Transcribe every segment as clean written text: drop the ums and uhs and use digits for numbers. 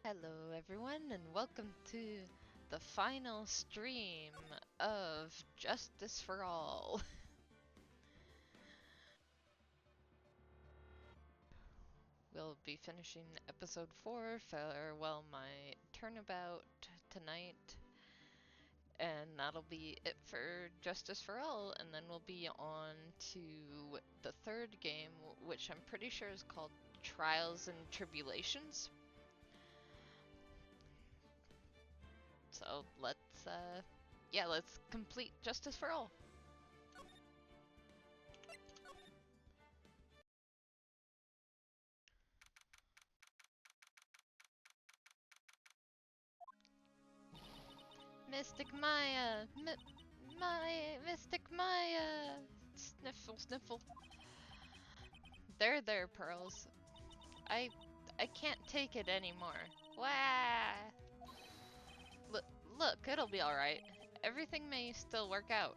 Hello, everyone, and welcome to the final stream of Justice for All. We'll be finishing episode 4, Farewell My Turnabout, tonight, and that'll be it for Justice for All, and then we'll be on to the third game, which I'm pretty sure is called Trials and Tribulations. So let's complete Justice for All. Mystic Maya! Mystic Maya! Sniffle, sniffle. There, Pearls. I I can't take it anymore. Wah! Look, look, it'll be alright. Everything may still work out.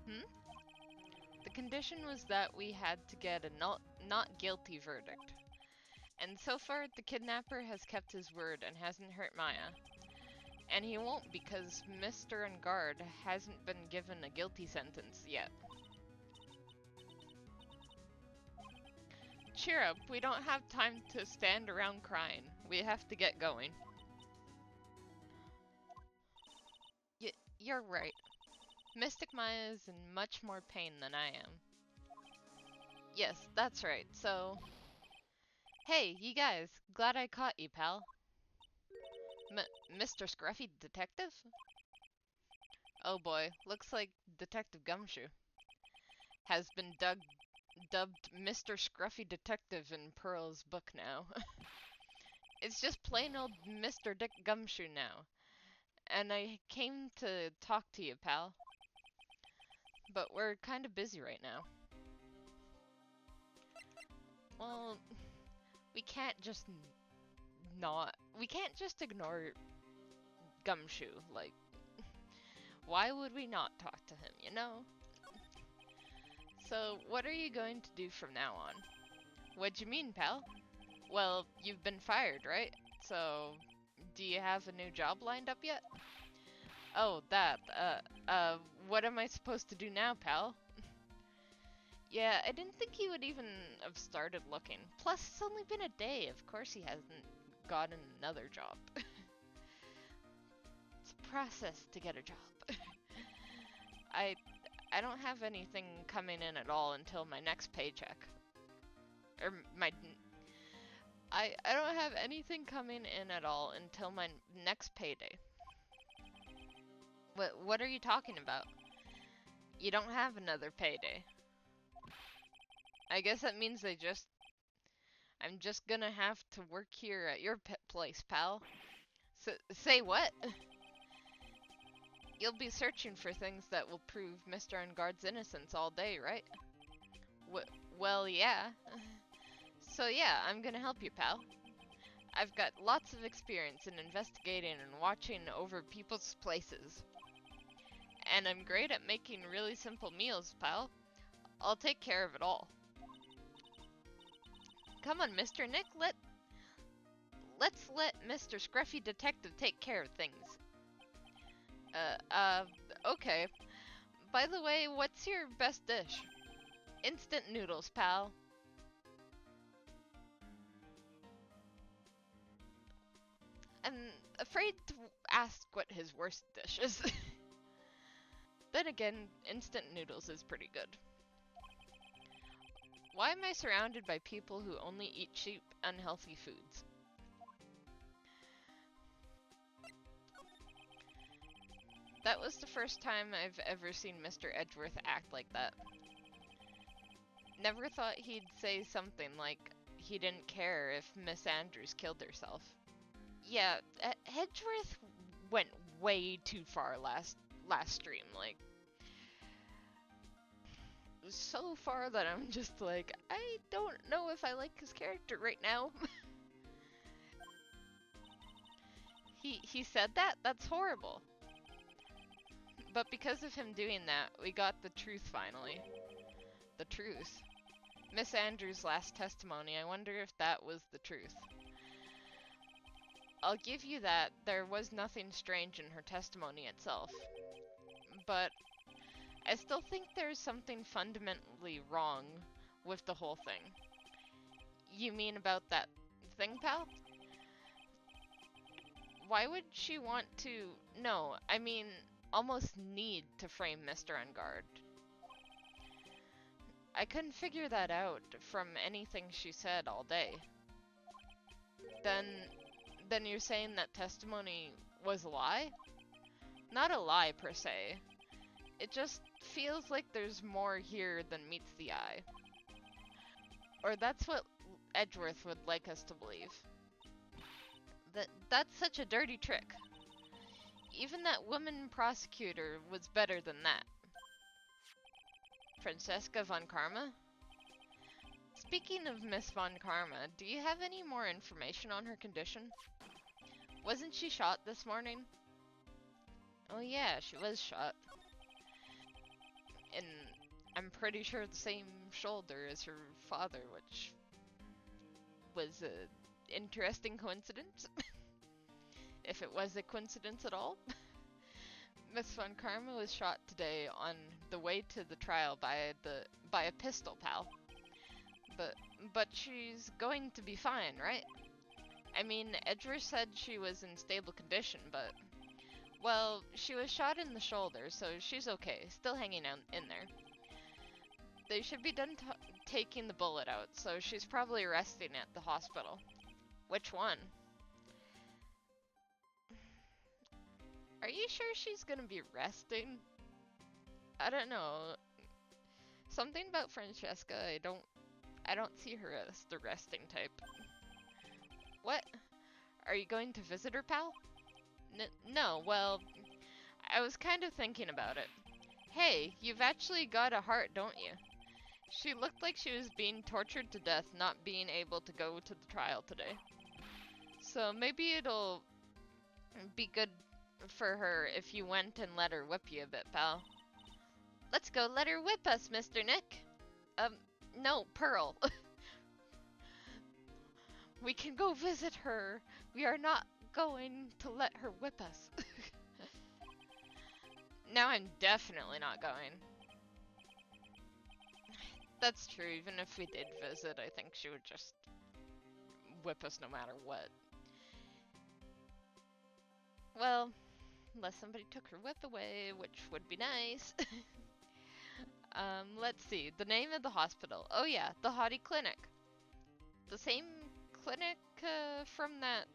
Hmm? The condition was that we had to get a not guilty verdict. And so far, the kidnapper has kept his word and hasn't hurt Maya. And he won't because Mr. Guard hasn't been given a guilty sentence yet. Cheer up, we don't have time to stand around crying. We have to get going. You're right. Mystic Maya is in much more pain than I am. Yes, that's right, so... Hey, you guys, glad I caught you, pal. Mr. Scruffy Detective? Oh boy, looks like Detective Gumshoe has been dubbed Mr. Scruffy Detective in Pearl's book now. It's just plain old Mr. Dick Gumshoe now. And I came to talk to you, pal. But we're kind of busy right now. Well, we can't just we can't just ignore Gumshoe. Like, why would we not talk to him, you know? So, what are you going to do from now on? What'd you mean, pal? Well, you've been fired, right? So, do you have a new job lined up yet? Oh, that, what am I supposed to do now, pal? Yeah, I didn't think he would even have started looking. Plus, it's only been a day. Of course he hasn't gotten another job. It's a process to get a job. I I don't have anything coming in at all until my next paycheck. Or I don't have anything coming in at all until my next payday. What are you talking about? You don't have another payday. I guess that means I'm just gonna have to work here at your place, pal. Say what? You'll be searching for things that will prove Mr. Unguard's innocence all day, right? Well, yeah. So yeah, I'm gonna help you, pal. I've got lots of experience in investigating and watching over people's places. And I'm great at making really simple meals, pal. I'll take care of it all. Come on, Mr. Nick, let's let Mr. Scruffy Detective take care of things. Okay. By the way, what's your best dish? Instant noodles, pal. I'm afraid to ask what his worst dish is. Then again, instant noodles is pretty good. Why am I surrounded by people who only eat cheap, unhealthy foods? That was the first time I've ever seen Mr. Edgeworth act like that. Never thought he'd say something like he didn't care if Miss Andrews killed herself. Yeah, Edgeworth went way too far last stream, like so far that I'm just like, I don't know if I like his character right now. He said that? That's horrible. But because of him doing that, we got the truth finally. The truth. Miss Andrews' last testimony, I wonder if that was the truth. I'll give you that there was nothing strange in her testimony itself. But I still think there's something fundamentally wrong with the whole thing. You mean about that thing, pal? Why would she want to... No, I mean, almost need to frame Mr. Ungard. I couldn't figure that out from anything she said all day. Then you're saying that testimony was a lie? Not a lie per se. It just feels like there's more here than meets the eye. Or that's what Edgeworth would like us to believe. That's such a dirty trick. Even that woman prosecutor was better than that. Francesca von Karma? Speaking of Miss von Karma, do you have any more information on her condition? Wasn't she shot this morning? Oh yeah, she was shot. And I'm pretty sure the same shoulder as her father, which was an interesting coincidence. If it was a coincidence at all. Miss von Karma was shot today on the way to the trial by a pistol, pal. But she's going to be fine, right? I mean, Edgeworth said she was in stable condition, but... Well, she was shot in the shoulder, so she's okay. Still hanging out in there. They should be done taking the bullet out, so she's probably resting at the hospital. Which one? Are you sure she's gonna be resting? I don't know. Something about Francesca, I don't see her as the resting type. What? Are you going to visit her, pal? No, well, I was kind of thinking about it. Hey, you've actually got a heart, don't you? She looked like she was being tortured to death not being able to go to the trial today. So maybe it'll be good for her if you went and let her whip you a bit, pal. Let's go let her whip us, Mr. Nick. No, Pearl. We can go visit her. We are not going to let her whip us. Now I'm definitely not going. That's true, even if we did visit, I think she would just whip us no matter what. Well, unless somebody took her whip away, which would be nice. Let's see, the name of the hospital. Oh yeah, the Hottie Clinic. The same clinic from that,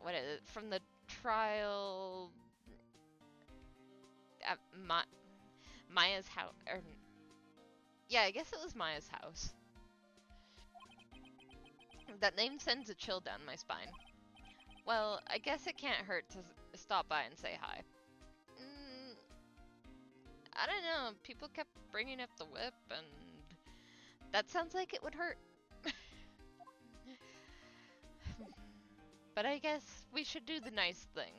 what is it, from the trial at Maya's house, yeah, I guess it was Maya's house. That name sends a chill down my spine. Well, I guess it can't hurt to stop by and say hi. I don't know, people kept bringing up the whip, and that sounds like it would hurt. But I guess we should do the nice thing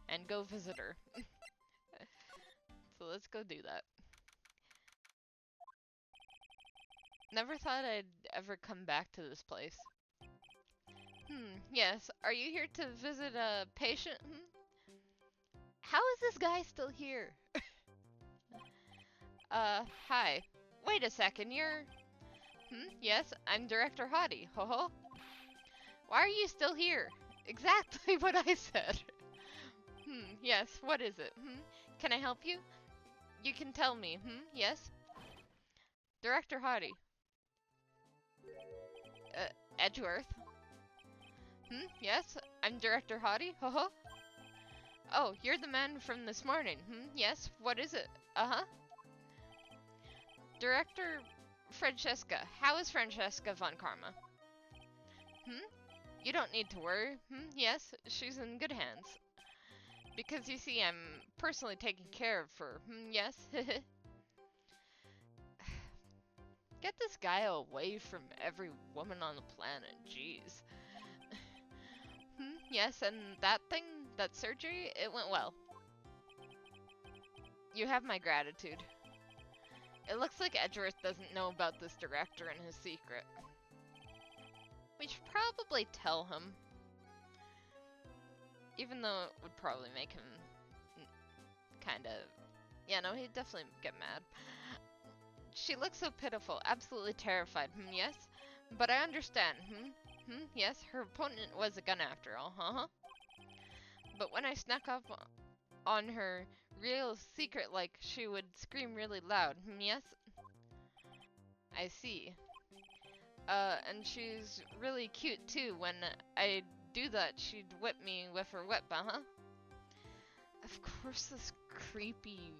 and go visit her. So let's go do that. Never thought I'd ever come back to this place. Yes. Are you here to visit a patient? How is this guy still here? Hi. Wait a second, you're... Yes, I'm Director Hottie. Ho ho. Why are you still here? Exactly what I said. Yes, what is it? Can I help you? You can tell me. Yes? Director Hottie. Edgeworth. Yes, I'm Director Hottie. Ho ho. Oh, you're the man from this morning. Yes, what is it? Uh-huh. Director Francesca. How is Francesca von Karma? You don't need to worry. Yes, she's in good hands. Because you see, I'm personally taking care of her. Yes? Get this guy away from every woman on the planet. Jeez. Yes, and that thing, that surgery, it went well. You have my gratitude. It looks like Edgeworth doesn't know about this director and his secret. We should probably tell him. Even though it would probably make him kind of... Yeah, no, he'd definitely get mad. She looks so pitiful, absolutely terrified. Yes? But I understand. Yes, her opponent was a gun after all. But when I snuck up on her real secret, like, she would scream really loud. Yes? I see. And she's really cute too. When I do that, she'd whip me with her whip, Of course this creepy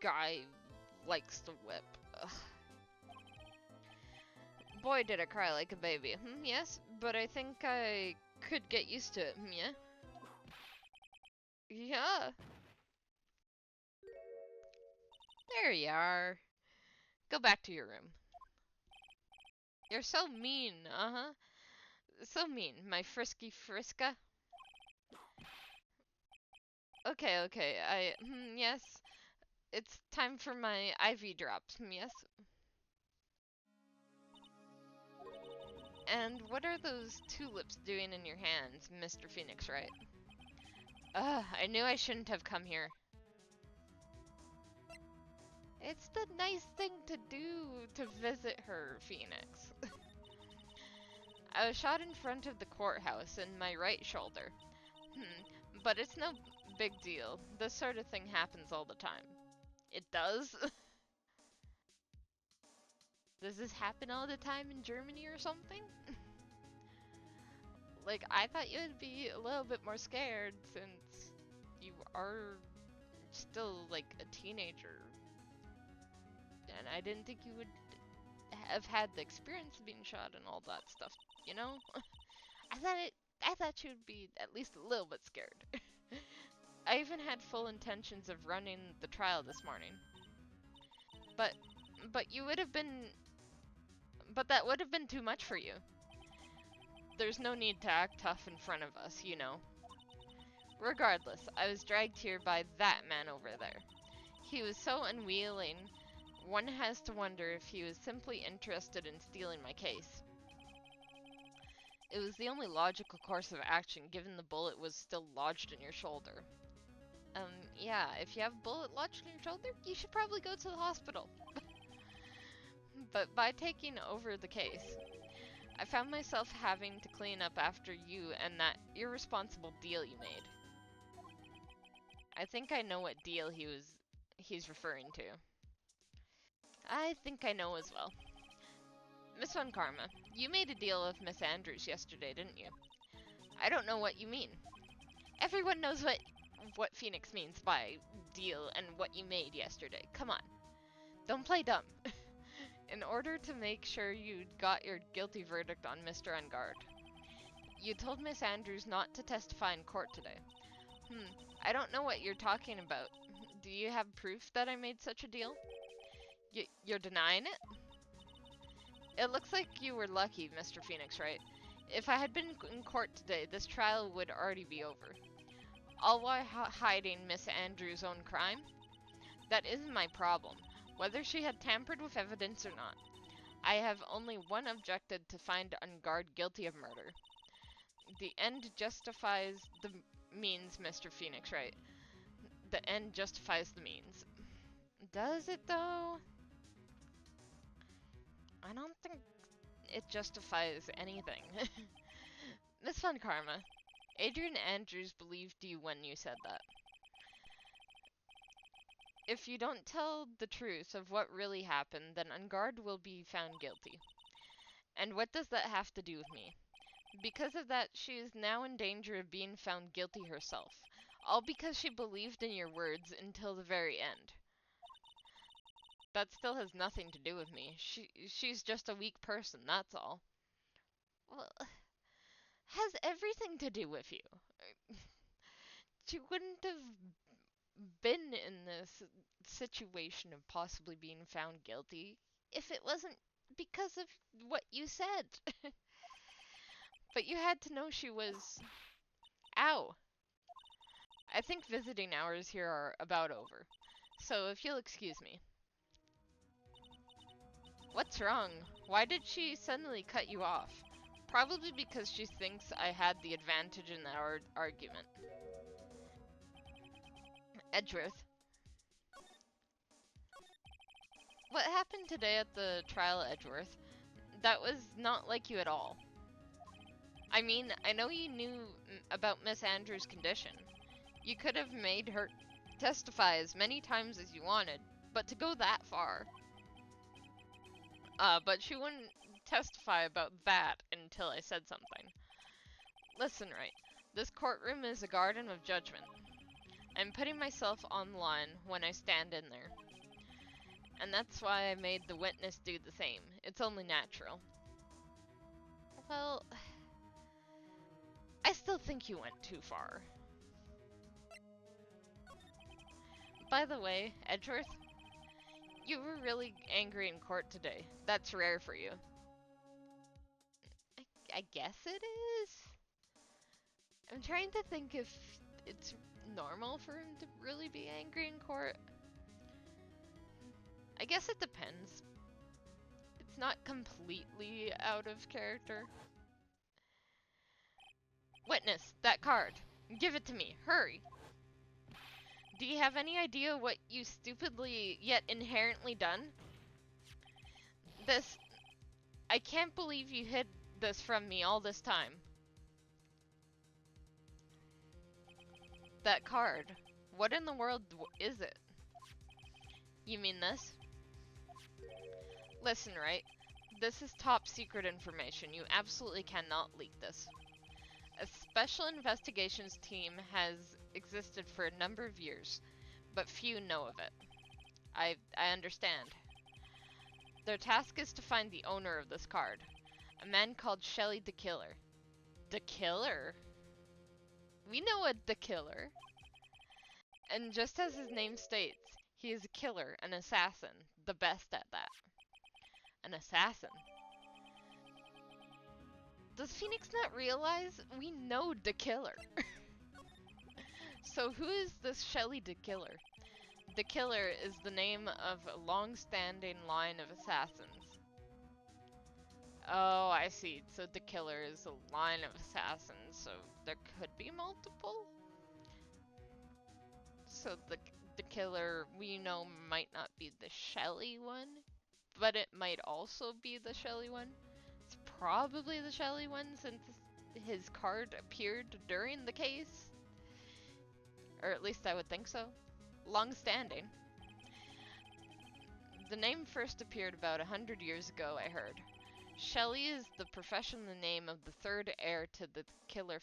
guy likes to whip. Ugh. Boy, did I cry like a baby. Yes, but I think I could get used to it. Yeah? Yeah. There you are. Go back to your room. You're so mean, So mean, my frisky friska. Okay, yes. It's time for my IV drops, yes? And what are those tulips doing in your hands, Mr. Phoenix, Wright? I knew I shouldn't have come here. It's the nice thing to do to visit her, Phoenix. I was shot in front of the courthouse in my right shoulder. But it's no big deal. This sort of thing happens all the time. It does? Does this happen all the time in Germany or something? Like, I thought you would be a little bit more scared since you are still, like, a teenager. And I didn't think you would have had the experience of being shot and all that stuff, you know? I thought you would be at least a little bit scared. I even had full intentions of running the trial this morning. But you would have been... But that would have been too much for you. There's no need to act tough in front of us, you know. Regardless, I was dragged here by that man over there. He was so unwilling, one has to wonder if he was simply interested in stealing my case. It was the only logical course of action, given the bullet was still lodged in your shoulder. Yeah, if you have a bullet lodged in your shoulder, you should probably go to the hospital. But by taking over the case, I found myself having to clean up after you and that irresponsible deal you made. I think I know what deal he's referring to. I think I know as well. Miss Von Karma, you made a deal with Miss Andrews yesterday, didn't you? I don't know what you mean. Everyone knows what Phoenix means by deal and what you made yesterday. Come on. Don't play dumb. In order to make sure you got your guilty verdict on Mr. Ungard, you told Miss Andrews not to testify in court today. I don't know what you're talking about. Do you have proof that I made such a deal? You're denying it? It looks like you were lucky, Mr. Phoenix, right? If I had been in court today, this trial would already be over. All while hiding Miss Andrews' own crime? That isn't my problem, whether she had tampered with evidence or not. I have only one objective: to find Ungard guilty of murder. The end justifies the means, Mr. Phoenix, right? The end justifies the means. Does it, though? I don't think it justifies anything. Miss Von Karma, Adrian Andrews believed you when you said that. If you don't tell the truth of what really happened, then Ungard will be found guilty. And what does that have to do with me? Because of that, she is now in danger of being found guilty herself. All because she believed in your words until the very end. That still has nothing to do with me. She's just a weak person, that's all. Well, has everything to do with you. She wouldn't have been in this situation of possibly being found guilty if it wasn't because of what you said. But you had to know she was... Ow! I think visiting hours here are about over, so if you'll excuse me. What's wrong? Why did she suddenly cut you off? Probably because she thinks I had the advantage in that argument. Edgeworth, what happened today at the trial, Edgeworth? That was not like you at all. I mean, I know you knew about Miss Andrews' condition. You could have made her testify as many times as you wanted, but to go that far. But she wouldn't testify about that until I said something. Listen, Wright. This courtroom is a garden of judgment. I'm putting myself on the line when I stand in there. And that's why I made the witness do the same. It's only natural. Well, I still think you went too far. By the way, Edgeworth, you were really angry in court today. That's rare for you. I guess it is. I'm trying to think if it's normal for him to really be angry in court. I guess it depends. It's not completely out of character. Witness, that card. Give it to me. Hurry. Do you have any idea what you stupidly yet inherently done? This... I can't believe you hid this from me all this time. That card. What in the world is it? You mean this? Listen, Wright. This is top secret information. You absolutely cannot leak this. A special investigations team has existed for a number of years, but few know of it. I understand. Their task is to find the owner of this card, a man called Shelly the Killer. The Killer? We know the Killer. And just as his name states, he is a killer, an assassin, the best at that. An assassin. Does Phoenix not realize we know the Killer? So who is this Shelly the Killer? The Killer is the name of a long-standing line of assassins. Oh, I see. So the Killer is a line of assassins, so there could be multiple? So the Killer we know might not be the Shelly one, but it might also be the Shelly one. It's probably the Shelly one since his card appeared during the case. Or at least I would think so. Long-standing. The name first appeared about 100 years ago, I heard. Shelly is the professional name of the third heir to the Killer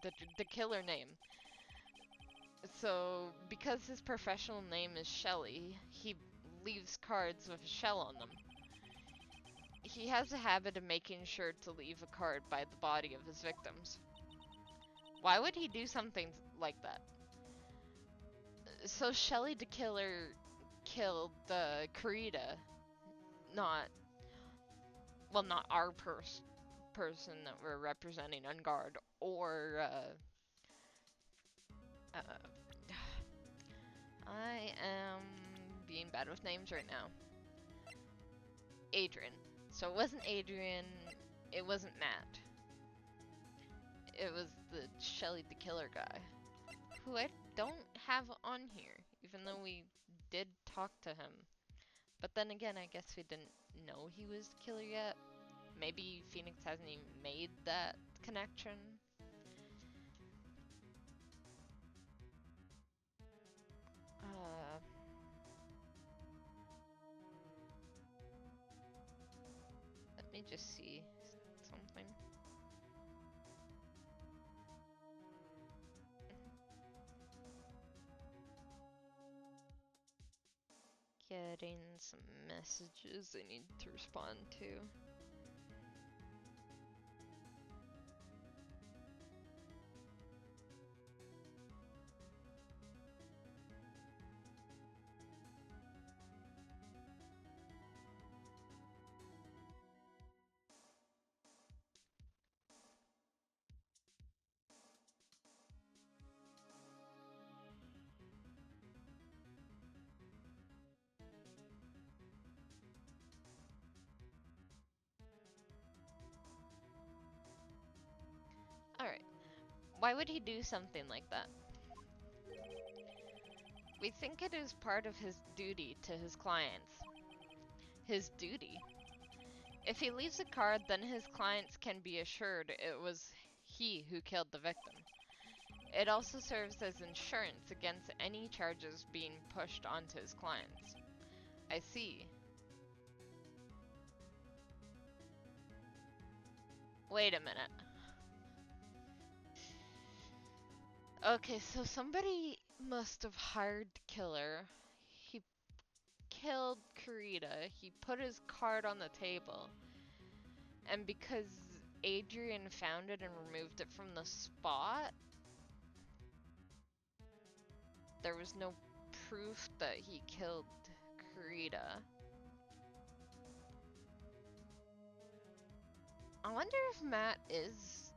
the Killer name. So, because his professional name is Shelly, he leaves cards with a shell on them. He has a habit of making sure to leave a card by the body of his victims. Why would he do something like that? So Shelly the Killer killed the Karita, not our person that we're representing on guard, or I am being bad with names right now. Adrian. So it wasn't Adrian, it wasn't Matt. It was the Shelly the Killer guy, who I don't have on here, even though we did talk to him. But then again, I guess we didn't know he was the killer yet. Maybe Phoenix hasn't even made that connection. Let me just see something. Getting some messages I need to respond to. Why would he do something like that? We think it is part of his duty to his clients. His duty? If he leaves a card, then his clients can be assured it was he who killed the victim. It also serves as insurance against any charges being pushed onto his clients. I see. Wait a minute. Okay, so somebody must have hired the killer. He killed Kurita. He put his card on the table. And because Adrian found it and removed it from the spot, there was no proof that he killed Kurita. I wonder if Matt is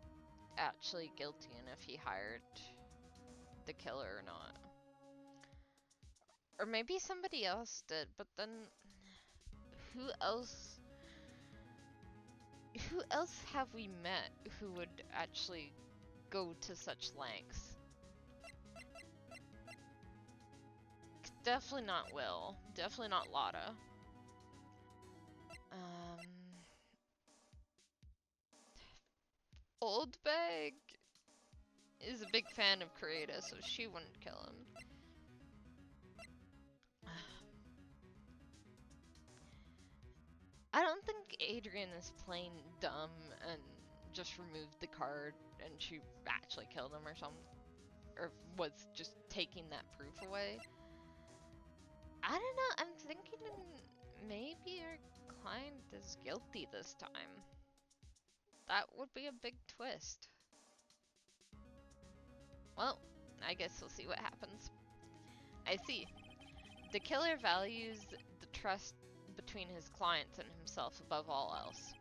actually guilty and if he hired the killer or not. Or maybe somebody else did, but then who else have we met who would actually go to such lengths? Definitely not Will. Definitely not Lotta. Old Bag is a big fan of Kurita, so she wouldn't kill him. I don't think Adrian is plain dumb and just removed the card and she actually killed him or something. Or was just taking that proof away. I don't know, I'm thinking maybe our client is guilty this time. That would be a big twist. Well, I guess we'll see what happens. I see. The killer values the trust between his clients and himself above all else.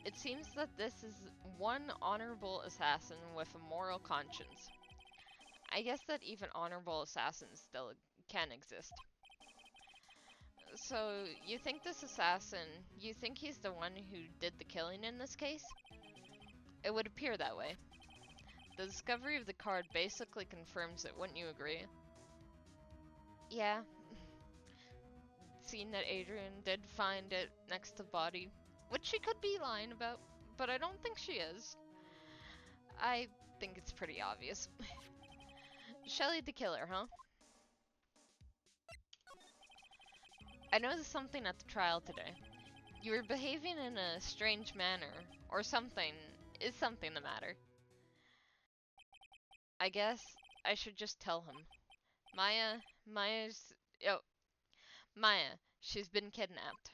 It seems that this is one honorable assassin with a moral conscience. I guess that even honorable assassins still can exist. So, you think this assassin, you think he's the one who did the killing in this case? It would appear that way. The discovery of the card basically confirms it, wouldn't you agree? Yeah. Seeing that Adrian did find it next to the body, which she could be lying about, but I don't think she is. I think it's pretty obvious. Shelly the killer, huh? I noticed something at the trial today. You were behaving in a strange manner, or something. Is something the matter? I guess I should just tell him. Maya's... Oh, Maya, she's been kidnapped.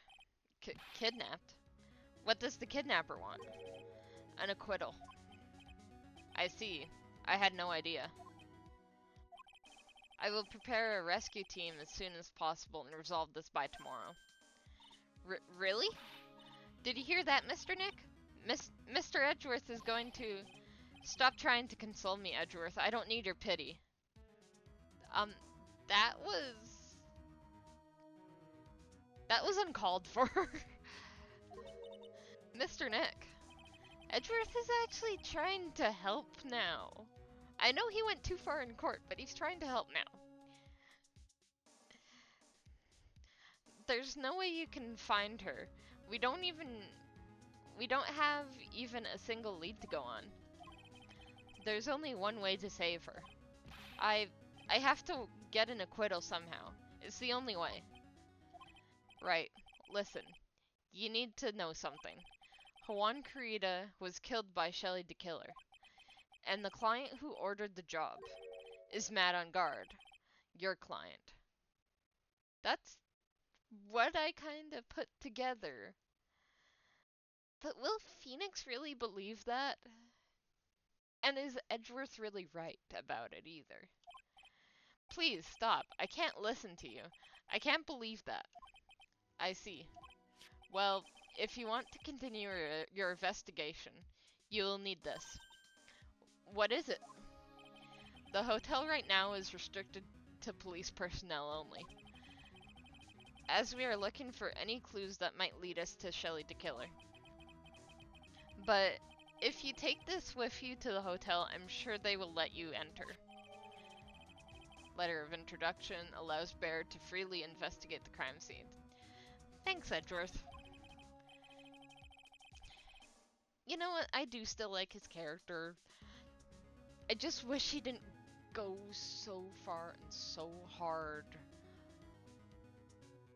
Kidnapped? What does the kidnapper want? An acquittal. I see. I had no idea. I will prepare a rescue team as soon as possible and resolve this by tomorrow. Really? Did you hear that, Mr. Nick? Mr. Edgeworth is going to... Stop trying to console me, Edgeworth. I don't need your pity. That was... That was uncalled for. Mr. Nick. Edgeworth is actually trying to help now. I know he went too far in court, but he's trying to help now. There's no way you can find her. We don't have even a single lead to go on. There's only one way to save her. I have to get an acquittal somehow. It's the only way. Right. Listen. You need to know something. Juan Kurita was killed by Shelly the killer. And the client who ordered the job is Matt on guard. Your client. That's what I kind of put together. But will Phoenix really believe that? And is Edgeworth really right about it either? Please stop. I can't listen to you. I can't believe that. I see. Well, if you want to continue your investigation, you'll need this. What is it? The hotel right now is restricted to police personnel only, as we are looking for any clues that might lead us to Shelly the killer. But If you take this with you to the hotel, I'm sure they will let you enter. Letter of introduction allows Bear to freely investigate the crime scene. Thanks, Edgeworth. You know what? I do still like his character. I just wish he didn't go so far and so hard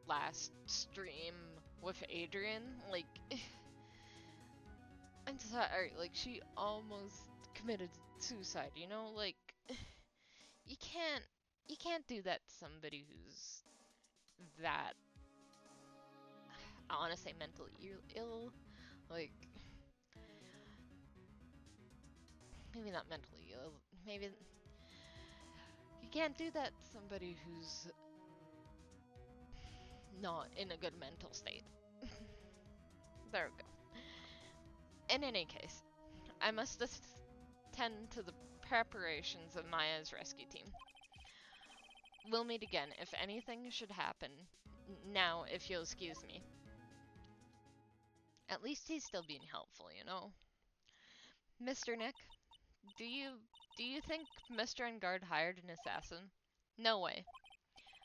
last stream with Adrian. Like, I'm sorry, like, she almost committed suicide, you know? Like, you can't do that to somebody who's that, I want to say mentally ill. Like, maybe not mentally ill. Maybe you can't do that to somebody who's not in a good mental state. There we go. In any case, I must attend to the preparations of Maya's rescue team. We'll meet again if anything should happen. Now, if you'll excuse me. At least he's still being helpful, you know. Mr. Nick, do you think Mr. Engard hired an assassin? No way.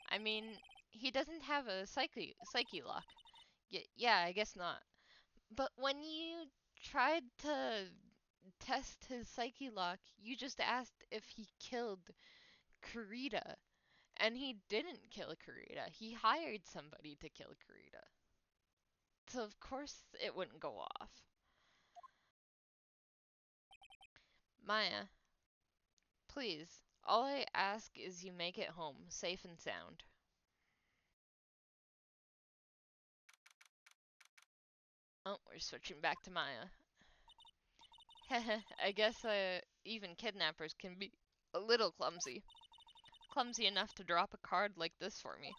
I mean, he doesn't have a psyche lock. Yeah, I guess not. But when you tried to test his psyche lock, you just asked if he killed Kurita. And he didn't kill Kurita. He hired somebody to kill Kurita. So of course it wouldn't go off. Maya, please, all I ask is you make it home, safe and sound. Oh, we're switching back to Maya. Heh, I guess even kidnappers can be a little clumsy. Clumsy enough to drop a card like this for me.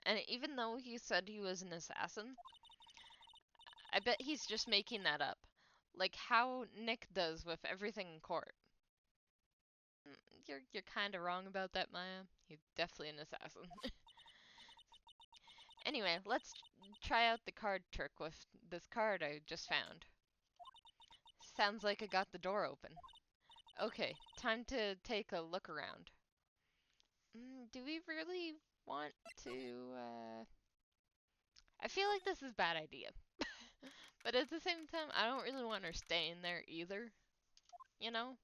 And even though he said he was an assassin, I bet he's just making that up. Like how Nick does with everything in court. You're kind of wrong about that, Maya. He's definitely an assassin. Anyway, let's try out the card trick with this card I just found. Sounds like I got the door open. Okay, time to take a look around. Do we really want to, I feel like this is a bad idea. But at the same time, I don't really want her staying there either. You know?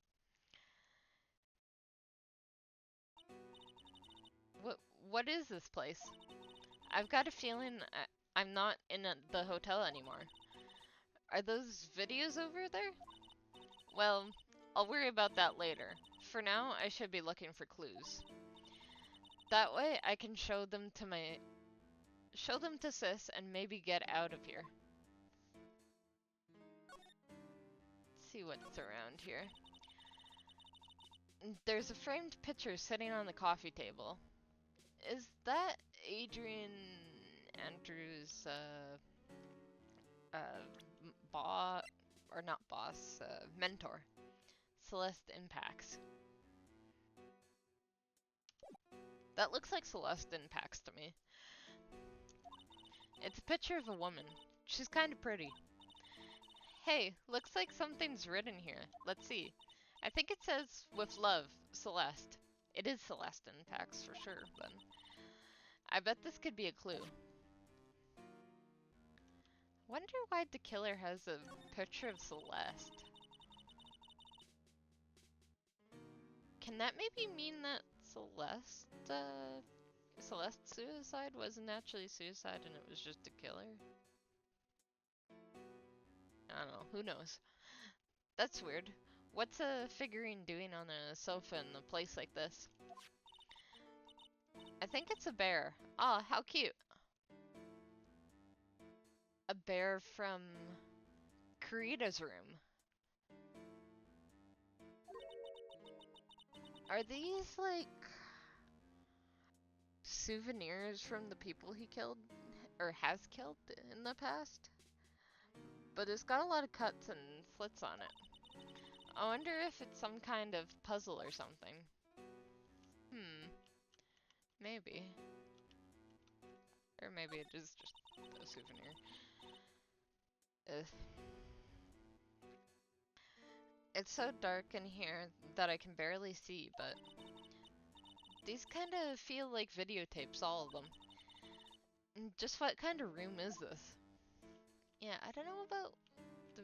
What is this place? I've got a feeling I'm not in the hotel anymore. Are those videos over there? Well, I'll worry about that later. For now, I should be looking for clues. That way, I can show them to Sis and maybe get out of here. Let's see what's around here. There's a framed picture sitting on the coffee table. Is that Adrian Andrews' boss, or not boss, mentor? Celeste Impacts. That looks like Celeste Impacts to me. It's a picture of a woman. She's kind of pretty. Hey, looks like something's written here. Let's see. I think it says, with love, Celeste. It is Celeste Impacts for sure, but I bet this could be a clue. Wonder why the killer has a picture of Celeste. Can that maybe mean that Celeste's suicide wasn't actually suicide and it was just a killer? I don't know, who knows? That's weird. What's a figurine doing on a sofa in a place like this? I think it's a bear. Oh, how cute. A bear from Kurita's room. Are these like souvenirs from the people he killed or has killed in the past? But it's got a lot of cuts and slits on it. I wonder if it's some kind of puzzle or something. Maybe. Or maybe it is just a souvenir. Ugh. It's so dark in here that I can barely see, but these kind of feel like videotapes, all of them. Just what kind of room is this? Yeah, I don't know about the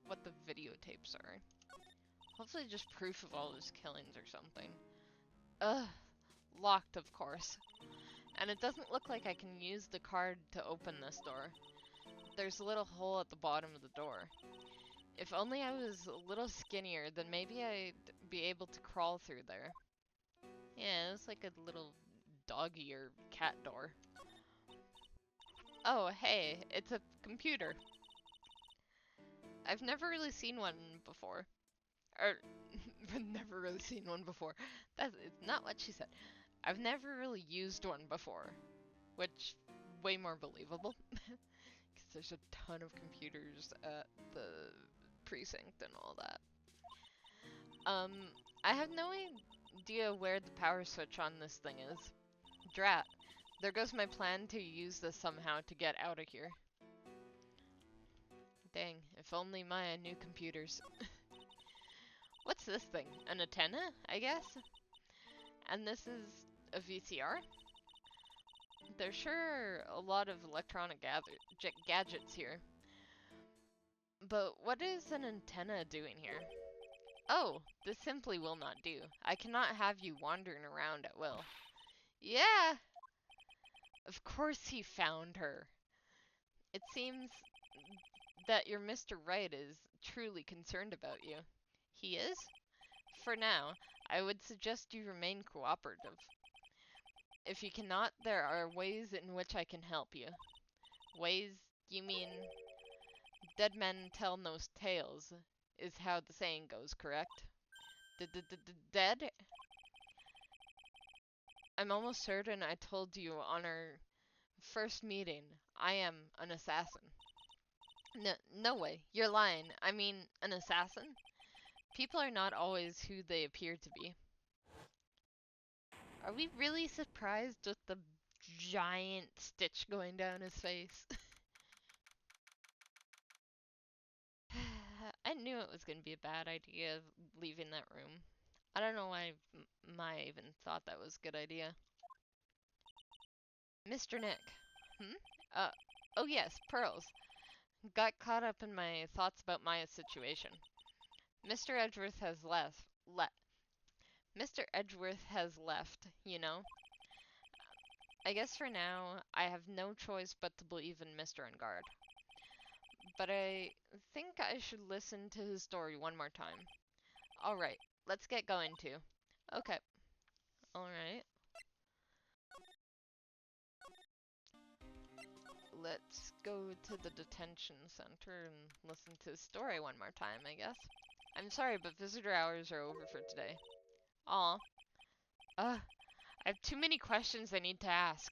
what the videotapes are. Hopefully just proof of all those killings or something. Ugh, locked of course. And it doesn't look like I can use the card to open this door. There's a little hole at the bottom of the door. If only I was a little skinnier, then maybe I'd be able to crawl through there. Yeah, it's like a little doggy or cat door. Oh, hey, it's a computer. I've never really seen one before. Or, never really seen one before. That's not what she said. I've never really used one before, which, way more believable. Because there's a ton of computers at the precinct and all that. I have no idea where the power switch on this thing is. Drat. There goes my plan to use this somehow to get out of here. Dang, if only my new computers. What's this thing? An antenna, I guess? And this is a VCR? There's sure a lot of electronic gadgets here. But what is an antenna doing here? Oh, this simply will not do. I cannot have you wandering around at will. Yeah! Of course he found her. It seems that your Mr. Wright is truly concerned about you. He is? For now, I would suggest you remain cooperative. If you cannot, there are ways in which I can help you. Ways, you mean, dead men tell no tales, is how the saying goes, correct? Dead? I'm almost certain I told you on our first meeting, I am an assassin. No way, you're lying. I mean, an assassin? People are not always who they appear to be. Are we really surprised with the giant stitch going down his face? I knew it was going to be a bad idea leaving that room. I don't know why Mai even thought that was a good idea. Mr. Nick. Hmm? Oh yes, pearls. Got caught up in my thoughts about Maya's situation. Mr. Edgeworth has Mr. Edgeworth has left, you know? I guess for now, I have no choice but to believe in Mr. Engard. But I think I should listen to his story one more time. Alright, let's get going too. Okay. Alright. Let's go to the detention center and listen to his story one more time, I guess. I'm sorry, but visitor hours are over for today. Aw. I have too many questions I need to ask.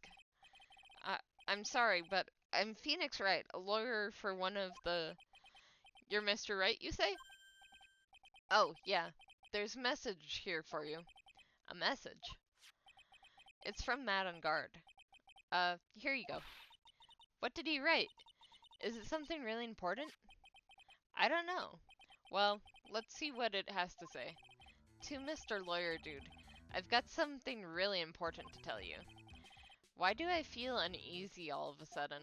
I'm sorry, but I'm Phoenix Wright, a lawyer for one of the... You're Mr. Wright, you say? Oh, yeah. There's a message here for you. A message? It's from Matt on guard. Here you go. What did he write? Is it something really important? I don't know. Well, let's see what it has to say. To Mr. Lawyer Dude, I've got something really important to tell you. Why do I feel uneasy all of a sudden?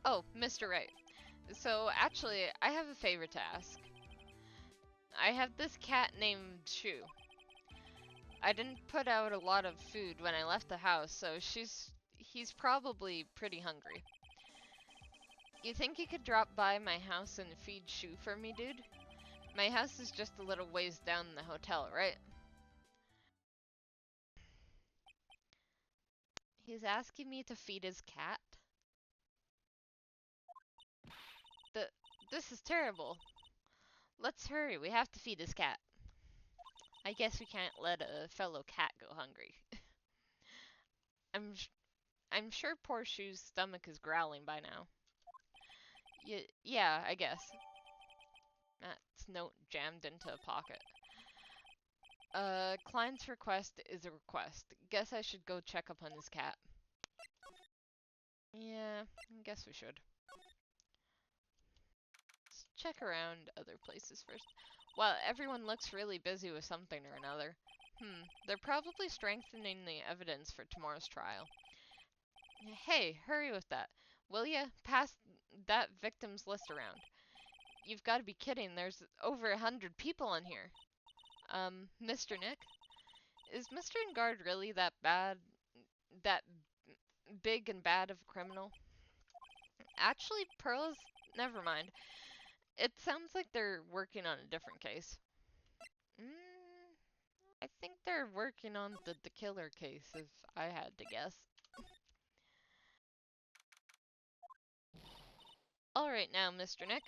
Oh, Mr. Wright. So, actually, I have a favor to ask. I have this cat named Shu. I didn't put out a lot of food when I left the house, so he's probably pretty hungry. You think you could drop by my house and feed Shu for me, dude? My house is just a little ways down the hotel, right? He's asking me to feed his cat? This is terrible. Let's hurry, we have to feed his cat. I guess we can't let a fellow cat go hungry. I'm sure poor Shu's stomach is growling by now. Yeah, I guess. Matt's note jammed into a pocket. Client's request is a request. Guess I should go check up on his cat. Yeah, I guess we should. check around other places first. Well, everyone looks really busy with something or another. They're probably strengthening the evidence for tomorrow's trial. Hey, hurry with that. Will ya? Pass that victims list around. You've got to be kidding. There's over 100 people in here. Mr. Nick? Is Mr. Engard really that bad? That big and bad of a criminal? Actually, Pearl's... Never mind. It sounds like they're working on a different case. I think they're working on the killer case, if I had to guess. Alright now, Mr. Nick.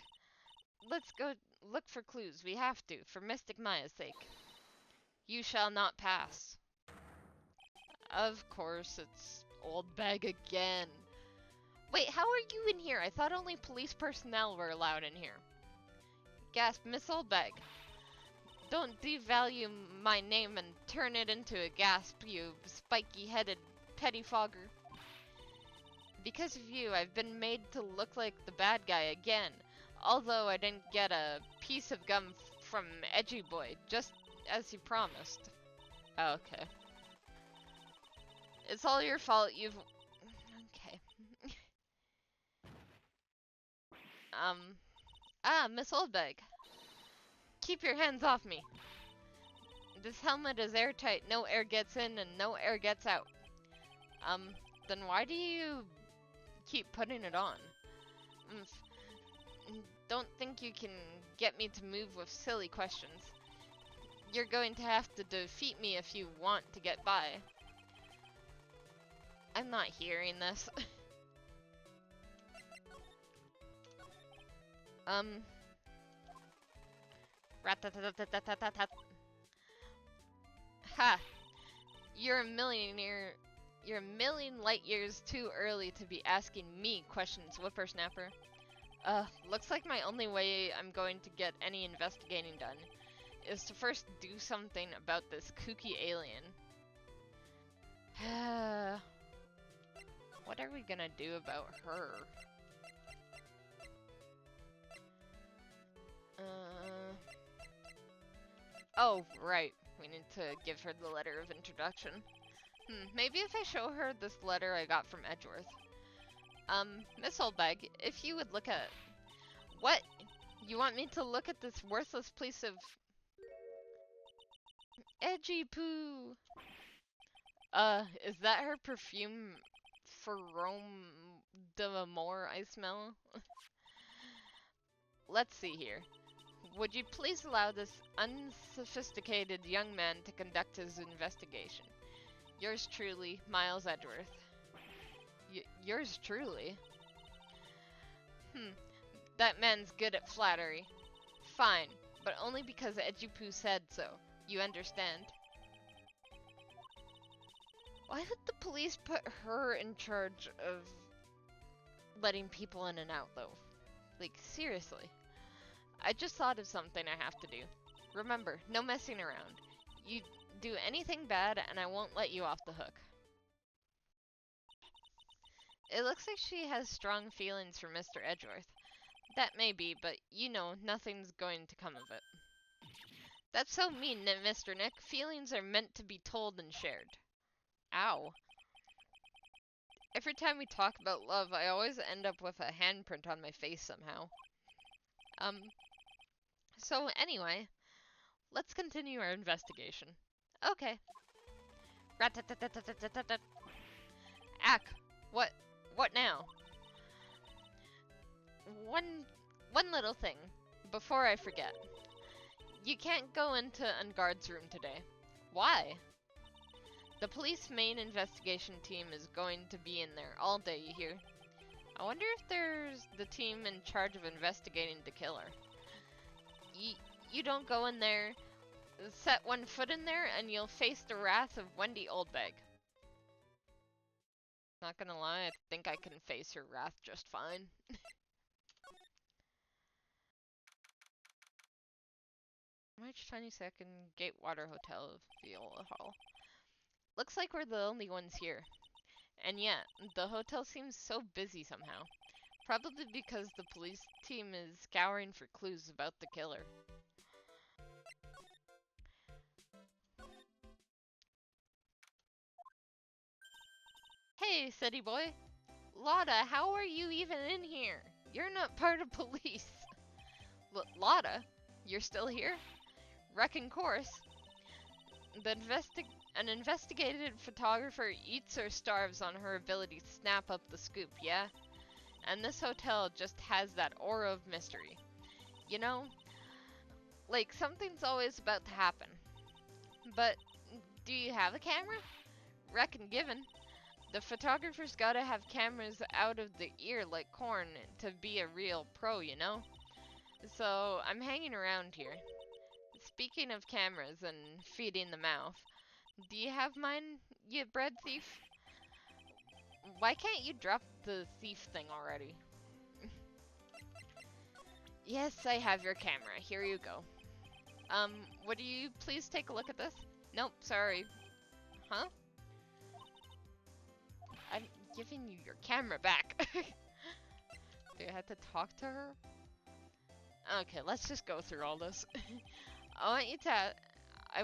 Let's go look for clues. We have to, for Mystic Maya's sake. You shall not pass. Of course, it's Old Bag again. Wait, how are you in here? I thought only police personnel were allowed in here. Gasp, Miss Old Bag. Don't devalue my name and turn it into a gasp, you spiky-headed pettifogger. Because of you, I've been made to look like the bad guy again. Although I didn't get a piece of gum from Edgy Boy, just as he promised. Okay. It's all your fault, you've... Okay. Miss Oldbag. Keep your hands off me. This helmet is airtight, no air gets in and no air gets out. Then why do you keep putting it on? Don't think you can get me to move with silly questions. You're going to have to defeat me if you want to get by. I'm not hearing this. Rat-tat-tat-tat-tat-tat-tat. Ha! You're a millionaire. You're a million light years too early to be asking me questions, whippersnapper. Looks like my only way I'm going to get any investigating done is to first do something about this kooky alien. What are we gonna do about her? Oh, right. We need to give her the letter of introduction. Maybe if I show her this letter I got from Edgeworth. Miss Oldbag, if you would look at... What? You want me to look at this worthless piece of... Edgy poo! Is that her perfume for Rome de Amour I smell? Let's see here. Would you please allow this unsophisticated young man to conduct his investigation? Yours truly, Miles Edgeworth. Yours truly? That man's good at flattery. Fine, but only because Edgipoo said so. You understand? Why would the police put her in charge of letting people in and out, though? Like, seriously. I just thought of something I have to do. Remember, no messing around. You do anything bad and I won't let you off the hook. It looks like she has strong feelings for Mr. Edgeworth. That may be, but you know, nothing's going to come of it. That's so mean, Mr. Nick. Feelings are meant to be told and shared. Ow. Every time we talk about love, I always end up with a handprint on my face somehow. So anyway, let's continue our investigation. Okay. Rat-tat-tat-tat-tat-tat-tat. Ack, what now? One little thing, before I forget. You can't go into Ungard's room today. Why? The police main investigation team is going to be in there all day, you hear? I wonder if there's the team in charge of investigating the killer. You don't go in there, set one foot in there, and you'll face the wrath of Wendy Oldbag. Not gonna lie, I think I can face her wrath just fine. March 22nd, Gatewater Hotel, Viola Hall. Looks like we're the only ones here. And yet, the hotel seems so busy somehow. Probably because the police team is scouring for clues about the killer. Hey, city boy. Lotta, how are you even in here? You're not part of police. Lotta, you're still here? Wrecking course. An investigative photographer eats or starves on her ability to snap up the scoop, yeah? And this hotel just has that aura of mystery. You know, like something's always about to happen. But do you have a camera? Reckon given. The photographer's gotta have cameras out of the ear like corn to be a real pro, you know? So I'm hanging around here. Speaking of cameras and feeding the mouth, do you have mine, you bread thief? Why can't you drop the thief thing already? Yes, I have your camera. Here you go. Would you please take a look at this? Nope, sorry. Huh? I'm giving you your camera back. Do I have to talk to her? Okay, let's just go through all this. I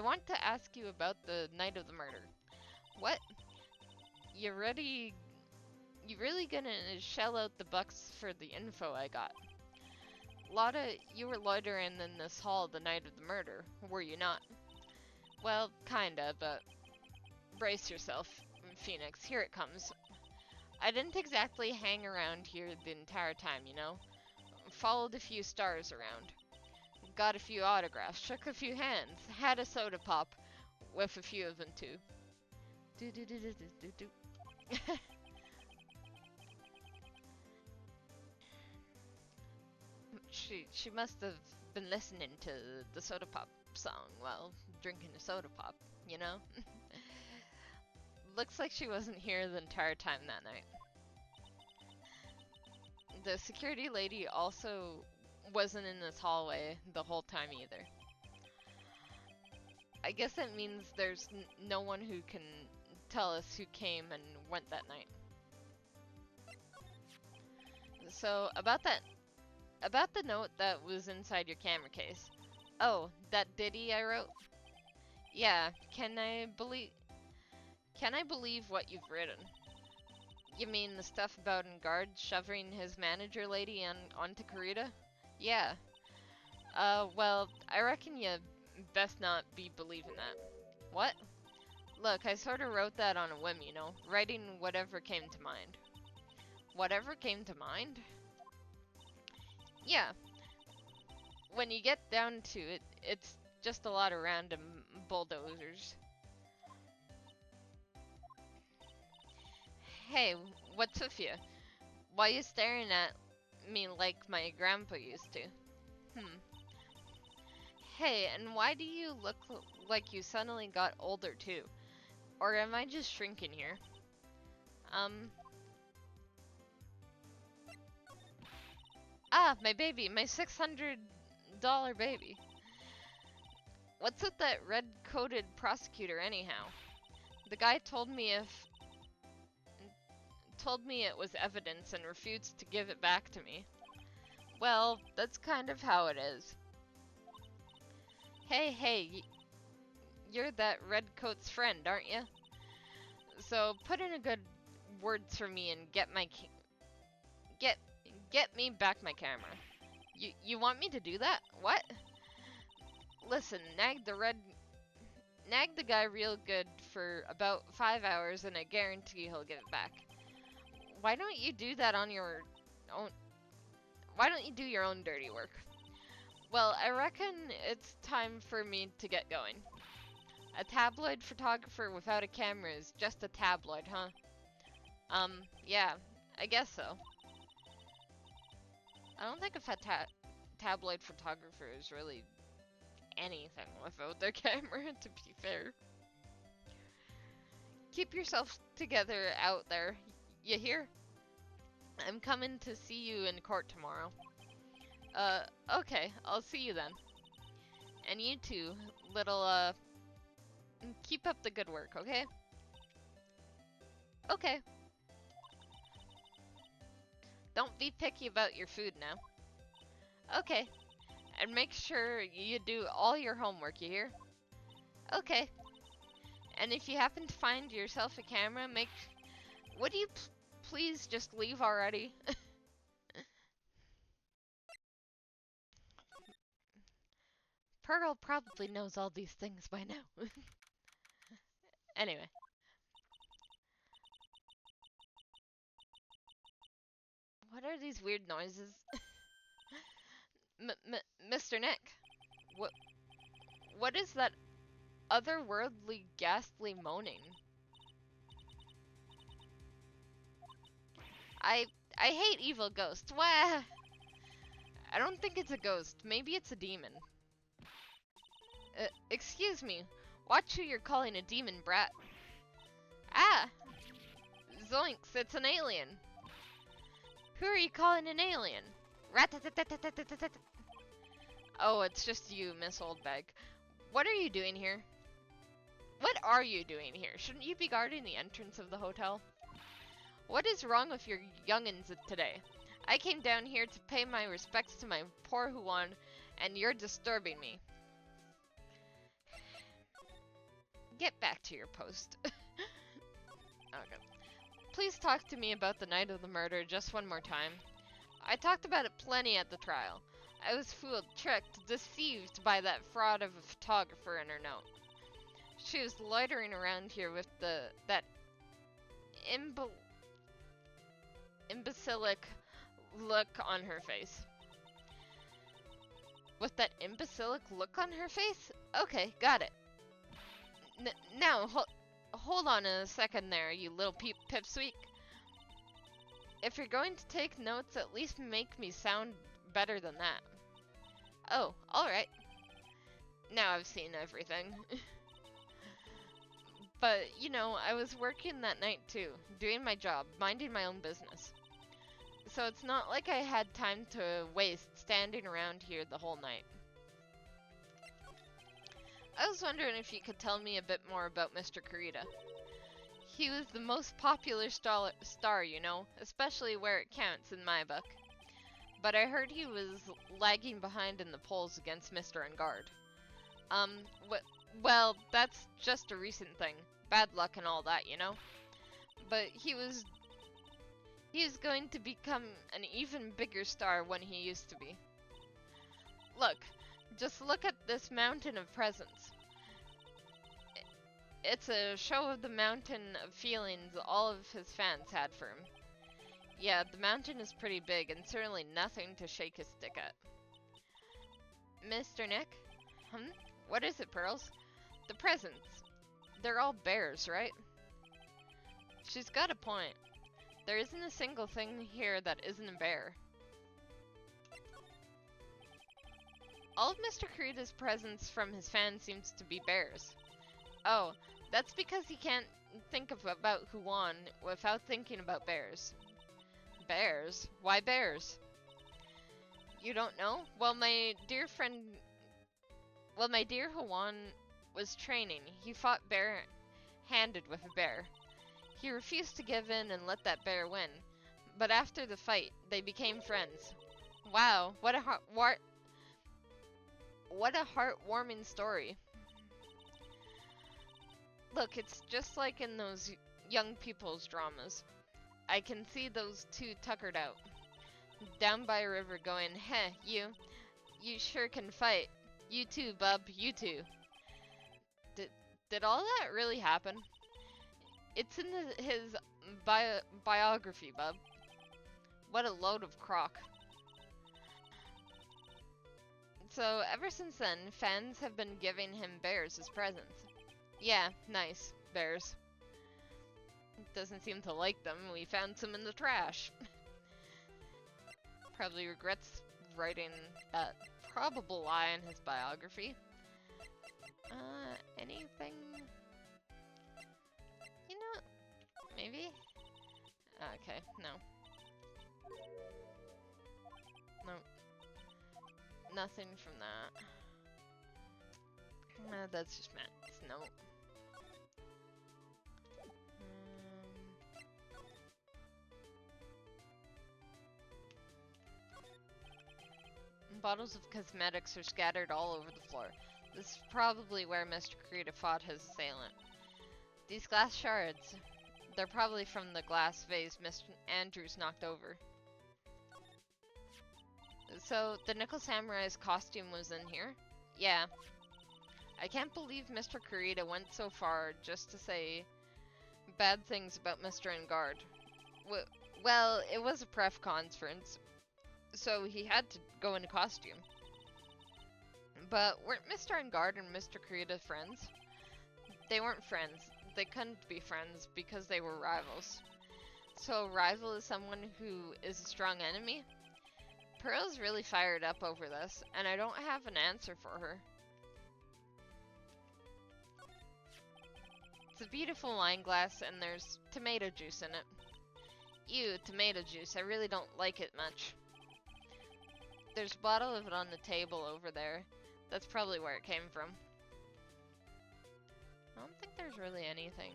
want to ask you about the night of the murder. What? You really gonna shell out the bucks for the info I got? Lotta, you were loitering in this hall the night of the murder, were you not? Well, kinda, but brace yourself, Phoenix, here it comes. I didn't exactly hang around here the entire time, you know? Followed a few stars around. Got a few autographs, shook a few hands, had a soda pop with a few of them too. Do do do do do do do. She must have been listening to the soda pop song while drinking a soda pop, you know? Looks like she wasn't here the entire time that night. The security lady also wasn't in this hallway the whole time either. I guess that means there's no one who can tell us who came and went that night. So, about the note that was inside your camera case. Oh, that ditty I wrote? Yeah, can I believe what you've written? You mean the stuff about Engard shoving his manager lady onto Karita? Yeah. Well, I reckon you best not be believing that. What? Look, I sort of wrote that on a whim, you know, writing whatever came to mind. Whatever came to mind? Yeah. When you get down to it, it's just a lot of random bulldozers. Hey, what's with you? Why you staring at me like my grandpa used to? Hmm. Hey, and why do you look like you suddenly got older too? Or am I just shrinking here? Ah, my baby, my $600 baby. What's with that red-coated prosecutor anyhow? The guy told me it was evidence and refused to give it back to me. Well, that's kind of how it is. Hey, you're that redcoat's friend, aren't you? So put in a good words for me and get me back my camera. You want me to do that? What? Listen, nag the guy real good for about 5 hours and I guarantee he'll give it back. Why don't you do that on your own? Why don't you do your own dirty work? Well, I reckon it's time for me to get going. A tabloid photographer without a camera is just a tabloid, huh? Yeah, I guess so. I don't think a tabloid photographer is really anything without their camera, to be fair. Keep yourself together out there, you hear? I'm coming to see you in court tomorrow. Okay, I'll see you then. And you too, little, keep up the good work, okay? Okay. Don't be picky about your food now. Okay. And make sure you do all your homework, you hear? Okay. And if you happen to find yourself a camera, would you please just leave already? Pearl probably knows all these things by now. Anyway. What are these weird noises? Mr. Nick, what what is that otherworldly, ghastly moaning? I I hate evil ghosts. Wah! I don't think it's a ghost. Maybe it's a demon. Excuse me. Watch who you're calling a demon, brat. Ah! Zoinks, it's an alien. Who are you calling an alien? Rat-tat-tat-tat-tat-tat-tat. Oh, it's just you, Miss Oldbag. What are you doing here? What are you doing here? Shouldn't you be guarding the entrance of the hotel? What is wrong with your youngins today? I came down here to pay my respects to my poor Huan, and you're disturbing me. Get back to your post. Okay. Please talk to me about the night of the murder just one more time. I talked about it plenty at the trial. I was fooled, tricked, deceived by that fraud of a photographer in her note. She was loitering around here with that imbecilic look on her face. With that imbecilic look on her face? Okay, got it. Now, hold on a second there, you little pipsqueak. If you're going to take notes, at least make me sound better than that. Oh, alright. Now I've seen everything. But, you know, I was working that night too, doing my job, minding my own business. So it's not like I had time to waste standing around here the whole night. I was wondering if you could tell me a bit more about Mr. Kurita. He was the most popular star, you know, especially where it counts in my book. But I heard he was lagging behind in the polls against Mr. Engard. Well, that's just a recent thing. Bad luck and all that, you know? But he was going to become an even bigger star when he used to be. Look, just look at this mountain of presents. It's a show of the mountain of feelings all of his fans had for him. Yeah, the mountain is pretty big and certainly nothing to shake his stick at. Mr. Nick? What is it, Pearls? The presents. They're all bears, right? She's got a point. There isn't a single thing here that isn't a bear. All of Mr. Kurita's presents from his fans seems to be bears. Oh, that's because he can't think about Huan without thinking about bears. Bears? Why bears? You don't know? Well, my dear Huan was training. He fought bare-handed with a bear. He refused to give in and let that bear win. But after the fight, they became friends. Wow, what a heartwarming story. Look, it's just like in those young people's dramas. I can see those two tuckered out, down by a river going, heh, you sure can fight. You too, bub, you too. Did all that really happen? It's in his biography, bub. What a load of crock. So, ever since then, fans have been giving him bears as presents. Yeah, nice. Bears. Doesn't seem to like them. We found some in the trash. Probably regrets writing that probable lie in his biography. Anything? You know, maybe? Okay, no. Nope. Nothing from that. That's just math. Nope. Bottles of cosmetics are scattered all over the floor. This is probably where Mr. Kurita fought his assailant. These glass shards, they're probably from the glass vase Mr. Andrews knocked over. So, the Nickel Samurai's costume was in here? Yeah. I can't believe Mr. Kurita went so far just to say bad things about Mr. Engard. Well, it was a pref conference, so he had to go in a costume. But weren't Mr. Engard and Mr. Kurita friends? They weren't friends. They couldn't be friends because they were rivals. So a rival is someone who is a strong enemy? Pearl's really fired up over this, and I don't have an answer for her. It's a beautiful wine glass, and there's tomato juice in it. Ew, tomato juice. I really don't like it much. There's a bottle of it on the table over there. That's probably where it came from. I don't think there's really anything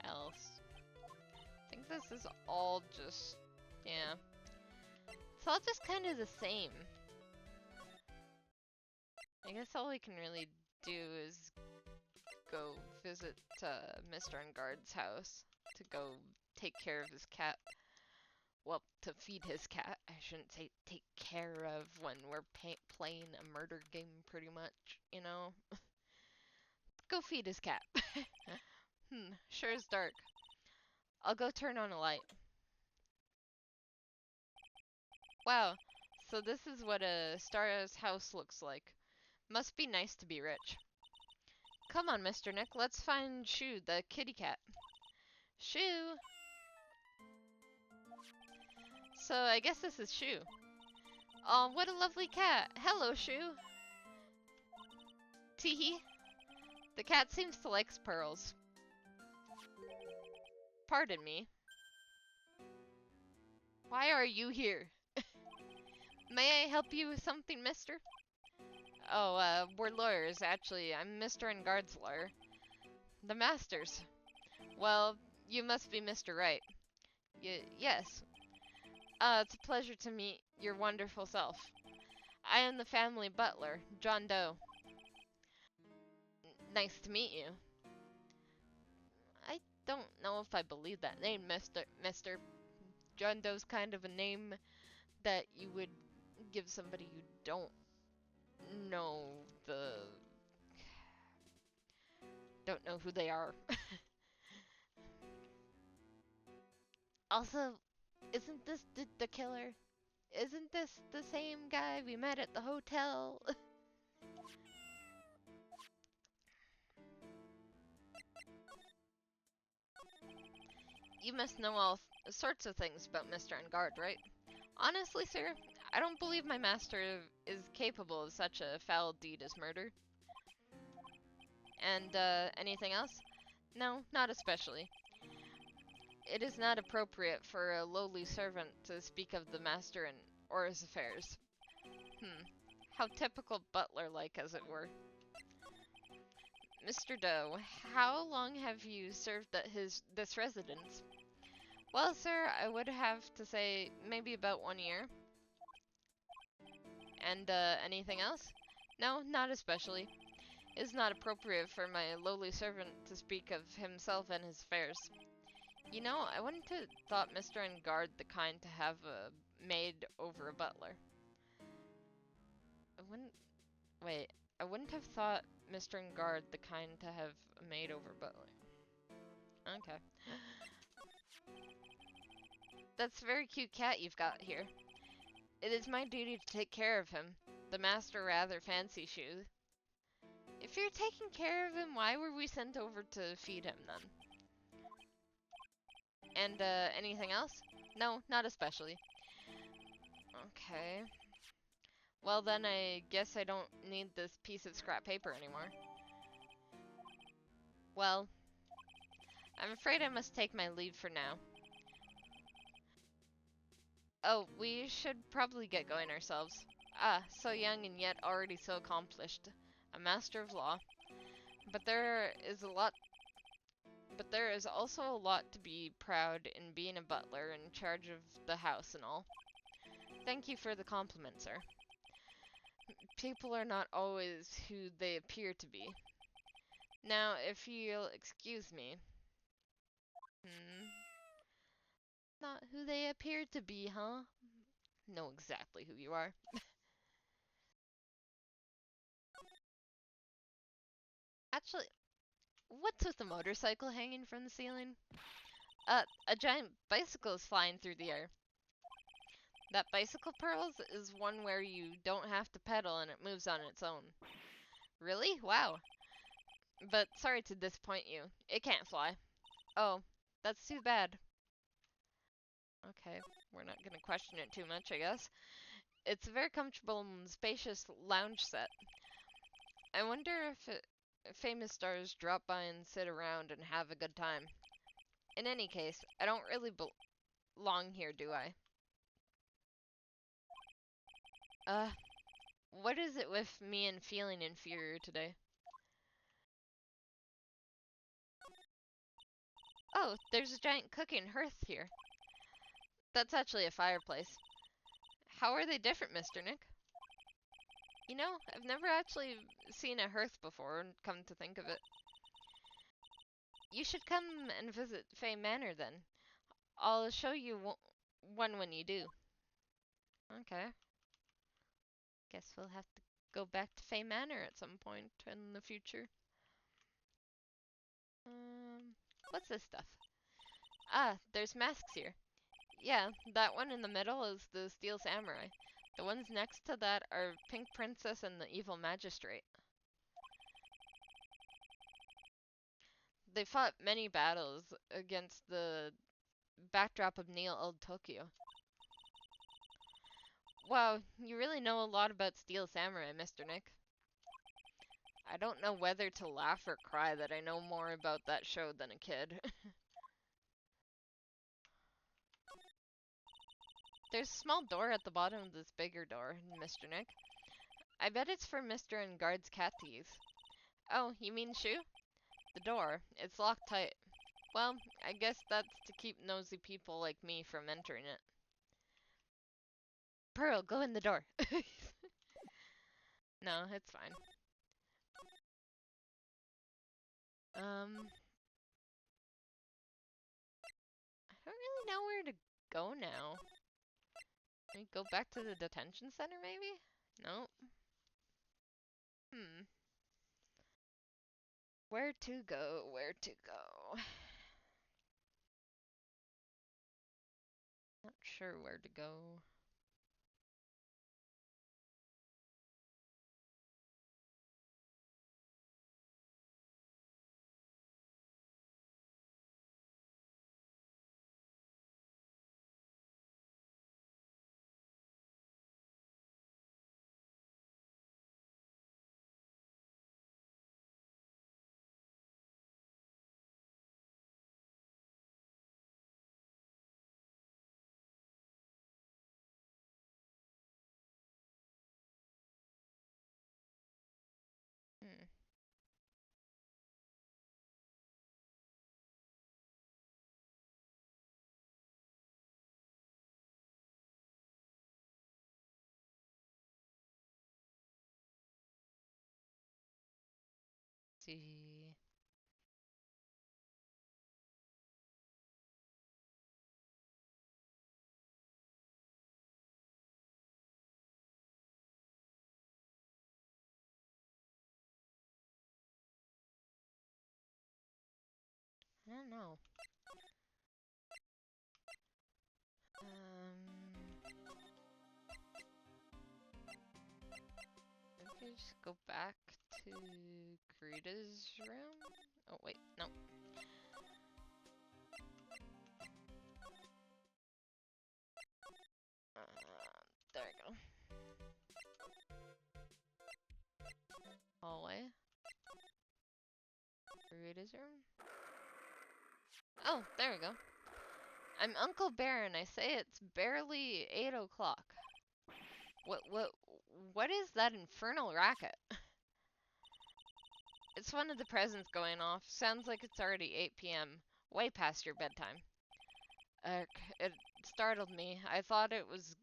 else. I think this is all just, yeah. It's all just kind of the same. I guess all we can really do is go visit Mr. Engard's house to go take care of his cat. Well, to feed his cat. I shouldn't say take care of when we're playing a murder game, pretty much, you know? Go feed his cat. Sure is dark. I'll go turn on a light. Wow, so this is what a star's house looks like. Must be nice to be rich. Come on, Mr. Nick, let's find Shu, the kitty cat. Shu! So I guess this is Shu. Oh, what a lovely cat. Hello, Shu. Teehee. The cat seems to like pearls. Pardon me. Why are you here? May I help you with something, mister? Oh, we're lawyers, actually. I'm Mr. Engard's lawyer. The master's. Well, you must be Mr. Wright. Yes. It's a pleasure to meet your wonderful self. I am the family butler, John Doe. Nice to meet you. I don't know if I believe that name, Mister. John Doe's kind of a name that you would give somebody you don't know don't know who they are. Also, isn't this the killer? Isn't this the same guy we met at the hotel? You must know all sorts of things about Mr. Engard, right? Honestly, sir, I don't believe my master is capable of such a foul deed as murder. And, anything else? No, not especially. It is not appropriate for a lowly servant to speak of the master or his affairs. How typical butler-like, as it were. Mr. Doe, how long have you served at this residence? Well, sir, I would have to say maybe about 1 year. And, anything else? No, not especially. It is not appropriate for my lowly servant to speak of himself and his affairs. You know, I wouldn't have thought Mr. Engard the kind to have a maid over a butler. I wouldn't have thought Mr. Engard the kind to have a maid over a butler. Okay. That's a very cute cat you've got here. It is my duty to take care of him. The master rather fancies Shu. If you're taking care of him, why were we sent over to feed him then? And, anything else? No, not especially. Okay. Well then, I guess I don't need this piece of scrap paper anymore. Well, I'm afraid I must take my leave for now. Oh, we should probably get going ourselves. Ah, so young and yet already so accomplished. A master of law. But there is also a lot to be proud in being a butler in charge of the house and all. Thank you for the compliment, sir. People are not always who they appear to be. Now, if you'll excuse me. Hmm. Not who they appear to be, huh? Know exactly who you are. Actually, what's with the motorcycle hanging from the ceiling? A giant bicycle is flying through the air. That bicycle, Pearls, is one where you don't have to pedal and it moves on its own. Really? Wow. But sorry to disappoint you. It can't fly. Oh, that's too bad. Okay, we're not gonna question it too much, I guess. It's a very comfortable and spacious lounge set. I wonder if famous stars drop by and sit around and have a good time. In any case, I don't really belong here, do I? Uh, what is it with me and feeling inferior today? Oh, there's a giant cooking hearth here. That's actually a fireplace. How are they different, Mr. Nick? You know, I've never actually seen a hearth before, come to think of it. You should come and visit Fay Manor then. I'll show you one when you do. Okay. Guess we'll have to go back to Fay Manor at some point in the future. What's this stuff? Ah, there's masks here. Yeah, that one in the middle is the Steel Samurai. The ones next to that are Pink Princess and the Evil Magistrate. They fought many battles against the backdrop of Neo Old Tokyo. Wow, you really know a lot about Steel Samurai, Mr. Nick. I don't know whether to laugh or cry that I know more about that show than a kid. There's a small door at the bottom of this bigger door, Mr. Nick. I bet it's for Mr. and Guard's cat to use. Oh, you mean Shu? The door. It's locked tight. Well, I guess that's to keep nosy people like me from entering it. Pearl, go in the door. No, it's fine. I don't really know where to go now. Can we go back to the detention center, maybe? No. Hmm. Where to go? Where to go? Not sure where to go. Hmm. See. I don't know. Maybe just go back to Karita's room? Oh, wait, no. There we go. Hallway. Karita's room? Oh, there we go. I'm Uncle Bear and I say it's barely 8 o'clock. What is that infernal racket? It's one of the presents going off. Sounds like it's already 8 p.m. Way past your bedtime. It startled me. I thought I was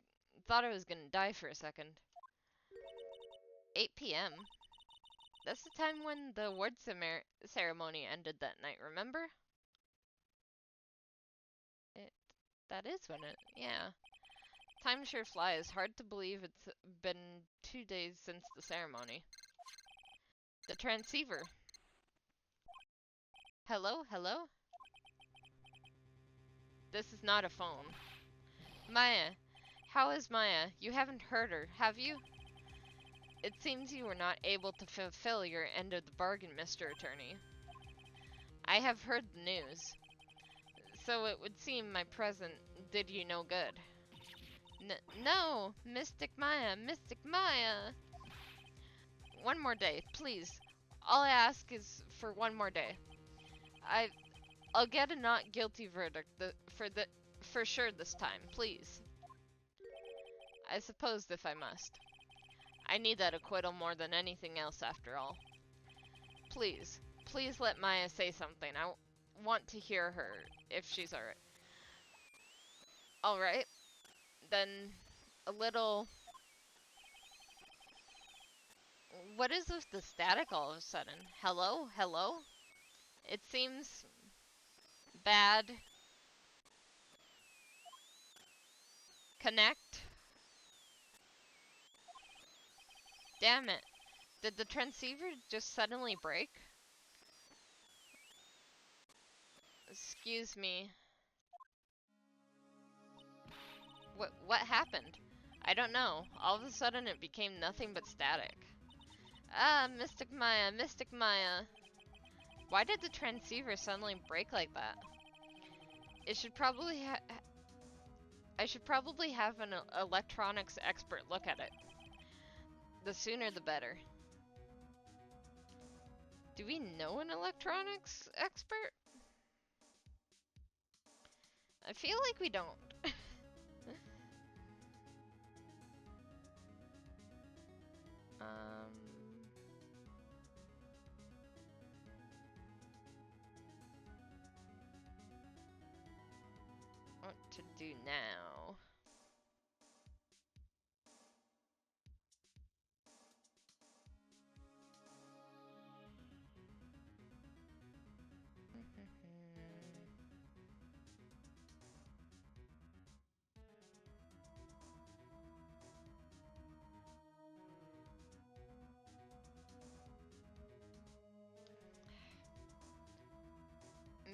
gonna die for a second. 8 p.m. That's the time when the award ceremony ended that night, remember? It, that is when it, yeah. Time sure flies. Hard to believe it's been 2 days since the ceremony. The transceiver. Hello, hello? This is not a phone. Maya. How is Maya? You haven't heard her, have you? It seems you were not able to fulfill your end of the bargain, Mr. Attorney. I have heard the news. So it would seem my present did you no good. No! Mystic Maya! Mystic Maya! One more day, please. All I ask is for one more day. I'll get a not guilty verdict for sure this time, please. I suppose if I must. I need that acquittal more than anything else after all. Please, please let Maya say something. I want to hear her if she's alright. Alright, then a little... What is with the static all of a sudden? Hello? Hello? It seems bad. Connect? Damn it. Did the transceiver just suddenly break? Excuse me. What happened? I don't know. All of a sudden it became nothing but static. Ah, Mystic Maya, Mystic Maya. Why did the transceiver suddenly break like that? It should probably I should probably have an electronics expert look at it. The sooner the better. Do we know an electronics expert? I feel like we don't. What to do now?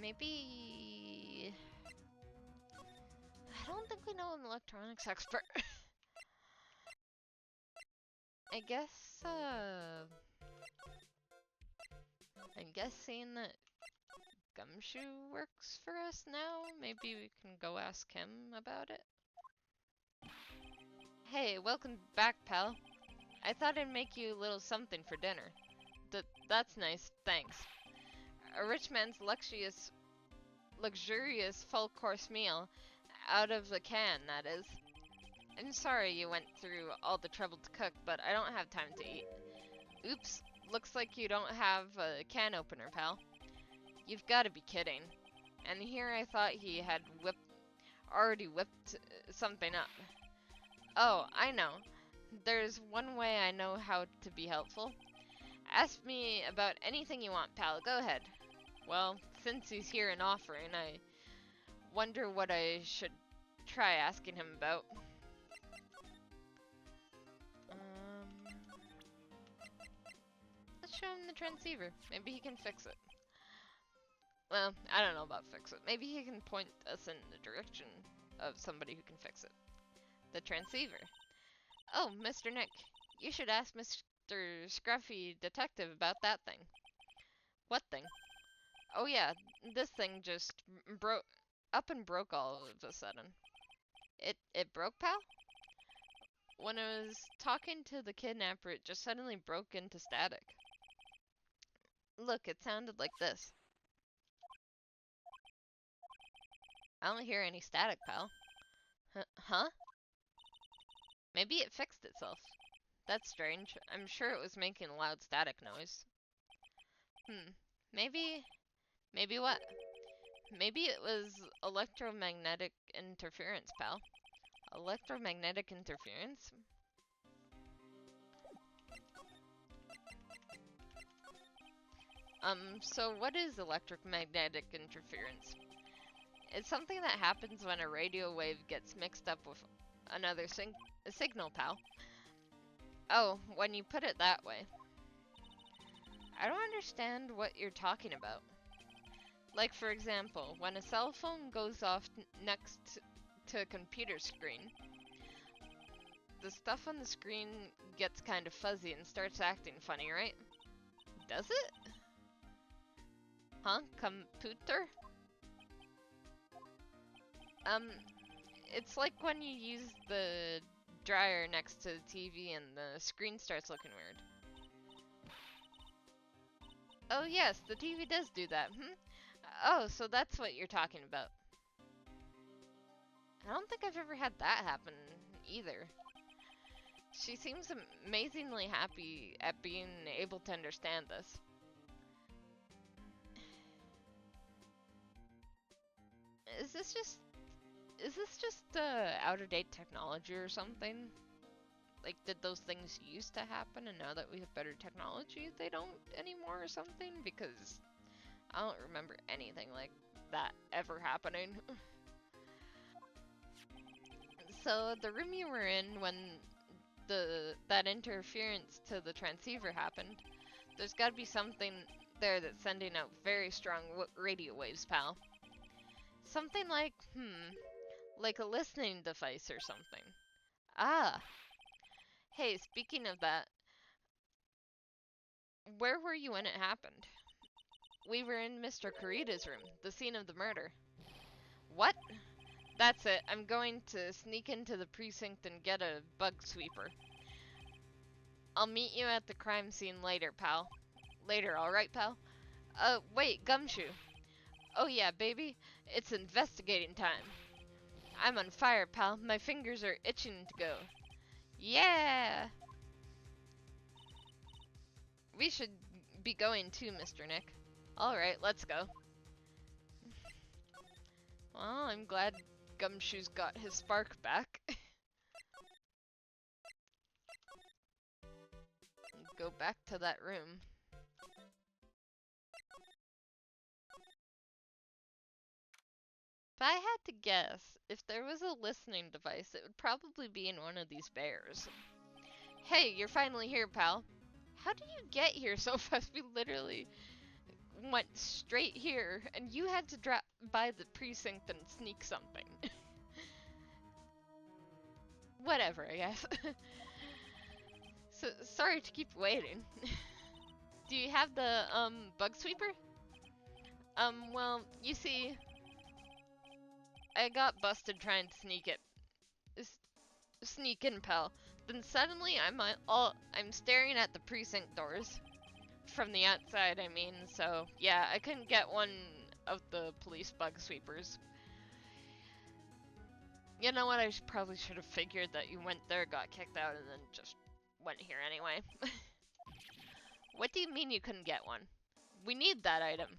Maybe... I don't think we know an electronics expert. I guess, I'm guessing that Gumshoe works for us now? Maybe we can go ask him about it? Hey, welcome back, pal. I thought I'd make you a little something for dinner. That's nice, thanks. A rich man's luxurious full-course meal. Out of the can, that is. I'm sorry you went through all the trouble to cook, but I don't have time to eat. Oops, looks like you don't have a can opener, pal. You've got to be kidding. And here I thought he had already whipped something up. Oh, I know. There's one way I know how to be helpful. Ask me about anything you want, pal. Go ahead. Well, since he's here and offering, I wonder what I should try asking him about. Let's show him the transceiver. Maybe he can fix it. Well, I don't know about fix it. Maybe he can point us in the direction of somebody who can fix it. The transceiver. Oh, Mr. Nick, you should ask Mr. Scruffy Detective about that thing. What thing? Oh yeah, this thing just broke up and broke all of a sudden. It broke, pal? When I was talking to the kidnapper, it just suddenly broke into static. Look, it sounded like this. I don't hear any static, pal. Huh? Maybe it fixed itself. That's strange. I'm sure it was making a loud static noise. Maybe what? Maybe it was electromagnetic interference, pal. Electromagnetic interference? So what is electromagnetic interference? It's something that happens when a radio wave gets mixed up with another signal, pal. Oh, when you put it that way. I don't understand what you're talking about. Like, for example, when a cell phone goes off next to a computer screen, the stuff on the screen gets kind of fuzzy and starts acting funny, right? Does it? Huh? Computer? It's like when you use the dryer next to the TV and the screen starts looking weird. Oh yes, the TV does do that, Oh, so that's what you're talking about. I don't think I've ever had that happen, either. She seems amazingly happy at being able to understand this. Is this just out-of-date technology or something? Like, did those things used to happen and now that we have better technology, they don't anymore or something? Because I don't remember anything like that ever happening. So, the room you were in when that interference to the transceiver happened, there's gotta be something there that's sending out very strong radio waves, pal. Something like a listening device or something. Ah, hey, speaking of that, where were you when it happened? We were in Mr. Kurita's room, the scene of the murder. What? That's it. I'm going to sneak into the precinct and get a bug sweeper. I'll meet you at the crime scene later, pal. Later, alright, pal? Wait, Gumshoe. Oh yeah, baby. It's investigating time. I'm on fire, pal. My fingers are itching to go. Yeah! We should be going too, Mr. Nick. Alright, let's go. Well, I'm glad Gumshoe's got his spark back. Go back to that room. If I had to guess, if there was a listening device, it would probably be in one of these bears. Hey, you're finally here, pal. How did you get here so fast? We literally went straight here, and you had to drop by the precinct and sneak something. Whatever, I guess. So, sorry to keep waiting. Do you have the, bug sweeper? Well, you see, I got busted trying to sneak it. Sneak in, pal. Then suddenly I'm staring at the precinct doors. From the outside, I mean, so yeah, I couldn't get one of the police bug sweepers. You know what, I probably should have figured that you went there, got kicked out, and then just went here anyway. What do you mean you couldn't get one? We need that item.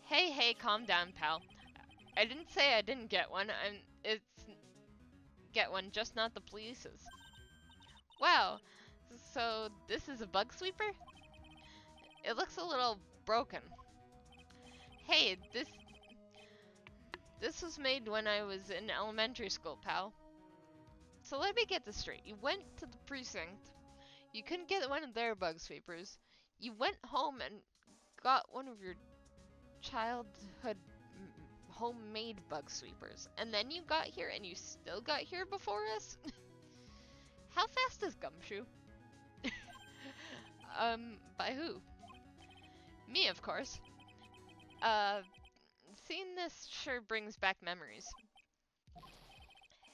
Hey, calm down, pal. I didn't say I didn't get one. It's get one, just not the police's. Wow, so this is a bug sweeper? It looks a little broken. Hey, this was made when I was in elementary school, pal. So let me get this straight. You went to the precinct. You couldn't get one of their bug sweepers. You went home and got one of your childhood homemade bug sweepers. And then you got here and you still got here before us? How fast is Gumshoe? By who? Me, of course. Seeing this sure brings back memories.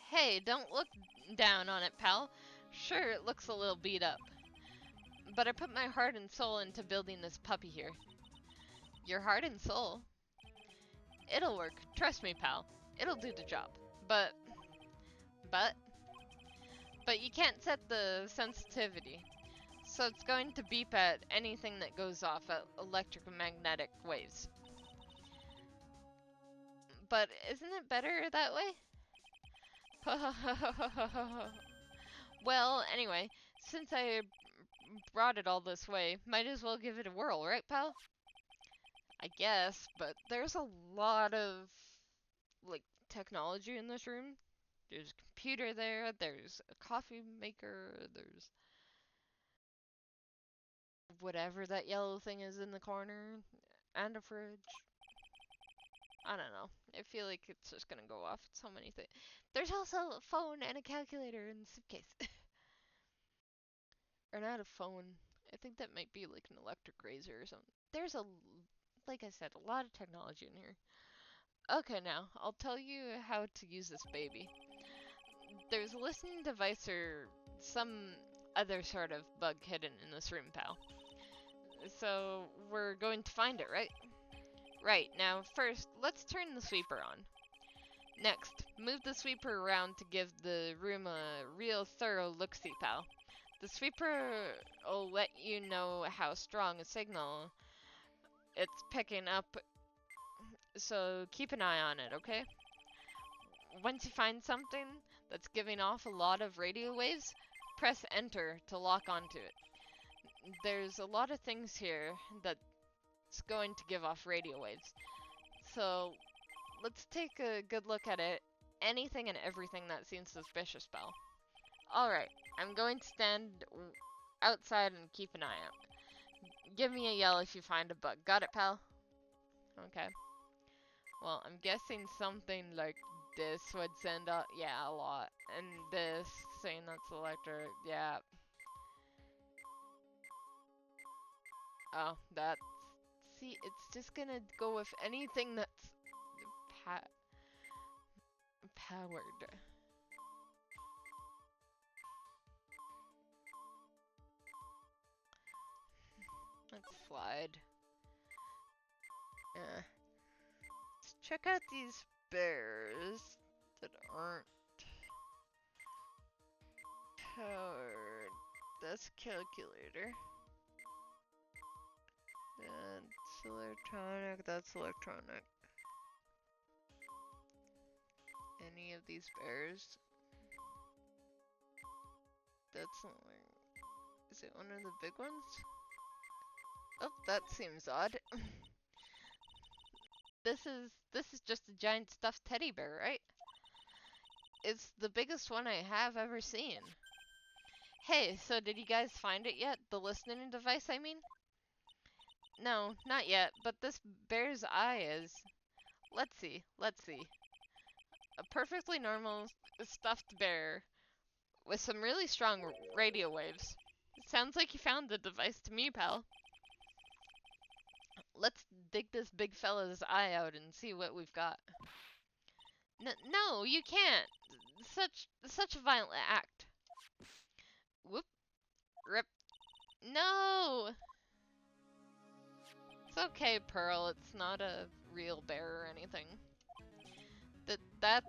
Hey, don't look down on it, pal. Sure, it looks a little beat up. But I put my heart and soul into building this puppy here. Your heart and soul? It'll work. Trust me, pal. It'll do the job. But you can't set the sensitivity. So it's going to beep at anything that goes off at electromagnetic waves. But isn't it better that way? Well, anyway, since I brought it all this way, might as well give it a whirl, right, pal? I guess, but there's a lot of, like, technology in this room. There's a computer there, there's a coffee maker, there's whatever that yellow thing is in the corner, and a fridge. I don't know. I feel like it's just gonna go off so many things. There's also a phone and a calculator in the suitcase. Or not a phone. I think that might be like an electric razor or something. There's like I said, a lot of technology in here. Okay, now, I'll tell you how to use this baby. There's a listening device or some other sort of bug hidden in this room, pal. So, we're going to find it, right? Right, now first, let's turn the sweeper on. Next, move the sweeper around to give the room a real thorough look-see, pal. The sweeper will let you know how strong a signal it's picking up, so keep an eye on it, okay? Once you find something that's giving off a lot of radio waves, press enter to lock onto it. There's a lot of things here that's going to give off radio waves, so let's take a good look at it. Anything and everything that seems suspicious, pal. Alright, I'm going to stand outside and keep an eye out. Give me a yell if you find a bug. Got it, pal? Okay. Well, I'm guessing something like this would send out, yeah, a lot. And this, saying that's electric, yeah. Oh, that's, see, it's just gonna go with anything that's powered. Let's slide. Yeah. Let's check out these bears that aren't powered. That's calculator. That's electronic. That's electronic. Any of these bears? That's not like... Is it one of the big ones? Oh, that seems odd. This is just a giant stuffed teddy bear, right? It's the biggest one I have ever seen. Hey, so did you guys find it yet? The listening device, I mean? No, not yet, but this bear's eye is... Let's see, let's see. A perfectly normal stuffed bear with some really strong radio waves. It sounds like you found the device to me, pal. Let's dig this big fella's eye out and see what we've got. No, you can't. Such a violent act. Whoop. Rip. No! It's okay, Pearl. It's not a real bear or anything. That's...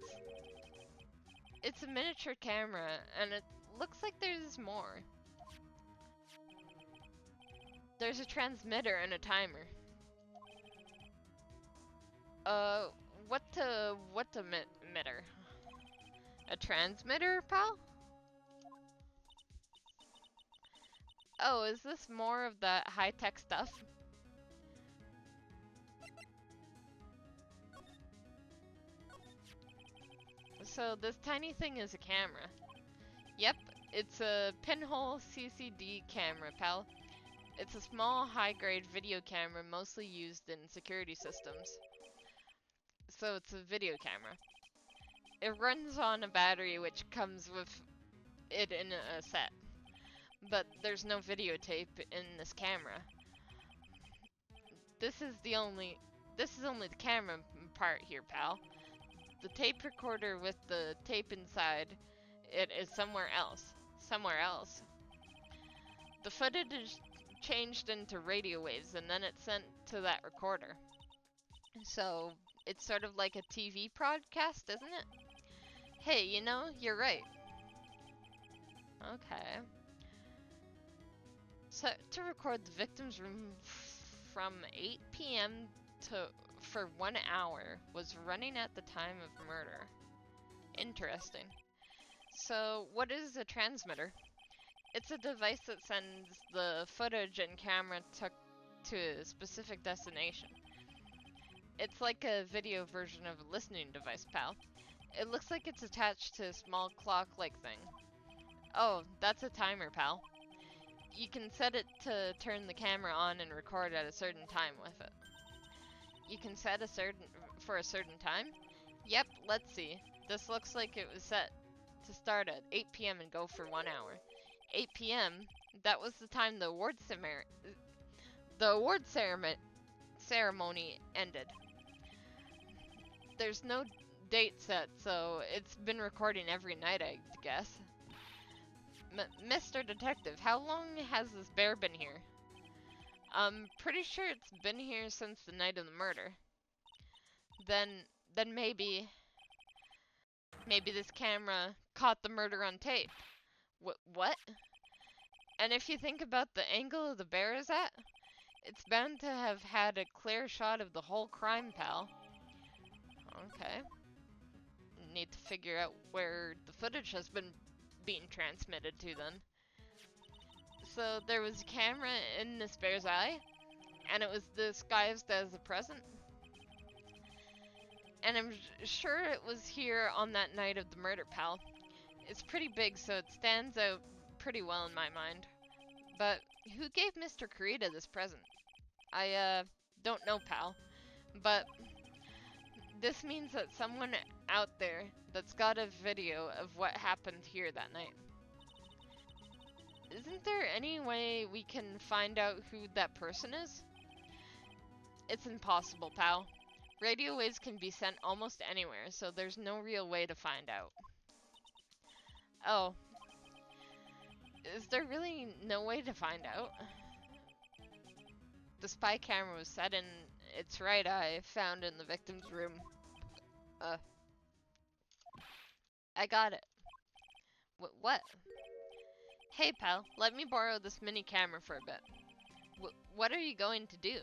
It's a miniature camera, and it looks like there's more. There's a transmitter and a timer. What emitter? A transmitter, pal? Oh, is this more of that high-tech stuff? So this tiny thing is a camera. Yep, it's a pinhole CCD camera, pal. It's a small, high-grade video camera mostly used in security systems. So it's a video camera. It runs on a battery which comes with it in a set. But there's no videotape in this camera. This is only the camera part here, pal. The tape recorder with the tape inside it is somewhere else. Somewhere else. The footage is changed into radio waves and then it's sent to that recorder. So it's sort of like a TV broadcast, isn't it? Hey, you know, you're right. Okay. So to record the victim's room from 8 p.m. for 1 hour was running at the time of murder. Interesting. So what is a transmitter? It's a device that sends the footage and camera to a specific destination. It's like a video version of a listening device, pal. It looks like it's attached to a small clock-like thing. Oh, that's a timer, pal. You can set it to turn the camera on and record at a certain time with it. You can set for a certain time? Yep, let's see. This looks like it was set to start at 8 p.m. and go for 1 hour. 8 p.m. That was the time the award ceremony ended. There's no date set, so it's been recording every night, I guess. Mr. Detective, how long has this bear been here? I'm pretty sure it's been here since the night of the murder. Then maybe this camera caught the murder on tape. What? And if you think about the angle of the bear is at, it's bound to have had a clear shot of the whole crime, pal. Okay. Need to figure out where the footage has been being transmitted to then. So there was a camera in this bear's eye, and it was disguised as a present. And I'm sure it was here on that night of the murder, pal. It's pretty big, so it stands out pretty well in my mind. But who gave Mr. Kurita this present? I don't know, pal. But this means that someone out there that's got a video of what happened here that night. Isn't there any way we can find out who that person is? It's impossible, pal. Radio waves can be sent almost anywhere, so there's no real way to find out. Oh. Is there really no way to find out? The spy camera was set in its right eye, found in the victim's room. I got it. What? Hey, pal, let me borrow this mini camera for a bit. What are you going to do?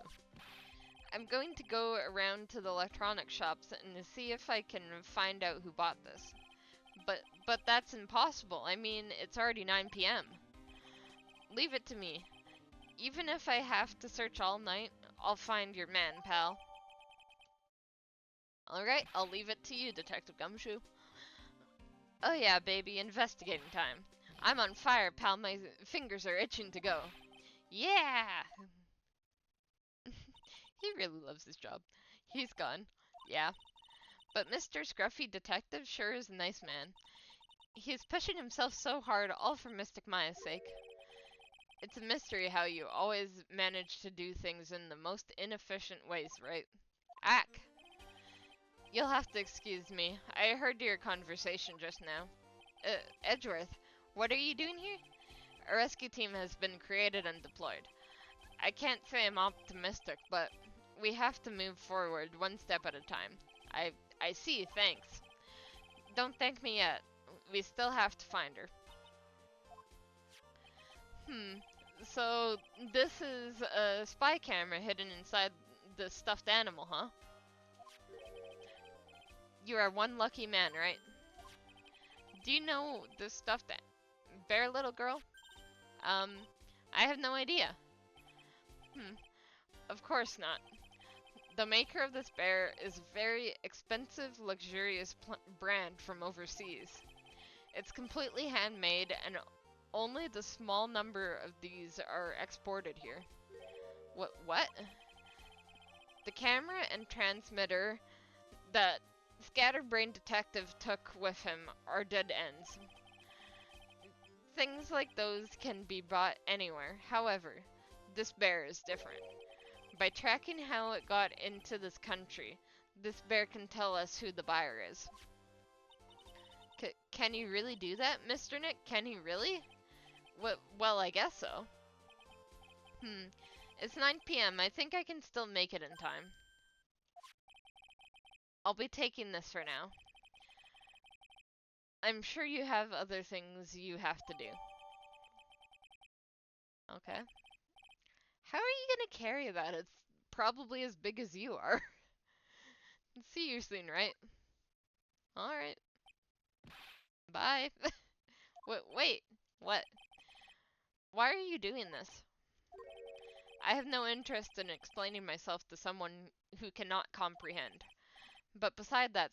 I'm going to go around to the electronics shops and see if I can find out who bought this. But that's impossible. I mean, it's already 9 p.m. Leave it to me. Even if I have to search all night, I'll find your man, pal. Alright, I'll leave it to you, Detective Gumshoe. Oh yeah, baby, investigating time. I'm on fire, pal. My fingers are itching to go. Yeah! He really loves his job. He's gone. Yeah. But Mr. Scruffy Detective sure is a nice man. He's pushing himself so hard, all for Mystic Maya's sake. It's a mystery how you always manage to do things in the most inefficient ways, right? Ack! You'll have to excuse me. I heard your conversation just now. Edgeworth, what are you doing here? A rescue team has been created and deployed. I can't say I'm optimistic, but we have to move forward one step at a time. I see, thanks. Don't thank me yet. We still have to find her. So this is a spy camera hidden inside the stuffed animal, huh? You are one lucky man, right? Do you know the stuffed bear, little girl? I have no idea. Of course not. The maker of this bear is a very expensive, luxurious brand from overseas. It's completely handmade, and only the small number of these are exported here. What? The camera and transmitter that Scatterbrain Detective took with him are dead ends. Things like those can be bought anywhere. However, this bear is different. By tracking how it got into this country, this bear can tell us who the buyer is. Can he really do that, Mr. Nick? Can he really? Well, I guess so. It's 9 p.m. I think I can still make it in time. I'll be taking this for now. I'm sure you have other things you have to do. Okay. How are you gonna carry that? It's probably as big as you are. See you soon, right? Alright. Bye. Wait, what? Why are you doing this? I have no interest in explaining myself to someone who cannot comprehend. But that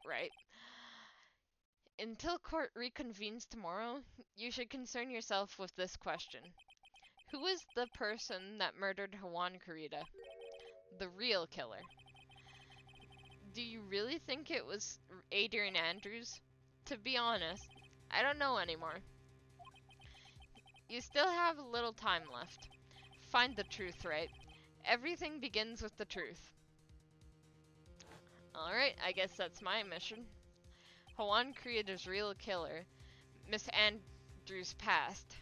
right, until court reconvenes tomorrow, you should concern yourself with this question. Who is the person that murdered Juan Corrida? The real killer. Do you really think it was Adrian Andrews? To be honest, I don't know anymore. You still have a little time left. Find the truth, Wright. Everything begins with the truth. Alright, I guess that's my mission. Juan Corrida's real killer, Miss Andrews' past.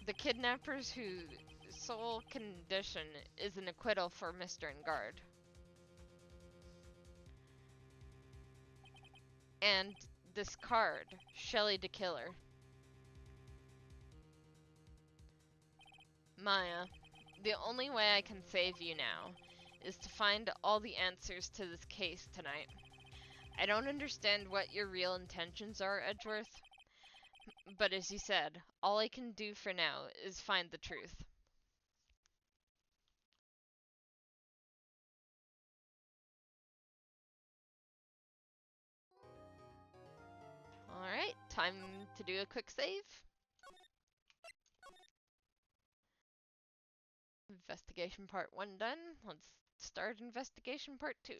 The kidnappers whose sole condition is an acquittal for Mr. Engard. And this card, Shelley the Killer. Maya, the only way I can save you now is to find all the answers to this case tonight. I don't understand what your real intentions are, Edgeworth, but as you said, all I can do for now is find the truth. Alright, time to do a quick save. Investigation part 1 done. Let's start investigation part 2.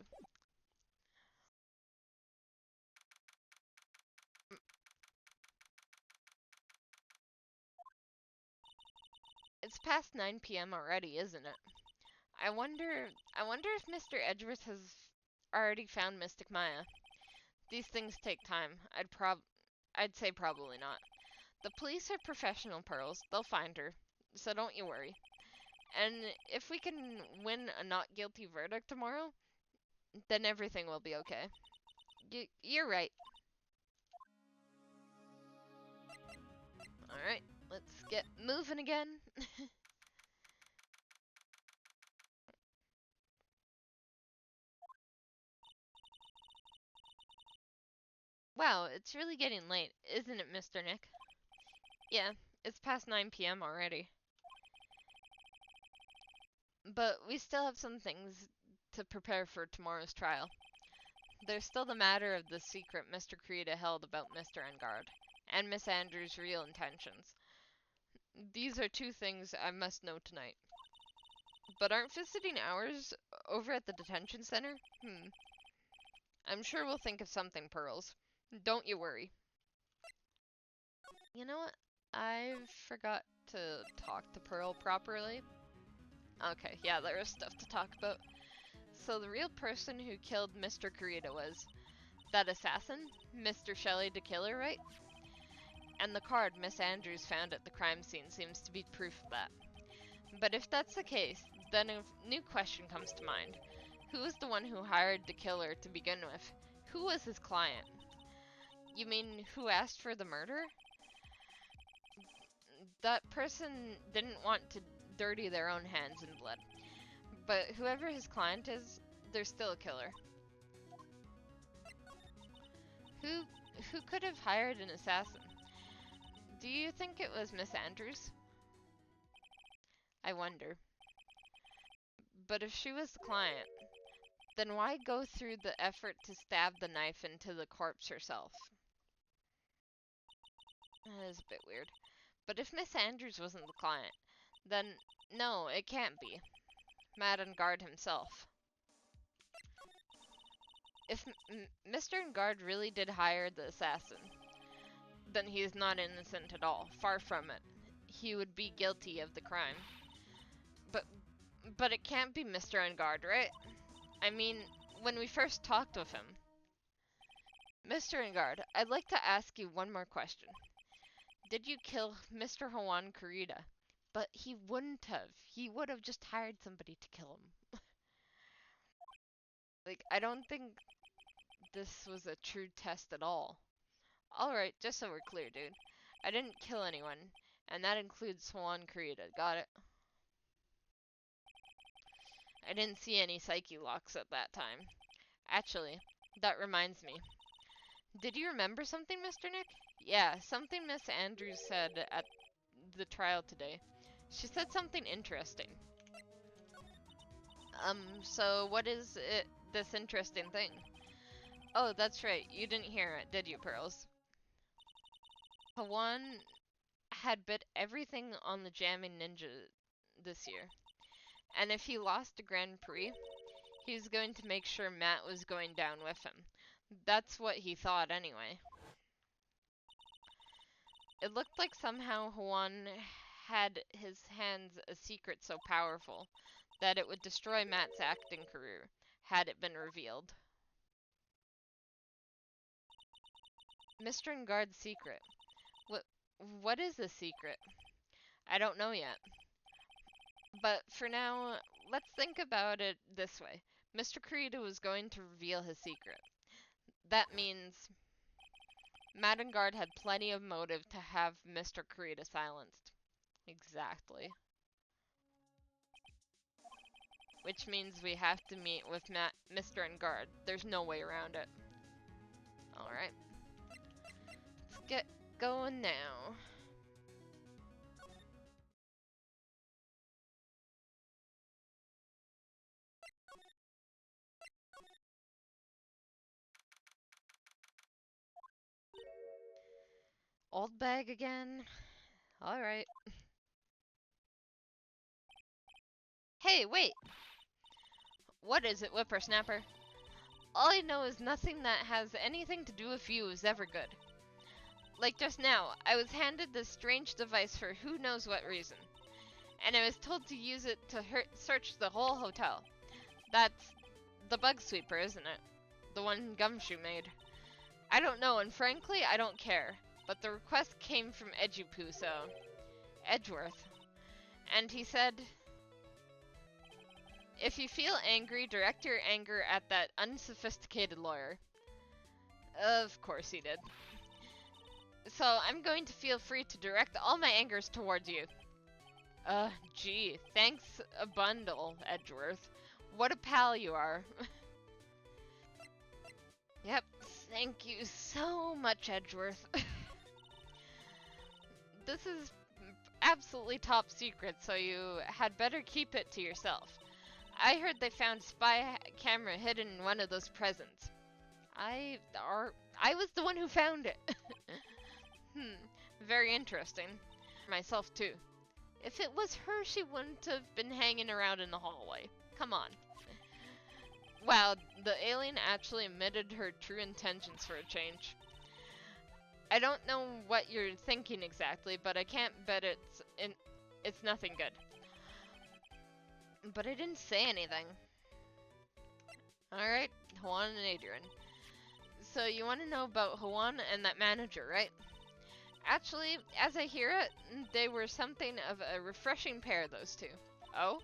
It's past 9 p.m. already, isn't it? I wonder if Mr. Edgeworth has already found Mystic Maya. These things take time. I'd say probably not. The police are professional, Pearls. They'll find her. So don't you worry. And if we can win a not guilty verdict tomorrow, then everything will be okay. You're right. Alright, let's get moving again. Wow, it's really getting late, isn't it, Mr. Nick? Yeah, it's past 9 p.m. already. But we still have some things to prepare for tomorrow's trial. There's still the matter of the secret Mr. Corrida held about Mr. Engard, and Miss Andrews' real intentions. These are two things I must know tonight. But aren't visiting hours over at the detention center? I'm sure we'll think of something, Pearls. Don't you worry. You know what? I forgot to talk to Pearl properly. Okay, yeah, there is stuff to talk about. So the real person who killed Mr. Corrida was that assassin, Mr. Shelley the Killer, right? And the card Miss Andrews found at the crime scene seems to be proof of that. But if that's the case, then a new question comes to mind. Who was the one who hired the killer to begin with? Who was his client? You mean who asked for the murder? That person didn't want to dirty their own hands in blood. But whoever his client is, they're still a killer. Who could have hired an assassin? Do you think it was Miss Andrews? I wonder. But if she was the client, then why go through the effort to stab the knife into the corpse herself? That is a bit weird. But if Miss Andrews wasn't the client, then no, it can't be. Madame Guard himself. If Mr. Engard really did hire the assassin, then he is not innocent at all. Far from it. He would be guilty of the crime. But it can't be Mr. Engard, right? I mean, when we first talked with him. Mr. Engard, I'd like to ask you one more question. Did you kill Mr. Juan Corrida? But he wouldn't have. He would have just hired somebody to kill him. Like, I don't think this was a true test at all. Alright, just so we're clear, dude. I didn't kill anyone, and that includes Juan Corrida. Got it? I didn't see any psyche locks at that time. Actually, that reminds me. Did you remember something, Mr. Nick? Yeah, something Miss Andrews said at the trial today. She said something interesting. So what is it, this interesting thing? Oh, that's right. You didn't hear it, did you, Pearls? Hawan had bit everything on the Jamming Ninja this year. And if he lost a Grand Prix, he was going to make sure Matt was going down with him. That's what he thought anyway. It looked like somehow Hawan had his hands a secret so powerful that it would destroy Matt's acting career, had it been revealed. Mr. Ngard's secret. What is a secret? I don't know yet. But for now, let's think about it this way. Mr. Kurita was going to reveal his secret. That means Matt and Guard had plenty of motive to have Mr. Kurita silenced. Exactly. Which means we have to meet with Mr. Guard. There's no way around it. Alright. Let's get going now. Old bag again? Alright. Hey, wait! What is it, whippersnapper? All I know is nothing that has anything to do with you is ever good. Like just now, I was handed this strange device for who knows what reason. And I was told to use it to search the whole hotel. That's the bug sweeper, isn't it? The one Gumshoe made. I don't know, and frankly, I don't care. But the request came from Edgepoo, so... Edgeworth. And he said... If you feel angry, direct your anger at that unsophisticated lawyer. Of course he did. So I'm going to feel free to direct all my angers towards you. Gee, thanks a bundle, Edgeworth. What a pal you are. Yep, thank you so much, Edgeworth. This is absolutely top secret, so you had better keep it to yourself. I heard they found spy camera hidden in one of those presents. I was the one who found it. Very interesting. Myself too. If it was her, she wouldn't have been hanging around in the hallway. Come on. Wow, the alien actually admitted her true intentions for a change. I don't know what you're thinking exactly, but I can't bet it's nothing good. But I didn't say anything. Alright, Hawan and Adrian. So you want to know about Hawan and that manager, right? Actually, as I hear it, they were something of a refreshing pair, those two. Oh?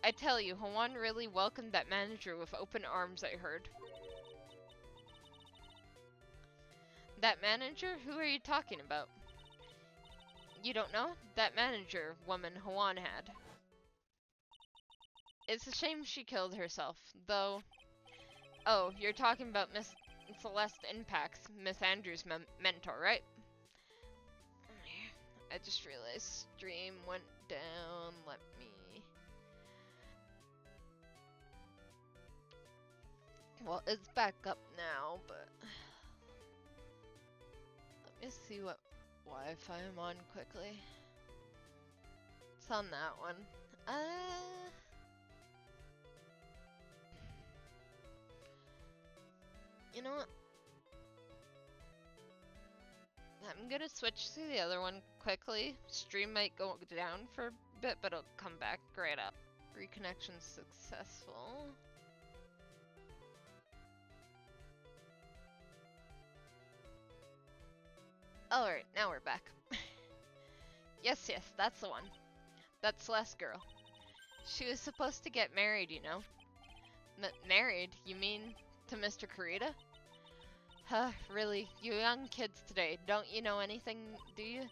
I tell you, Hawan really welcomed that manager with open arms, I heard. That manager? Who are you talking about? You don't know? That manager woman Hawan had. It's a shame she killed herself, though. Oh, you're talking about Miss Celeste Impacts, Miss Andrews' mentor, right? I just realized stream went down. Let me... Well, it's back up now, but... Let me see what Wi-Fi I'm on quickly. It's on that one. You know what? I'm gonna switch to the other one quickly. Stream might go down for a bit, but it'll come back right up. Reconnection successful. Alright, now we're back. Yes, that's the one. That Celeste girl. She was supposed to get married, you know. Married? You mean to Mr. Kurita? Huh, really? You young kids today, don't you know anything, do you?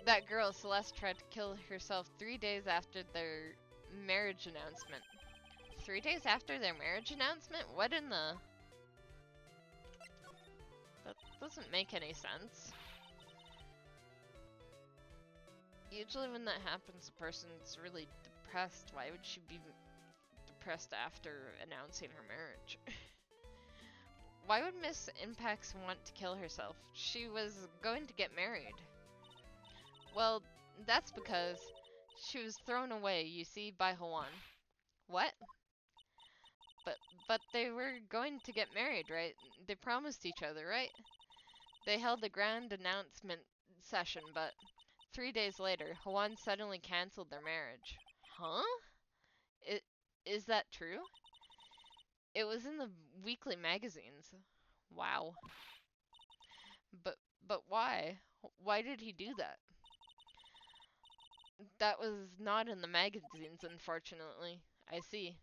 That girl, Celeste, tried to kill herself 3 days after their marriage announcement. 3 days after their marriage announcement? What in the... That doesn't make any sense. Usually when that happens, the person's really depressed. Why would she be depressed after announcing her marriage? Why would Miss Impax want to kill herself? She was going to get married. Well, that's because she was thrown away, you see, by Hawan. What? But but they were going to get married, right? They promised each other, right? They held a grand announcement session, but 3 days later, Hawan suddenly canceled their marriage. Huh? I- is that true? It was in the weekly magazines. Wow. But why? Why did he do that? That was not in the magazines, unfortunately. I see.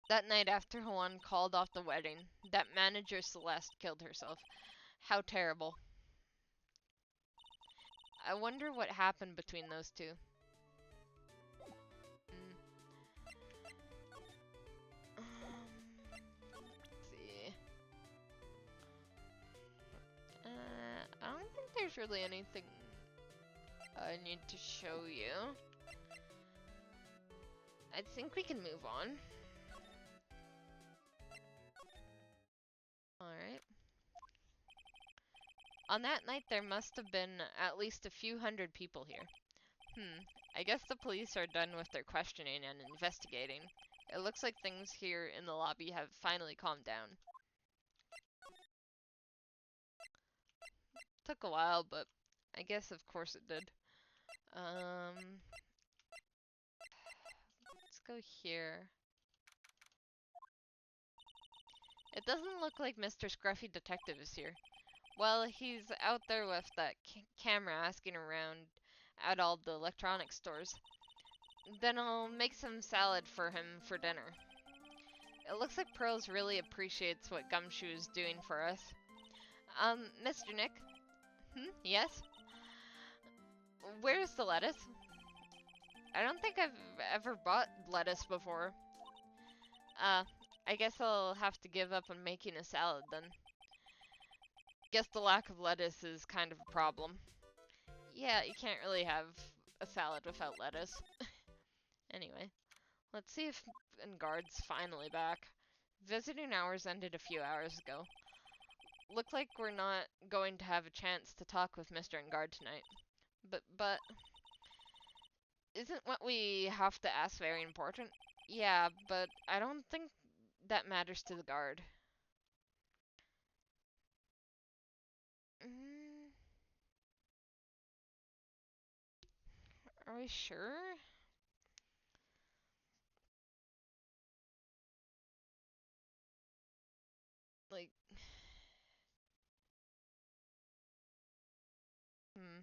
That night after Hawan called off the wedding, that manager Celeste killed herself. How terrible. I wonder what happened between those two. Mm. Let's see. I don't think there's really anything I need to show you. I think we can move on. Alright. On that night, there must have been at least a few hundred people here. I guess the police are done with their questioning and investigating. It looks like things here in the lobby have finally calmed down. Took a while, but I guess of course it did. Let's go here. It doesn't look like Mr. Scruffy Detective is here. Well, he's out there with that camera asking around at all the electronics stores. Then I'll make some salad for him for dinner. It looks like Pearls really appreciates what Gumshoe is doing for us. Mr. Nick? Yes? Where's the lettuce? I don't think I've ever bought lettuce before. I guess I'll have to give up on making a salad then. Guess the lack of lettuce is kind of a problem. Yeah, you can't really have a salad without lettuce. Anyway, let's see if Guard's finally back. Visiting hours ended a few hours ago. Look like we're not going to have a chance to talk with Mr. Guard tonight. But isn't what we have to ask very important? Yeah, but I don't think that matters to the guard. Mm, are we sure? Like, hmm.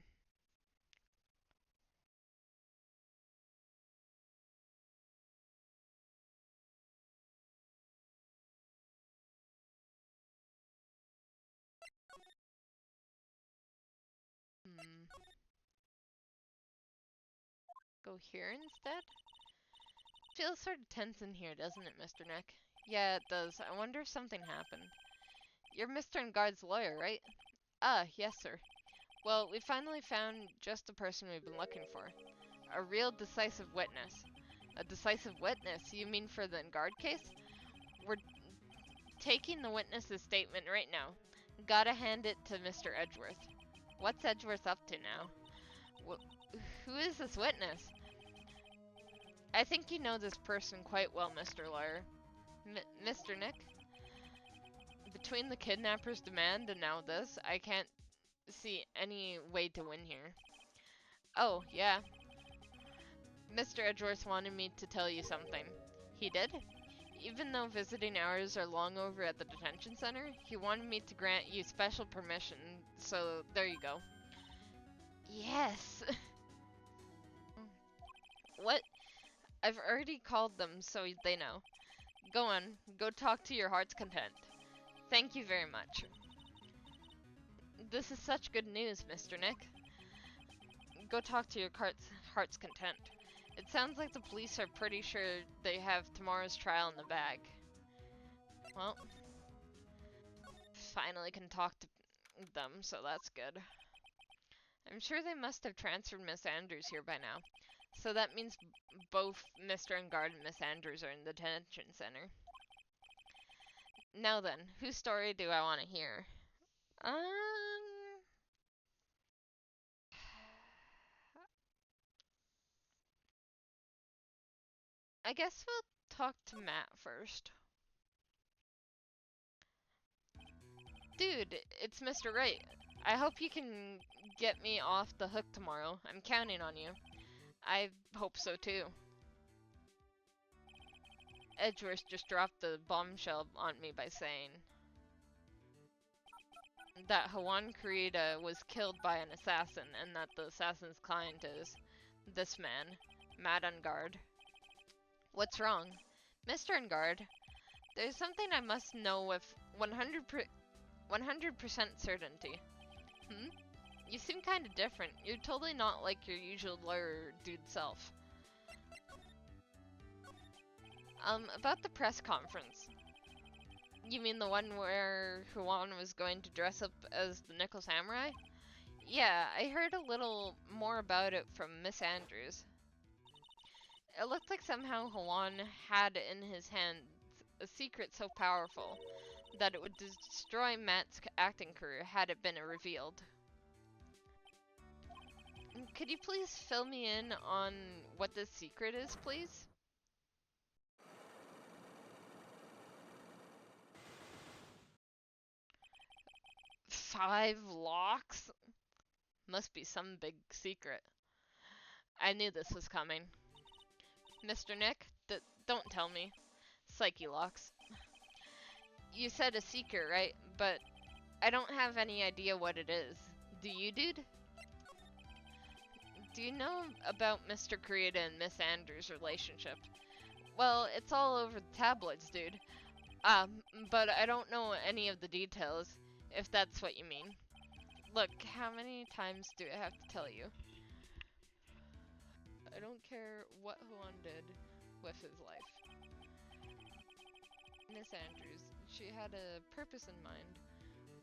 Hmm. Go here instead? Feels sort of tense in here, doesn't it, Mr. Nick? Yeah, it does. I wonder if something happened. You're Mr. Guard's lawyer, right? Ah, yes, sir. Well, we finally found just the person we've been looking for. A real decisive witness. A decisive witness? You mean for the guard case? We're taking the witness's statement right now. Gotta hand it to Mr. Edgeworth. What's Edgeworth up to now? Who is this witness? I think you know this person quite well, Mr. Lawyer. Mr. Nick? Between the kidnapper's demand and now this, I can't see any way to win here. Oh, yeah. Mr. Edgeworth wanted me to tell you something. He did? Even though visiting hours are long over at the detention center, he wanted me to grant you special permission, so there you go. Yes! What? I've already called them so they know. Go on, go talk to your heart's content. Thank you very much. This is such good news, Mr. Nick. Go talk to your heart's content. It sounds like the police are pretty sure they have tomorrow's trial in the bag. Well, finally can talk to them, so that's good. I'm sure they must have transferred Miss Andrews here by now. So that means both Mr. Engard and Miss Andrews are in the detention center. Now then, whose story do I want to hear? Um, I guess we'll talk to Matt first. Dude, it's Mr. Wright. I hope you can get me off the hook tomorrow. I'm counting on you. I hope so too. Edgeworth just dropped the bombshell on me by saying that Juan Corrida was killed by an assassin and that the assassin's client is this man, Matt Engard. What's wrong? Mr. Engard, there's something I must know with 100% certainty. Hmm? You seem kinda different. You're totally not like your usual lawyer dude self. About the press conference. You mean the one where Juan was going to dress up as the Nickel Samurai? Yeah, I heard a little more about it from Miss Andrews. It looked like somehow Juan had in his hands a secret so powerful that it would destroy Matt's acting career had it been revealed. Could you please fill me in on what this secret is, please? 5 locks? Must be some big secret. I knew this was coming. Mr. Nick, don't tell me. Psyche locks. You said a secret, right? But I don't have any idea what it is. Do you, dude? Do you know about Mr. Corrida and Miss Andrews' relationship? Well, it's all over the tabloids, dude. But I don't know any of the details, if that's what you mean. Look, how many times do I have to tell you? I don't care what Juan did with his life. Miss Andrews, she had a purpose in mind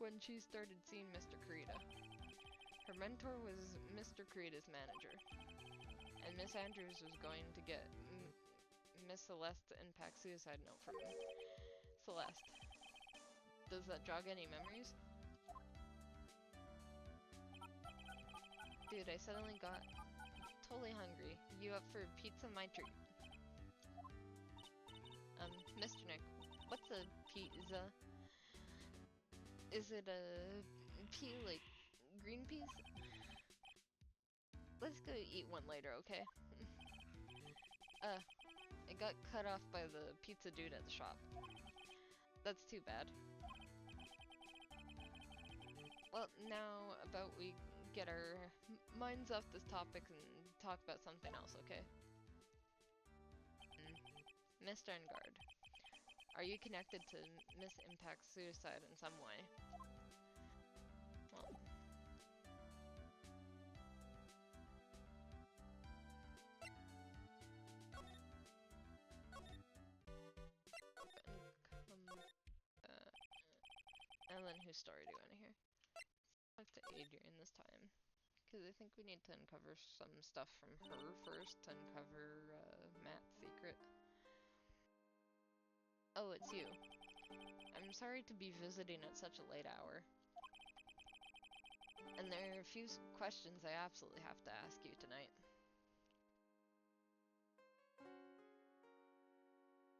when she started seeing Mr. Corrida. Her mentor was Mr. Corrida's manager, and Miss Andrews was going to get Miss Celeste's impact suicide note from him. Celeste, does that jog any memories? Dude, I suddenly got totally hungry. You up for pizza? My treat. Mr. Nick, what's a pizza? Is it a pea like green peas? Let's go eat one later, okay? It got cut off by the pizza dude at the shop. That's too bad. Well, now about we get our minds off this topic and talk about something else, okay? Mr. Engard, are you connected to Miss Impact's suicide in some way? Well, and then whose story do you want to hear? Talk to Adrian this time, because I think we need to uncover some stuff from her first to uncover Matt's secret. Oh, it's you. I'm sorry to be visiting at such a late hour. And there are a few questions I absolutely have to ask you tonight.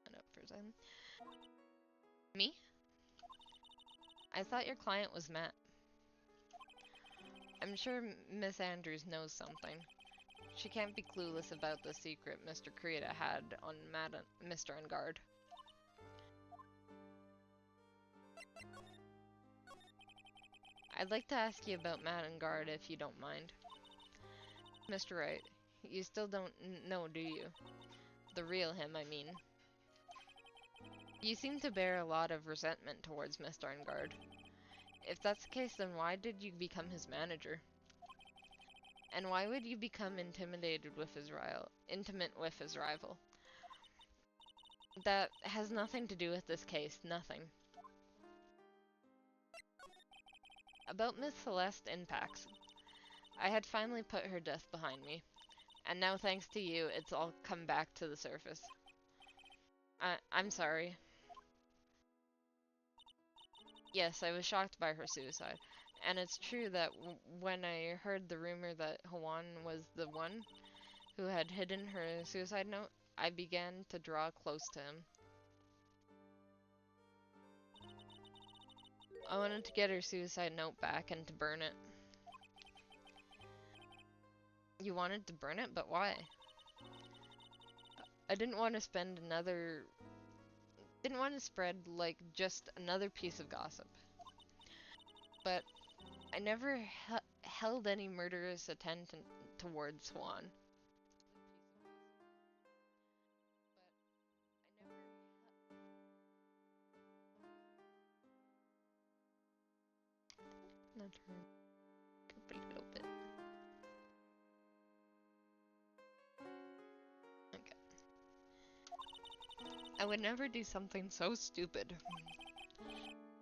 Stand up for a second. Me? I thought your client was Matt. I'm sure Miss Andrews knows something. She can't be clueless about the secret Mr. Corrida had on Mr. Engard. I'd like to ask you about Matt Engard if you don't mind. Mr. Wright, you still don't know, do you? The real him, I mean. You seem to bear a lot of resentment towards Mr. Engard. If that's the case, then why did you become his manager? And why would you become intimate with his rival? That has nothing to do with this case, nothing. About Miss Celeste impacts. I had finally put her death behind me, and now thanks to you, it's all come back to the surface. I'm sorry. Yes, I was shocked by her suicide, and it's true that when I heard the rumor that Hawan was the one who had hidden her suicide note, I began to draw close to him. I wanted to get her suicide note back and to burn it. You wanted to burn it, but why? I didn't want to didn't want to spread, like, just another piece of gossip. But I never held any murderous intent towards Swan. Not her. Up a little bit. Okay. I would never do something so stupid.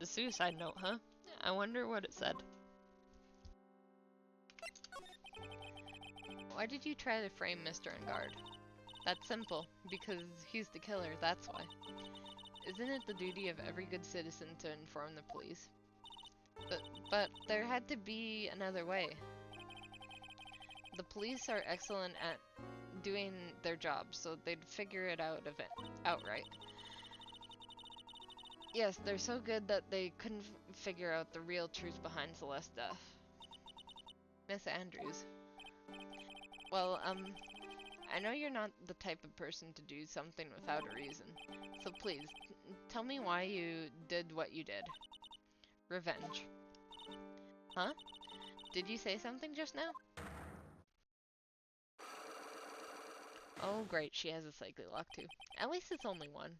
The suicide note, huh? I wonder what it said. Why did you try to frame Mr. Engard? That's simple. Because he's the killer, that's why. Isn't it the duty of every good citizen to inform the police? But there had to be another way. The police are excellent at doing their job, so they'd figure it out outright. Yes, they're so good that they couldn't figure out the real truth behind Celeste's death. Miss Andrews. Well, I know you're not the type of person to do something without a reason. So please, tell me why you did what you did. Revenge. Huh? Did you say something just now? Oh great, she has a psyche lock too. At least it's only one.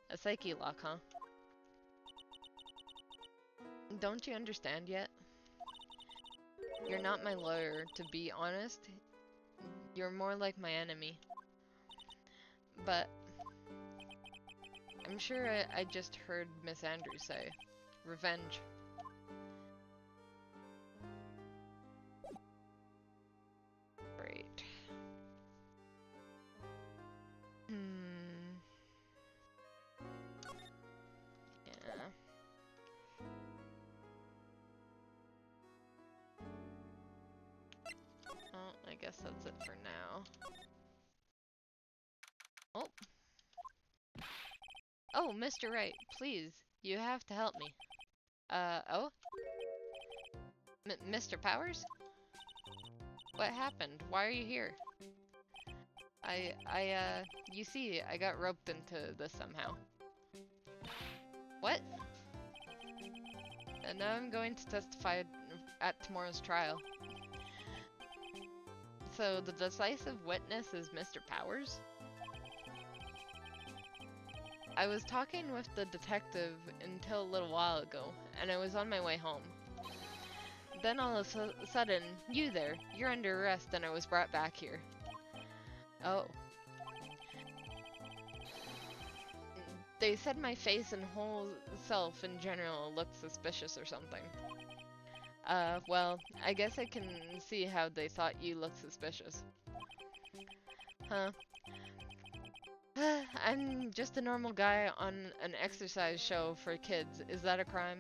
A psyche lock, huh? Don't you understand yet? You're not my lawyer, to be honest. You're more like my enemy. But I'm sure I just heard Miss Andrews say, revenge. Great. Yeah. Well, I guess that's it for now. Oh. Oh, Mr. Wright, please, you have to help me. Oh? Mr. Powers? What happened? Why are you here? You see, I got roped into this somehow. What? And now I'm going to testify at tomorrow's trial. So the decisive witness is Mr. Powers? I was talking with the detective until a little while ago, and I was on my way home. Then all of a sudden, you there, you're under arrest, and I was brought back here. Oh. They said my face and whole self in general looked suspicious or something. Well, I guess I can see how they thought you looked suspicious. Huh. I'm just a normal guy on an exercise show for kids. Is that a crime?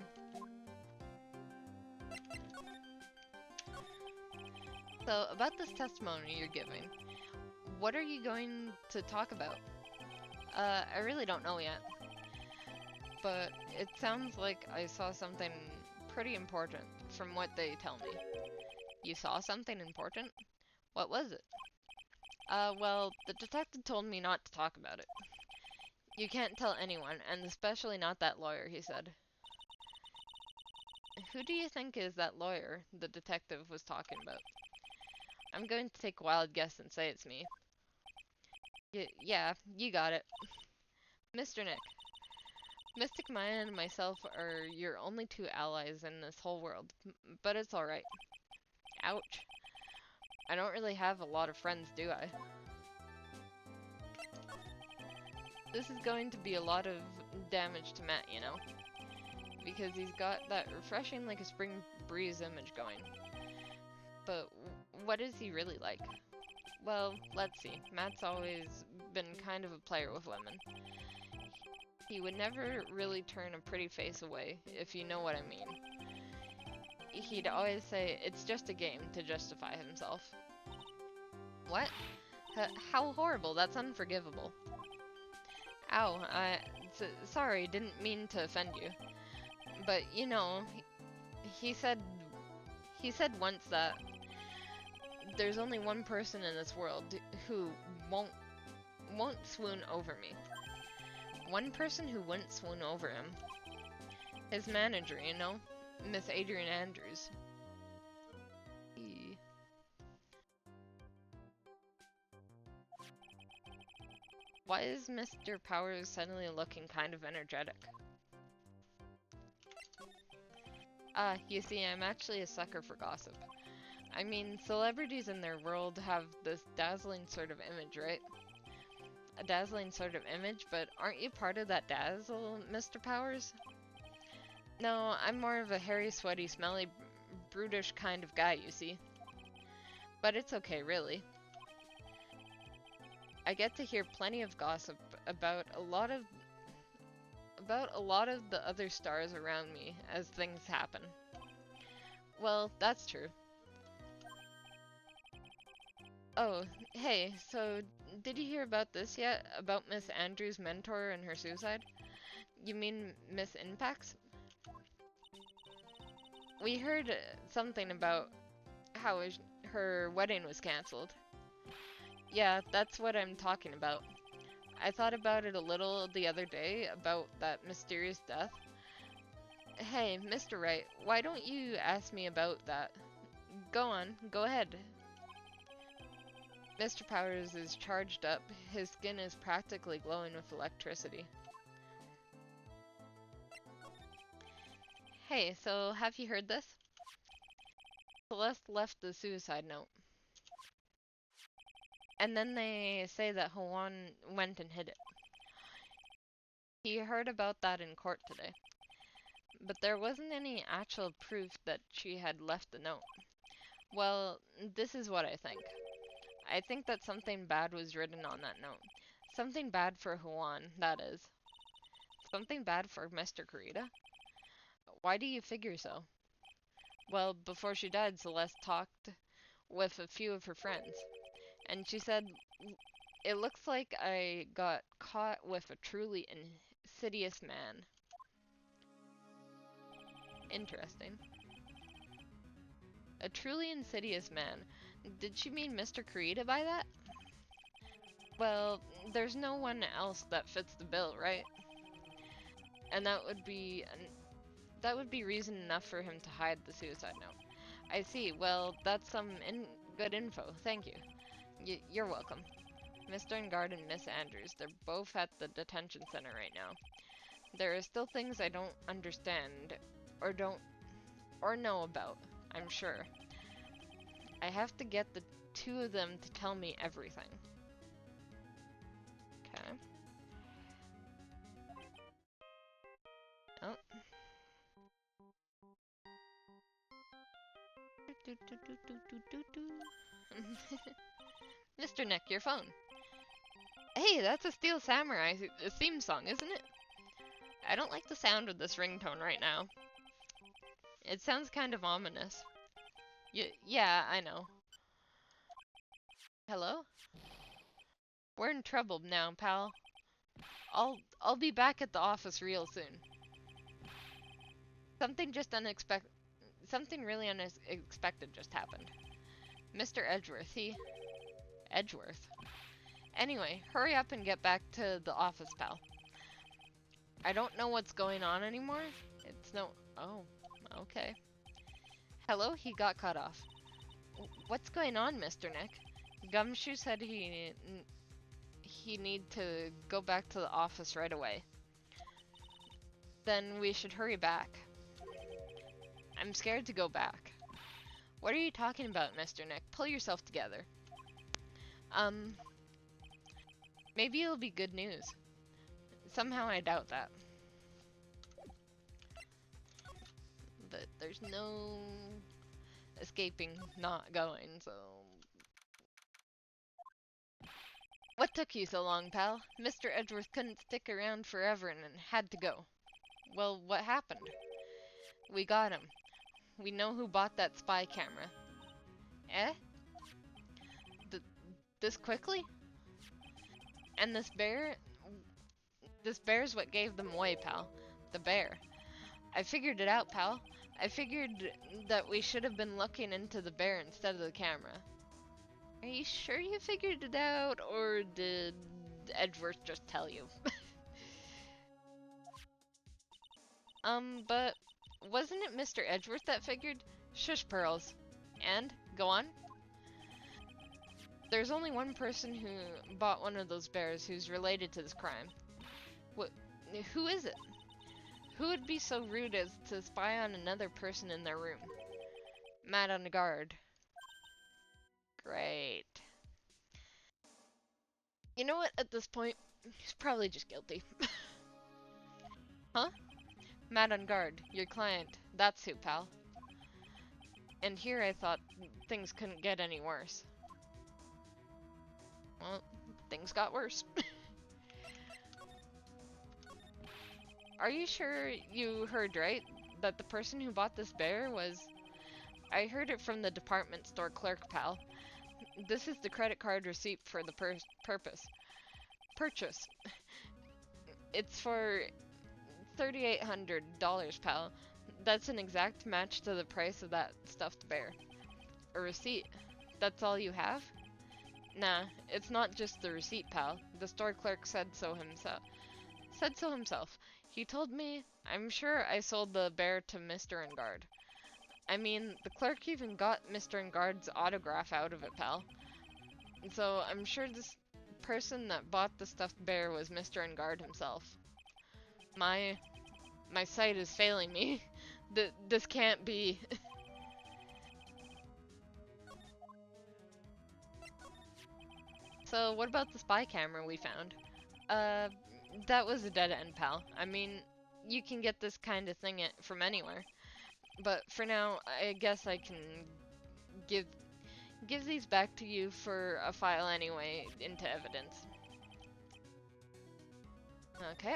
So, about this testimony you're giving, what are you going to talk about? I really don't know yet. But it sounds like I saw something pretty important from what they tell me. You saw something important? What was it? Well, the detective told me not to talk about it. You can't tell anyone, and especially not that lawyer, he said. Who do you think is that lawyer the detective was talking about? I'm going to take a wild guess and say it's me. Yeah, you got it. Mr. Nick. Mystic Maya and myself are your only two allies in this whole world, but it's alright. Ouch. I don't really have a lot of friends, do I? This is going to be a lot of damage to Matt, you know? Because he's got that refreshing like a spring breeze image going. But what is he really like? Well, let's see. Matt's always been kind of a player with women. He would never really turn a pretty face away, if you know what I mean. He'd always say, it's just a game, to justify himself. What? How horrible, that's unforgivable. Ow, sorry, didn't mean to offend you. But, you know, he said once that there's only one person in this world who won't swoon over me. One person who wouldn't swoon over him. His manager, you know? Miss Adrian Andrews. Why is Mr. Powers suddenly looking kind of energetic? You see, I'm actually a sucker for gossip. I mean, celebrities in their world have this dazzling sort of image, right? A dazzling sort of image, but aren't you part of that dazzle, Mr. Powers? No, I'm more of a hairy, sweaty, smelly, brutish kind of guy, you see. But it's okay, really. I get to hear plenty of gossip about a lot of the other stars around me as things happen. Well, that's true. Oh, hey, so did you hear about this yet? About Miss Andrews' mentor and her suicide? You mean Miss Inpax? We heard something about how her wedding was cancelled. Yeah, that's what I'm talking about. I thought about it a little the other day, about that mysterious death. Hey, Mr. Wright, why don't you ask me about that? Go on, go ahead. Mr. Powers is charged up. His skin is practically glowing with electricity. Hey, so have you heard this? Celeste left the suicide note. And then they say that Juan went and hid it. He heard about that in court today. But there wasn't any actual proof that she had left the note. Well, this is what I think. I think that something bad was written on that note. Something bad for Juan, that is. Something bad for Mr. Kurita? Why do you figure so? Well, before she died, Celeste talked with a few of her friends. And she said, it looks like I got caught with a truly insidious man. Interesting. A truly insidious man. Did she mean Mr. Kurita by that? Well, there's no one else that fits the bill, right? And that would be reason enough for him to hide the suicide note. I see. Well, that's some good info. Thank you. You're welcome. Miss Sterngaard and Miss Andrews, they're both at the detention center right now. There are still things I don't understand, or know about, I'm sure. I have to get the two of them to tell me everything. Okay. Oh. Mr. Neck, your phone. Hey, that's a Steel Samurai theme song, isn't it? I don't like the sound of this ringtone right now. It sounds kind of ominous. Yeah, I know. Hello? We're in trouble now, pal. I'll be back at the office real soon. Something really unexpected just happened. Mr. Edgeworth, Edgeworth. Anyway, hurry up and get back to the office, pal. I don't know what's going on anymore. Oh, okay. Hello? He got cut off. What's going on, Mr. Nick? Gumshoe said he need to go back to the office right away. Then we should hurry back. I'm scared to go back. What are you talking about, Mr. Nick? Pull yourself together. Maybe it'll be good news. Somehow I doubt that. But there's no escaping, not going, so... What took you so long, pal? Mr. Edgeworth couldn't stick around forever and had to go. Well, what happened? We got him. We know who bought that spy camera. Eh? Th this quickly? And this bear? This bear's what gave them away, pal. The bear. I figured it out, pal. I figured that we should have been looking into the bear instead of the camera. Are you sure you figured it out, or did Edgeworth just tell you? But wasn't it Mr. Edgeworth that figured? Shush, Pearls. And? Go on? There's only one person who bought one of those bears who's related to this crime. What? Who is it? Who would be so rude as to spy on another person in their room? Mad on guard. Great. You know what? At this point, he's probably just guilty. Huh? Mad on guard. Your client. That's who, pal. And here I thought things couldn't get any worse. Well, things got worse. Are you sure you heard right? That the person who bought this bear was... I heard it from the department store clerk, pal. This is the credit card receipt for the purchase. It's for $3,800, pal. That's an exact match to the price of that stuffed bear. A receipt. That's all you have? Nah, it's not just the receipt, pal. The store clerk said so himself. He told me, I'm sure I sold the bear to Mr. Engard. I mean, the clerk even got Mr. Engard's autograph out of it, pal. So I'm sure this person that bought the stuffed bear was Mr. Engard himself. My sight is failing me. This can't be. So what about the spy camera we found? Uh, that was a dead end, pal. I mean, you can get this kind of thing from anywhere. But for now, I guess I can give these back to you for a file anyway, into evidence. Okay.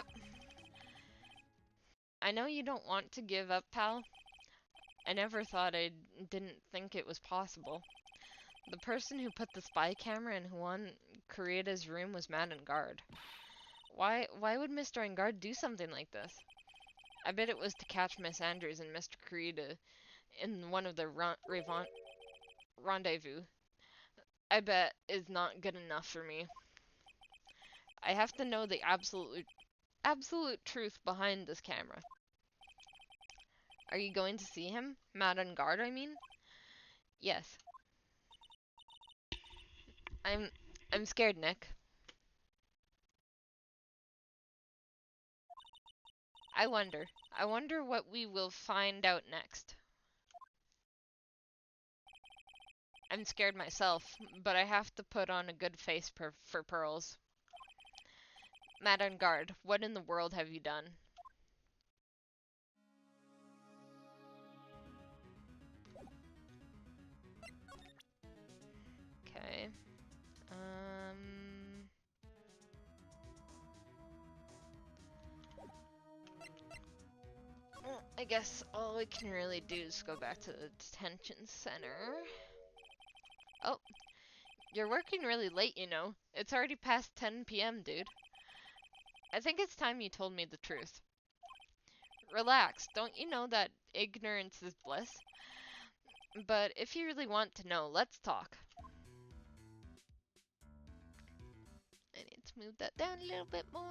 I know you don't want to give up, pal. I never thought I didn't think it was possible. The person who put the spy camera in Juan Corrida's room was Mad and Guard. Why would Mr. Engard do something like this? I bet it was to catch Miss Andrews and Mr. Corrida in one of the rendezvous. I bet is not good enough for me. I have to know the absolute truth behind this camera. Are you going to see him? Mad on guard, I mean? Yes. I'm scared, Nick. I wonder what we will find out next. I'm scared myself, but I have to put on a good face for Pearls. Mad on guard, what in the world have you done? Okay. Well, I guess all we can really do is go back to the detention center. Oh, you're working really late, you know. It's already past 10 p.m., dude. I think it's time you told me the truth. Relax, don't you know that ignorance is bliss? But if you really want to know, let's talk. I need to move that down a little bit more.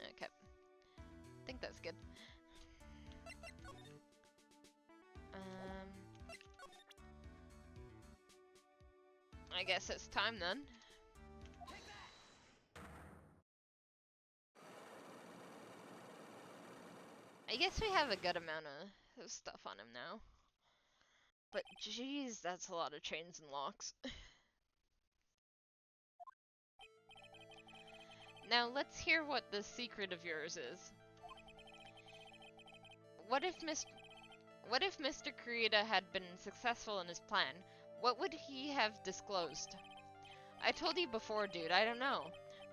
Okay. I think that's good. I guess it's time then. I guess we have a good amount of stuff on him now. But jeez, that's a lot of chains and locks. Now let's hear what the secret of yours is. What if Mr. Kurita had been successful in his plan? What would he have disclosed? I told you before, dude, I don't know.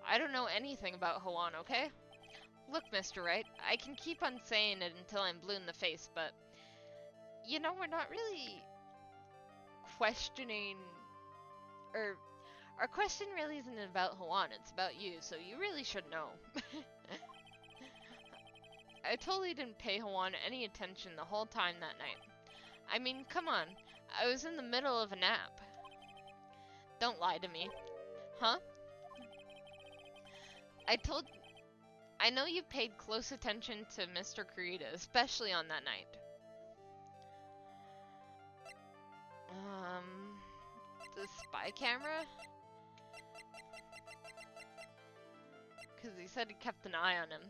I don't know anything about Hoenn, okay? Look, Mr. Wright, I can keep on saying it until I'm blue in the face, but... You know, we're not really questioning... Or... Our question really isn't about Hoenn, it's about you, so you really should know. I totally didn't pay Hoenn any attention the whole time that night. I mean, come on. I was in the middle of a nap. Don't lie to me. Huh? I know you paid close attention to Mr. Kurita, especially on that night. The spy camera? Because he said he kept an eye on him.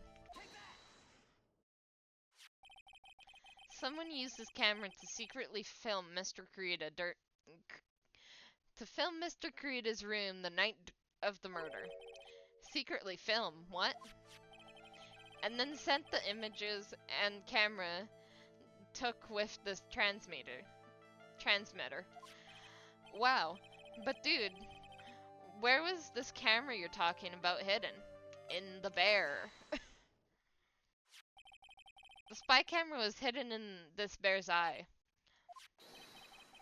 Someone used his camera to secretly film Mr. Kurita's room the night of the murder. Secretly film? What? And then sent the images and camera took with this transmitter. Wow. But dude, where was this camera you're talking about hidden? In the bear. The spy camera was hidden in this bear's eye.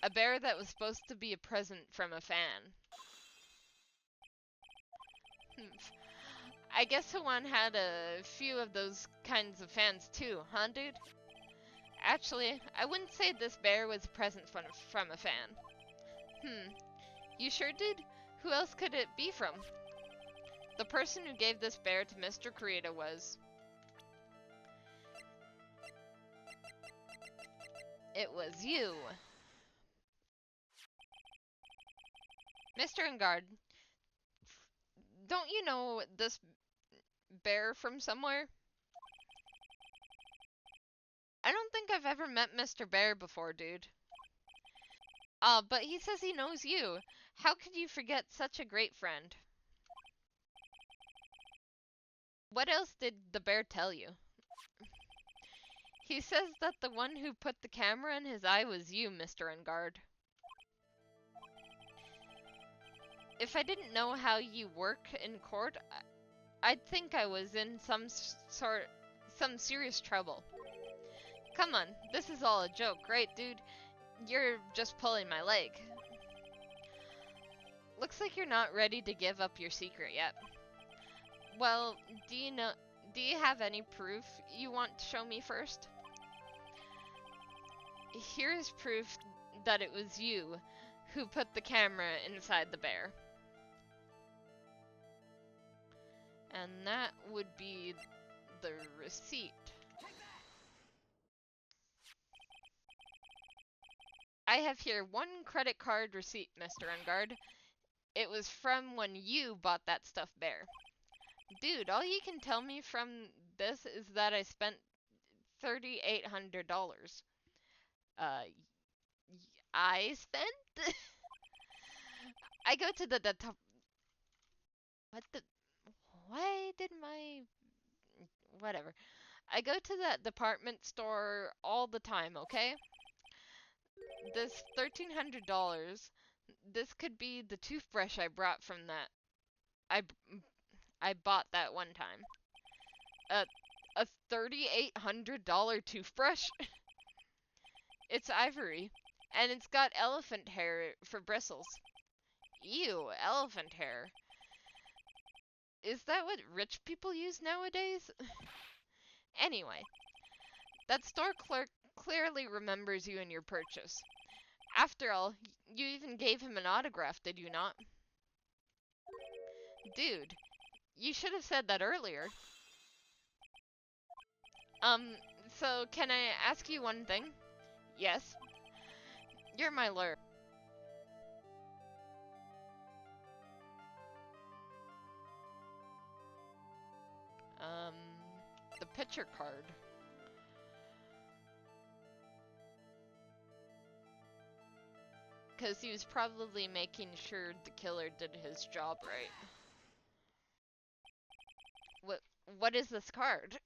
A bear that was supposed to be a present from a fan. I guess Hoenn had a few of those kinds of fans too, huh, dude? Actually, I wouldn't say this bear was a present from a fan. You sure, dude? Who else could it be from? The person who gave this bear to Mr. Kurita was... It was you. Mr. Engard, don't you know this bear from somewhere? I don't think I've ever met Mr. Bear before, dude. But he says he knows you. How could you forget such a great friend? What else did the bear tell you? He says that the one who put the camera in his eye was you, Mr. Engard. If I didn't know how you work in court, I'd think I was in some serious trouble. Come on, this is all a joke, right, dude? You're just pulling my leg. Looks like you're not ready to give up your secret yet. Well, do you have any proof you want to show me first? Here is proof that it was you who put the camera inside the bear. And that would be the receipt. I have here one credit card receipt, Mr. Engard. It was from when you bought that stuffed bear. Dude, all you can tell me from this is that I spent $3,800. I spent? I go to the top. Why did my... Whatever. I go to that department store all the time, okay? This $1,300, this could be the toothbrush I brought from that. I bought that one time. A $3,800 toothbrush? It's ivory, and it's got elephant hair for bristles. Ew, elephant hair. Is that what rich people use nowadays? Anyway, that store clerk clearly remembers you and your purchase. After all, you even gave him an autograph, did you not? Dude, you should have said that earlier. So can I ask you one thing? Yes? You're my lawyer. The picture card. Because he was probably making sure the killer did his job right. What is this card?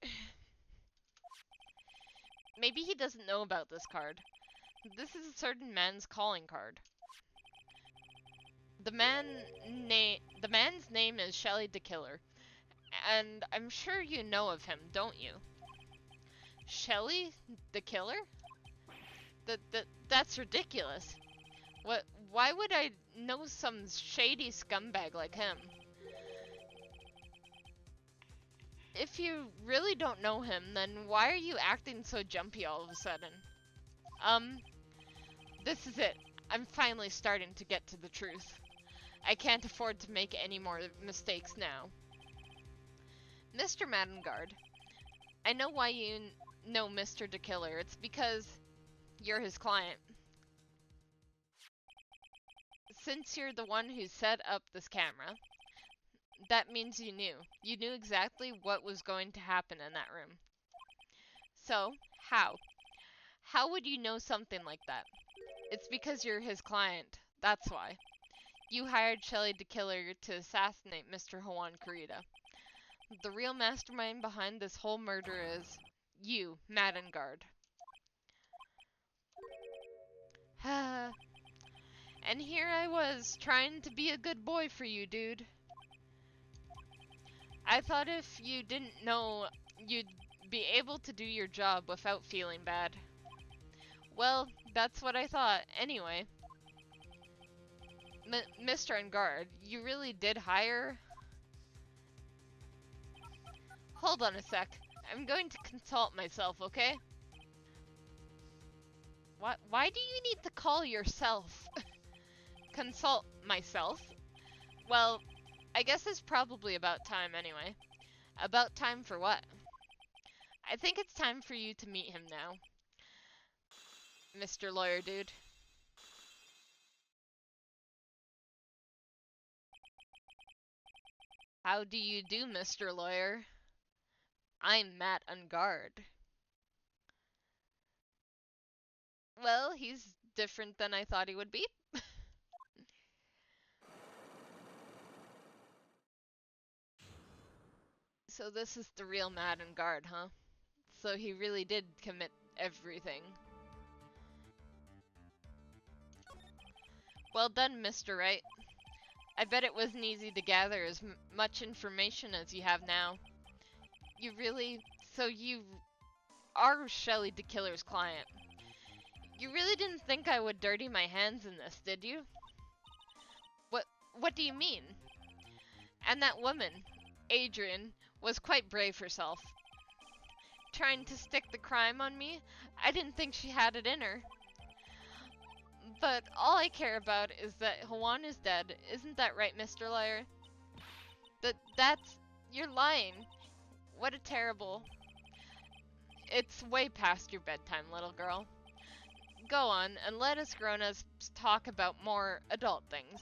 Maybe he doesn't know about this card. This is a certain man's calling card. The man's name is Shelly the Killer, and I'm sure you know of him, don't you? Shelly the Killer? That's ridiculous. What? Why would I know some shady scumbag like him? If you really don't know him, then why are you acting so jumpy all of a sudden? Um, this is it. I'm finally starting to get to the truth. I can't afford to make any more mistakes now. Mr. Madengard, I know why you know Mr. the Killer. It's because you're his client. Since you're the one who set up this camera, that means you knew. You knew exactly what was going to happen in that room. So, how? How would you know something like that? It's because you're his client. That's why. You hired Shelly the Killer to assassinate Mr. Juan Corrida. The real mastermind behind this whole murder is you, Madengard. And here I was, trying to be a good boy for you, dude. I thought if you didn't know, you'd be able to do your job without feeling bad. Well, that's what I thought, anyway. Mr. Engard, you really did hire... Hold on a sec. I'm going to consult myself, okay? Why do you need to call yourself? Consult myself? Well, I guess it's probably about time anyway. About time for what? I think it's time for you to meet him now. Mr. Lawyer Dude. How do you do, Mr. Lawyer? I'm Matt Ungard. Well, he's different than I thought he would be. So this is the real Matt Ungard, huh? So he really did commit everything. Well done, Mr. Wright. I bet it wasn't easy to gather as much information as you have now. You really... So you are Shelly the Killer's client. You really didn't think I would dirty my hands in this, did you? What do you mean? And that woman, Adrian, was quite brave herself. Trying to stick the crime on me? I didn't think she had it in her. But all I care about is that Juan is dead. Isn't that right, Mr. Liar? That's... You're lying. What a terrible... It's way past your bedtime, little girl. Go on, and let us grown-ups talk about more adult things.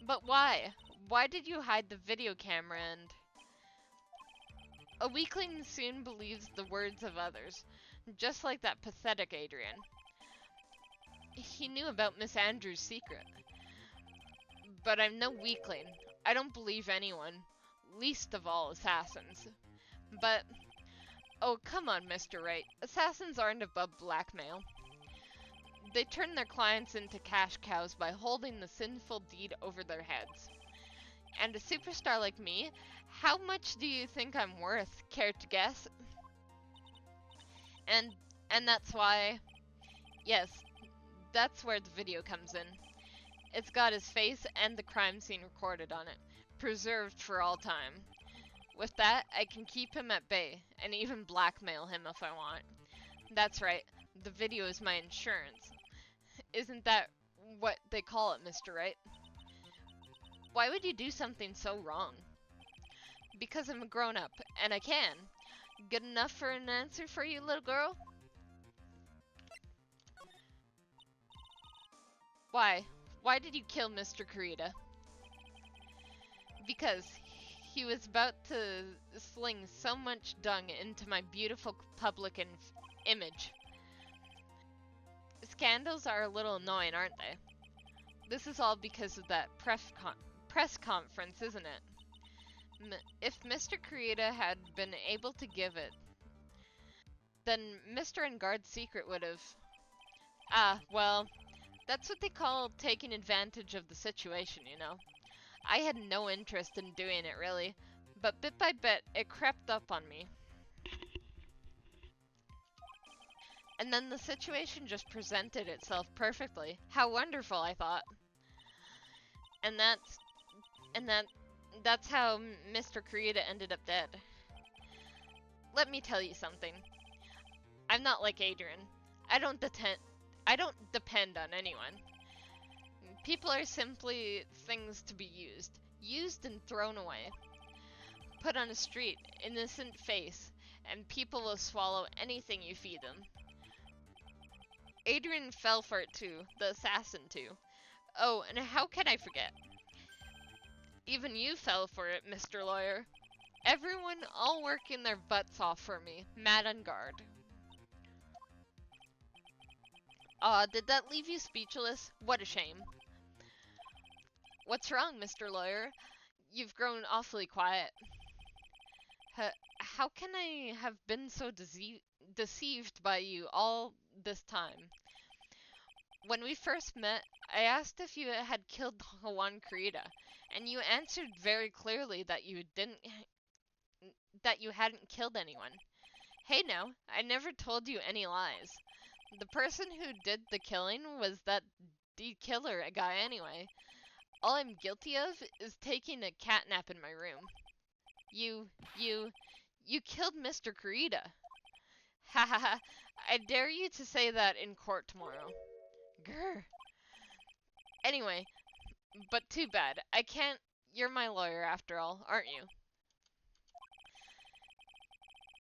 But why? Why did you hide the video camera and... A weakling soon believes the words of others, just like that pathetic Adrian. He knew about Miss Andrews' secret. But I'm no weakling. I don't believe anyone, least of all assassins. But... Oh, come on, Mr. Wright. Assassins aren't above blackmail. They turn their clients into cash cows by holding the sinful deed over their heads. And a superstar like me, how much do you think I'm worth? Care to guess? And that's why... Yes, that's where the video comes in. It's got his face and the crime scene recorded on it, preserved for all time. With that, I can keep him at bay, and even blackmail him if I want. That's right, the video is my insurance. Isn't that what they call it, Mr. Wright? Why would you do something so wrong? Because I'm a grown-up, and I can. Good enough for an answer for you, little girl? Why? Why did you kill Mr. Corrida? Because he was about to sling so much dung into my beautiful public image. Scandals are a little annoying, aren't they? This is all because of that press conference, isn't it? If Mr. Corrida had been able to give it, then Mr. Engard's secret would have... Ah, well, that's what they call taking advantage of the situation, you know. I had no interest in doing it, really, but bit by bit, it crept up on me. And then the situation just presented itself perfectly. How wonderful, I thought. And that's how Mr. Kurita ended up dead. Let me tell you something. I'm not like Adrian. I don't depend on anyone. People are simply things to be used and thrown away. Put on a street, innocent face, and people will swallow anything you feed them. Adrian fell for it too, the assassin too. Oh, and how can I forget? Even you fell for it, Mr. Lawyer. Everyone all working their butts off for me, mad on guard. Aw, did that leave you speechless? What a shame. What's wrong, Mr. Lawyer? You've grown awfully quiet. How can I have been so deceived by you all this time? When we first met, I asked if you had killed Hawan Kurita, and you answered very clearly that you hadn't killed anyone. Hey now, I never told you any lies. The person who did the killing was that killer guy anyway. All I'm guilty of is taking a catnap in my room. You killed Mr. Kurita. Ha ha ha, I dare you to say that in court tomorrow. Grr. Anyway, but too bad. I can't... You're my lawyer after all, aren't you?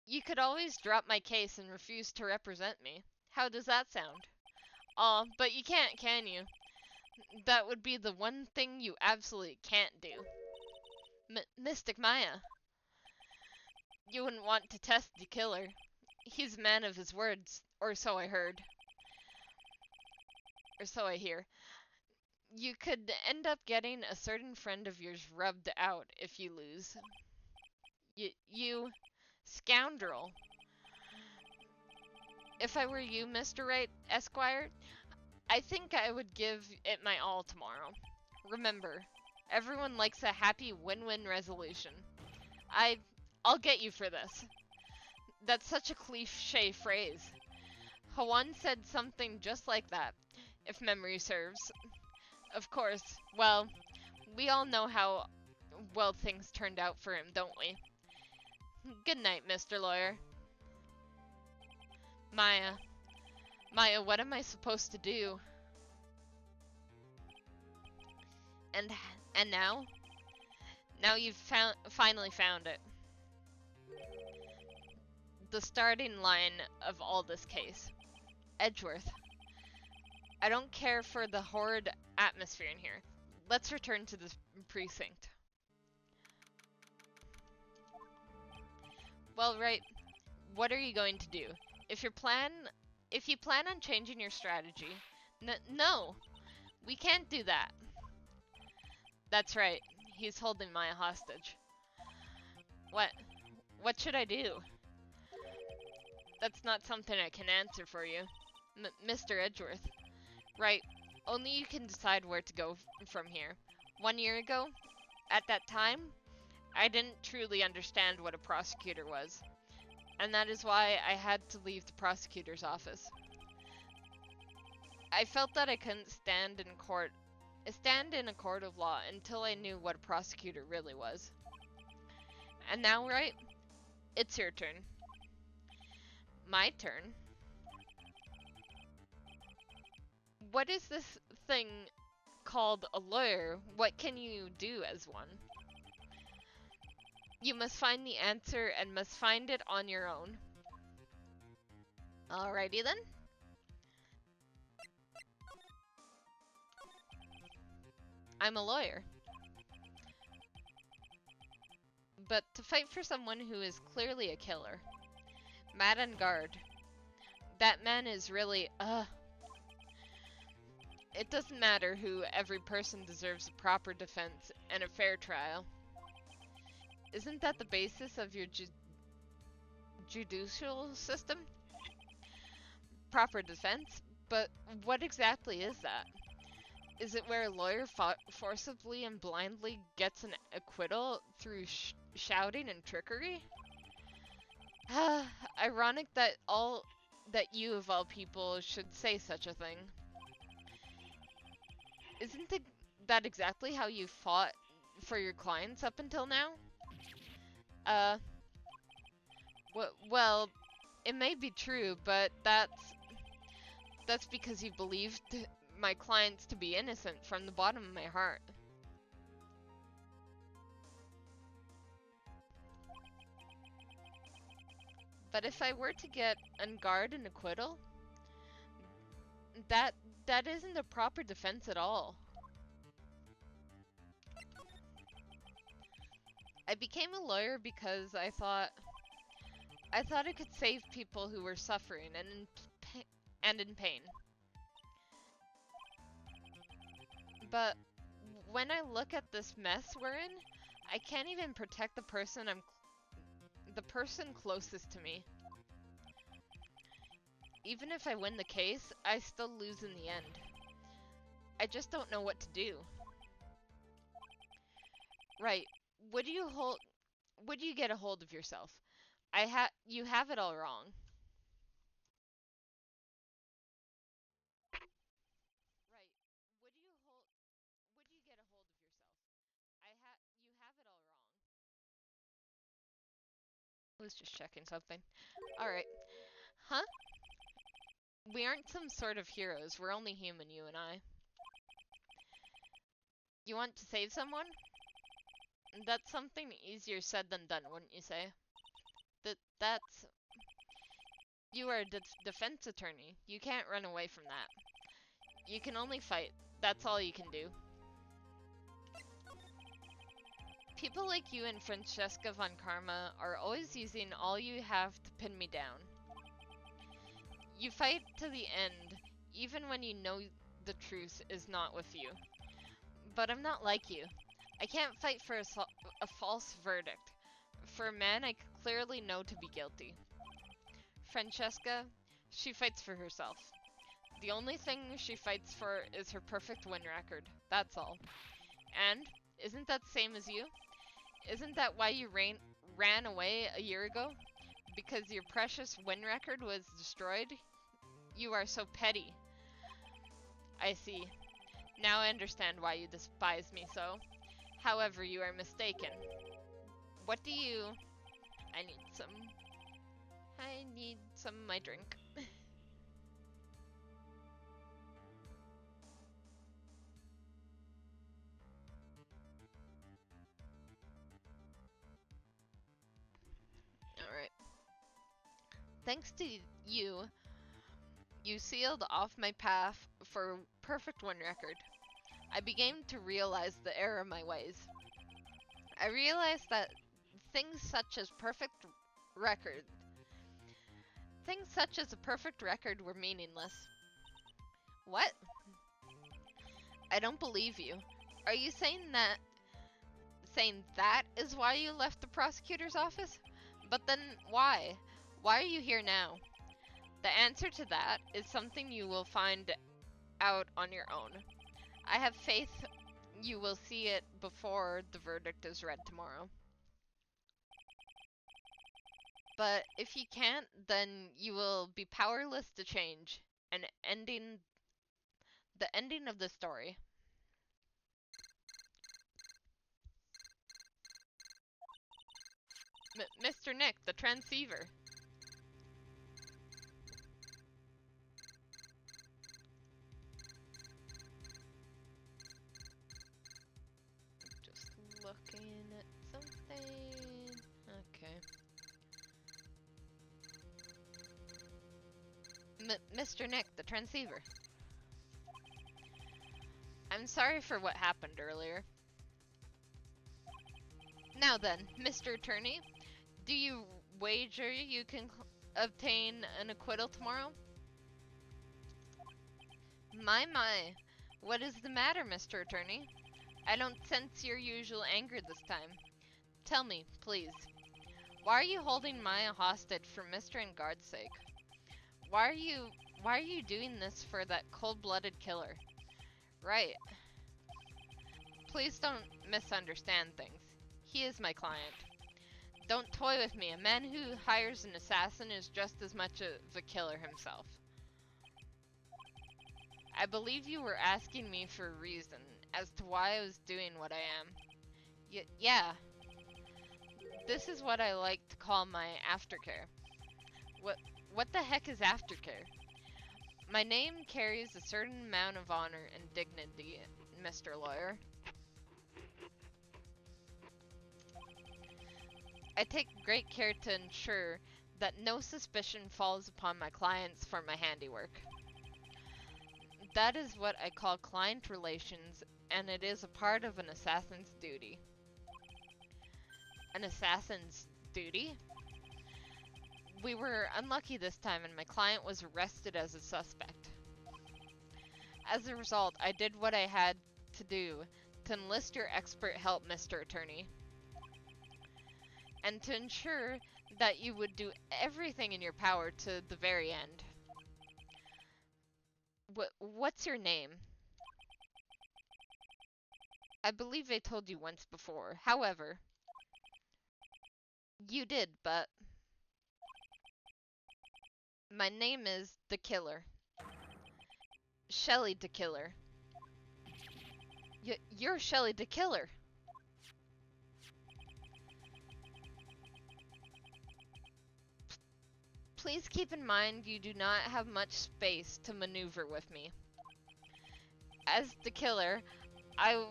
You could always drop my case and refuse to represent me. How does that sound? Aw, but you can't, can you? That would be the one thing you absolutely can't do. Mystic Maya. You wouldn't want to test the killer. He's a man of his words, or so I heard. Or so I hear. You could end up getting a certain friend of yours rubbed out if you lose. You scoundrel. If I were you, Mr. Wright, Esquire, I think I would give it my all tomorrow. Remember, everyone likes a happy win-win resolution. I'll get you for this. That's such a cliche phrase. Hawan said something just like that, if memory serves. Of course, well, we all know how well things turned out for him, don't we? Good night, Mr. Lawyer. Maya, what am I supposed to do? And now? Now you've finally found it. The starting line of all this case. Edgeworth. I don't care for the horrid atmosphere in here. Let's return to this precinct. Well, Wright, what are you going to do? If you plan on changing your strategy, no, we can't do that. That's right. He's holding Maya hostage. What should I do? That's not something I can answer for you, Mr. Edgeworth. Right, only you can decide where to go from here. 1 year ago, at that time, I didn't truly understand what a prosecutor was. And that is why I had to leave the prosecutor's office. I felt that I couldn't stand in a court of law until I knew what a prosecutor really was. And now, Wright, it's your turn. My turn? What is this thing called a lawyer? What can you do as one? You must find the answer and must find it on your own. Alrighty then. I'm a lawyer. But to fight for someone who is clearly a killer. Mad on guard. That man is really, It doesn't matter who, every person deserves a proper defense and a fair trial. Isn't that the basis of your judicial system? Proper defense? But what exactly is that? Is it where a lawyer forcibly and blindly gets an acquittal through shouting and trickery? Ironic that you of all people should say such a thing. Isn't that exactly how you fought for your clients up until now? Uh, well, it may be true, but that's because you believed my clients to be innocent from the bottom of my heart. But if I were to get on guard and acquittal, that that isn't a proper defense at all. I became a lawyer because I thought I could save people who were suffering and in pain. But when I look at this mess we're in, I can't even protect the person closest to me. Even if I win the case, I still lose in the end. I just don't know what to do. Right. Would you get a hold of yourself? You have it all wrong. Right. Would you get a hold of yourself? You have it all wrong. I was just checking something. All right. Huh? We aren't some sort of heroes. We're only human, you and I. You want to save someone? That's something easier said than done, wouldn't you say? That's You are a defense attorney. You can't run away from that. You can only fight. That's all you can do. People like you and Francesca von Karma are always using all you have to pin me down. You fight to the end, even when you know the truth is not with you. But I'm not like you. I can't fight for a false verdict. For a man I clearly know to be guilty. Francesca, she fights for herself. The only thing she fights for is her perfect win record. That's all. And, isn't that the same as you? Isn't that why you ran away a year ago? Because your precious win record was destroyed? You are so petty. I see. Now I understand why you despise me so. However, you are mistaken. What do you... I need some of my drink. Alright. Thanks to you, you sealed off my path for perfect win record. I began to realize the error of my ways. I realized that things such as record things such as a perfect record were meaningless. What? I don't believe you. Are you saying that is why you left the prosecutor's office? But then why? Why are you here now? The answer to that is something you will find out on your own. I have faith you will see it before the verdict is read tomorrow. But if you can't, then you will be powerless to change the ending of the story. Mr. Nick, the transceiver. Just looking at something. Okay. Mr. Nick, the transceiver. I'm sorry for what happened earlier. Now then, Mr. Attorney, do you wager you can obtain an acquittal tomorrow? My, what is the matter, Mr. Attorney? I don't sense your usual anger this time. Tell me, please. Why are you holding Maya hostage for Mr. Engard's sake? Why are you Why are you doing this for that cold-blooded killer? Right. Please don't misunderstand things. He is my client. Don't toy with me. A man who hires an assassin is just as much of a killer himself. I believe you were asking me for a reason as to why I was doing what I am. Yeah. This is what I like to call my aftercare. What the heck is aftercare? My name carries a certain amount of honor and dignity, Mr. Lawyer. I take great care to ensure that no suspicion falls upon my clients for my handiwork. That is what I call client relations, and it is a part of an assassin's duty. An assassin's duty? We were unlucky this time, and my client was arrested as a suspect. As a result, I did what I had to do to enlist your expert help, Mr. Attorney, and to ensure that you would do everything in your power to the very end. What's your name? I believe I told you once before. However, you did, but my name is the Killer. Shelly the Killer. You're Shelly the Killer. Please keep in mind you do not have much space to maneuver with me. As the Killer, I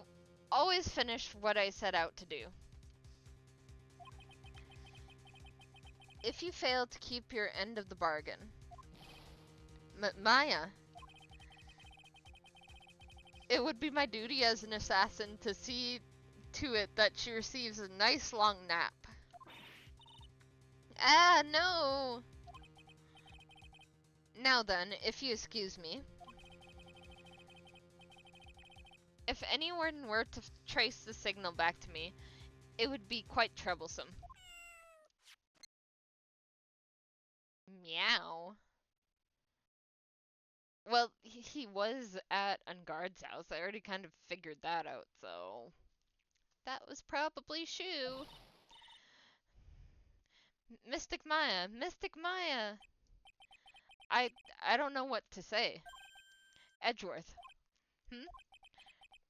always finish what I set out to do. If you fail to keep your end of the bargain, Maya, it would be my duty as an assassin to see to it that she receives a nice long nap. Ah, no! Now then, if you excuse me. If anyone were to trace the signal back to me, it would be quite troublesome. Meow. Well, he was at Ungard's house. I already kind of figured that out, so that was probably Shu. Mystic Maya, Mystic Maya. I don't know what to say. Edgeworth.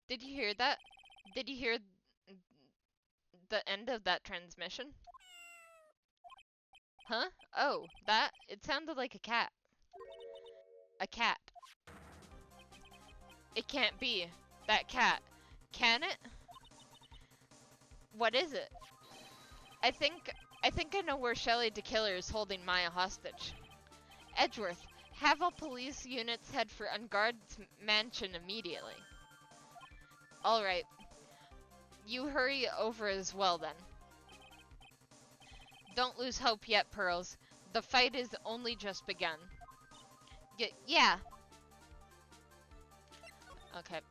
Did you hear that? Did you hear the end of that transmission? Huh? Oh, that? It sounded like a cat. A cat. It can't be. That cat. Can it? What is it? I think I know where Shelly the Killer is holding Maya hostage. Edgeworth, have all police units head for Ungard's mansion immediately. Alright. You hurry over as well then. Don't lose hope yet, Pearls. The fight is only just begun. Yeah. Okay.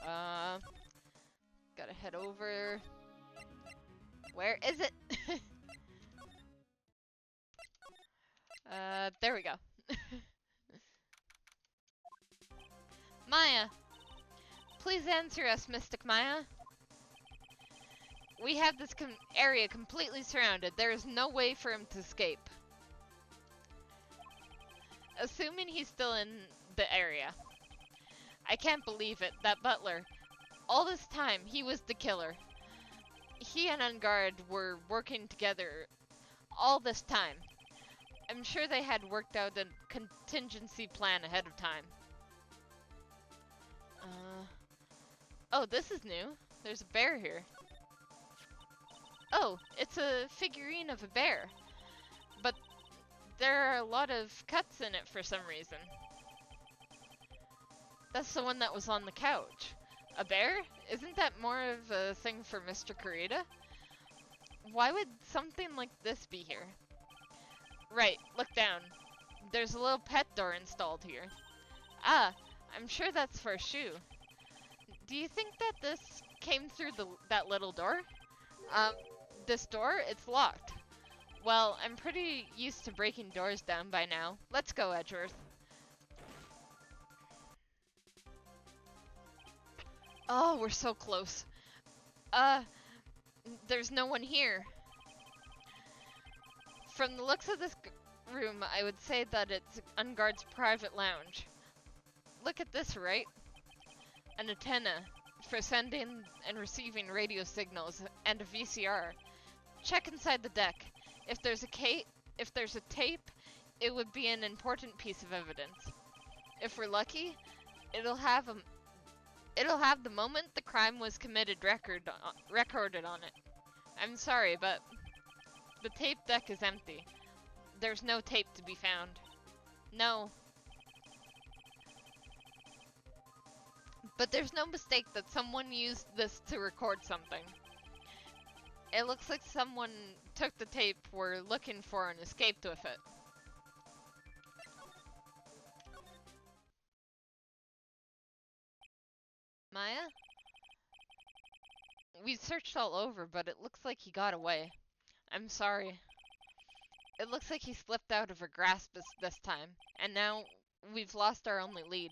Gotta head over. Where is it? There we go. Maya! Please answer us, Mystic Maya. We have this area completely surrounded. There is no way for him to escape. Assuming he's still in the area. I can't believe it. That butler. All this time, he was the killer. He and Ungard were working together all this time. I'm sure they had worked out a contingency plan ahead of time. Oh, this is new. There's a bear here. Oh, it's a figurine of a bear. But there are a lot of cuts in it for some reason. That's the one that was on the couch. A bear? Isn't that more of a thing for Mr. Kurita? Why would something like this be here? Right, look down. There's a little pet door installed here. Ah, I'm sure that's for Shu. Do you think that this came through that little door? This door? It's locked. Well, I'm pretty used to breaking doors down by now. Let's go, Edgeworth. Oh, we're so close. Uh, there's no one here. From the looks of this room, I would say that it's Unguard's private lounge. Look at this, right? An antenna for sending and receiving radio signals and a VCR. Check inside the deck. If there's a tape, it would be an important piece of evidence. If we're lucky, it'll have the moment the crime was committed recorded on it. I'm sorry, but the tape deck is empty. There's no tape to be found. No. But there's no mistake that someone used this to record something. It looks like someone took the tape we're looking for and escaped with it. Maya? We searched all over, but it looks like he got away. I'm sorry. It looks like he slipped out of her grasp this time, and now we've lost our only lead.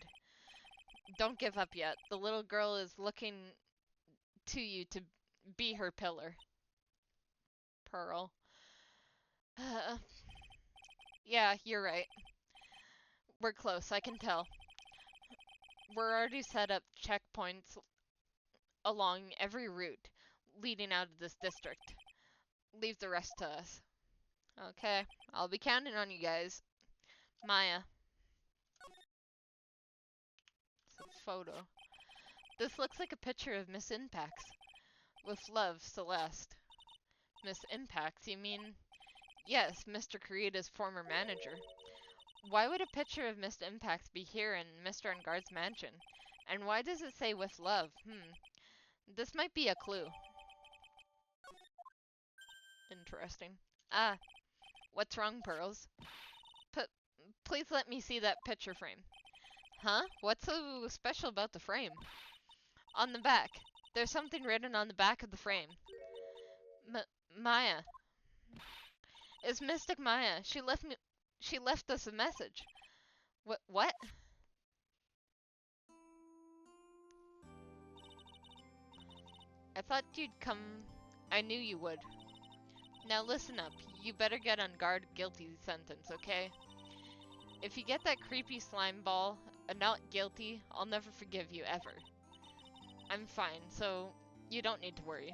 Don't give up yet. The little girl is looking to you to be her pillar. Pearl. Yeah, you're right. We're close, I can tell. We're already set up checkpoints along every route leading out of this district. Leave the rest to us. Okay, I'll be counting on you guys. Maya. It's a photo. This looks like a picture of Miss Impax. With love, Celeste. Miss Impax, you mean? Yes, Mr. Koreeda's former manager. Why would a picture of Miss Impax be here in Mr. Unguard's mansion? And why does it say with love? This might be a clue. Interesting. Ah, what's wrong, Pearls? Please let me see that picture frame. Huh? What's so special about the frame? On the back. There's something written on the back of the frame. Maya. It's Mystic Maya. She left us a message. What? I thought you'd come. I knew you would. Now listen up. You better get on guard guilty sentence, okay? If you get that creepy slime ball, a not guilty, I'll never forgive you ever. I'm fine, so you don't need to worry.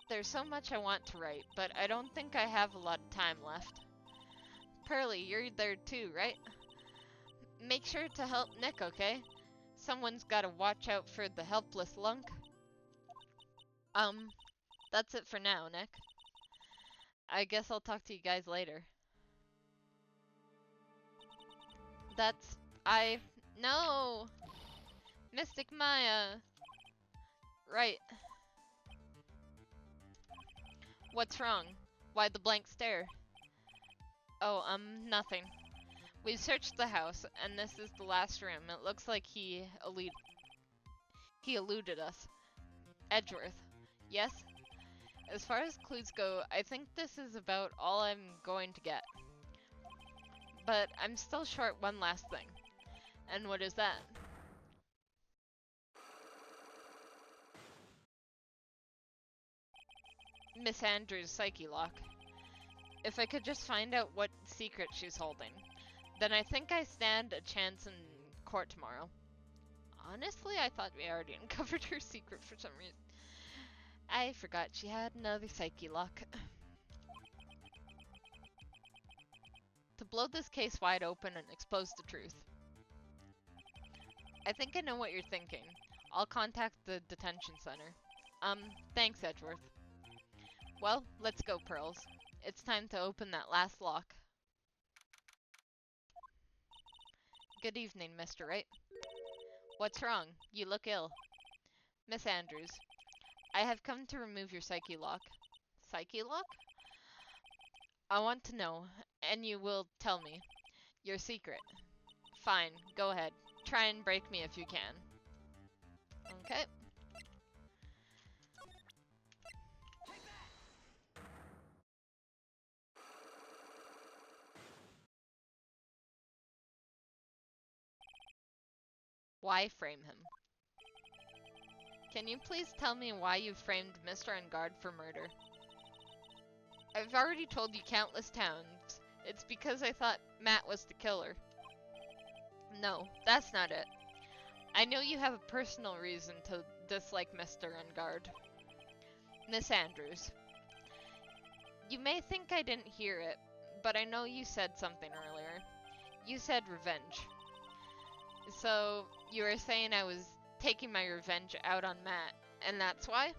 There's so much I want to write, but I don't think I have a lot of time left. Pearly, you're there too, right? Make sure to help Nick, okay? Someone's gotta watch out for the helpless lunk. That's it for now, Nick. I guess I'll talk to you guys later. No! Mystic Maya! Right. What's wrong? Why the blank stare? Oh, nothing. We've searched the house, and this is the last room. It looks like he eluded us. Edgeworth. Yes? As far as clues go, I think this is about all I'm going to get. But I'm still short one last thing. And what is that? Miss Andrews' psyche lock. If I could just find out what secret she's holding, then I think I stand a chance in court tomorrow. Honestly, I thought we already uncovered her secret for some reason. I forgot she had another psyche lock. To blow this case wide open and expose the truth. I think I know what you're thinking. I'll contact the detention center. Thanks, Edgeworth. Well, let's go, Pearls. It's time to open that last lock. Good evening, Mr. Wright. What's wrong? You look ill. Miss Andrews, I have come to remove your psyche lock. Psyche lock? I want to know, and you will tell me, your secret. Fine, go ahead. Try and break me if you can. Okay. Why frame him? Can you please tell me why you framed Mr. Ungard for murder? I've already told you countless times. It's because I thought Matt was the killer. No, that's not it. I know you have a personal reason to dislike Mr. Ungard. Miss Andrews. You may think I didn't hear it, but I know you said something earlier. You said revenge. So, you were saying I was taking my revenge out on Matt, and that's why?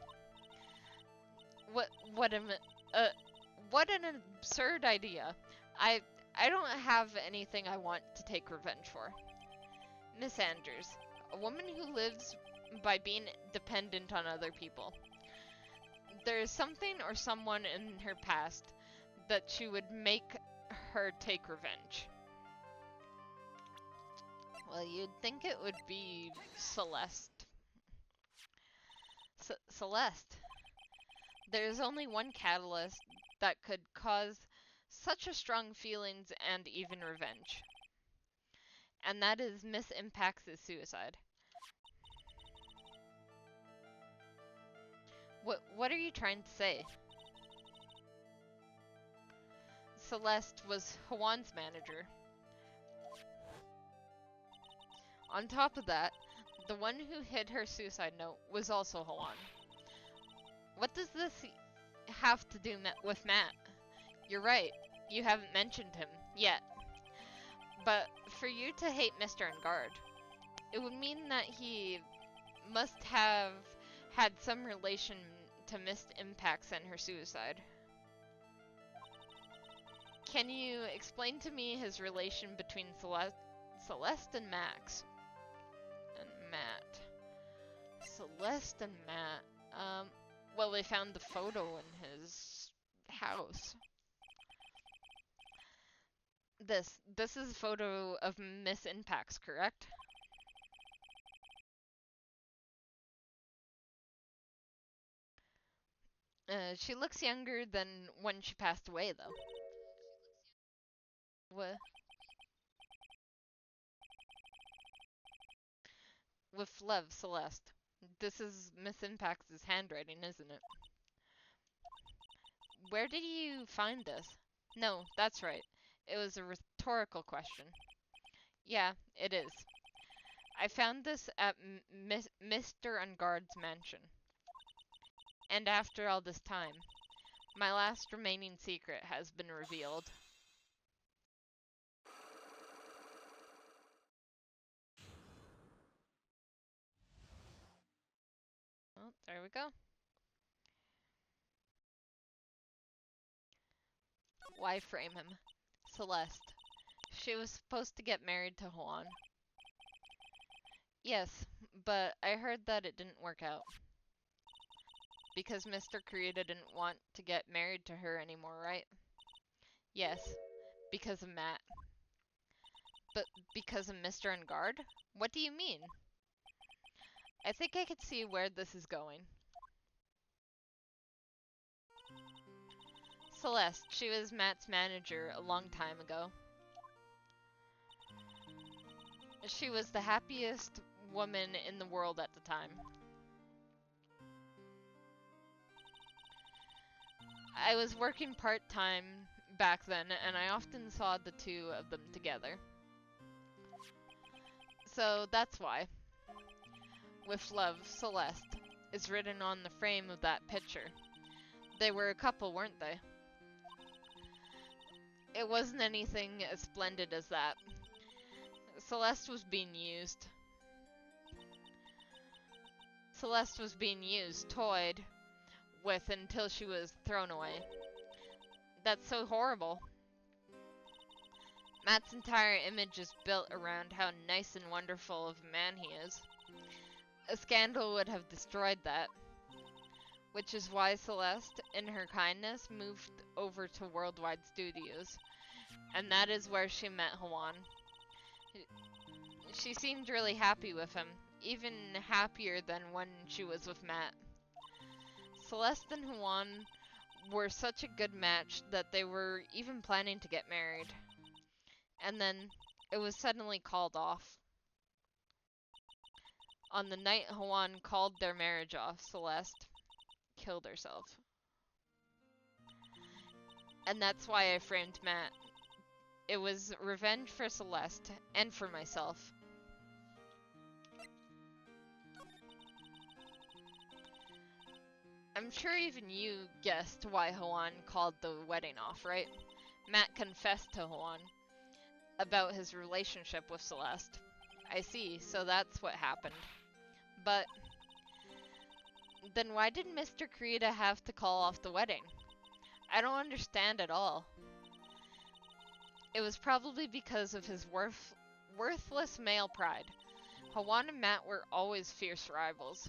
What an absurd idea. I don't have anything I want to take revenge for. Miss Andrews, a woman who lives by being dependent on other people. There is something or someone in her past that she would make her take revenge. Well, you'd think it would be Celeste. Celeste. There's only one catalyst that could cause such a strong feelings and even revenge. And that is Miss Impact's suicide. What are you trying to say? Celeste was Hwan's manager. On top of that, the one who hid her suicide note was also Hwan. What does this have to do with Matt? You're right, you haven't mentioned him yet. But for you to hate Mr. Ungard, it would mean that he must have had some relation to Miss Impacts and her suicide. Can you explain to me his relation between Celeste and Max? And Matt. Celeste and Matt. Well, they found the photo in his house. This is a photo of Miss Impacts, correct? She looks younger than when she passed away, though. What? With love, Celeste. This is Miss Impact's handwriting, isn't it? Where did you find this? No, that's right. It was a rhetorical question. Yeah, it is. I found this at Mr. Ungard's mansion. And after all this time, my last remaining secret has been revealed. Well, there we go. Why frame him? Celeste. She was supposed to get married to Hwan. Yes, but I heard that it didn't work out. Because Mr. Kurita didn't want to get married to her anymore, right? Yes, because of Matt. But because of Mr. Ungard? What do you mean? I think I could see where this is going. Celeste, she was Matt's manager a long time ago. She was the happiest woman in the world at the time. I was working part-time back then, and I often saw the two of them together. So that's why. With love, Celeste is written on the frame of that picture. They were a couple, weren't they? It wasn't anything as splendid as that. Celeste was being used. Celeste was being used, toyed with until she was thrown away. That's so horrible. Matt's entire image is built around how nice and wonderful of a man he is. A scandal would have destroyed that. Which is why Celeste, in her kindness, moved over to Worldwide Studios. And that is where she met Hwan. She seemed really happy with him, even happier than when she was with Matt. Celeste and Hwan were such a good match that they were even planning to get married. And then, it was suddenly called off. On the night Huan called their marriage off, Celeste killed herself. And that's why I framed Matt. It was revenge for Celeste and for myself. I'm sure even you guessed why Huan called the wedding off, right? Matt confessed to Huan about his relationship with Celeste. I see, so that's what happened. But then why did Mr. Krita have to call off the wedding? I don't understand at all. It was probably because of his worthless male pride. Huan and Matt were always fierce rivals.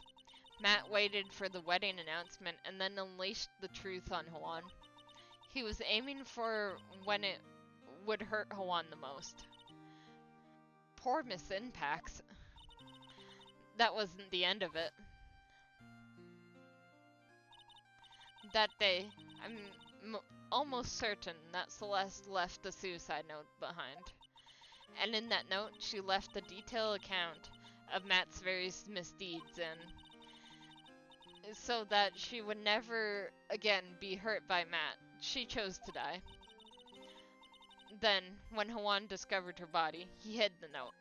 Matt waited for the wedding announcement and then unleashed the truth on Huan. He was aiming for when it would hurt Huan the most. Poor Miss Inpax. That wasn't the end of it. That day, I'm almost certain that Celeste left a suicide note behind. And in that note, she left a detailed account of Matt's various misdeeds, and so that she would never again be hurt by Matt, she chose to die. Then, when Huan discovered her body, he hid the note.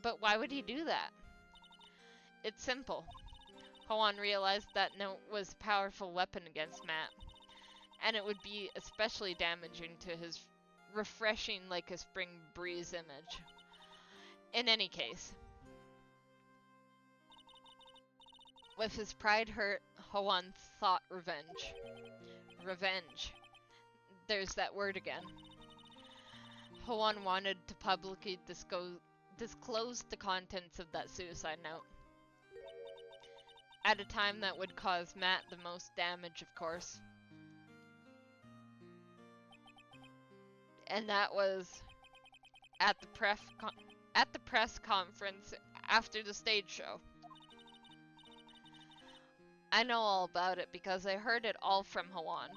But why would he do that? It's simple. Huan realized that note was a powerful weapon against Matt, and it would be especially damaging to his refreshing like a spring breeze image. In any case, with his pride hurt, Huan sought revenge. Revenge. There's that word again. Huan wanted to publicly disclose the contents of that suicide note. At a time that would cause Matt the most damage, of course. And that was at the press conference after the stage show. I know all about it because I heard it all from Huan.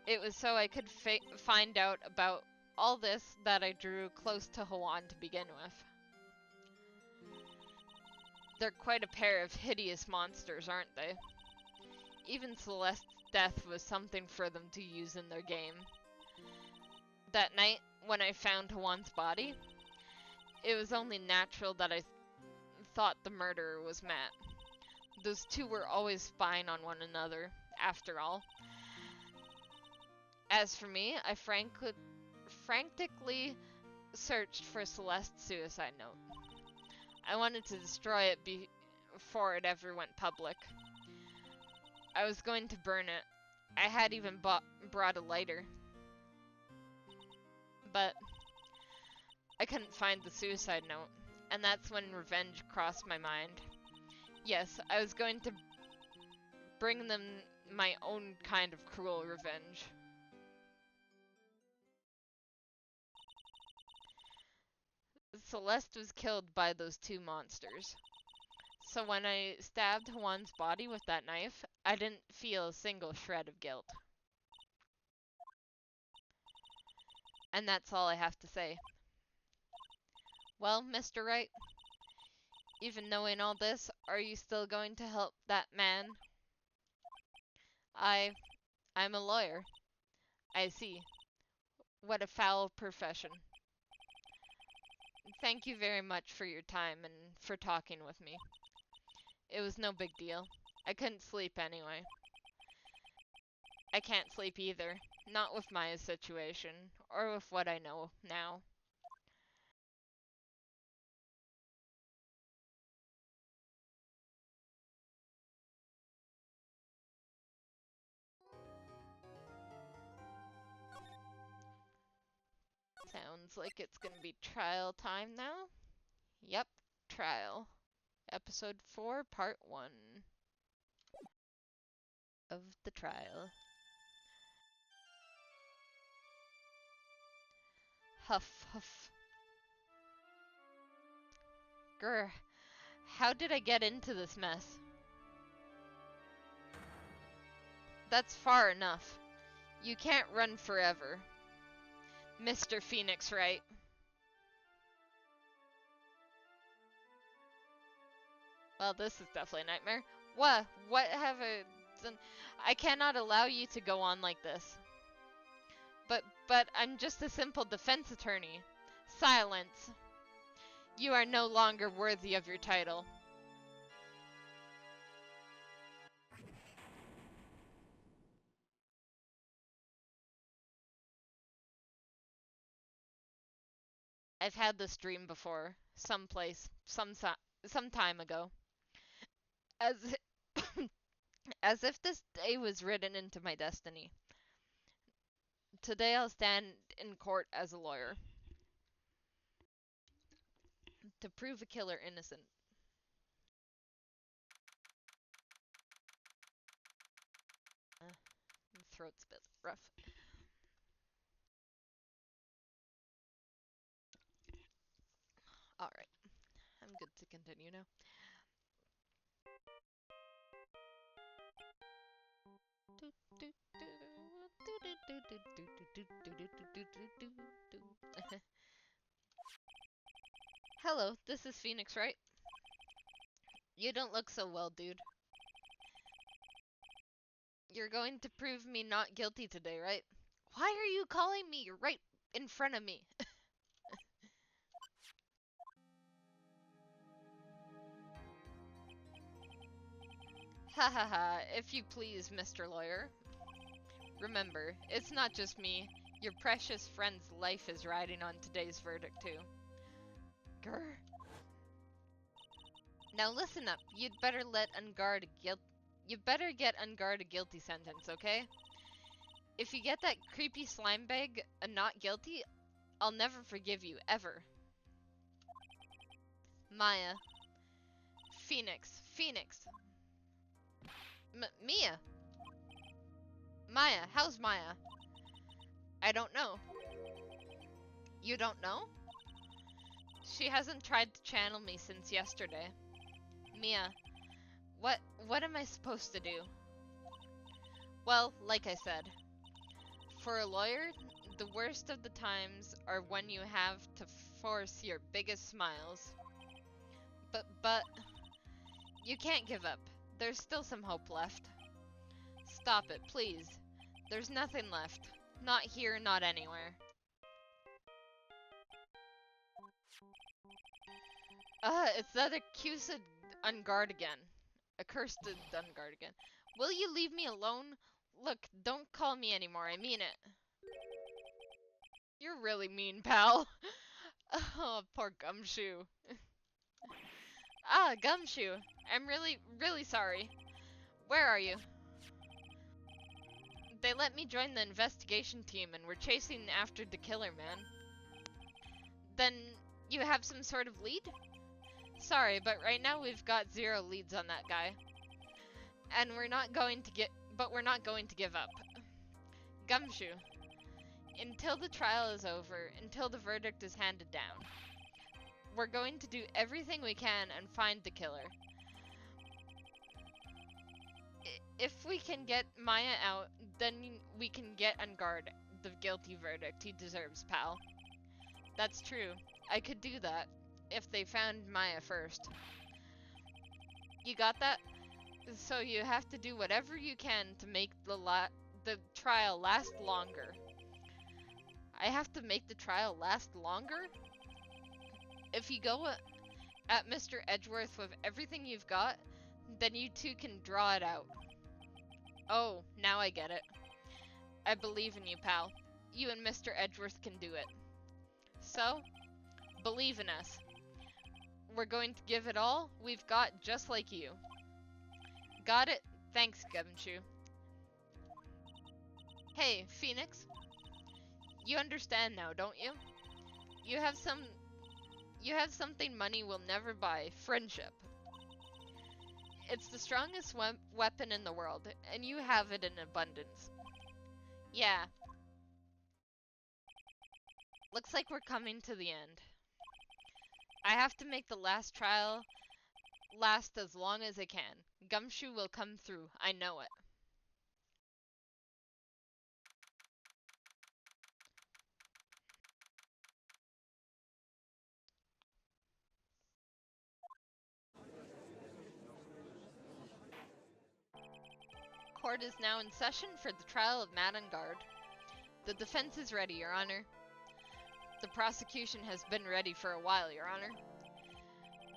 It was so I could find out about all this that I drew close to Huan to begin with. They're quite a pair of hideous monsters, aren't they? Even Celeste's death was something for them to use in their game. That night, when I found Huan's body, it was only natural that I thought the murderer was Matt. Those two were always spying on one another, after all. As for me, I frantically searched for Celeste's suicide note. I wanted to destroy it before it ever went public. I was going to burn it. I had even brought a lighter. But I couldn't find the suicide note, and that's when revenge crossed my mind. Yes, I was going to bring them my own kind of cruel revenge. Celeste was killed by those two monsters. So when I stabbed Huan's body with that knife, I didn't feel a single shred of guilt. And that's all I have to say. Well, Mr. Wright, even knowing all this, are you still going to help that man? I'm a lawyer. I see. What a foul profession. Thank you very much for your time and for talking with me. It was no big deal. I couldn't sleep anyway. I can't sleep either. Not with my situation, or with what I know now. Sounds like it's gonna be trial time now. Yep, trial. Episode 4, Part 1 of the trial. Huff, huff. Grr, how did I get into this mess? That's far enough. You can't run forever. Mr. Phoenix Wright. Well, this is definitely a nightmare. What? What have I done? I cannot allow you to go on like this. But I'm just a simple defense attorney. Silence. You are no longer worthy of your title. I've had this dream before, someplace, some time ago. As as if this day was written into my destiny. Today I'll stand in court as a lawyer to prove a killer innocent. My throat's a bit rough. Alright, I'm good to continue now. Hello, this is Phoenix, right? You don't look so well, dude. You're going to prove me not guilty today, right? Why are you calling me? You're right in front of me. Ha ha ha, if you please, Mr. Lawyer. Remember, it's not just me. Your precious friend's life is riding on today's verdict, too. Grr. Now listen up. You'd better get Ungard a guilty sentence, okay? If you get that creepy slime bag a not guilty, I'll never forgive you, ever. Maya. Phoenix. Mia. Maya, how's Maya? I don't know. You don't know? She hasn't tried to channel me since yesterday. Mia, what am I supposed to do? Well, like I said, for a lawyer, the worst of the times are when you have to force your biggest smiles. But you can't give up. There's still some hope left. Stop it, please. There's nothing left. Not here, not anywhere. It's that accused Ungard again. Accursed Ungard again. Will you leave me alone? Look, don't call me anymore, I mean it. You're really mean, pal. Oh, poor Gumshoe. Ah, Gumshoe. I'm really sorry. Where are you? They let me join the investigation team and we're chasing after the killer, man. Then you have some sort of lead? Sorry, but right now we've got 0 leads on that guy. And we're not going to give up. Gumshoe, until the trial is over, until the verdict is handed down, we're going to do everything we can and find the killer. If we can get Maya out, then we can get Ungard the guilty verdict he deserves, pal. That's true. I could do that, if they found Maya first. You got that? So you have to do whatever you can to make the trial last longer. I have to make the trial last longer? If you go at Mr. Edgeworth with everything you've got, then you two can draw it out. Oh, now I get it. I believe in you, pal. You and Mr. Edgeworth can do it. So, believe in us. We're going to give it all we've got, just like you. Got it? Thanks, Gumshoe. Hey, Phoenix. You understand now, don't you? You have something money will never buy, friendship. It's the strongest weapon in the world, and you have it in abundance. Yeah. Looks like we're coming to the end. I have to make the last trial last as long as I can. Gumshoe will come through, I know it. court is now in session for the trial of Matt and Guard. The defense is ready, Your Honor. The prosecution has been ready for a while, Your Honor.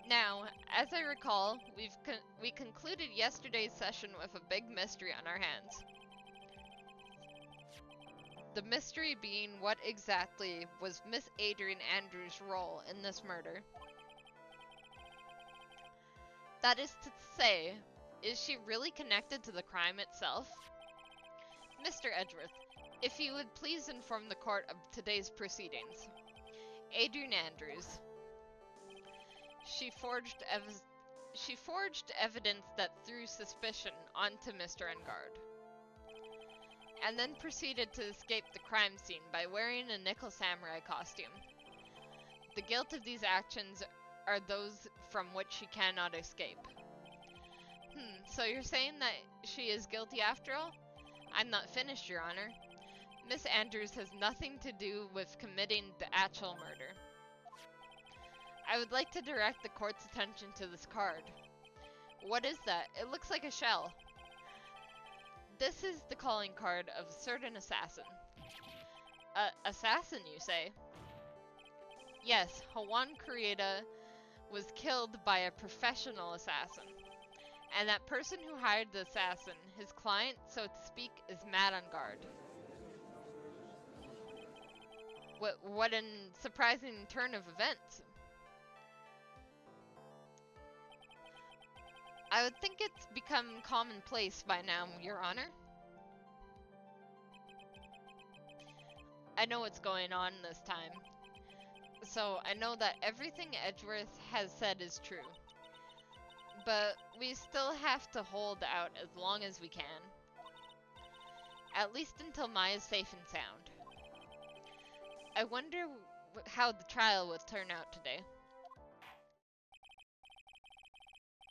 Now, as I recall, we concluded yesterday's session with a big mystery on our hands. The mystery being what exactly was Miss Adrian Andrews' role in this murder. That is to say, is she really connected to the crime itself? Mr. Edgeworth, if you would please inform the court of today's proceedings. Adrian Andrews. She forged evidence that threw suspicion onto Mr. Engard, and then proceeded to escape the crime scene by wearing a nickel samurai costume. The guilt of these actions are those from which she cannot escape. So you're saying that she is guilty after all? I'm not finished, Your Honor. Miss Andrews has nothing to do with committing the actual murder. I would like to direct the court's attention to this card. What is that? It looks like a shell. This is the calling card of a certain assassin. Assassin, you say? Yes, Hawan Kurita was killed by a professional assassin. And that person who hired the assassin, his client, so to speak, is Matt on Guard. What a surprising turn of events. I would think it's become commonplace by now, Your Honor. I know what's going on this time. So I know that everything Edgeworth has said is true. But we still have to hold out as long as we can. At least until Maya's safe and sound. I wonder how the trial will turn out today.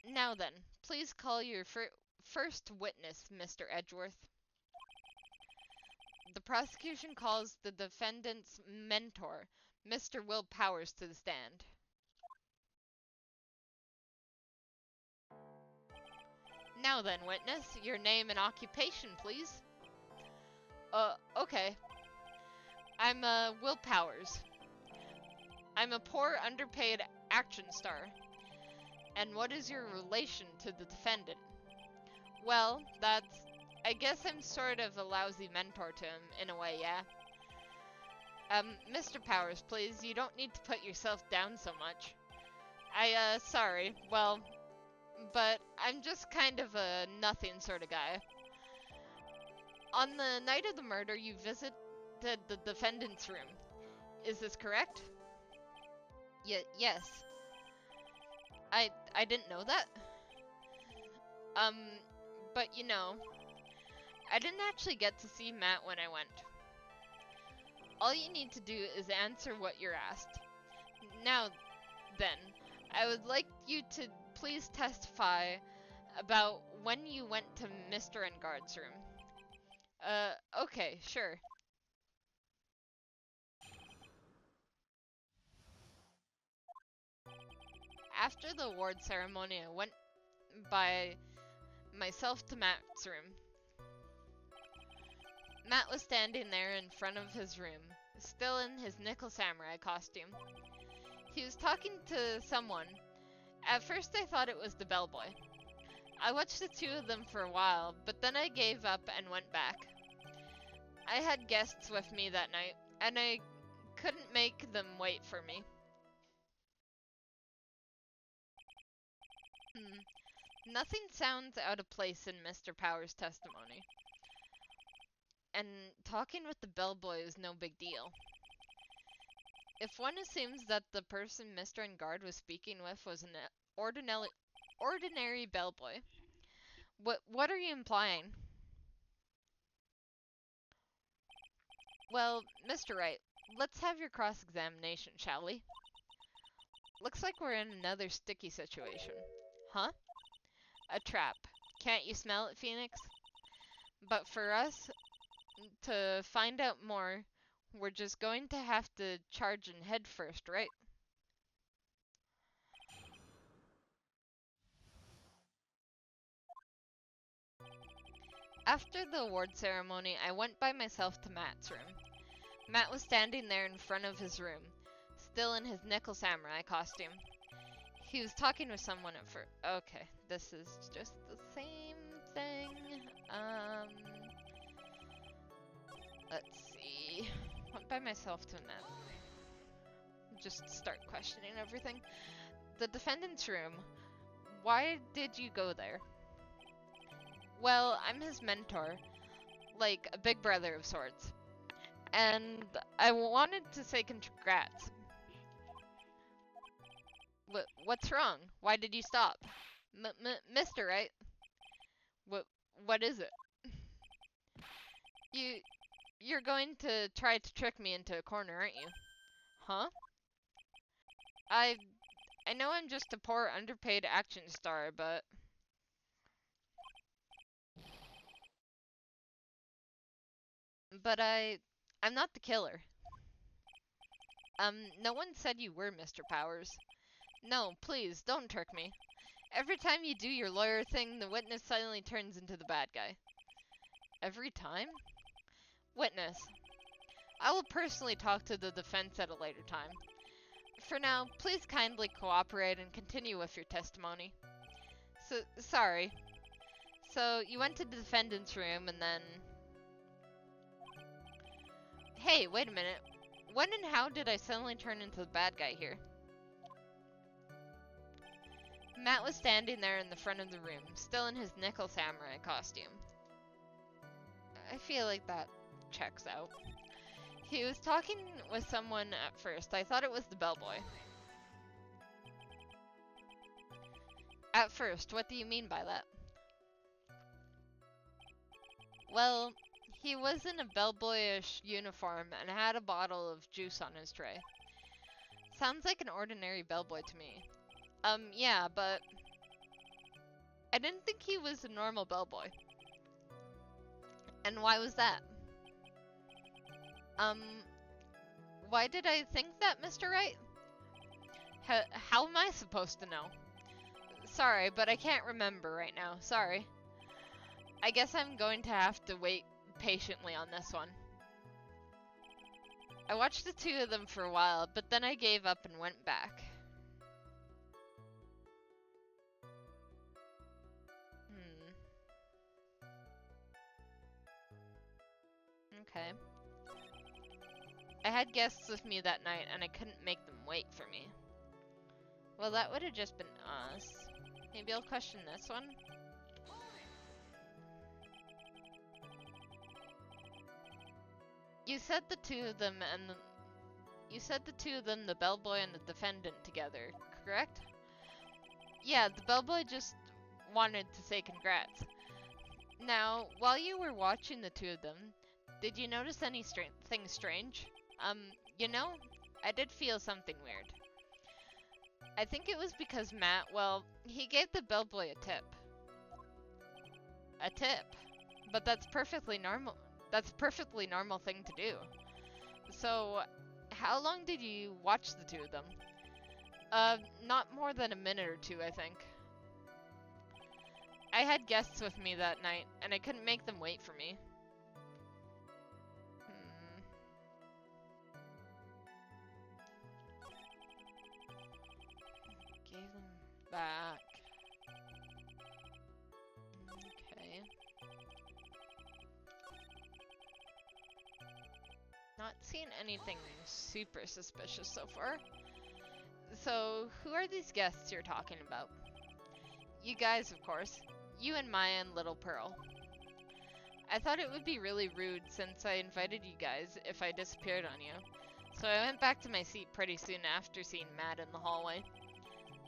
Now then, please call your first witness, Mr. Edgeworth. The prosecution calls the defendant's mentor, Mr. Will Powers, to the stand. Now then, witness, your name and occupation, please. Okay. I'm, Will Powers. I'm a poor, underpaid action star. And what is your relation to the defendant? Well, I guess I'm sort of a lousy mentor to him, in a way, yeah. Mr. Powers, please, you don't need to put yourself down so much. Sorry, well, but I'm just kind of a nothing sort of guy. On the night of the murder, you visited the defendant's room. Is this correct? Yes. I didn't know that. But you know, I didn't actually get to see Matt when I went. All you need to do is answer what you're asked. Now, then, I would like you to please testify about when you went to Mr. Engard's room. Okay, sure. After the award ceremony, I went by myself to Matt's room. Matt was standing there in front of his room, still in his nickel samurai costume. He was talking to someone. At first I thought it was the bellboy. I watched the two of them for a while, but then I gave up and went back. I had guests with me that night, and I couldn't make them wait for me. Nothing sounds out of place in Mr. Powers' testimony. And talking with the bellboy is no big deal. If one assumes that the person Mr. Engard was speaking with was an ordinary bellboy, what are you implying? Well, Mr. Wright, let's have your cross-examination, shall we? Looks like we're in another sticky situation. Huh? A trap. Can't you smell it, Phoenix? But for us to find out more, we're just going to have to charge in head first, right? After the award ceremony, I went by myself to Matt's room. Matt was standing there in front of his room, still in his nickel samurai costume. He was talking with someone at first. Okay, this is just the same thing. Let's see. Went by myself to Matt. Just start questioning everything. The defendant's room. Why did you go there? Well, I'm his mentor, like a big brother of sorts. And I wanted to say congrats. What's wrong? Why did you stop? Mr. Wright? What is it? You're going to try to trick me into a corner, aren't you? Huh? I know I'm just a poor underpaid action star, but I'm not the killer. No one said you were, Mr. Powers. No, please, don't trick me. Every time you do your lawyer thing, the witness suddenly turns into the bad guy. Every time? Witness. I will personally talk to the defense at a later time. For now, please kindly cooperate and continue with your testimony. Sorry. So, you went to the defendant's room and then... Hey, wait a minute. When and how did I suddenly turn into the bad guy here? Matt was standing there in the front of the room, still in his nickel samurai costume. I feel like that checks out. He was talking with someone at first. I thought it was the bellboy. At first, what do you mean by that? Well, he was in a bellboyish uniform and had a bottle of juice on his tray. Sounds like an ordinary bellboy to me. Yeah, but I didn't think he was a normal bellboy. And why was that? Why did I think that, Mr. Wright? How am I supposed to know? Sorry, but I can't remember right now. Sorry. I guess I'm going to have to wait patiently on this one. I watched the two of them for a while, but then I gave up and went back. Okay. I had guests with me that night, and I couldn't make them wait for me. Well, that would have just been us. Maybe I'll question this one. You said the two of them, the bellboy and the defendant together, correct? Yeah, the bellboy just wanted to say congrats. Now, while you were watching the two of them, did you notice anything strange? You know, I did feel something weird. I think it was because Matt, well, he gave the bellboy a tip. A tip? But that's perfectly normal. That's a perfectly normal thing to do. So, how long did you watch the two of them? Not more than a minute or two, I think. I had guests with me that night, and I couldn't make them wait for me. Gave them back. Okay. Not seen anything super suspicious so far. So, who are these guests you're talking about? You guys, of course. You and Maya and Little Pearl. I thought it would be really rude since I invited you guys if I disappeared on you. So I went back to my seat pretty soon after seeing Matt in the hallway.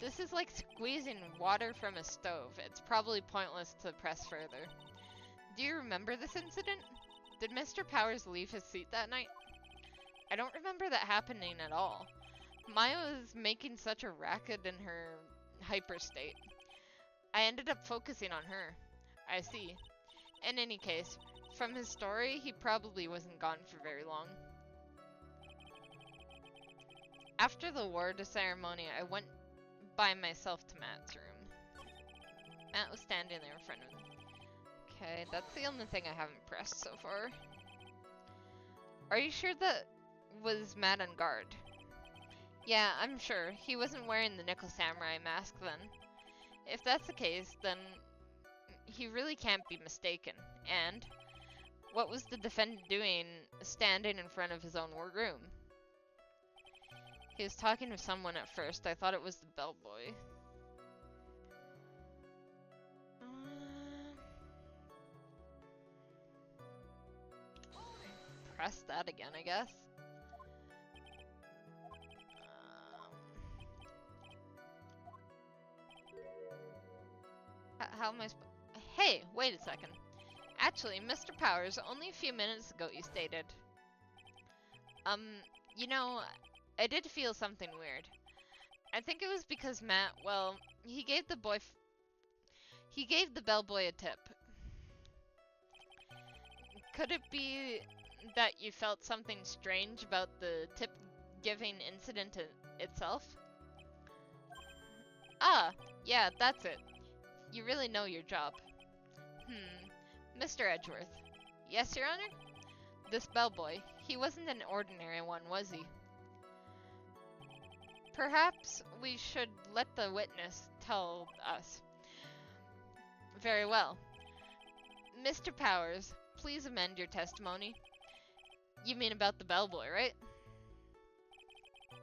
This is like squeezing water from a stove. It's probably pointless to press further. Do you remember this incident? Did Mr. Powers leave his seat that night? I don't remember that happening at all. Maya was making such a racket in her hyper state. I ended up focusing on her. I see. In any case, from his story, he probably wasn't gone for very long. After the award ceremony, I went by myself to Matt's room. Matt was standing there in front of me. Okay, that's the only thing I haven't pressed so far. Are you sure that was Matt on guard? Yeah, I'm sure. He wasn't wearing the Nickel Samurai mask then. If that's the case, then he really can't be mistaken. And what was the defendant doing standing in front of his own room? He was talking to someone at first. I thought it was the bellboy. Press that again, I guess. How am I Hey, wait a second. Actually, Mr. Powers, only a few minutes ago you stated. You know, I did feel something weird. I think it was because Matt, well, he gave the bellboy a tip. Could it be that you felt something strange about the tip-giving incident itself? Ah, yeah, that's it. You really know your job. Mr. Edgeworth. Yes, Your Honor? This bellboy, he wasn't an ordinary one, was he? Perhaps we should let the witness tell us. Very well. Mr. Powers, please amend your testimony. You mean about the bellboy, right?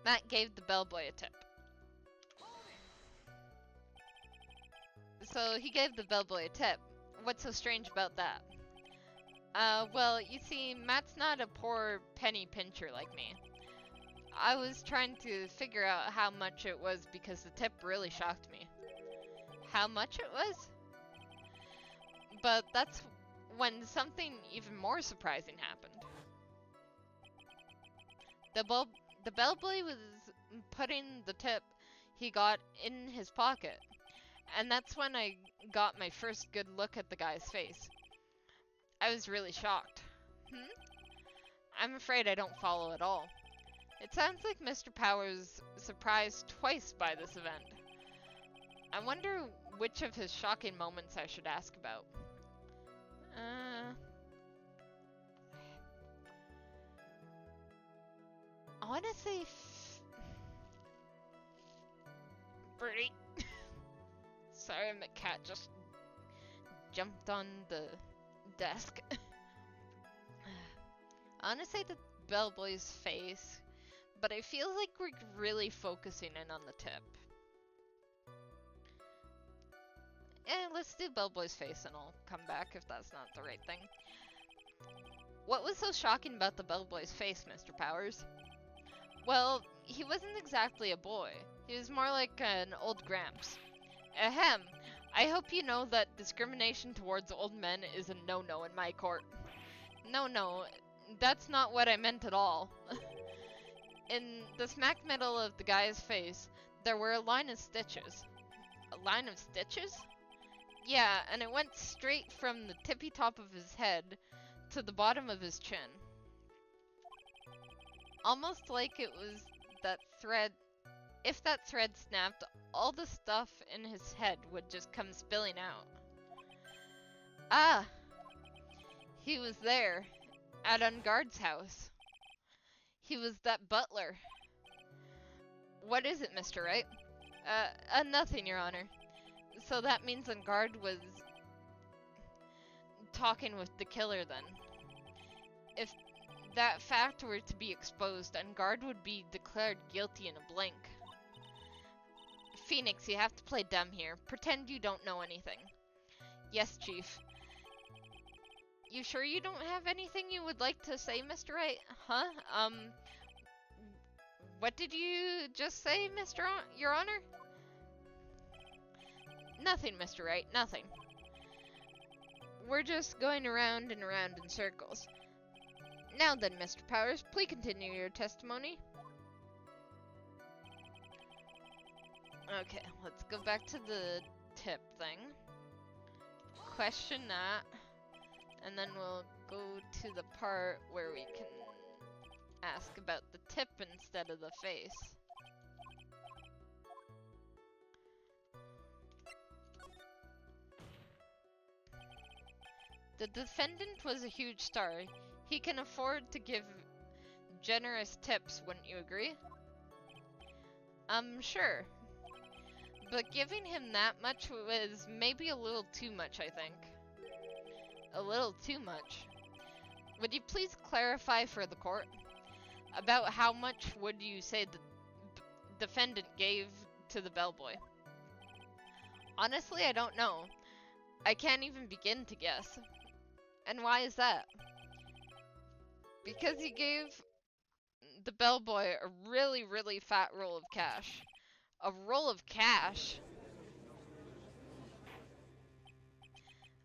Matt gave the bellboy a tip. So he gave the bellboy a tip. What's so strange about that? Well, you see, Matt's not a poor penny pincher like me. I was trying to figure out how much it was because the tip really shocked me. How much it was? But that's when something even more surprising happened. The bellboy was putting the tip he got in his pocket. And that's when I got my first good look at the guy's face. I was really shocked. I'm afraid I don't follow at all. It sounds like Mr. Powers surprised twice by this event. I wonder which of his shocking moments I should ask about. I want to say Birdie. Sorry, my cat just jumped on the desk. I want to say the bellboy's face, but I feel like we're really focusing in on the tip. Let's do bellboy's face and I'll come back if that's not the right thing. What was so shocking about the bellboy's face, Mr. Powers? Well, he wasn't exactly a boy. He was more like an old gramps. Ahem. I hope you know that discrimination towards old men is a no-no in my court. No, that's not what I meant at all. In the smack middle of the guy's face, there were a line of stitches. A line of stitches? Yeah, and it went straight from the tippy top of his head to the bottom of his chin. Almost like it was that thread. If that thread snapped, all the stuff in his head would just come spilling out. Ah! He was there, at Ungard's house. He was that butler. What is it, Mr. Wright? Nothing, Your Honor. So that means Ungard was talking with the killer then. If that fact were to be exposed, Ungard would be declared guilty in a blink. Phoenix, you have to play dumb here. Pretend you don't know anything. Yes, Chief. You sure you don't have anything you would like to say, Mr. Wright? Huh? What did you just say, Your Honor? Nothing, Mr. Wright, nothing. We're just going around and around in circles. Now then, Mr. Powers, please continue your testimony. Okay, let's go back to the tip thing. Question that. And then we'll go to the part where we can ask about the tip instead of the face. The defendant was a huge star. He can afford to give generous tips, wouldn't you agree? Sure. But giving him that much was maybe a little too much, I think. A little too much. Would you please clarify for the court? About how much would you say the defendant gave to the bellboy? Honestly, I don't know. I can't even begin to guess. And why is that? Because he gave the bellboy a really, really fat roll of cash. A roll of cash?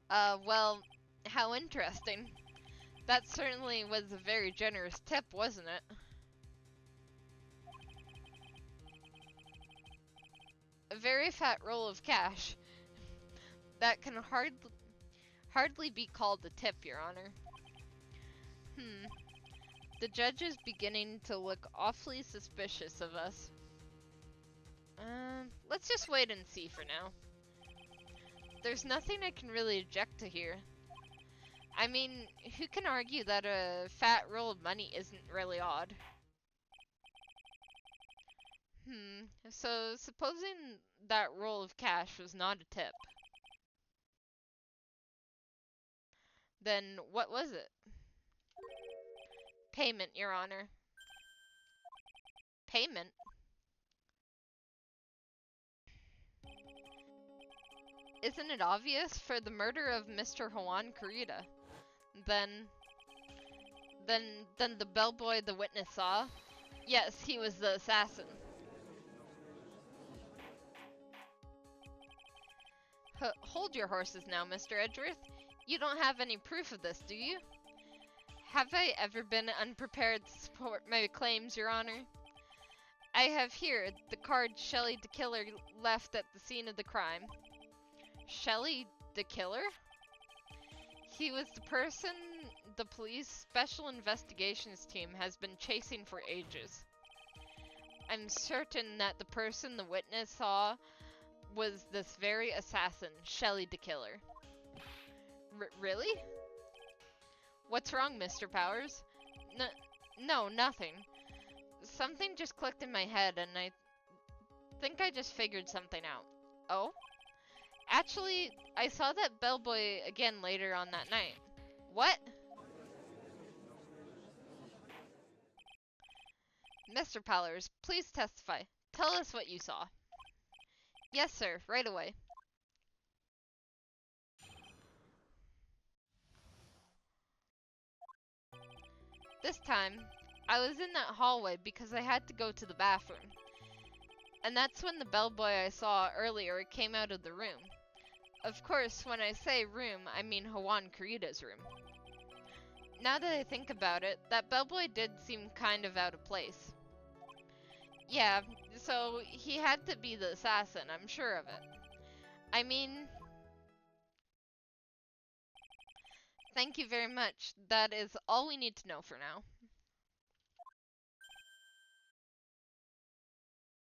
Well, how interesting. That certainly was a very generous tip, wasn't it? A very fat roll of cash. That can hardly be called a tip, Your Honor. The judge is beginning to look awfully suspicious of us. Let's just wait and see for now. There's nothing I can really object to here. I mean, who can argue that a fat roll of money isn't really odd? So supposing that roll of cash was not a tip, then what was it? Payment, Your Honor. Payment? Isn't it obvious? For the murder of Mr. Juan Corrida. Then the bellboy the witness saw? Yes, he was the assassin. Hold your horses now, Mr. Edgeworth. You don't have any proof of this, do you? Have I ever been unprepared to support my claims, Your Honor? I have here the card Shelley the Killer left at the scene of the crime. Shelley the Killer? He was the person the police special investigations team has been chasing for ages. I'm certain that the person the witness saw was this very assassin, Shelley the Killer. Really? What's wrong, Mr. Powers? No, nothing. Something just clicked in my head and I think I just figured something out. Oh? Actually, I saw that bellboy again later on that night. What? Mr. Powers, please testify. Tell us what you saw. Yes, sir, right away. This time, I was in that hallway because I had to go to the bathroom. And that's when the bellboy I saw earlier came out of the room. Of course, when I say room, I mean Juan Corrida's room. Now that I think about it, that bellboy did seem kind of out of place. Yeah, so he had to be the assassin, I'm sure of it. I mean... Thank you very much. That is all we need to know for now.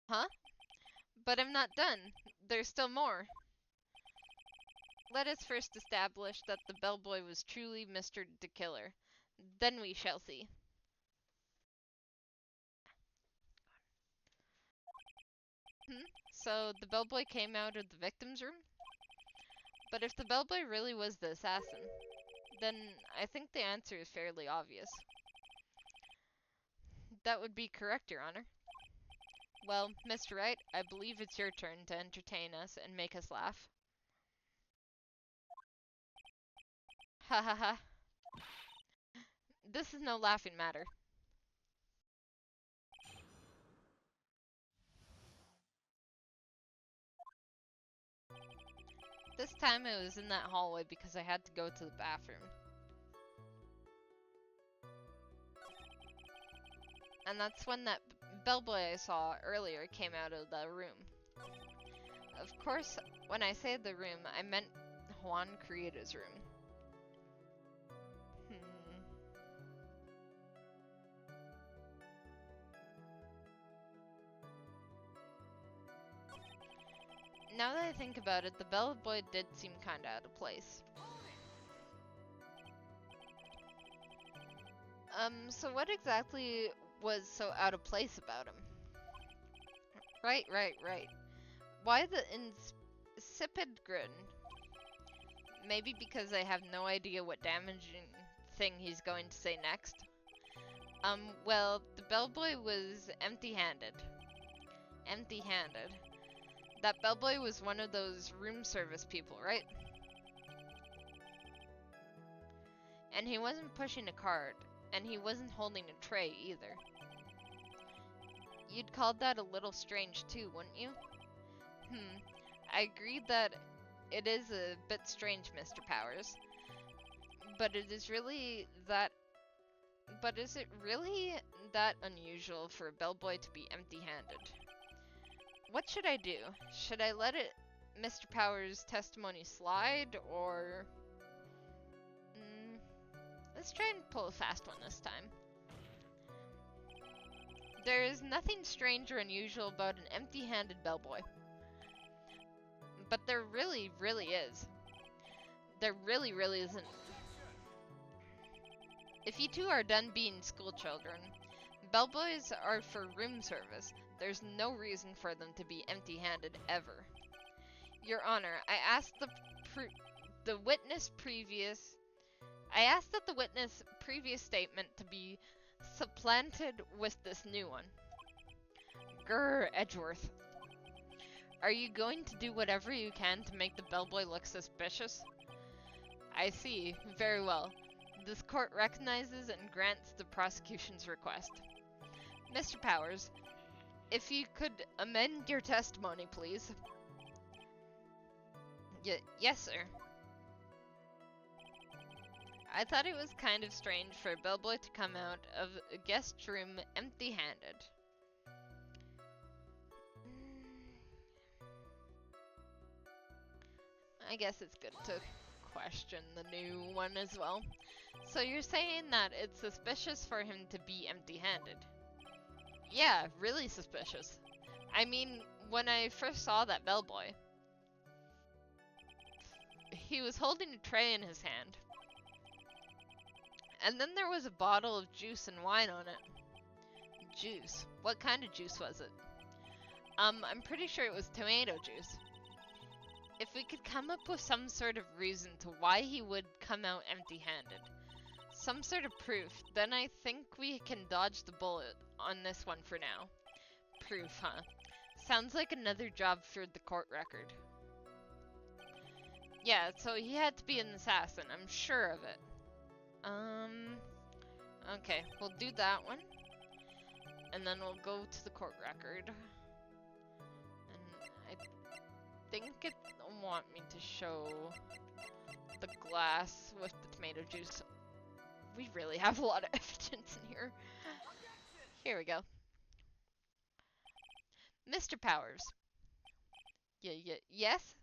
Huh? But I'm not done. There's still more. Let us first establish that the bellboy was truly Mr. the Killer. Then we shall see. So the bellboy came out of the victim's room? But if the bellboy really was the assassin, then I think the answer is fairly obvious. That would be correct, Your Honor. Well, Mr. Wright, I believe it's your turn to entertain us and make us laugh. Ha ha ha. This is no laughing matter. This time I was in that hallway because I had to go to the bathroom. And that's when that bellboy I saw earlier came out of the room. Of course, when I say the room, I meant Juan Corrida's room. Now that I think about it, the bellboy did seem kinda out of place. So what exactly was so out of place about him? Right. Why the insipid grin? Maybe because I have no idea what damaging thing he's going to say next. Well, the bellboy was empty-handed. Empty-handed. That bellboy was one of those room service people, right? And he wasn't pushing a cart, and he wasn't holding a tray either. You'd call that a little strange too, wouldn't you? I agree that it is a bit strange, Mr. Powers. But it is really that... But is it really that unusual for a bellboy to be empty-handed? What should I do? Should I let it, Mr. Powers' testimony slide, or... let's try and pull a fast one this time. There is nothing strange or unusual about an empty-handed bellboy. But there really is. There really isn't. If you two are done being school children, bellboys are for room service. There's no reason for them to be empty-handed ever. Your Honor, I asked that the witness' previous statement to be supplanted with this new one. Grr, Edgeworth. Are you going to do whatever you can to make the bellboy look suspicious? I see. Very well. This court recognizes and grants the prosecution's request. Mr. Powers, if you could amend your testimony, please. Yes, sir. I thought it was kind of strange for a bellboy to come out of a guest room empty-handed. I guess it's good to question the new one as well. So you're saying that it's suspicious for him to be empty-handed? Yeah, really suspicious. I mean, when I first saw that bellboy, he was holding a tray in his hand. And then there was a bottle of juice and wine on it. Juice? What kind of juice was it? I'm pretty sure it was tomato juice. If we could come up with some sort of reason to why he would come out empty-handed, some sort of proof, then I think we can dodge the bullet on this one for now. Proof, huh? Sounds like another job for the court record. Yeah, so he had to be an assassin, I'm sure of it. Okay, we'll do that one. And then we'll go to the court record. And I think it want me to show the glass with the tomato juice. We really have a lot of evidence in here. Here we go. Mr. Powers. Yes?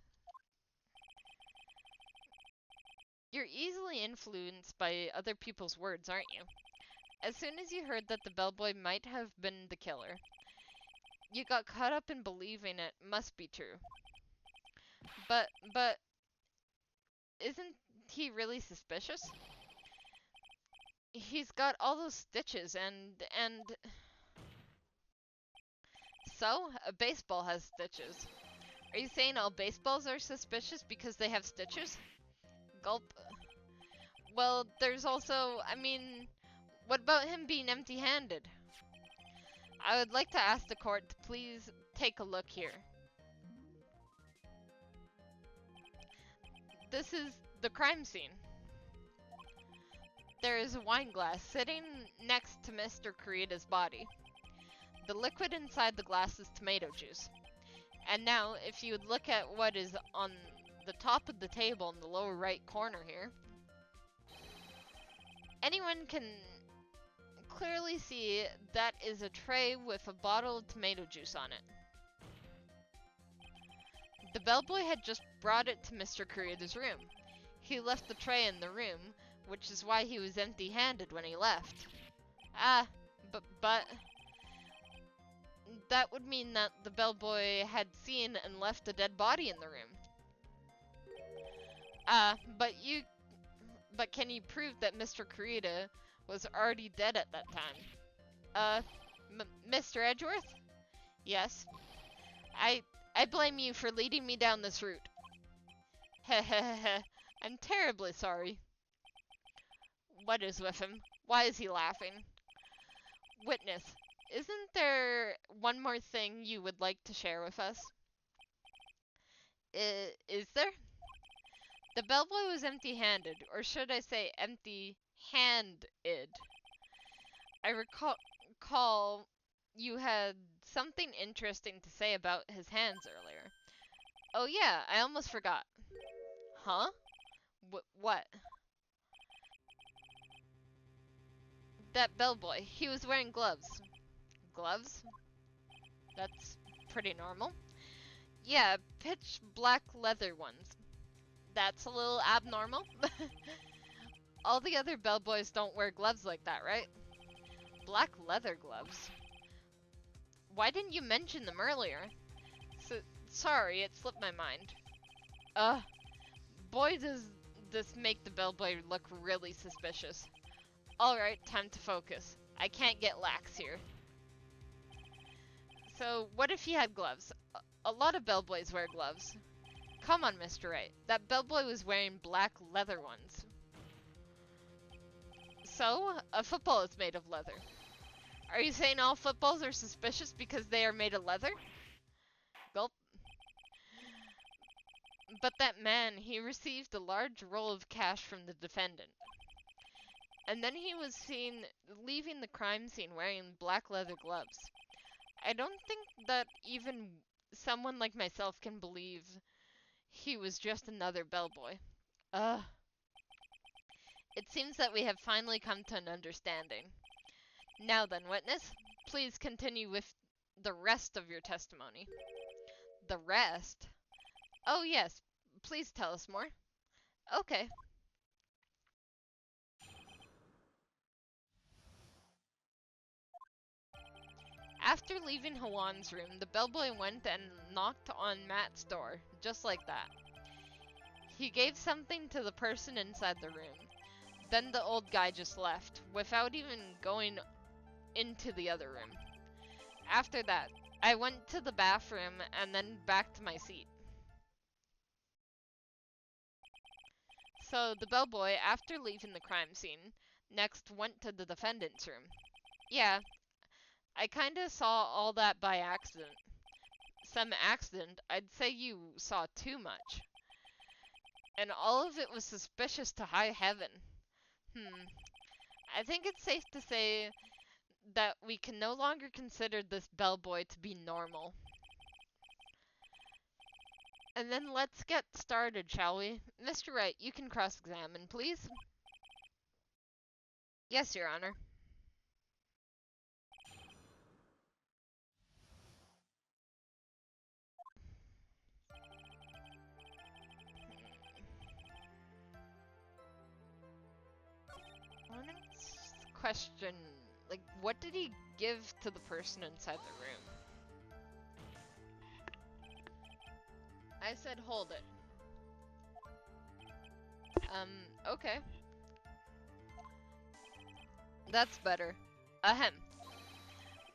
You're easily influenced by other people's words, aren't you? As soon as you heard that the bellboy might have been the killer, you got caught up in believing it must be true. But, isn't he really suspicious? He's got all those stitches and... So, a baseball has stitches. Are you saying all baseballs are suspicious because they have stitches? Gulp. Well, there's also, I mean, what about him being empty-handed? I would like to ask the court to please take a look here. This is the crime scene. There is a wine glass sitting next to Mr. Koreeda's body. The liquid inside the glass is tomato juice. And now, if you would look at what is on the top of the table in the lower right corner here, anyone can clearly see that is a tray with a bottle of tomato juice on it. The bellboy had just brought it to Mr. Koreeda's room. He left the tray in the room, which is why he was empty-handed when he left. But that would mean that the bellboy had seen and left a dead body in the room. But can you prove that Mr. Koreeda was already dead at that time. Mr. Edgeworth? Yes. I I blame you for leading me down this route. Hehehe. I'm terribly sorry. What is with him? Why is he laughing? Witness, isn't there one more thing you would like to share with us? Is there? The bellboy was empty-handed, or should I say empty-handed. I recall you had something interesting to say about his hands earlier. Oh yeah, I almost forgot. Huh? What? That bellboy, he was wearing gloves. Gloves? That's pretty normal. Yeah, pitch black leather ones. That's a little abnormal. All the other bellboys don't wear gloves like that, right? Black leather gloves. Why didn't you mention them earlier? Sorry, it slipped my mind. Boy does this make the bellboy look really suspicious. Alright, time to focus. I can't get lax here. So, what if he had gloves? A lot of bellboys wear gloves. Come on, Mr. Wright. That bellboy was wearing black leather ones. So, a football is made of leather. Are you saying all footballs are suspicious because they are made of leather? Gulp. But that man, he received a large roll of cash from the defendant. And then he was seen leaving the crime scene wearing black leather gloves. I don't think that even someone like myself can believe he was just another bellboy. Ugh. It seems that we have finally come to an understanding. Now then, witness, please continue with the rest of your testimony. The rest? Oh yes, please tell us more. Okay. After leaving Hawan's room, the bellboy went and knocked on Matt's door, just like that. He gave something to the person inside the room. Then the old guy just left, without even going into the other room. After that, I went to the bathroom and then back to my seat. So the bellboy, after leaving the crime scene, next went to the defendant's room. Yeah, I kinda saw all that by accident. Some accident, I'd say you saw too much. And all of it was suspicious to high heaven. I think it's safe to say that we can no longer consider this bellboy to be normal. And then let's get started, shall we? Mr. Wright, you can cross-examine, please. Yes, Your Honor. Question, like, what did he give to the person inside the room? I said hold it. Okay. That's better. Ahem.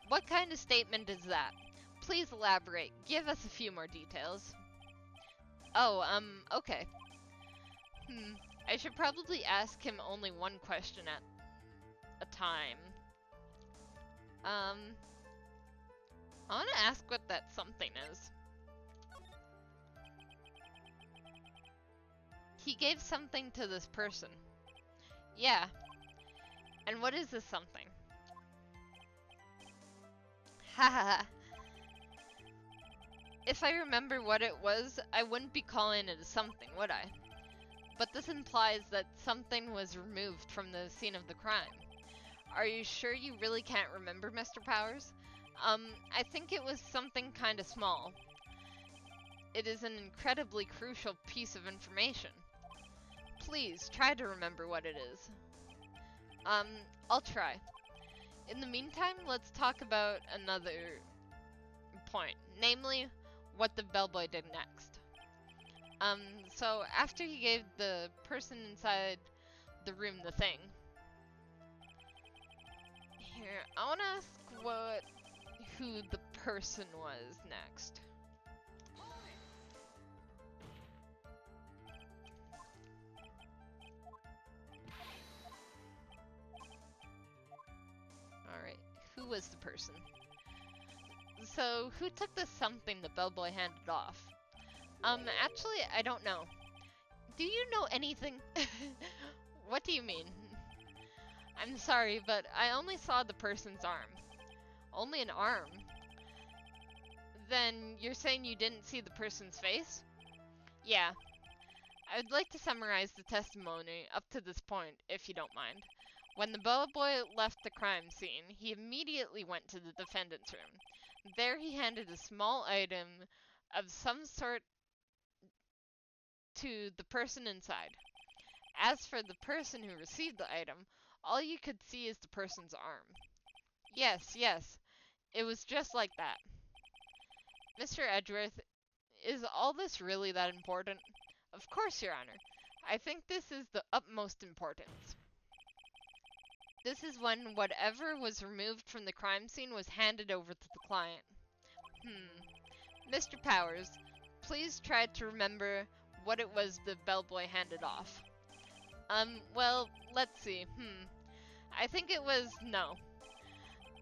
What kind of statement is that? Please elaborate. Give us a few more details. Oh, okay. I should probably ask him only one question at a time. I want to ask what that something is. He gave something to this person. Yeah. And what is this something? Haha. If I remember what it was, I wouldn't be calling it a something, would I? But this implies that something was removed from the scene of the crime. Are you sure you really can't remember, Mr. Powers? I think it was something kinda small. It is an incredibly crucial piece of information. Please, try to remember what it is. I'll try. In the meantime, let's talk about another point, namely, what the bellboy did next. So after he gave the person inside the room the thing, I want to ask who the person was next. Alright, who was the person? So, who took the something the bellboy handed off? Actually, I don't know. Do you know anything? What do you mean? I'm sorry, but I only saw the person's arm. Only an arm? Then you're saying you didn't see the person's face? Yeah. I would like to summarize the testimony up to this point, if you don't mind. When the bellboy left the crime scene, he immediately went to the defendant's room. There he handed a small item of some sort to the person inside. As for the person who received the item, all you could see is the person's arm. Yes, it was just like that. Mr. Edgeworth, is all this really that important? Of course, Your Honor. I think this is the utmost importance. This is when whatever was removed from the crime scene was handed over to the client. Mr. Powers, please try to remember what it was the bellboy handed off. Well, let's see. I think it was no.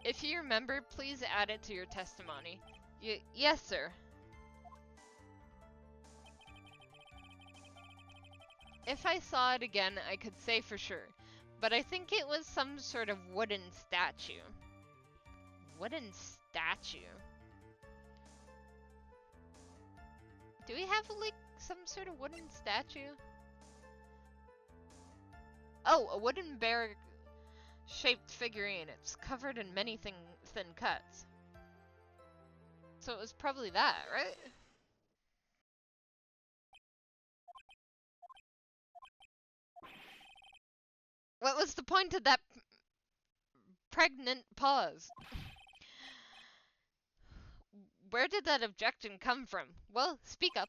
If you remember, please add it to your testimony. Yes, sir. If I saw it again, I could say for sure, but I think it was some sort of wooden statue. Wooden statue? Do we have, like, some sort of wooden statue? Oh, a wooden bear-shaped figurine. It's covered in many thin cuts. So it was probably that, right? What was the point of that pregnant pause? Where did that objection come from? Well, speak up.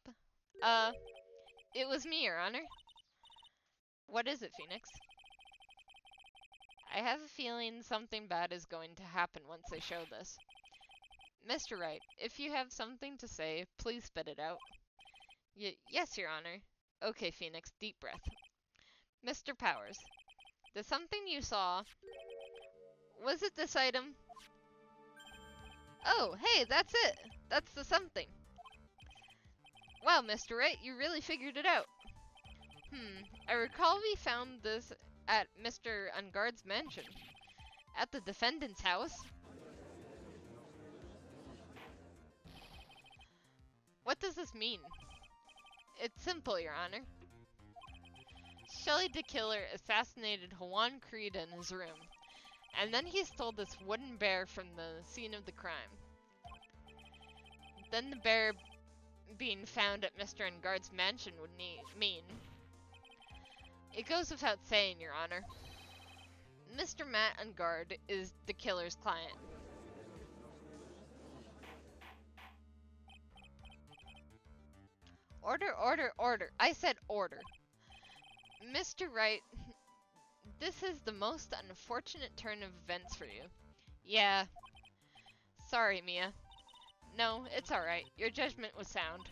It was me, Your Honor. What is it, Phoenix? I have a feeling something bad is going to happen once they show this. Mr. Wright, if you have something to say, please spit it out. Yes, Your Honor. Okay, Phoenix, deep breath. Mr. Powers, the something you saw... Was it this item? Oh, hey, that's it! That's the something. Wow, Mr. Wright, you really figured it out. I recall we found this at Mr. Ungard's mansion. At the defendant's house? What does this mean? It's simple, Your Honor. Shelley the Killer assassinated Juan Creed in his room, and then he stole this wooden bear from the scene of the crime. Then the bear being found at Mr. Ungard's mansion would mean... It goes without saying, Your Honor. Mr. Matt Ungard is the killer's client. Order, order, order. I said order. Mr. Wright, this is the most unfortunate turn of events for you. Yeah. Sorry, Mia. No, it's alright. Your judgment was sound.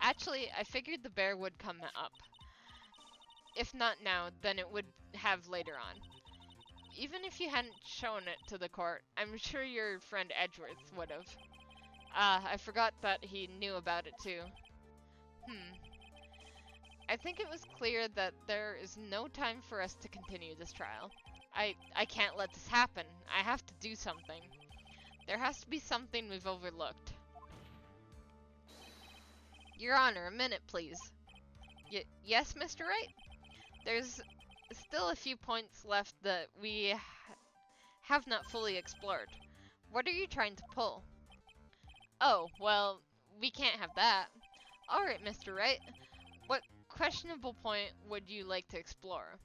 Actually, I figured the bear would come up. If not now, then it would have later on. Even if you hadn't shown it to the court, I'm sure your friend Edgeworth would have. I forgot that he knew about it too. I think it was clear that there is no time for us to continue this trial. I can't let this happen. I have to do something. There has to be something we've overlooked. Your Honor, a minute, please. Yes, Mr. Wright? There's still a few points left that we have not fully explored. What are you trying to pull? Oh, well, we can't have that. Alright, Mr. Wright. What questionable point would you like to explore?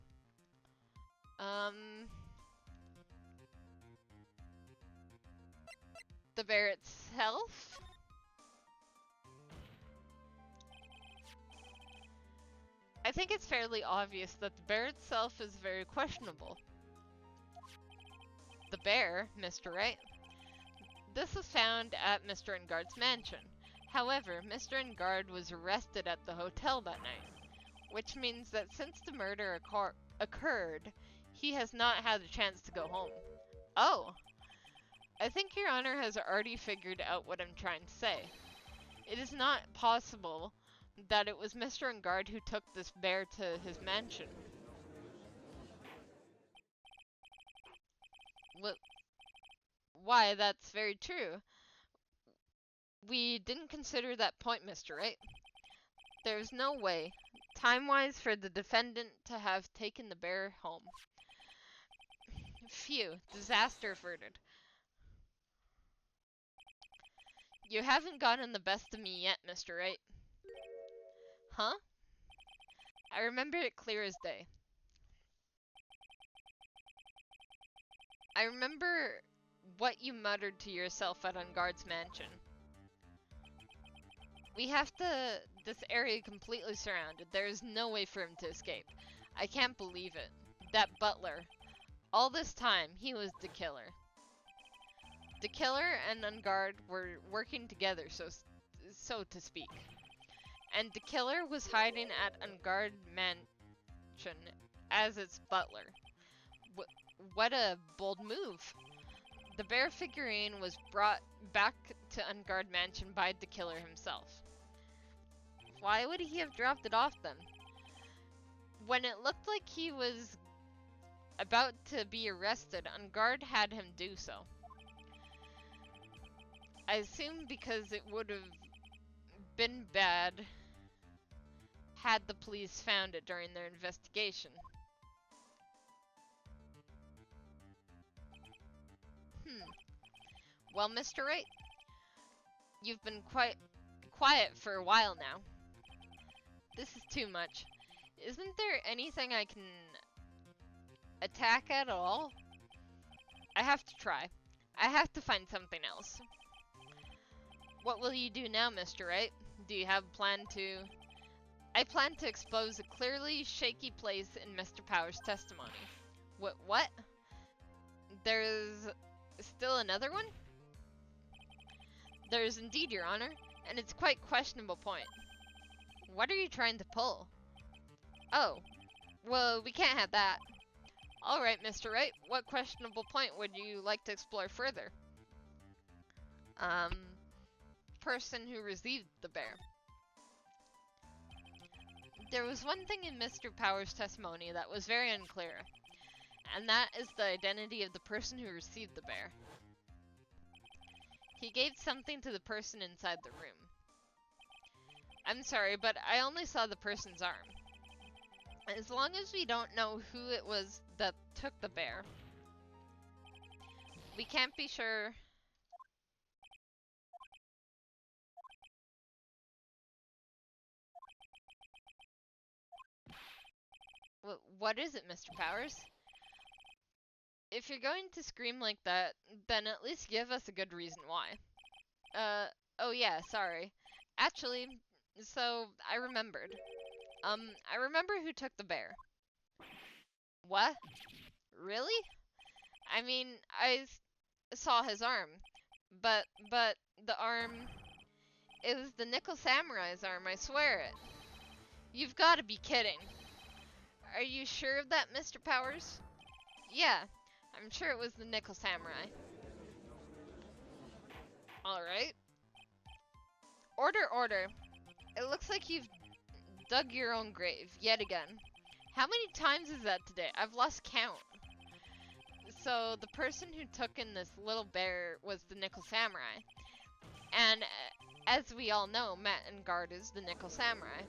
The bear itself? I think it's fairly obvious that the bear itself is very questionable. The bear, Mr. Wright. This was found at Mr. Engard's mansion. However, Mr. Engard was arrested at the hotel that night, which means that since the murder occurred, he has not had a chance to go home. Oh, I think Your Honor has already figured out what I'm trying to say. It is not possible that it was Mr. Engard who took this bear to his mansion. Well, why, that's very true. We didn't consider that point, Mr. Wright. There's no way, time-wise, for the defendant to have taken the bear home. Phew, disaster averted. You haven't gotten the best of me yet, Mr. Wright. Huh? I remember it clear as day. I remember what you muttered to yourself at Engard's mansion. We have this area completely surrounded. There is no way for him to escape. I can't believe it. That butler. All this time, he was the killer. The killer and Engard were working together, so to speak. And the killer was hiding at Engard mansion as its butler. What a bold move. The bear figurine was brought back to Engard mansion by the killer himself. Why would he have dropped it off then? When it looked like he was about to be arrested, Engard had him do so. I assume because it would have been bad had the police found it during their investigation. Well, Mr. Wright, you've been quite quiet for a while now. This is too much. Isn't there anything I can attack at all? I have to try. I have to find something else. What will you do now, Mr. Wright? Do you have a plan to... I plan to expose a clearly shaky place in Mr. Power's testimony. What? There's still another one? There is indeed, Your Honor, and it's quite questionable point. What are you trying to pull? Oh, well, we can't have that. Alright, Mr. Wright, what questionable point would you like to explore further? Person who received the bear. There was one thing in Mr. Power's testimony that was very unclear, and that is the identity of the person who received the bear. He gave something to the person inside the room. I'm sorry, but I only saw the person's arm. As long as we don't know who it was that took the bear, we can't be sure. What is it, Mr. Powers? If you're going to scream like that, then at least give us a good reason why. Oh yeah, sorry. Actually, so I remembered. I remember who took the bear. What? Really? I mean, saw his arm. But the arm... It was the Nickel Samurai's arm, I swear it. You've got to be kidding. Are you sure of that, Mr. Powers? Yeah, I'm sure it was the Nickel Samurai. Alright. Order. It looks like you've dug your own grave, yet again. How many times is that today? I've lost count. So, the person who took in this little bear was the Nickel Samurai. And, as we all know, Matt Engard is the Nickel Samurai.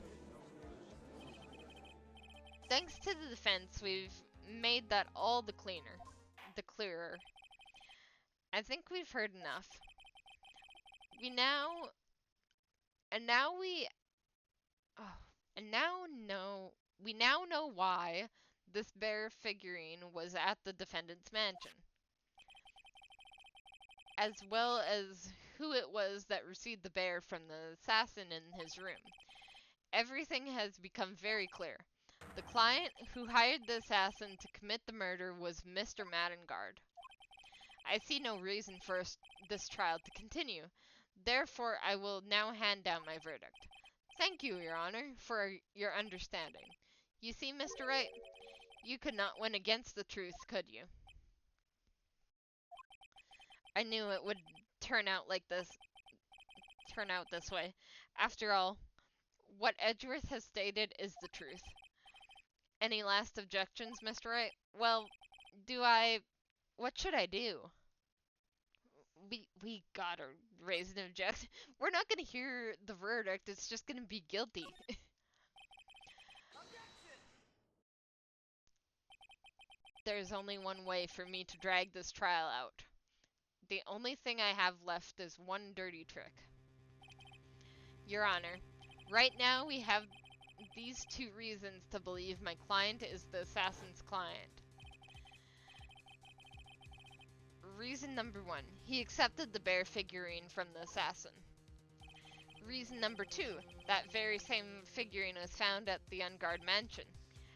Thanks to the defense, we've made that all the clearer. I think we've heard enough. We now know why this bear figurine was at the defendant's mansion, as well as who it was that received the bear from the assassin in his room. Everything has become very clear. The client who hired the assassin to commit the murder was Mr. Matt Engard. I see no reason for this trial to continue. Therefore, I will now hand down my verdict. Thank you, Your Honor, for your understanding. You see, Mr. Wright, you could not win against the truth, could you? I knew it would turn out like this, turn out this way. After all, what Edgeworth has stated is the truth. Any last objections, Mr. Wright? Well, what should I do? We gotta raise an objection. We're not gonna hear the verdict, it's just gonna be guilty. There's only one way for me to drag this trial out. The only thing I have left is one dirty trick. Your Honor, right now we have these two reasons to believe my client is the assassin's client. Reason number 1, he accepted the bear figurine from the assassin. Reason number 2, that very same figurine was found at the unguarded mansion.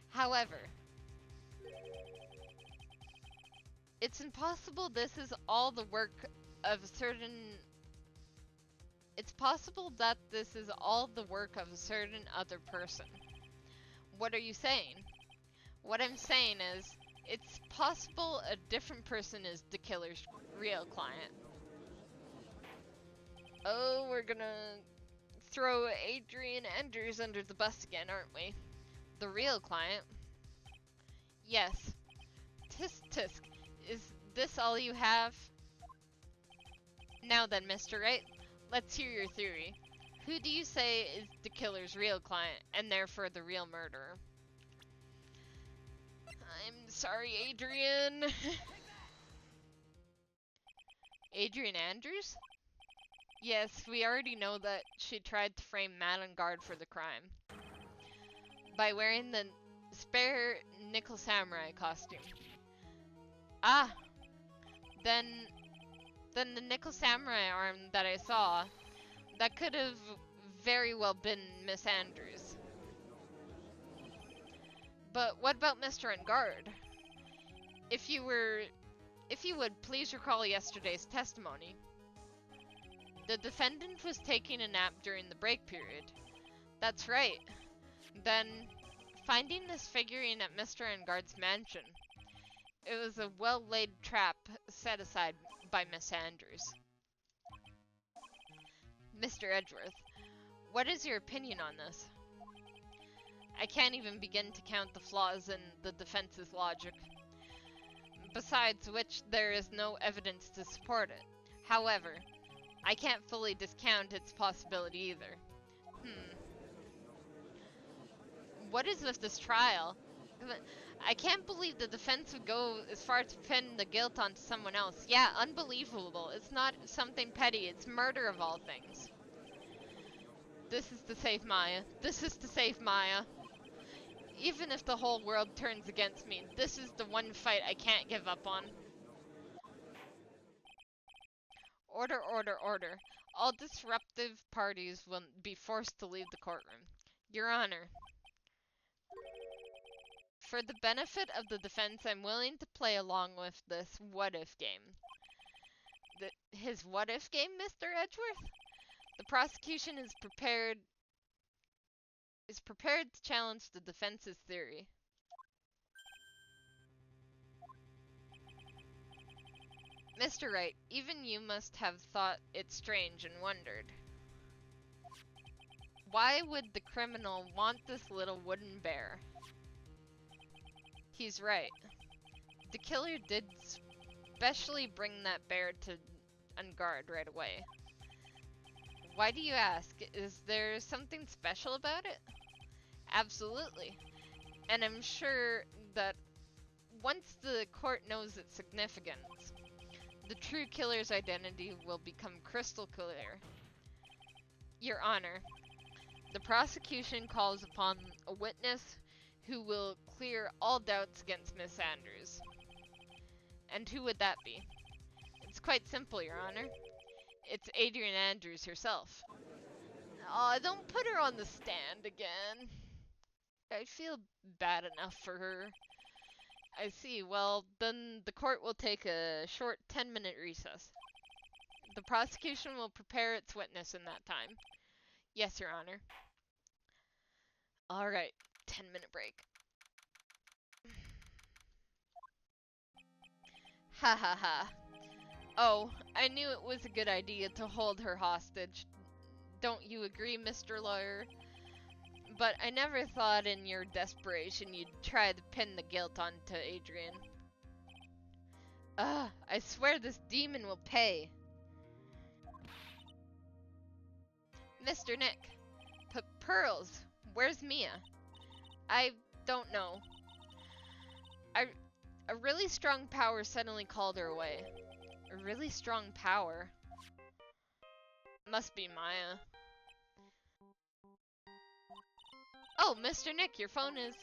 However, it's impossible this is all the work of a certain... It's possible that this is all the work of a certain other person. What are you saying? What I'm saying is, it's possible a different person is the killer's real client. Oh, we're gonna throw Adrian Anders under the bus again, aren't we? The real client? Yes. Tisk tisk. Is this all you have? Now then, Mr. Wright, let's hear your theory. Who do you say is the killer's real client, and therefore the real murderer? I'm sorry, Adrian. Adrian Andrews? Yes, we already know that she tried to frame Matt on guard for the crime by wearing the spare nickel samurai costume. Ah, then the nickel samurai arm that I saw, that could have very well been Miss Andrews. But what about Mr. On guard? If you would please recall yesterday's testimony. The defendant was taking a nap during the break period. That's right. Then, finding this figurine at Mr. Engarde's mansion, it was a well-laid trap set aside by Miss Andrews. Mr. Edgeworth, what is your opinion on this? I can't even begin to count the flaws in the defense's logic. Besides which, there is no evidence to support it. However, I can't fully discount its possibility either. What is with this trial? I can't believe the defense would go as far as to pin the guilt onto someone else. Yeah, unbelievable. It's not something petty, it's murder of all things. This is to save Maya. This is to save Maya. Even if the whole world turns against me, this is the one fight I can't give up on. Order, order, order. All disruptive parties will be forced to leave the courtroom. Your Honor, for the benefit of the defense, I'm willing to play along with this what-if game. His what-if game, Mr. Edgeworth? The prosecution is prepared to challenge the defense's theory. Mr. Wright, even you must have thought it strange and wondered. Why would the criminal want this little wooden bear? He's right. The killer did specially bring that bear to unguard right away. Why do you ask? Is there something special about it? Absolutely. And I'm sure that once the court knows its significance, the true killer's identity will become crystal clear. Your Honor, the prosecution calls upon a witness who will clear all doubts against Miss Andrews. And who would that be? It's quite simple, Your Honor. It's Adrian Andrews herself. Aw, don't put her on the stand again. I feel bad enough for her. I see. Well, then the court will take a short 10-minute recess. The prosecution will prepare its witness in that time. Yes, Your Honor. All right, 10-minute break. Ha ha ha. Oh, I knew it was a good idea to hold her hostage. Don't you agree, Mr. Lawyer? But I never thought in your desperation you'd try to pin the guilt onto Adrian. Ugh, I swear this demon will pay. Mr. Nick. Pearls, where's Mia? I don't know. A really strong power suddenly called her away. A really strong power? Must be Maya. Oh, Mr. Nick, your phone is...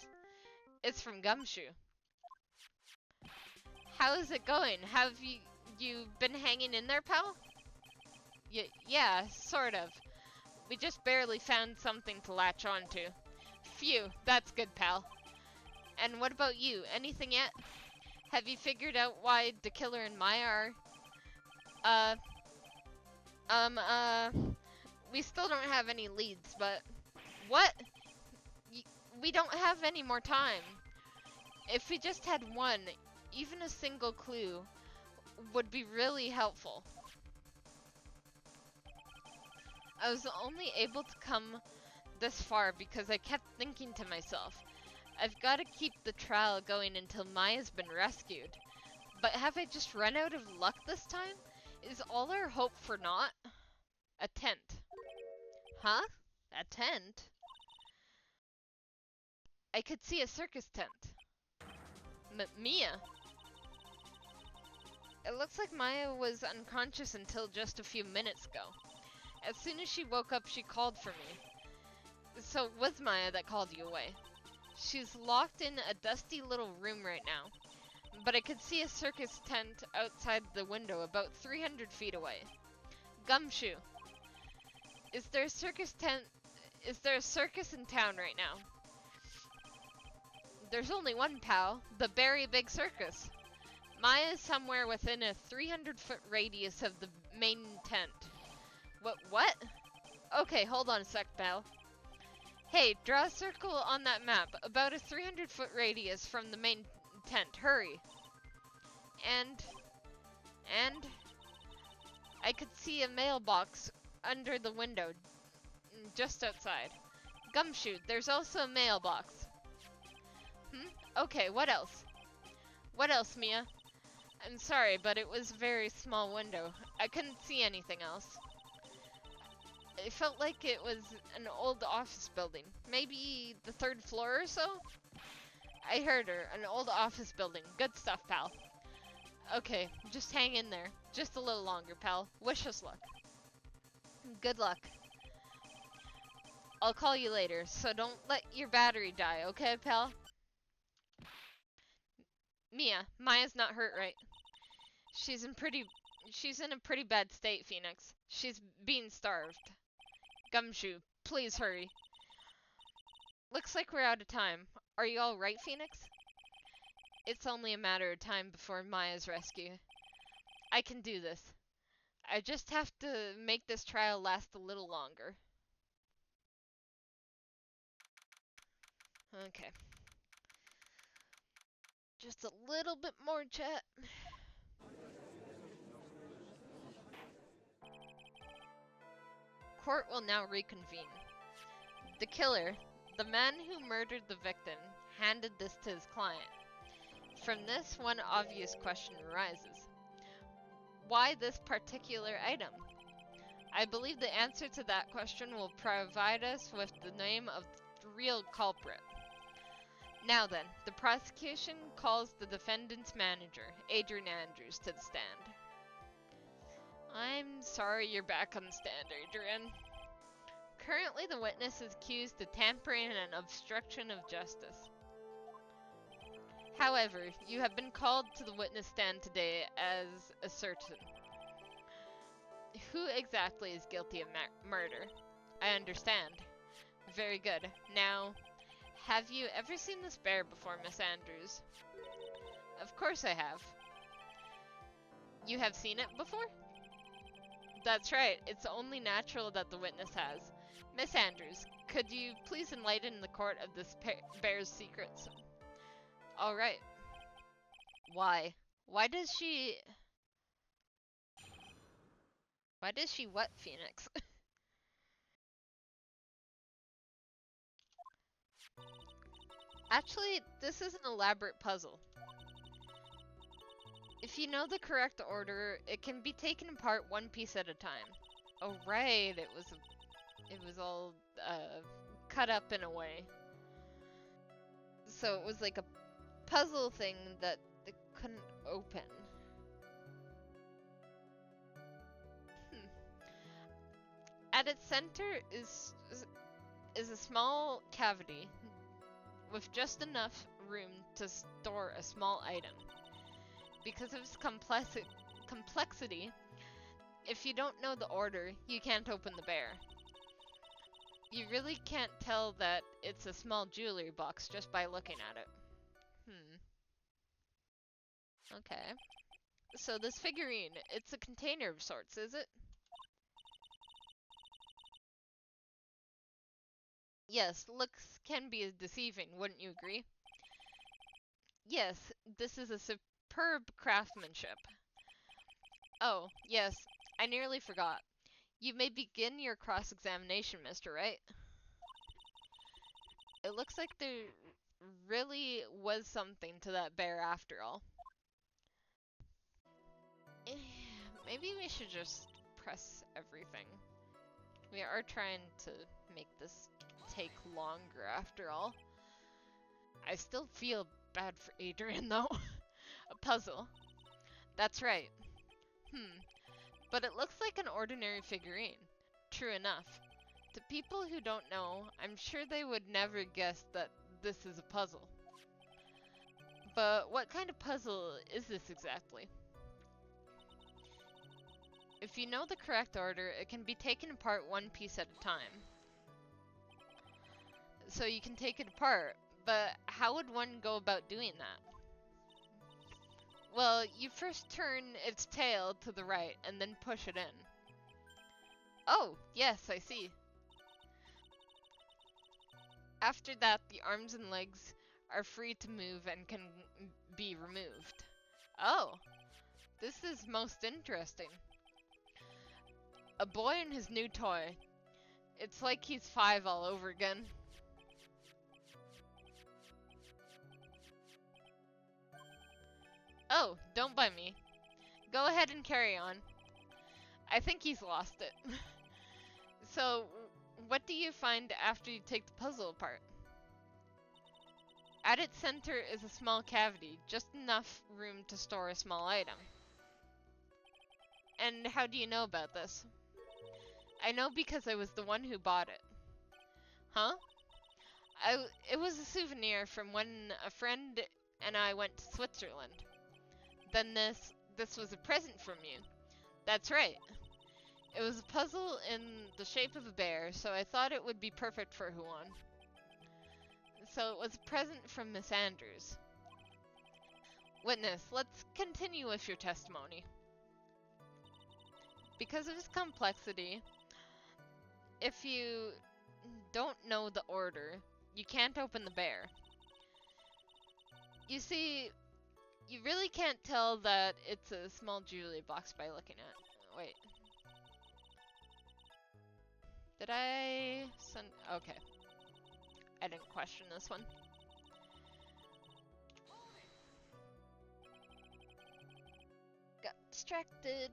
It's from Gumshoe. How is it going? Have you been hanging in there, pal? Yeah, sort of. We just barely found something to latch onto. Phew, that's good, pal. And what about you? Anything yet? Have you figured out why the killer and Maya are... we still don't have any leads, but... What? We don't have any more time. If we just had one, even a single clue, would be really helpful. I was only able to come this far because I kept thinking to myself, I've got to keep the trial going until Maya's been rescued. But have I just run out of luck this time? Is all our hope for naught? A tent. Huh? A tent? I could see a circus tent. Mia? It looks like Maya was unconscious until just a few minutes ago. As soon as she woke up, she called for me. So it was Maya that called you away. She's locked in a dusty little room right now. But I could see a circus tent outside the window about 300 feet away. Gumshoe. Is there a circus in town right now? There's only one, pal. The Berry Big Circus. Maya is somewhere within a 300-foot radius of the main tent. What? Okay, hold on a sec, pal. Hey, draw a circle on that map, about a 300-foot radius from the main tent. Hurry. And I could see a mailbox under the window, just outside. Gumshoe, there's also a mailbox. Okay, what else? What else, Mia? I'm sorry, but it was a very small window. I couldn't see anything else. It felt like it was an old office building. Maybe the 3rd floor or so? I heard her. An old office building. Good stuff, pal. Okay, just hang in there. Just a little longer, pal. Wish us luck. Good luck. I'll call you later, so don't let your battery die, okay, pal? Mia, Maya's not hurt, right? She's in a pretty bad state, Phoenix. She's being starved. Gumshoe, please hurry. Looks like we're out of time. Are you all right, Phoenix? It's only a matter of time before Maya's rescue. I can do this. I just have to make this trial last a little longer. Okay. Just a little bit more chat. Court will now reconvene. The killer, the man who murdered the victim, handed this to his client. From this, one obvious question arises. Why this particular item? I believe the answer to that question will provide us with the name of the real culprit. Now then, the prosecution calls the defendant's manager, Adrian Andrews, to the stand. I'm sorry you're back on the stand, Adrian. Currently, the witness is accused of tampering and obstruction of justice. However, you have been called to the witness stand today as a certain. Who exactly is guilty of murder? I understand. Very good. Now, have you ever seen this bear before, Miss Andrews? Of course I have. You have seen it before? That's right. It's only natural that the witness has. Miss Andrews, could you please enlighten the court of this bear's secrets? All right. Why? Why does she... Why does she what, Phoenix? Actually, this is an elaborate puzzle. If you know the correct order, it can be taken apart one piece at a time. Oh right, it was all cut up in a way. So it was like a puzzle thing that it couldn't open. At its center is a small cavity with just enough room to store a small item. Because of its complexity, if you don't know the order, you can't open the bear. You really can't tell that it's a small jewelry box just by looking at it. Okay. So this figurine, it's a container of sorts, is it? Yes, looks can be deceiving, wouldn't you agree? Yes, this is a superb craftsmanship. Oh, yes, I nearly forgot. You may begin your cross-examination, Mr. Wright. It looks like there really was something to that bear after all. Maybe we should just press everything. We are trying to make this take longer after all. I still feel bad for Adrian though. A puzzle. That's right. But it looks like an ordinary figurine. True enough. To people who don't know, I'm sure they would never guess that this is a puzzle. But what kind of puzzle is this exactly? If you know the correct order, it can be taken apart one piece at a time. So you can take it apart, but how would one go about doing that? Well, you first turn its tail to the right and then push it in. Oh, yes, I see. After that, the arms and legs are free to move and can be removed. Oh, this is most interesting. A boy and his new toy. It's like he's 5 all over again. Oh, don't bite me. Go ahead and carry on. I think he's lost it. So, what do you find after you take the puzzle apart? At its center is a small cavity, just enough room to store a small item. And how do you know about this? I know because I was the one who bought it. Huh? It was a souvenir from when a friend and I went to Switzerland. Then this was a present from you. That's right. It was a puzzle in the shape of a bear, so I thought it would be perfect for Huan. So it was a present from Miss Andrews. Witness, let's continue with your testimony. Because of its complexity, if you don't know the order, you can't open the bear. You see, you really can't tell that it's a small jewelry box by looking at it. Wait. Did I send... Okay. I didn't question this one. Got distracted.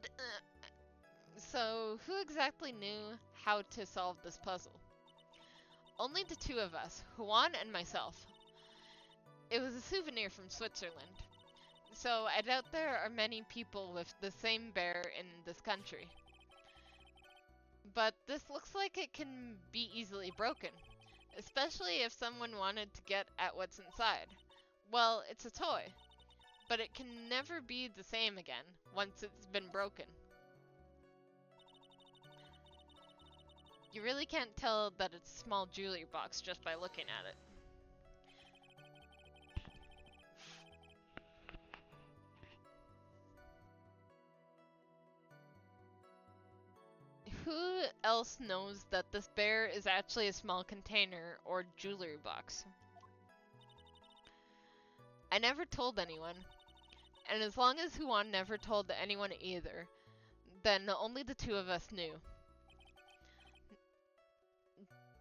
So, who exactly knew how to solve this puzzle? Only the two of us, Juan and myself. It was a souvenir from Switzerland. So, I doubt there are many people with the same bear in this country. But this looks like it can be easily broken. Especially if someone wanted to get at what's inside. Well, it's a toy. But it can never be the same again, once it's been broken. You really can't tell that it's a small jewelry box just by looking at it. Who else knows that this bear is actually a small container or jewelry box? I never told anyone, and as long as Huan never told anyone either, then only the two of us knew.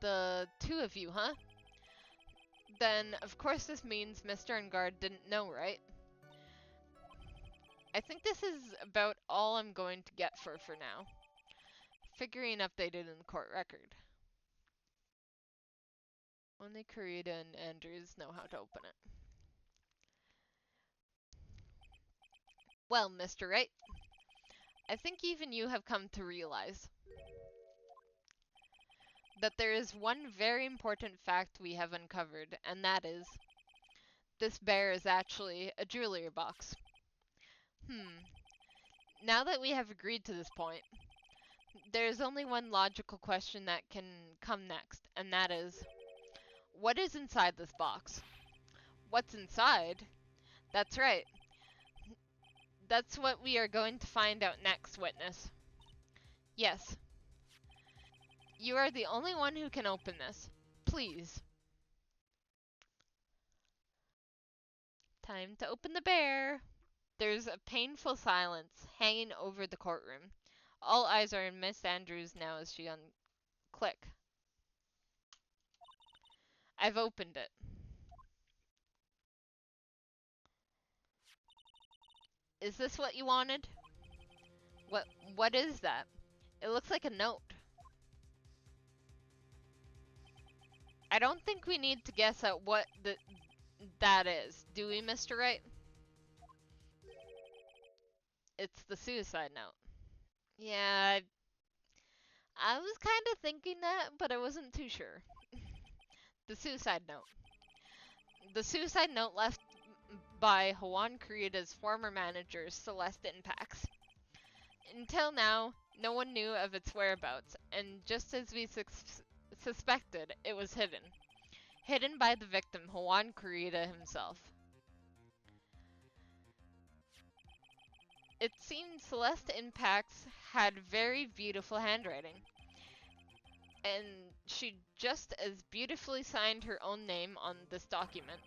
The two of you, huh? Then, of course this means Mr. and Guard didn't know, right? I think this is about all I'm going to get for now. Figuring updated in the court record. Only Kurita and Andrews know how to open it. Well, Mr. Wright, I think even you have come to realize that there is one very important fact we have uncovered, and that is, this bear is actually a jewelry box. Now that we have agreed to this point, there is only one logical question that can come next, and that is, what is inside this box? What's inside? That's right. That's what we are going to find out next, witness. Yes. You are the only one who can open this. Please. Time to open the bear. There's a painful silence hanging over the courtroom. All eyes are on Miss Andrews now as she click. I've opened it. Is this what you wanted? What is that? It looks like a note. I don't think we need to guess at what that is, do we, Mr. Wright? It's the suicide note. Yeah, I was kind of thinking that, but I wasn't too sure. The suicide note. The suicide note left by Juan Kurita's former manager, Celeste Impax. Until now, no one knew of its whereabouts, and just as we suspected, it was hidden. Hidden by the victim, Juan Kurita himself. It seemed Celeste Impax had very beautiful handwriting, and she just as beautifully signed her own name on this document.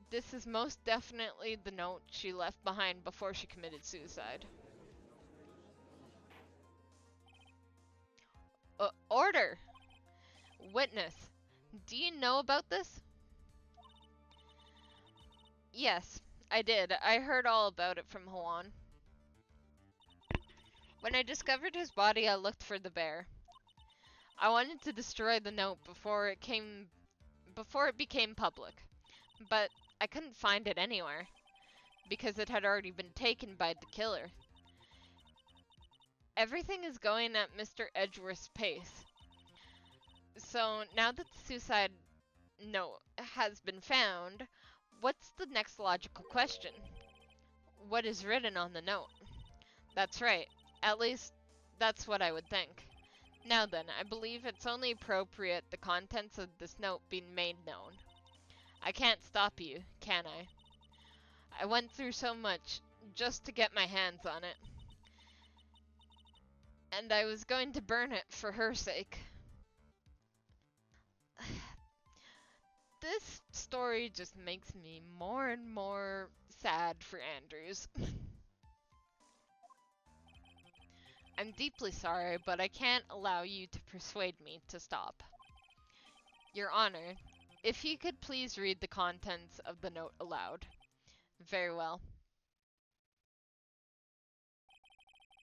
This is most definitely the note she left behind before she committed suicide. Order! Witness, do you know about this? Yes, I did. I heard all about it from Juan. When I discovered his body, I looked for the bear. I wanted to destroy the note before it became public, but I couldn't find it anywhere because it had already been taken by the killer. Everything is going at Mr. Edgeworth's pace. So now that the suicide note has been found, what's the next logical question? What is written on the note? That's right. At least, that's what I would think. Now then, I believe it's only appropriate the contents of this note being made known. I can't stop you, can I? I went through so much just to get my hands on it. And I was going to burn it for her sake. This story just makes me more and more sad for Andrews. I'm deeply sorry, but I can't allow you to persuade me to stop. Your Honor, if you could please read the contents of the note aloud. Very well.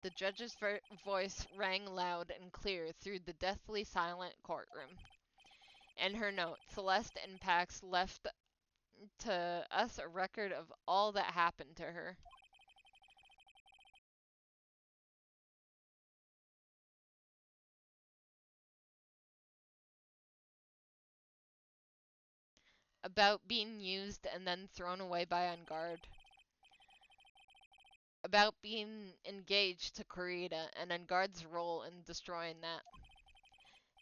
The judge's voice rang loud and clear through the deathly silent courtroom. In her note, Celeste Impax left to us a record of all that happened to her. About being used and then thrown away by On Guard. About being engaged to Kurita and On Guard's role in destroying that.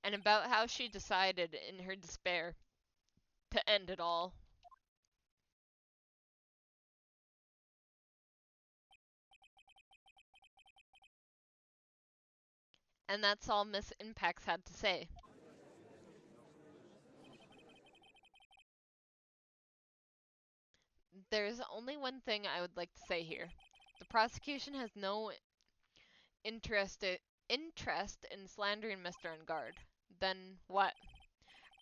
And about how she decided in her despair to end it all. And that's all Miss Impacts had to say. There's only one thing I would like to say here. The prosecution has no interest in slandering Mr. Ungard. Then what?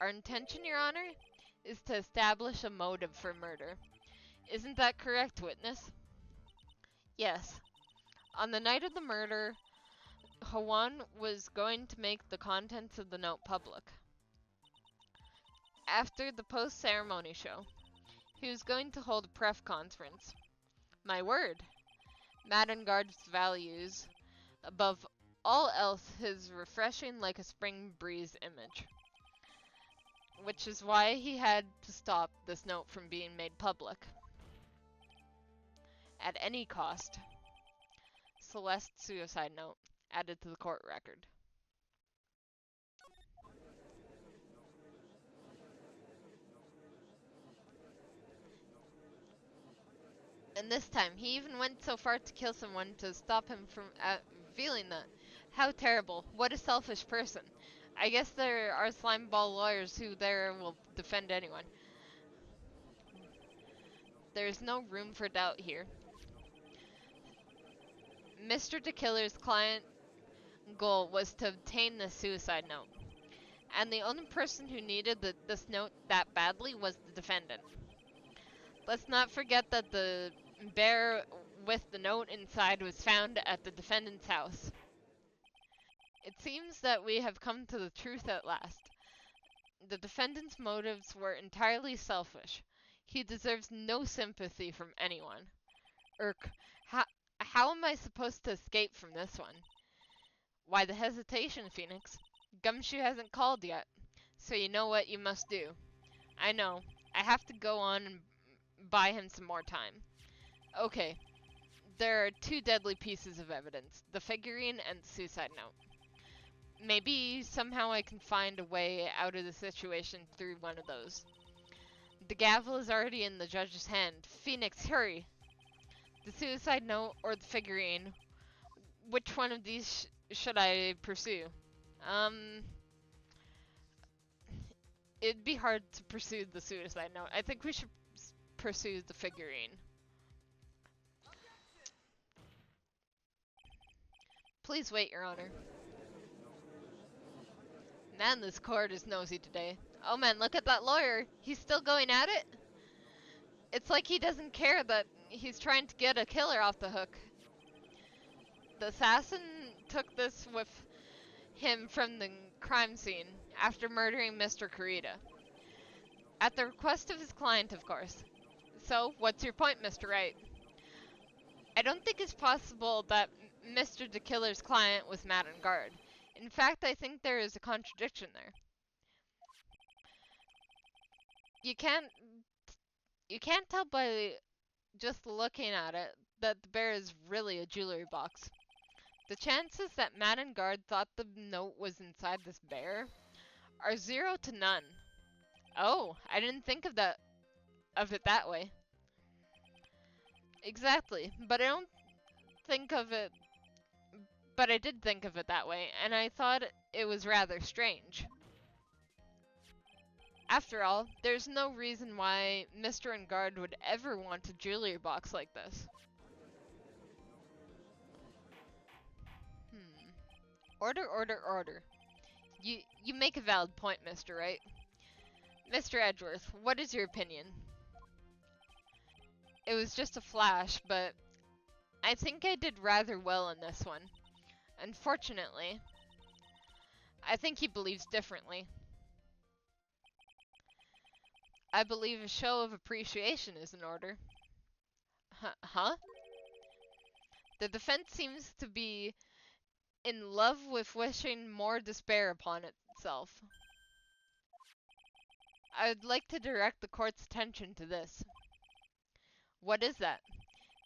Our intention, Your Honor, is to establish a motive for murder. Isn't that correct, witness? Yes. On the night of the murder, Hawan was going to make the contents of the note public. After the post-ceremony show, he was going to hold a press conference. My word! Maddenguard's values, above all else, his refreshing like a spring breeze image. Which is why he had to stop this note from being made public. At any cost. Celeste's suicide note, added to the court record. And this time, he even went so far to kill someone to stop him from revealing that. How terrible. What a selfish person. I guess there are slimeball lawyers who there will defend anyone. There's no room for doubt here. Mr. DeKiller's client goal was to obtain the suicide note. And the only person who needed this note that badly was the defendant. Let's not forget that the bear with the note inside was found at the defendant's house. It seems that we have come to the truth at last. The defendant's motives were entirely selfish. He deserves no sympathy from anyone. How am I supposed to escape from this one? Why the hesitation, Phoenix? Gumshoe hasn't called yet, so you know what you must do. I know. I have to go on and buy him some more time. Okay. There are two deadly pieces of evidence, the figurine and the suicide note. Maybe somehow I can find a way out of the situation through one of those. The gavel is already in the judge's hand. Phoenix, hurry! The suicide note or the figurine? Which one of these should I pursue? It'd be hard to pursue the suicide note. I think we should pursue the figurine. Please wait, Your Honor. Man, this court is nosy today. Oh man, look at that lawyer. He's still going at it? It's like he doesn't care that he's trying to get a killer off the hook. The assassin took this with him from the crime scene after murdering Mr. Kurita. At the request of his client, of course. So, what's your point, Mr. Wright? I don't think it's possible that Mr. DeKiller's client was mad on guard. In fact, I think there is a contradiction there. You can't tell by just looking at it that the bear is really a jewelry box. The chances that Madden Guard thought the note was inside this bear are 0 to none. Oh, I didn't think of it that way. Exactly, but I did think of it that way, and I thought it was rather strange. After all, there's no reason why Mr. Ungard would ever want a jewelry box like this. Order, order, order. You make a valid point, Mr. Wright. Mr. Edgeworth, what is your opinion? It was just a flash, but I think I did rather well in this one. Unfortunately, I think he believes differently. I believe a show of appreciation is in order. Huh? The defense seems to be in love with wishing more despair upon itself. I would like to direct the court's attention to this. What is that?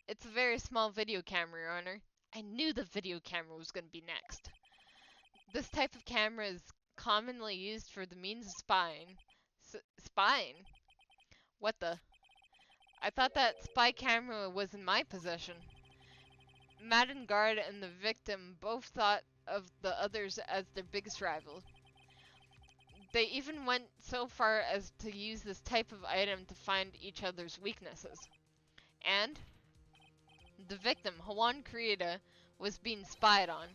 It's a very small video camera, Your Honor. I knew the video camera was going to be next. This type of camera is commonly used for the means of spying. Spying? What the? I thought that spy camera was in my possession. Madden Guard and the victim both thought of the others as their biggest rival. They even went so far as to use this type of item to find each other's weaknesses. And the victim, Hawan Kurita, was being spied on.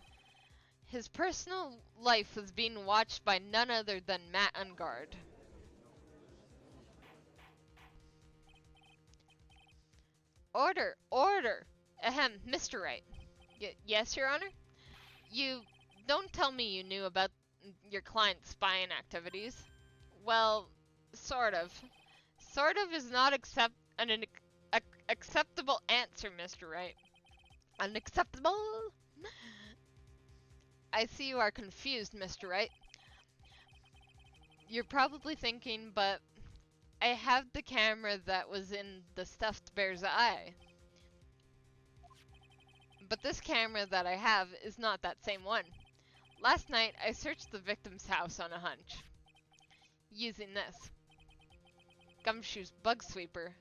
His personal life was being watched by none other than Matt Ungard. Order! Order! Ahem, Mr. Wright. Yes, Your Honor? You don't tell me you knew about your client's spying activities. Well, sort of. Sort of is not an acceptable answer, Mr. Wright. Unacceptable? I see you are confused, Mr. Wright. You're probably thinking, but I have the camera that was in the stuffed bear's eye. But this camera that I have is not that same one. Last night, I searched the victim's house on a hunch. Using this. Gumshoe's bug sweeper.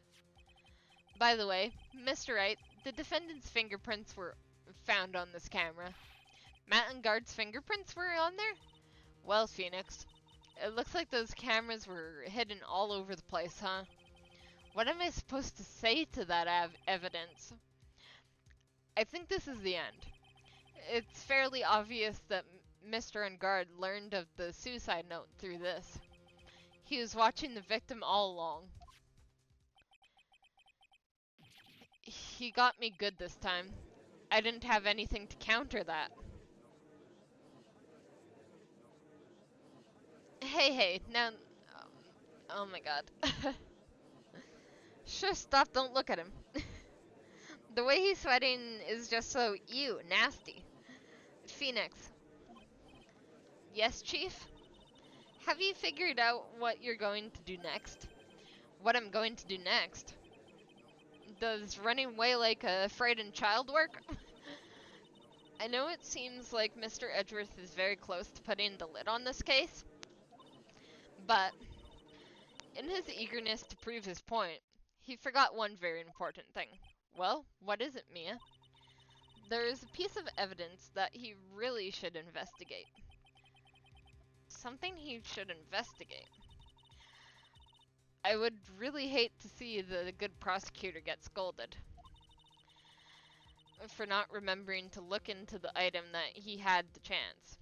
By the way, Mr. Wright, the defendant's fingerprints were found on this camera. Matt and Guard's fingerprints were on there? Well, Phoenix, it looks like those cameras were hidden all over the place, huh? What am I supposed to say to that evidence? I think this is the end. It's fairly obvious that Mr. Ungard learned of the suicide note through this. He was watching the victim all along. He got me good this time. I didn't have anything to counter that. Hey, now... Oh my god. Sure, stop, don't look at him. The way he's sweating is just so, ew, nasty. Phoenix. Yes, Chief? Have you figured out what you're going to do next? What I'm going to do next? Does running away like a frightened child work? I know it seems like Mr. Edgeworth is very close to putting the lid on this case, but in his eagerness to prove his point, he forgot one very important thing. Well, what is it, Mia? There is a piece of evidence that he really should investigate. Something he should investigate. I would really hate to see the good prosecutor get scolded for not remembering to look into the item that he had the chance.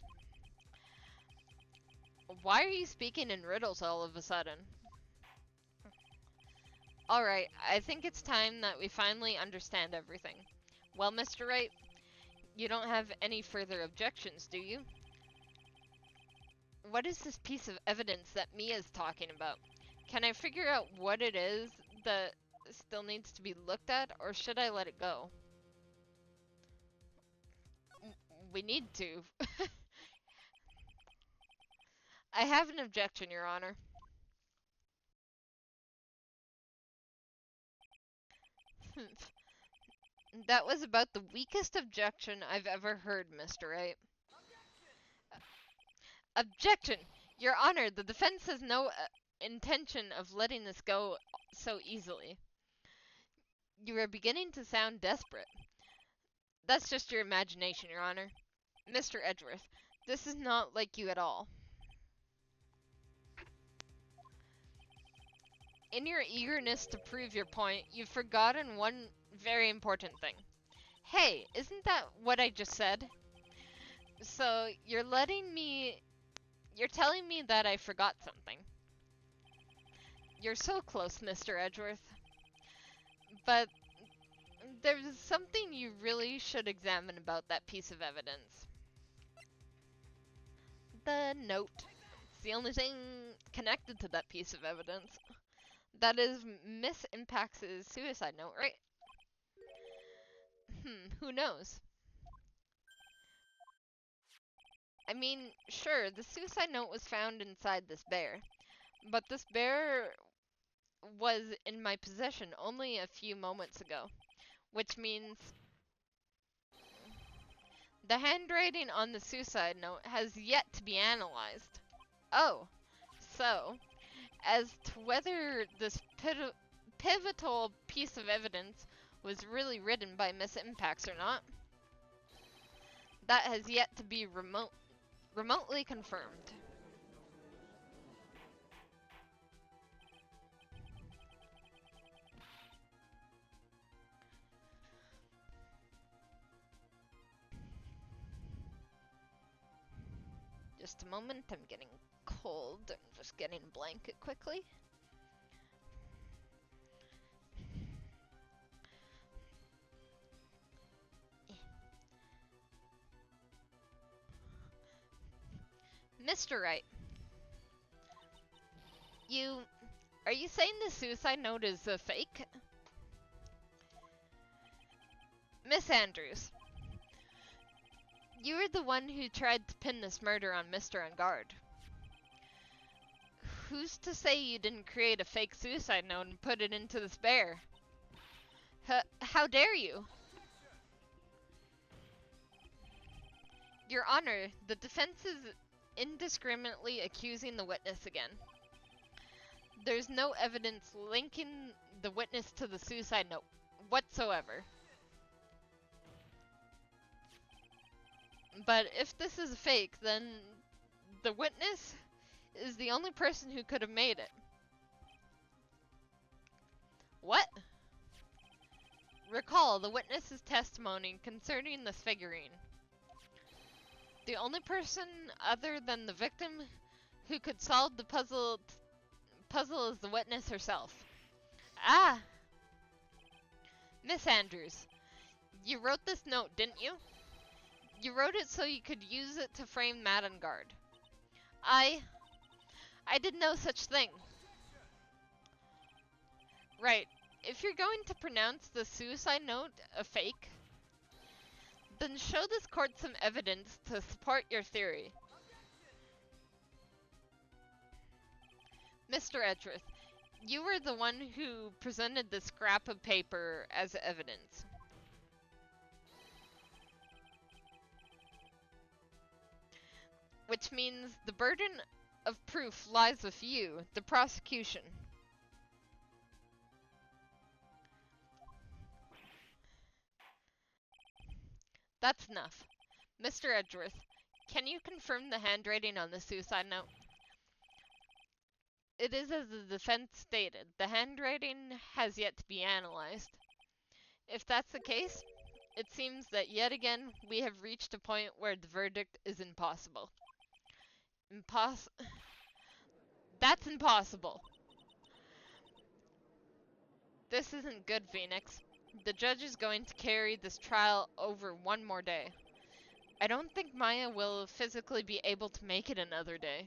Why are you speaking in riddles all of a sudden? Alright, I think it's time that we finally understand everything. Well, Mr. Wright, you don't have any further objections, do you? What is this piece of evidence that Mia's talking about? Can I figure out what it is that still needs to be looked at, or should I let it go? We need to. I have an objection, Your Honor. That was about the weakest objection I've ever heard, Mr. Wright. Objection! Your Honor, the defense has no intention of letting this go so easily. You are beginning to sound desperate. That's just your imagination, Your Honor. Mr. Edgeworth, this is not like you at all. In your eagerness to prove your point, you've forgotten one very important thing. Hey, isn't that what I just said? So, you're telling me that I forgot something. You're so close, Mr. Edgeworth. But there's something you really should examine about that piece of evidence. The note. It's the only thing connected to that piece of evidence. That is Miss Impax's suicide note, right? Who knows? I mean, sure, the suicide note was found inside this bear, but this bear was in my possession only a few moments ago, which means the handwriting on the suicide note has yet to be analyzed. Oh, so, as to whether this pivotal piece of evidence was really written by Miss Impax or not, That has yet to be remotely confirmed. Just a moment, I'm getting cold. I'm just getting a blanket quickly. Mr. Wright, are you saying the suicide note is a fake? Miss Andrews, you were the one who tried to pin this murder on Mr. Ungard. Who's to say you didn't create a fake suicide note and put it into this bear? How dare you? Your Honor, the defense is indiscriminately accusing the witness again. There's no evidence linking the witness to the suicide note whatsoever. But if this is fake, then the witness is the only person who could have made it. What? Recall the witness's testimony concerning this figurine. The only person other than the victim who could solve the puzzle is the witness herself. Ah! Miss Andrews, you wrote this note, didn't you? You wrote it so you could use it to frame Matt on guard. I did no such thing. Right. If you're going to pronounce the suicide note a fake, then show this court some evidence to support your theory. Mr. Edgeworth, you were the one who presented the scrap of paper as evidence. Which means the burden of proof lies with you, the prosecution. That's enough. Mr. Edgeworth, can you confirm the handwriting on the suicide note? It is as the defense stated. The handwriting has yet to be analyzed. If that's the case, it seems that yet again we have reached a point where the verdict is impossible. That's impossible. This isn't good, Phoenix. The judge is going to carry this trial over one more day. I don't think Maya will physically be able to make it another day.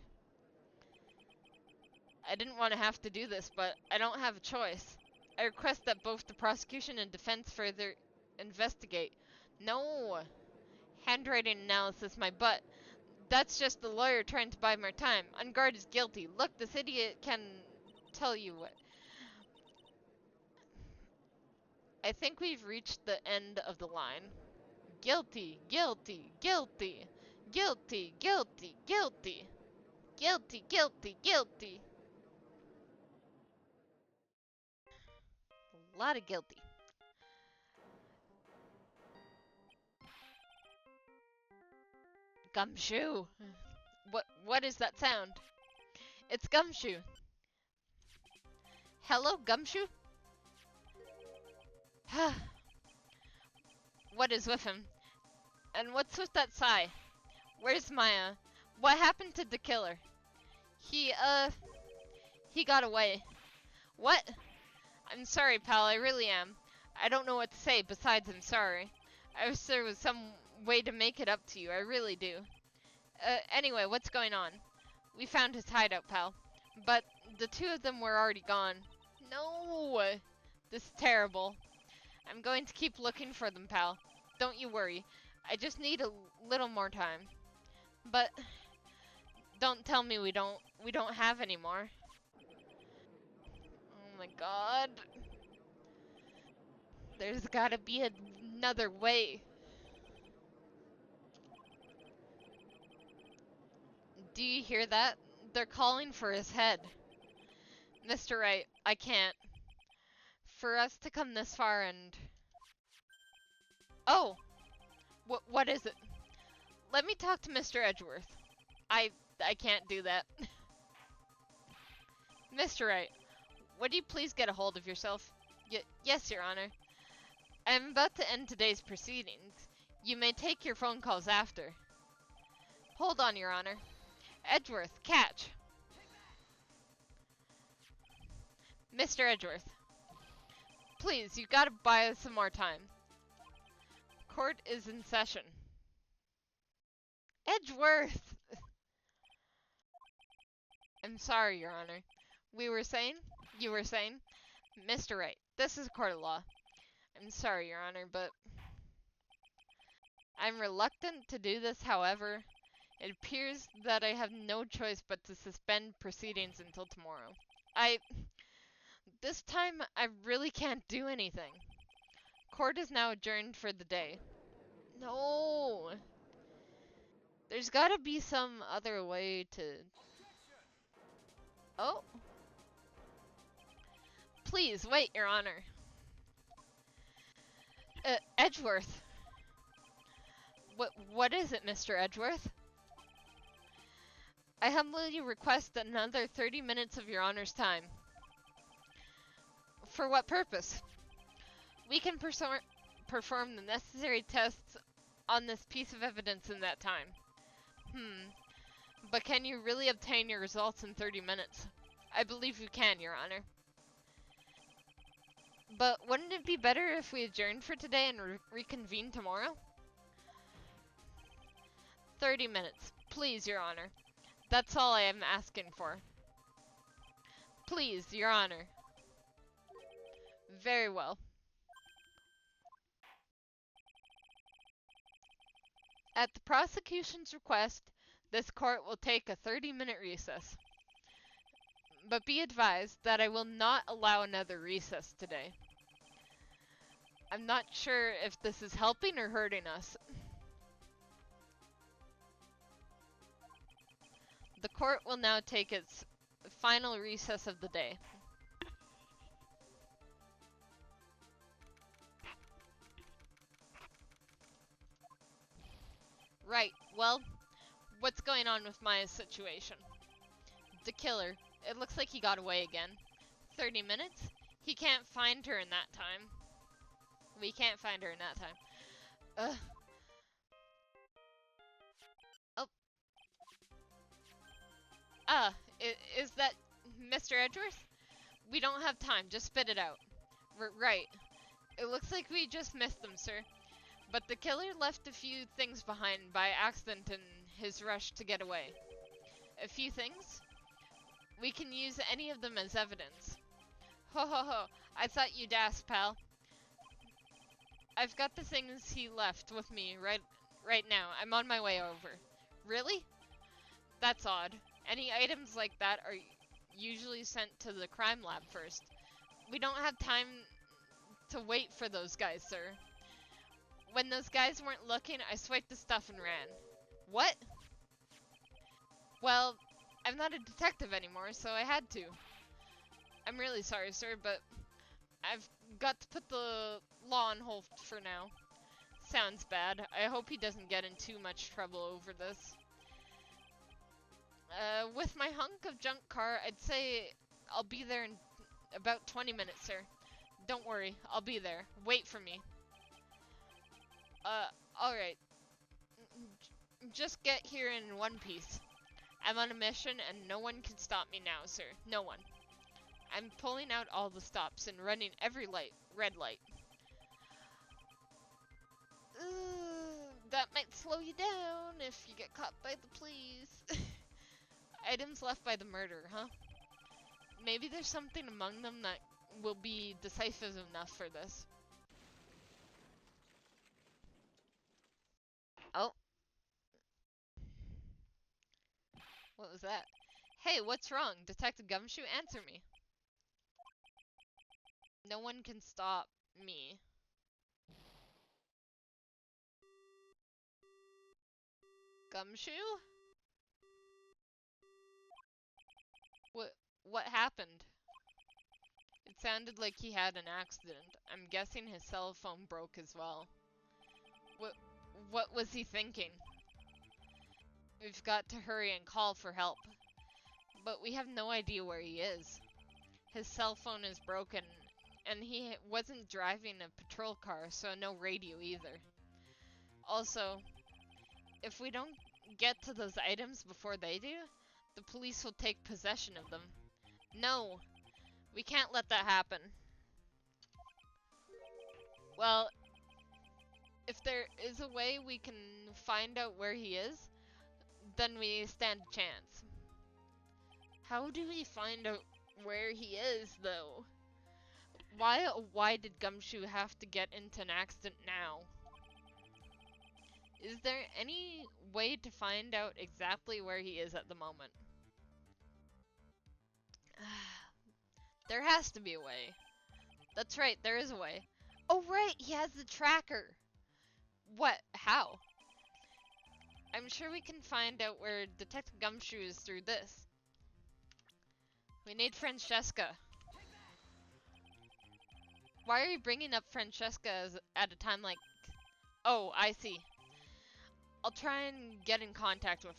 I didn't want to have to do this, but I don't have a choice. I request that both the prosecution and defense further investigate. No! Handwriting analysis, my butt. That's just the lawyer trying to buy more time. Ungard is guilty. Look, this idiot can tell you what. I think we've reached the end of the line. Guilty, guilty, guilty. Guilty, guilty, guilty. Guilty, guilty, guilty. A lot of guilty. Gumshoe. What is that sound? It's Gumshoe. Hello, Gumshoe? What is with him? And what's with that sigh? Where's Maya? What happened to the killer? He got away. What? I'm sorry, pal, I really am. I don't know what to say besides I'm sorry. I wish there was some way to make it up to you, I really do. Anyway, what's going on? We found his hideout, pal. But the two of them were already gone. No! This is terrible. I'm going to keep looking for them, pal. Don't you worry. I just need a little more time. But don't tell me we don't have any more. Oh my god. There's gotta be another way. Do you hear that? They're calling for his head. Mr. Wright, I can't. For us to come this far and... Oh! What is it? Let me talk to Mr. Edgeworth. I can't do that. Mr. Wright, would you please get a hold of yourself? Yes, Your Honor. I am about to end today's proceedings. You may take your phone calls after. Hold on, Your Honor. Edgeworth, catch. Mr. Edgeworth. Please, you gotta buy us some more time. Court is in session. Edgeworth! I'm sorry, Your Honor. You were saying? Mr. Wright, this is a court of law. I'm sorry, Your Honor, but I'm reluctant to do this, however. It appears that I have no choice but to suspend proceedings until tomorrow. This time, I really can't do anything. Court is now adjourned for the day. No! There's gotta be some other way to... Oh? Please, wait, Your Honor. Edgeworth. What is it, Mr. Edgeworth? I humbly request another 30 minutes of Your Honor's time. For what purpose? We can perform the necessary tests on this piece of evidence in that time. But can you really obtain your results in 30 minutes? I believe you can, Your Honor. But wouldn't it be better if we adjourned for today and reconvene tomorrow? 30 minutes. Please, Your Honor. That's all I am asking for. Please, Your Honor. Very well. At the prosecution's request, this court will take a 30-minute recess. But be advised that I will not allow another recess today. I'm not sure if this is helping or hurting us. The court will now take its final recess of the day. Right, well, what's going on with Maya's situation? The killer. It looks like he got away again. 30 minutes? He can't find her in that time. We can't find her in that time. Ugh. Oh. Is that Mr. Edgeworth? We don't have time. Just spit it out. Right. It looks like we just missed them, sir. But the killer left a few things behind by accident in his rush to get away. A few things? We can use any of them as evidence. Ho ho ho, I thought you'd ask, pal. I've got the things he left with me right now. I'm on my way over. Really? That's odd. Any items like that are usually sent to the crime lab first. We don't have time to wait for those guys, sir. When those guys weren't looking, I swiped the stuff and ran. What? Well, I'm not a detective anymore, so I had to. I'm really sorry, sir, but I've got to put the law on hold for now. Sounds bad. I hope he doesn't get in too much trouble over this. With my hunk of junk car, I'd say I'll be there in about 20 minutes, sir. Don't worry, I'll be there. Wait for me. Alright. Just get here in one piece. I'm on a mission and no one can stop me now, sir. No one. I'm pulling out all the stops and running every red light. That might slow you down if you get caught by the police. Items left by the murderer, huh? Maybe there's something among them that will be decisive enough for this. Oh. What was that? Hey, what's wrong? Detective Gumshoe, answer me. No one can stop me. Gumshoe? What happened? It sounded like he had an accident. I'm guessing his cell phone broke as well. What was he thinking? We've got to hurry and call for help. But we have no idea where he is. His cell phone is broken, and he wasn't driving a patrol car, so no radio either. Also, if we don't get to those items before they do, the police will take possession of them. No, we can't let that happen. Well, if there is a way we can find out where he is, then we stand a chance. How do we find out where he is, though? Why did Gumshoe have to get into an accident now? Is there any way to find out exactly where he is at the moment? There has to be a way. That's right, there is a way. Oh right, he has the tracker! What? How? I'm sure we can find out where Detective Gumshoe is through this. We need Francesca. Why are you bringing up Francesca at a time like... Oh, I see. I'll try and get in contact with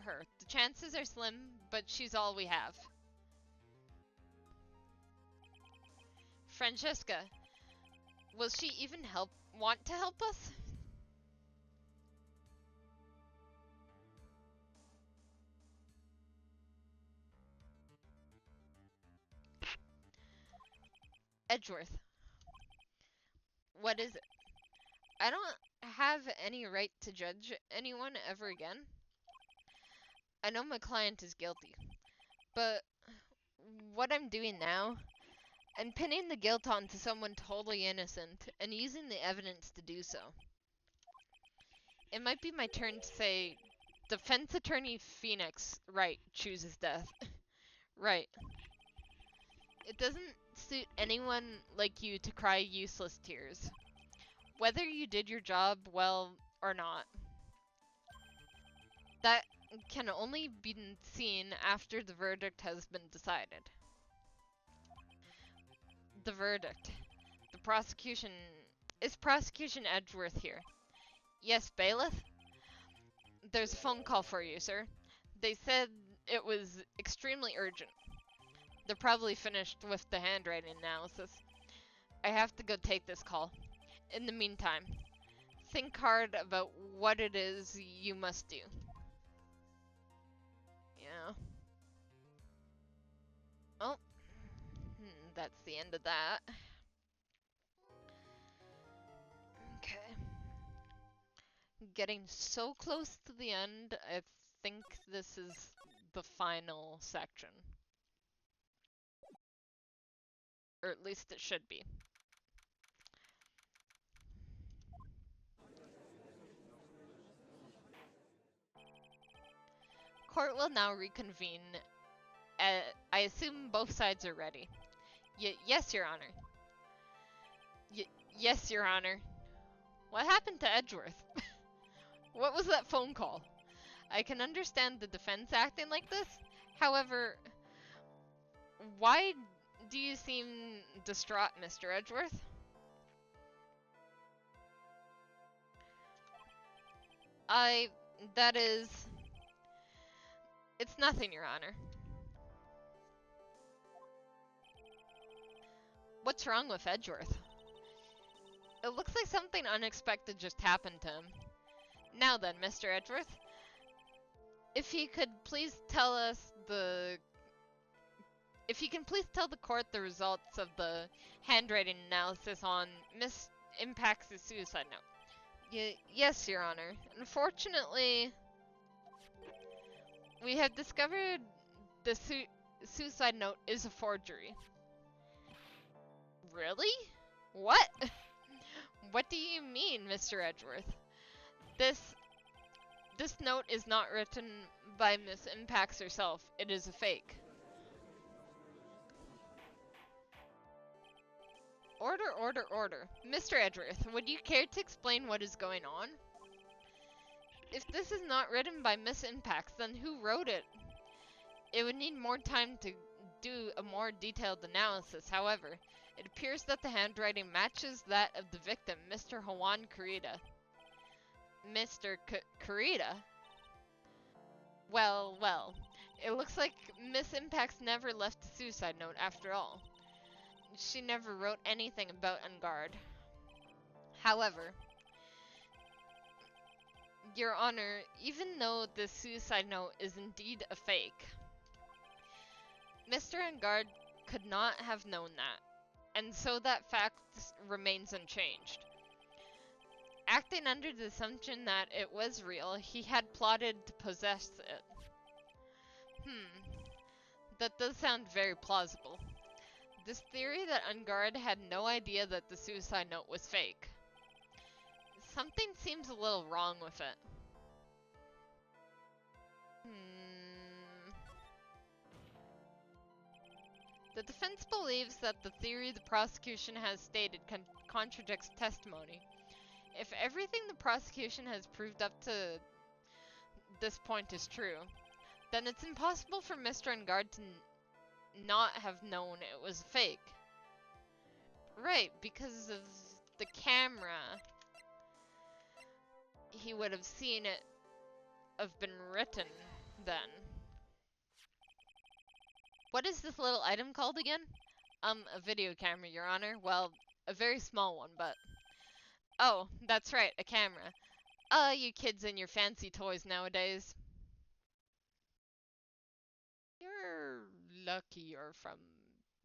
her. The chances are slim, but she's all we have. Francesca, will she even want to help us? Edgeworth. What is it? I don't have any right to judge anyone ever again. I know my client is guilty, but what I'm doing now, I'm pinning the guilt onto someone totally innocent and using the evidence to do so. It might be my turn to say, Defense Attorney Phoenix Wright chooses death. Right. It doesn't suit anyone like you to cry useless tears, whether you did your job well or not. That can only be seen after the verdict has been decided. The verdict. The prosecution... Is Prosecution Edgeworth here? Yes, bailiff? There's a phone call for you, sir. They said it was extremely urgent. They're probably finished with the handwriting analysis. I have to go take this call. In the meantime, think hard about what it is you must do. Yeah. Oh. That's the end of that. Okay. Getting so close to the end, I think this is the final section. Or at least it should be. Court will now reconvene. I assume both sides are ready. Yes, Your Honor. Yes, Your Honor. What happened to Edgeworth? What was that phone call? I can understand the defense acting like this. However, why do you seem distraught, Mr. Edgeworth? That is... It's nothing, Your Honor. What's wrong with Edgeworth? It looks like something unexpected just happened to him. Now then, Mr. Edgeworth, if you could please tell us the... If you can please tell the court the results of the handwriting analysis on Miss Impact's suicide note. Yes, Your Honor. Unfortunately, we have discovered the suicide note is a forgery. Really? What? What do you mean, Mr. Edgeworth? This note is not written by Miss Impax herself. It is a fake. Order. Mr. Edgeworth, would you care to explain what is going on? If this is not written by Miss Impax, then who wrote it? It would need more time to do a more detailed analysis. However, it appears that the handwriting matches that of the victim, Mr. Juan Carita. Mr. Carita? Well, well. It looks like Miss Impact's never left a suicide note after all. She never wrote anything about Ungard. However, Your Honor, even though the suicide note is indeed a fake, Mr. Ungard could not have known that, and so that fact remains unchanged. Acting under the assumption that it was real, he had plotted to possess it. That does sound very plausible. This theory that Ungard had no idea that the suicide note was fake. Something seems a little wrong with it. The defense believes that the theory the prosecution has stated contradicts testimony. If everything the prosecution has proved up to this point is true, then it's impossible for Mr. Ungard to not have known it was fake. Right, because of the camera, he would have seen it have been written then. What is this little item called again? A video camera, Your Honor. Well, a very small one, but... Oh, that's right, a camera. You kids and your fancy toys nowadays. You're lucky you're from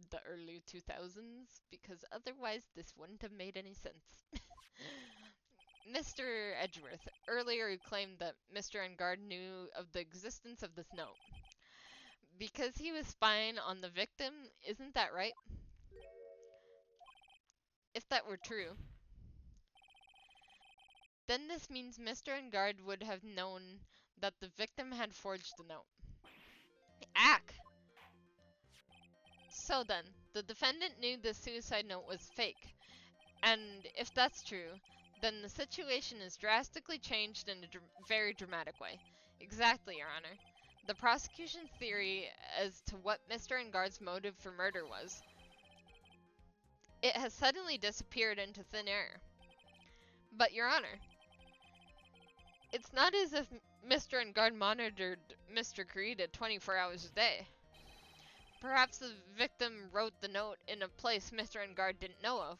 the early 2000s, because otherwise this wouldn't have made any sense. Mr. Edgeworth earlier claimed that Mr. Ungard knew of the existence of this note. Because he was spying on the victim, isn't that right? If that were true, then this means Mr. Ungard would have known that the victim had forged the note. Ack! So then, the defendant knew the suicide note was fake. And if that's true, then the situation is drastically changed in a very dramatic way. Exactly, Your Honor. The prosecution's theory as to what Mr. Ungard's motive for murder was, it has suddenly disappeared into thin air. But, Your Honor, it's not as if Mr. Ungard monitored Mr. Kurita 24 hours a day. Perhaps the victim wrote the note in a place Mr. Ungard didn't know of.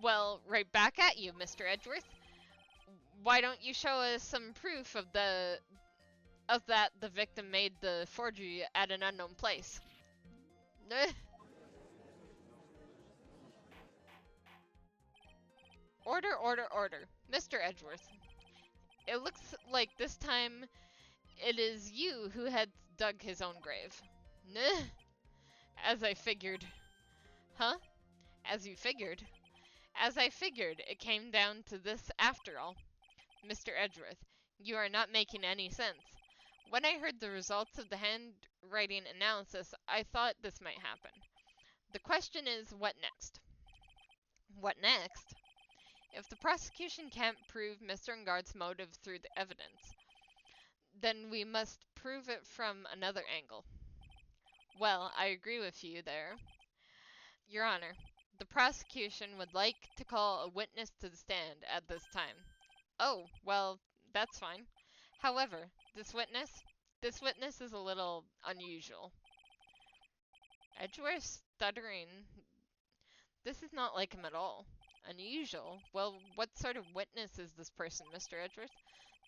Well, right back at you, Mr. Edgeworth. Why don't you show us some proof of that the victim made the forgery at an unknown place? Order, order, order. Mr. Edgeworth. It looks like this time it is you who had dug his own grave. As I figured. Huh? As you figured? As I figured, it came down to this after all. Mr. Edgeworth, you are not making any sense. When I heard the results of the handwriting analysis, I thought this might happen. The question is, what next? What next? If the prosecution can't prove Mr. Ungard's motive through the evidence, then we must prove it from another angle. Well, I agree with you there. Your Honor, the prosecution would like to call a witness to the stand at this time. Oh, well, that's fine. However, this witness is a little unusual. Edgeworth stuttering. This is not like him at all. Unusual? Well, what sort of witness is this person, Mr. Edgeworth?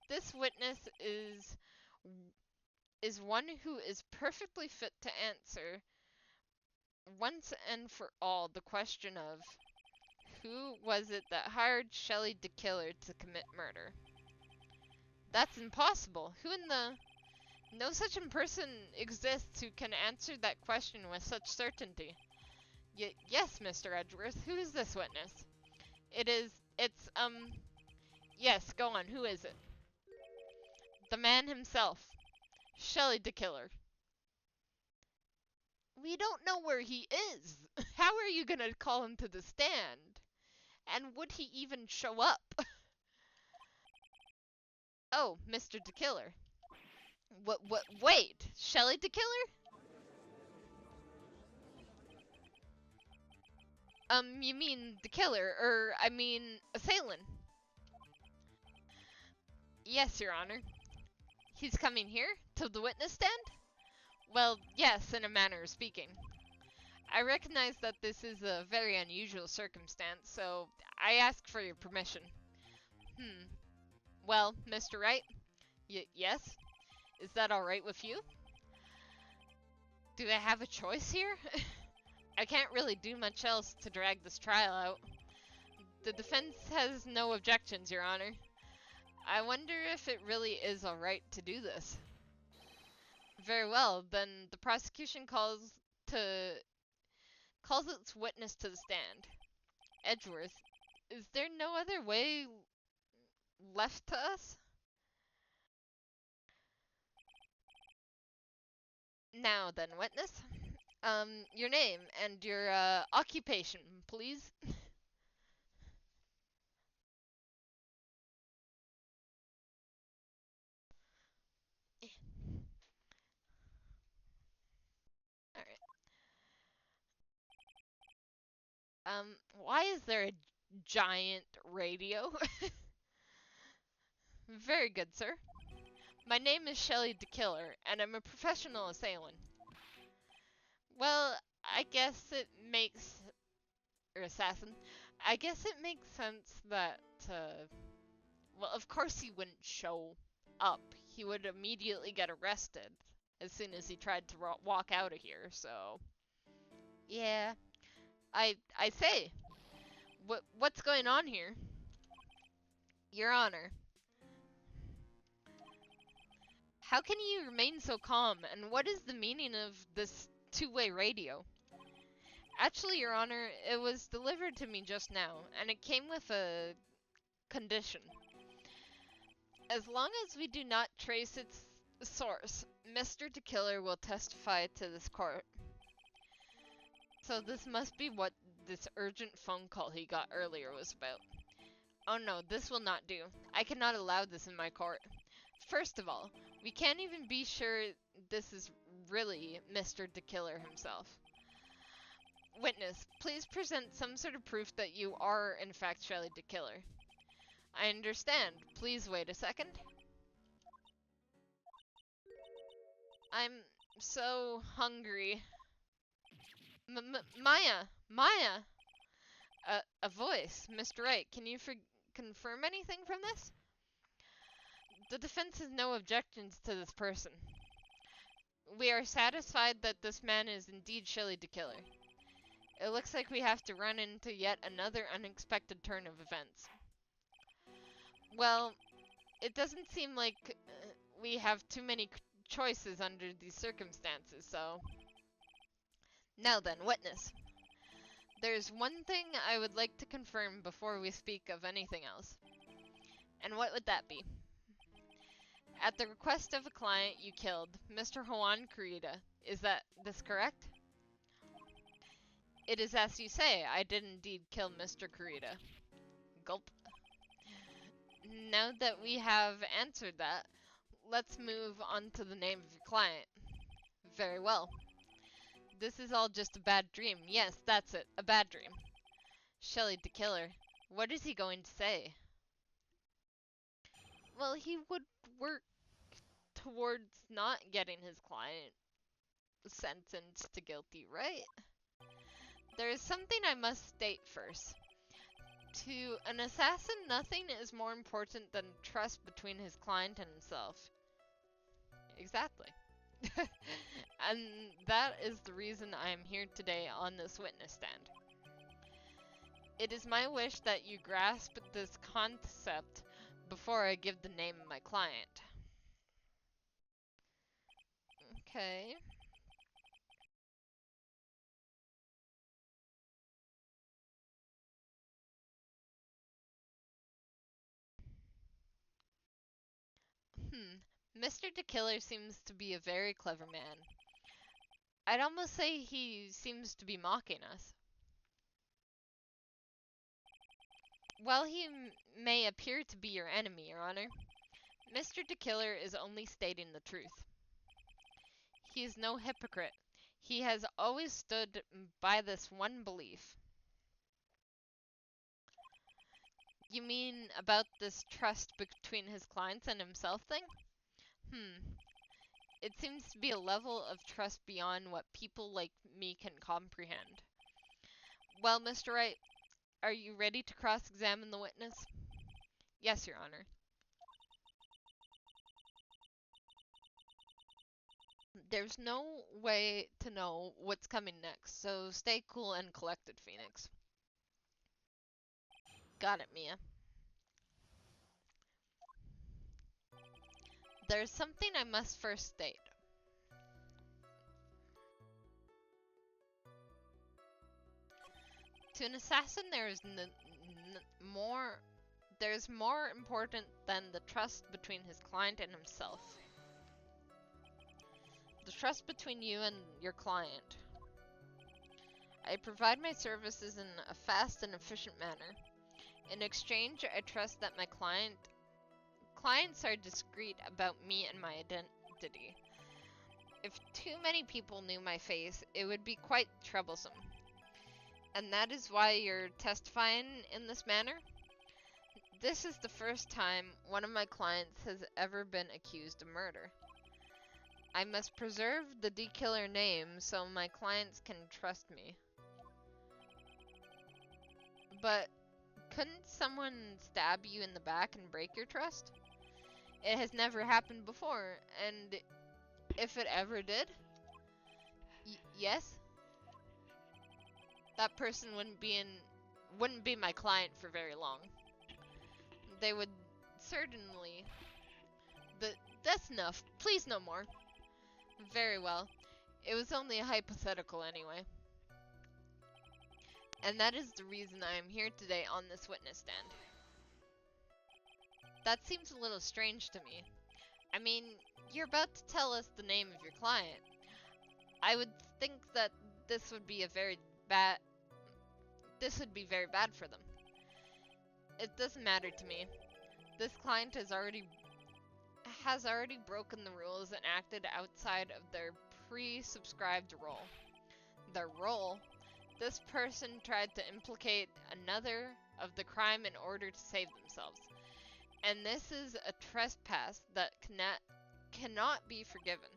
This witness is one who is perfectly fit to answer once and for all the question of who was it that hired Shelley the killer to commit murder? That's impossible. Who in the... No such a person exists who can answer that question with such certainty. Yes, Mr. Edgeworth, who is this witness? Yes, go on, who is it? The man himself. Shelley the killer. We don't know where he is. How are you gonna call him to the stand? And would he even show up? Oh, Mr. the killer. Wait, Shelley the killer? You mean the killer, I mean assailant. Yes, Your Honor. He's coming here? To the witness stand? Well, yes, in a manner of speaking. I recognize that this is a very unusual circumstance, so I ask for your permission. Hmm. Well, Mr. Wright? Yes? Is that alright with you? Do I have a choice here? I can't really do much else to drag this trial out. The defense has no objections, Your Honor. I wonder if it really is alright to do this. Very well, then the prosecution calls its witness to the stand. Edgeworth, is there no other way left to us? Now then, witness. Your name and your occupation, please. Alright. Why is there a giant radio? Very good, sir. My name is Shelley DeKiller, and I'm a professional assailant. Well, I guess it makes... or assassin. I guess it makes sense that, well, of course he wouldn't show up. He would immediately get arrested as soon as he tried to walk out of here, so... Yeah. I say, what's going on here? Your Honor, how can you remain so calm, and what is the meaning of this two-way radio? Actually, Your Honor, it was delivered to me just now, and it came with a condition. As long as we do not trace its source, Mr. DeKiller will testify to this court. So this must be what this urgent phone call he got earlier was about. Oh no, this will not do. I cannot allow this in my court. First of all, we can't even be sure this is really Mr. DeKiller himself. Witness, please present some sort of proof that you are, in fact, Shelley DeKiller. I understand. Please wait a second. I'm so hungry. Maya! Maya! A voice. Mr. Wright, can you confirm anything from this? The defense has no objections to this person. We are satisfied that this man is indeed Shelley DeKiller. It looks like we have to run into yet another unexpected turn of events. Well, it doesn't seem like we have too many choices under these circumstances, so... Now then, witness. There's one thing I would like to confirm before we speak of anything else. And what would that be? At the request of a client you killed, Mr. Juan Corrida. Is this correct? It is as you say, I did indeed kill Mr. Corrida. Gulp. Now that we have answered that, let's move on to the name of your client. Very well. This is all just a bad dream. Yes, that's it, a bad dream. Shelley DeKiller. What is he going to say? Well, he would work towards not getting his client sentenced to guilty, right? There is something I must state first. To an assassin, nothing is more important than trust between his client and himself. Exactly. And that is the reason I am here today on this witness stand. It is my wish that you grasp this concept before I give the name of my client. Okay. Mr. DeKiller seems to be a very clever man. I'd almost say he seems to be mocking us. While he may appear to be your enemy, Your Honor, Mr. DeKiller is only stating the truth. He is no hypocrite. He has always stood by this one belief. You mean about this trust between his clients and himself thing? It seems to be a level of trust beyond what people like me can comprehend. Well, Mr. Wright, are you ready to cross-examine the witness? Yes, Your Honor. There's no way to know what's coming next, so stay cool and collected, Phoenix. Got it, Mia. There's something I must first state. To an assassin, there's more important than the trust between his client and himself. The trust between you and your client. I provide my services in a fast and efficient manner. In exchange, I trust that my clients are discreet about me and my identity. If too many people knew my face, it would be quite troublesome. And that is why you're testifying in this manner? This is the first time one of my clients has ever been accused of murder. I must preserve the D-Killer name so my clients can trust me. But couldn't someone stab you in the back and break your trust? It has never happened before, and if it ever did, yes, that person wouldn't be my client for very long. They would certainly. That's enough. Please, no more. Very well. It was only a hypothetical anyway. And that is the reason I am here today on this witness stand. That seems a little strange to me. I mean, you're about to tell us the name of your client. I would think that this would be very bad for them. It doesn't matter to me. This client has already broken the rules and acted outside of their pre-subscribed role. Their role? This person tried to implicate another of the crime in order to save themselves. And this is a trespass that cannot be forgiven.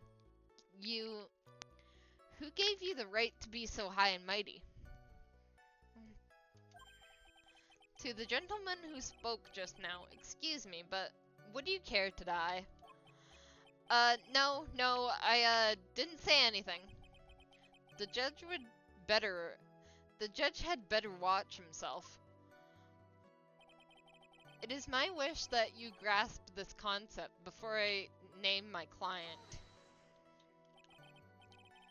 Who gave you the right to be so high and mighty? To the gentleman who spoke just now, excuse me, but would you care to die? No, I didn't say anything. The judge had better watch himself. It is my wish that you grasp this concept before I name my client.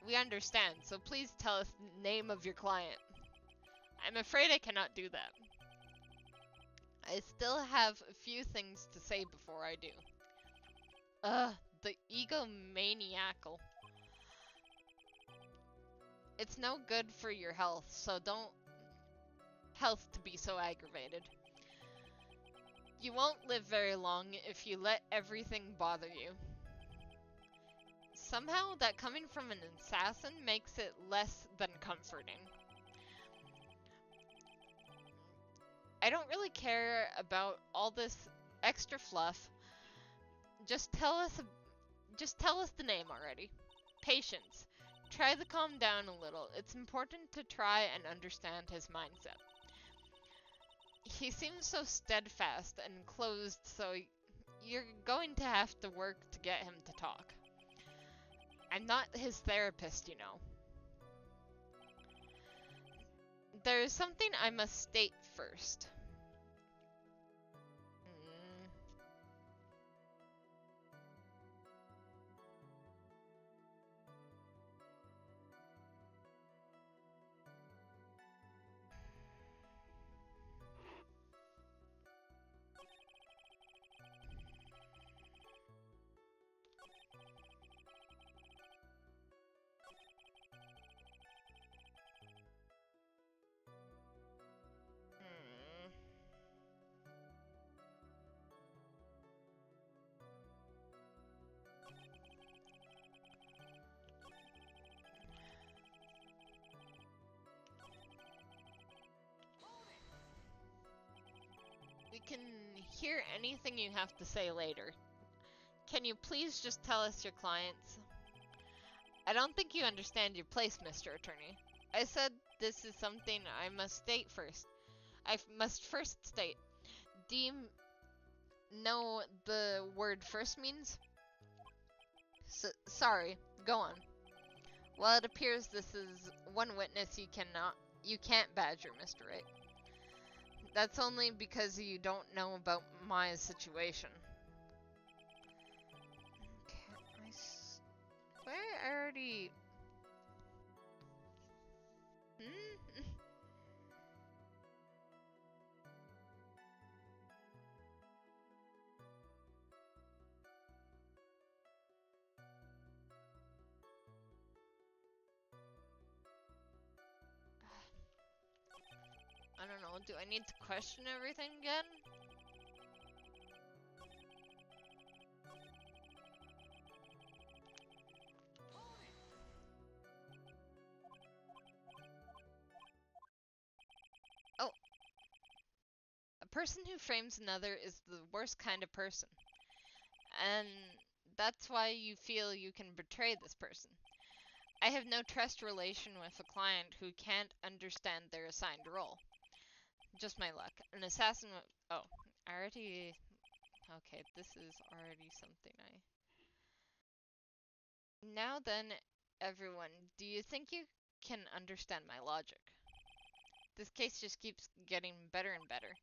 We understand, so please tell us the name of your client. I'm afraid I cannot do that. I still have a few things to say before I do. The egomaniacal. It's no good for your health, so don't to be so aggravated. You won't live very long if you let everything bother you. Somehow, that coming from an assassin makes it less than comforting. I don't really care about all this extra fluff. Just tell us the name already. Patience. Try to calm down a little. It's important to try and understand his mindset. He seems so steadfast and closed, so you're going to have to work to get him to talk. I'm not his therapist, you know. There's something I must state first. We can hear anything you have to say later. Can you please just tell us your clients? I don't think you understand your place, Mr. Attorney. I said this is something I must state first. Must first state. Do you know the word first means? Sorry, go on. Well, it appears this is one witness you can't badger, Mr. Wright. That's only because you don't know about Maya's situation. Where I already... I don't know, do I need to question everything again? Oh. A person who frames another is the worst kind of person. And that's why you feel you can betray this person. I have no trust relation with a client who can't understand their assigned role. Just my luck. An assassin... Oh, I already... Okay, this is already something I... Now then, everyone, do you think you can understand my logic? This case just keeps getting better and better.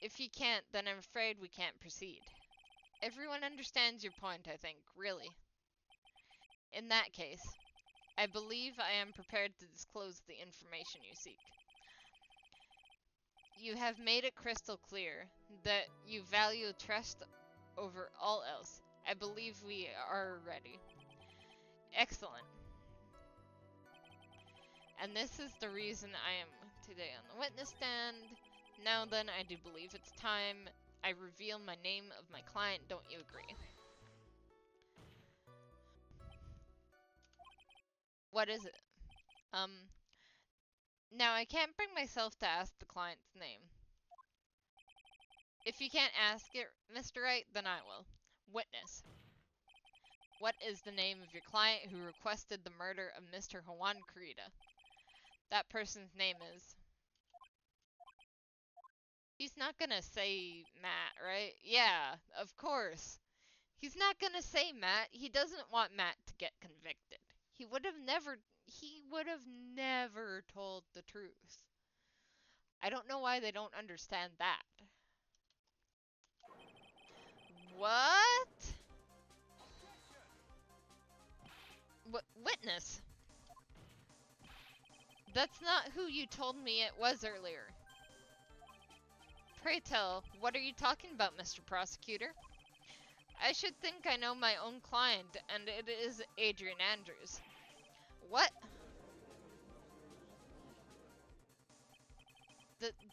If you can't, then I'm afraid we can't proceed. Everyone understands your point, I think, really. In that case, I believe I am prepared to disclose the information you seek. You have made it crystal clear that you value trust over all else. I believe we are ready. Excellent. And this is the reason I am today on the witness stand. Now then, I do believe it's time I reveal my name of my client. Don't you agree? What is it? Now I can't bring myself to ask the client's name. If you can't ask it, Mr. Wright, then I will. Witness. What is the name of your client who requested the murder of Mr. Juan Carita? That person's name is... He's not gonna say Matt, right? Yeah, of course. He's not gonna say Matt. He doesn't want Matt to get convicted. He would have never told the truth. I don't know why they don't understand that. What? Witness? That's not who you told me it was earlier. Pray tell, what are you talking about, Mr. Prosecutor? I should think I know my own client, and it is Adrian Andrews. What?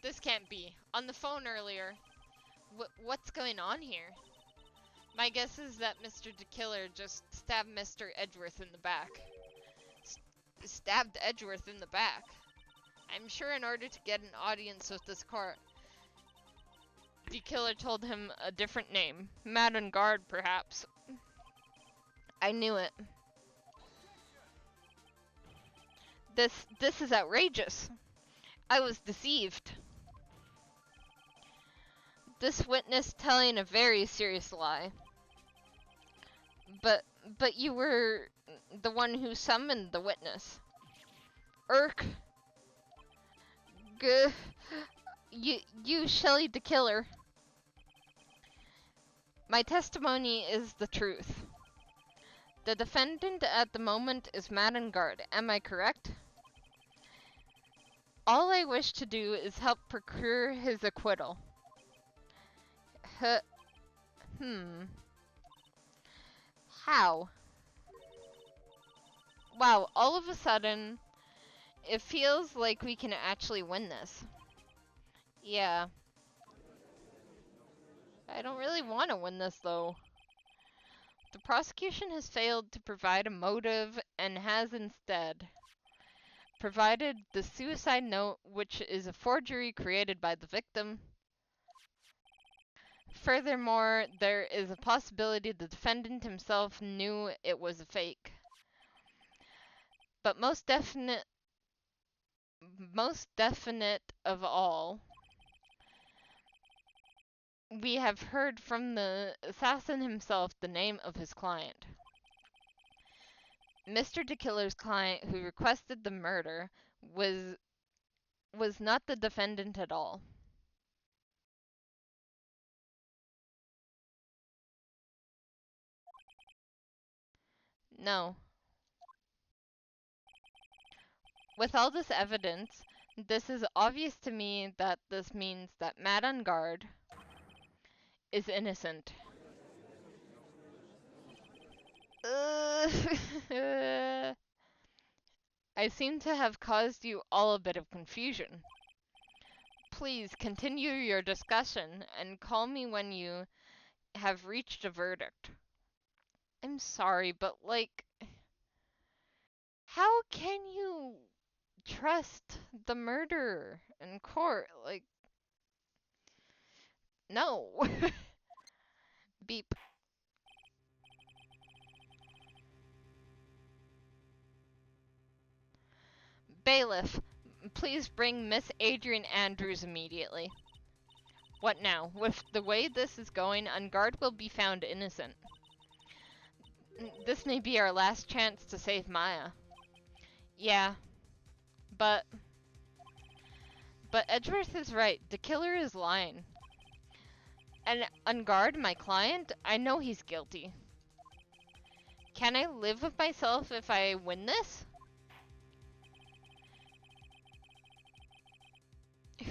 This can't be. On the phone earlier. What's going on here? My guess is that Mr. DeKiller just stabbed Mr. Edgeworth in the back. Stabbed Edgeworth in the back. I'm sure in order to get an audience with this court, DeKiller told him a different name. Madden Guard, perhaps. I knew it. This is outrageous. I was deceived. This witness telling a very serious lie. But you were the one who summoned the witness. Irk. You Shelley DeKiller. My testimony is the truth. The defendant at the moment is Madden Guard. Am I correct? All I wish to do is help procure his acquittal. How? Wow, all of a sudden, it feels like we can actually win this. Yeah. I don't really want to win this, though. The prosecution has failed to provide a motive and has instead provided the suicide note, which is a forgery created by the victim. Furthermore, there is a possibility the defendant himself knew it was a fake. But most definite of all, we have heard from the assassin himself the name of his client. Mr. DeKiller's client who requested the murder was not the defendant at all. No. With all this evidence, this is obvious to me that this means that Matt on guard is innocent. I seem to have caused you all a bit of confusion. Please continue your discussion and call me when you have reached a verdict. I'm sorry, but how can you trust the murderer in court? No. Beep. Bailiff, please bring Miss Adrian Andrews immediately. What now? With the way this is going, on guard will be found innocent. This may be our last chance to save Maya. Yeah, but Edgeworth is right. The killer is lying. And on guard, my client, I know he's guilty. Can I live with myself if I win this?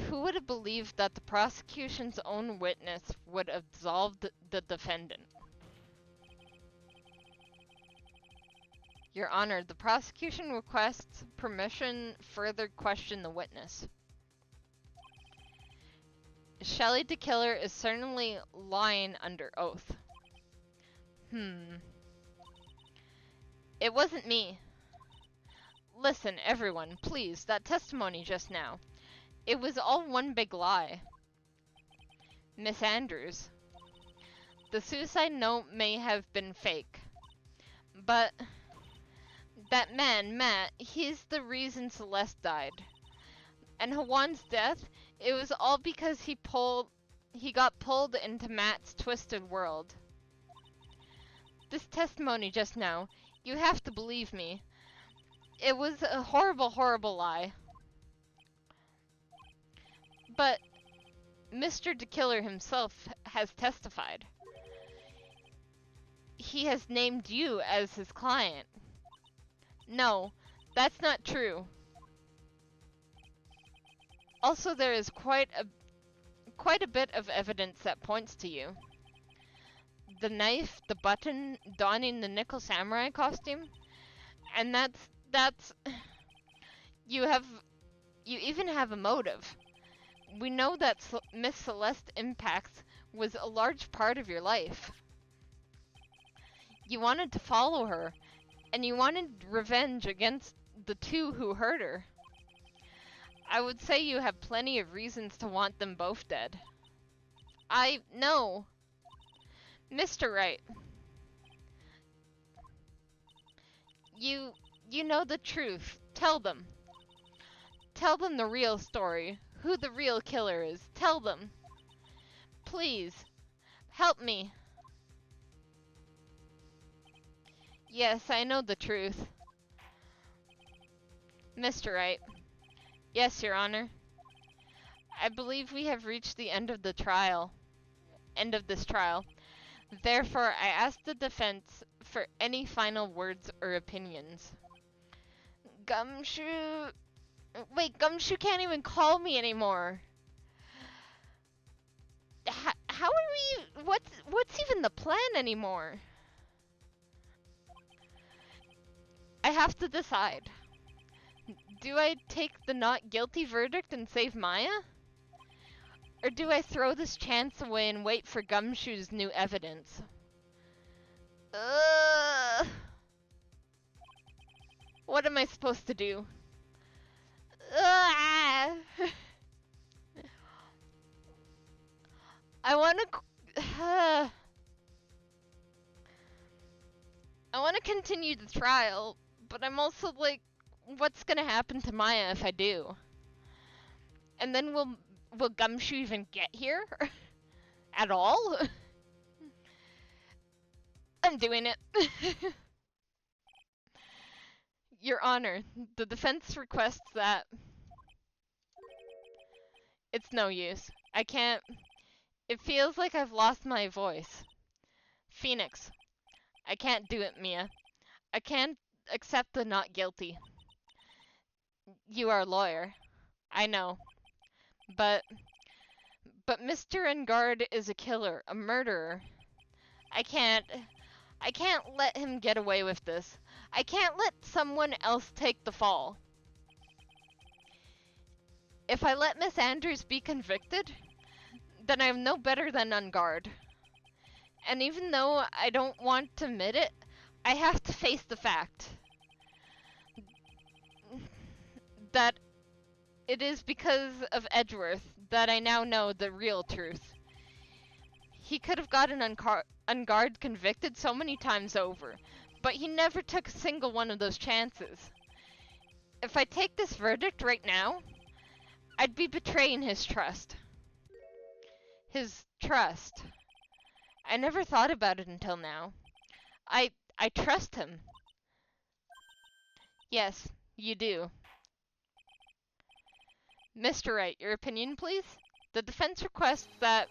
Who would have believed that the prosecution's own witness would absolve the defendant? Your Honor, the prosecution requests permission further question the witness. Shelley DeKiller is certainly lying under oath. It wasn't me. Listen, everyone, please, that testimony just now. It was all one big lie. Miss Andrews. The suicide note may have been fake. But that man, Matt, he's the reason Celeste died. And Hawan's death, it was all because he got pulled into Matt's twisted world. This testimony just now, you have to believe me. It was a horrible, horrible lie. But Mr. DeKiller himself has testified. He has named you as his client. No, that's not true. Also, there is quite a bit of evidence that points to you. The knife, the button, donning the nickel samurai costume, and that's you even have a motive. We know that Miss Celeste Impacts was a large part of your life. You wanted to follow her, and you wanted revenge against the two who hurt her. I would say you have plenty of reasons to want them both dead. No. Mr. Wright. You know the truth. Tell them. Tell them the real story. Who the real killer is. Tell them. Please. Help me. Yes, I know the truth. Mr. Wright. Yes, Your Honor. I believe we have reached the end of this trial. Therefore, I ask the defense for any final words or opinions. Gumshoe... Wait, Gumshoe can't even call me anymore. How are we... What's even the plan anymore? I have to decide. Do I take the not guilty verdict and save Maya? Or do I throw this chance away and wait for Gumshoe's new evidence? What am I supposed to do? I want to continue the trial, but I'm also like, what's gonna happen to Maya if I do? And then will Gumshoe even get here? At all? I'm doing it. Your Honor, the defense requests that... It's no use. I can't... It feels like I've lost my voice. Phoenix. I can't do it, Mia. I can't accept the not guilty. You are a lawyer. I know. But Mr. Engard is a killer, a murderer. I can't let him get away with this. I can't let someone else take the fall. If I let Miss Andrews be convicted, then I'm no better than Engard. And even though I don't want to admit it, I have to face the fact that it is because of Edgeworth that I now know the real truth. He could have gotten Engard convicted so many times over, but he never took a single one of those chances. If I take this verdict right now, I'd be betraying his trust. His trust. I never thought about it until now. I trust him. Yes, you do. Mr. Wright, your opinion, please? The defense requests that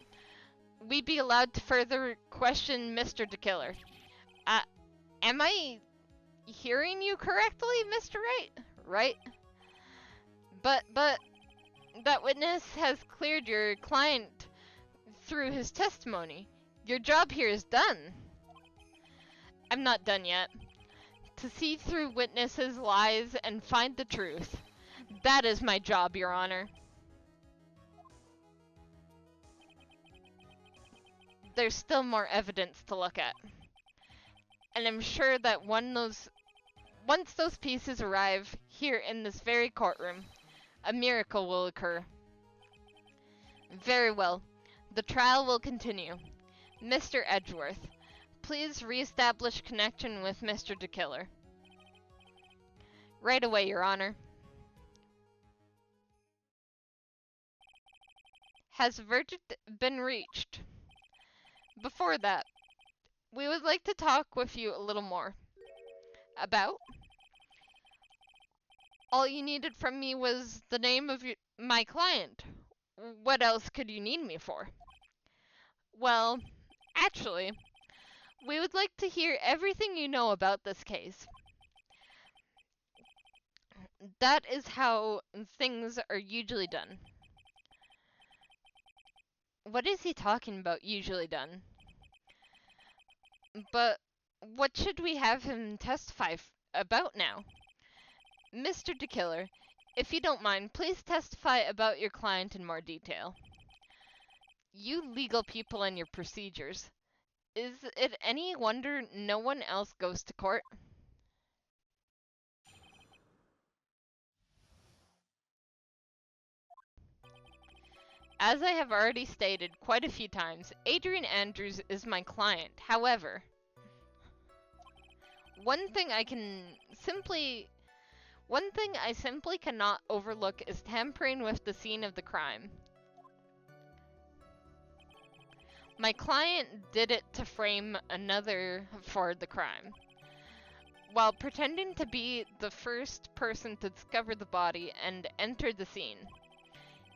we be allowed to further question Mr. DeKiller. Am I hearing you correctly, Mr. Wright? Right? But that witness has cleared your client through his testimony. Your job here is done. I'm not done yet. To see through witnesses' lies and find the truth. That is my job, Your Honor. There's still more evidence to look at. And I'm sure that once those pieces arrive here in this very courtroom, a miracle will occur. Very well. The trial will continue. Mr. Edgeworth, please re-establish connection with Mr. DeKiller. Right away, Your Honor. Has verdict been reached? Before that, we would like to talk with you a little more. About? All you needed from me was the name of my client. What else could you need me for? Well, actually, we would like to hear everything you know about this case. That is how things are usually done. What is he talking about, usually done? But what should we have him testify about now? Mr. DeKiller, if you don't mind, please testify about your client in more detail. You legal people and your procedures. Is it any wonder no one else goes to court? As I have already stated quite a few times, Adrian Andrews is my client. However, one thing I simply cannot overlook is tampering with the scene of the crime. My client did it to frame another for the crime. While pretending to be the first person to discover the body and enter the scene,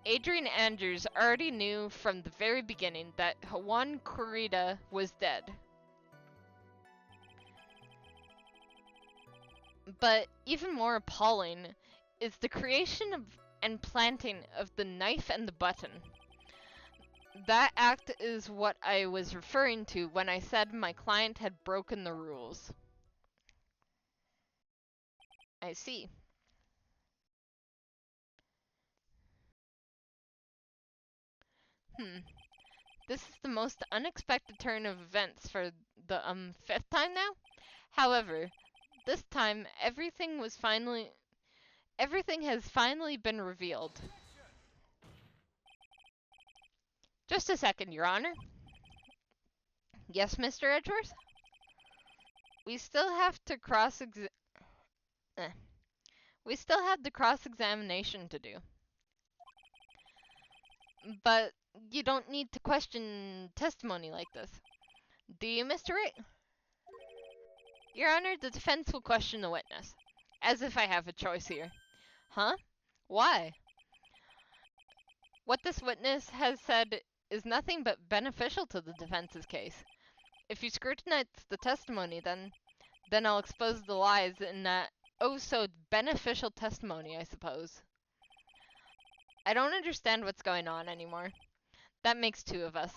Adrian Andrews already knew from the very beginning that Juan Corrida was dead. But even more appalling is the creation of and planting of the knife and the button. That act is what I was referring to when I said my client had broken the rules. I see. This is the most unexpected turn of events for the fifth time now. However, this time everything has finally been revealed. Just a second, Your Honor. Yes, Mr. Edgeworth? We still have to We still have the cross-examination to do. But you don't need to question testimony like this. Do you, Mr. Wright? Your Honor, the defense will question the witness. As if I have a choice here. Huh? Why? What this witness has said is nothing but beneficial to the defense's case. If you scrutinize the testimony, then I'll expose the lies in that oh-so beneficial testimony, I suppose. I don't understand what's going on anymore. That makes two of us.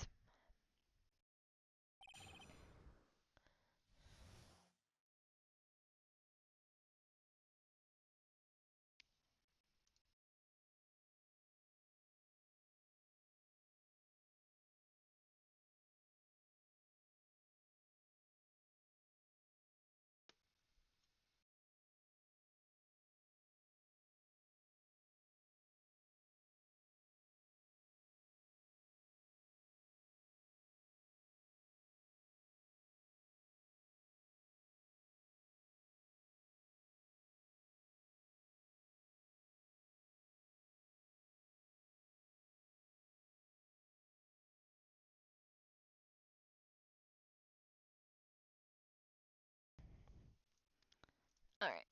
Alright.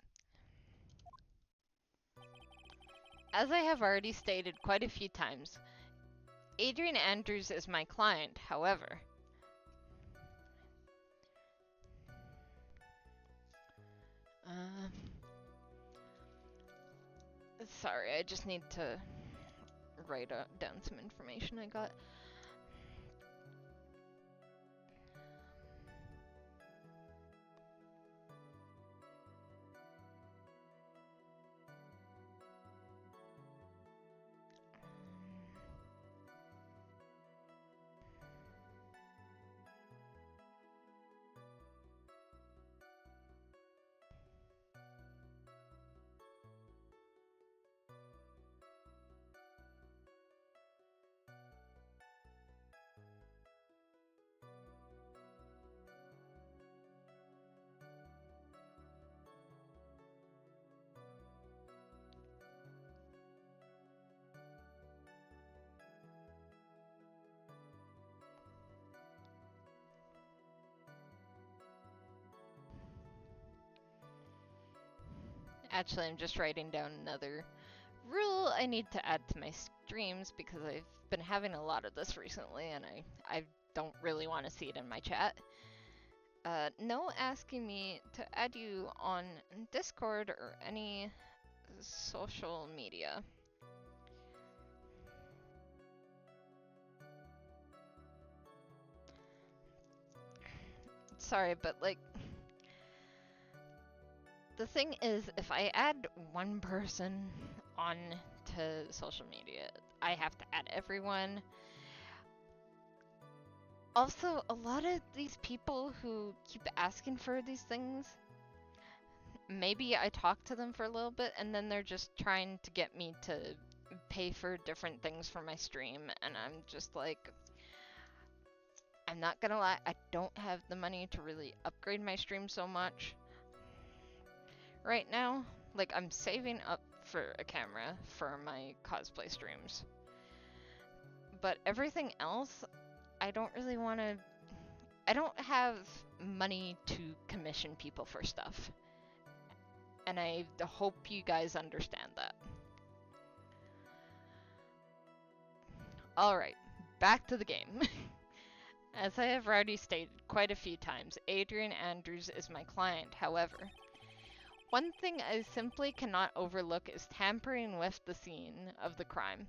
As I have already stated quite a few times, Adrian Andrews is my client, however. Sorry, I just need to write down some information I got. Actually, I'm just writing down another rule I need to add to my streams because I've been having a lot of this recently and I don't really want to see it in my chat. No asking me to add you on Discord or any social media. Sorry, but like, the thing is, if I add one person on to social media, I have to add everyone. Also, a lot of these people who keep asking for these things, maybe I talk to them for a little bit and then they're just trying to get me to pay for different things for my stream, and I'm just like, I'm not gonna lie, I don't have the money to really upgrade my stream so much right now. Like, I'm saving up for a camera for my cosplay streams. But everything else, I don't really want to... I don't have money to commission people for stuff. And I hope you guys understand that. Alright, back to the game. As I have already stated quite a few times, Adrian Andrews is my client. However, one thing I simply cannot overlook is tampering with the scene of the crime.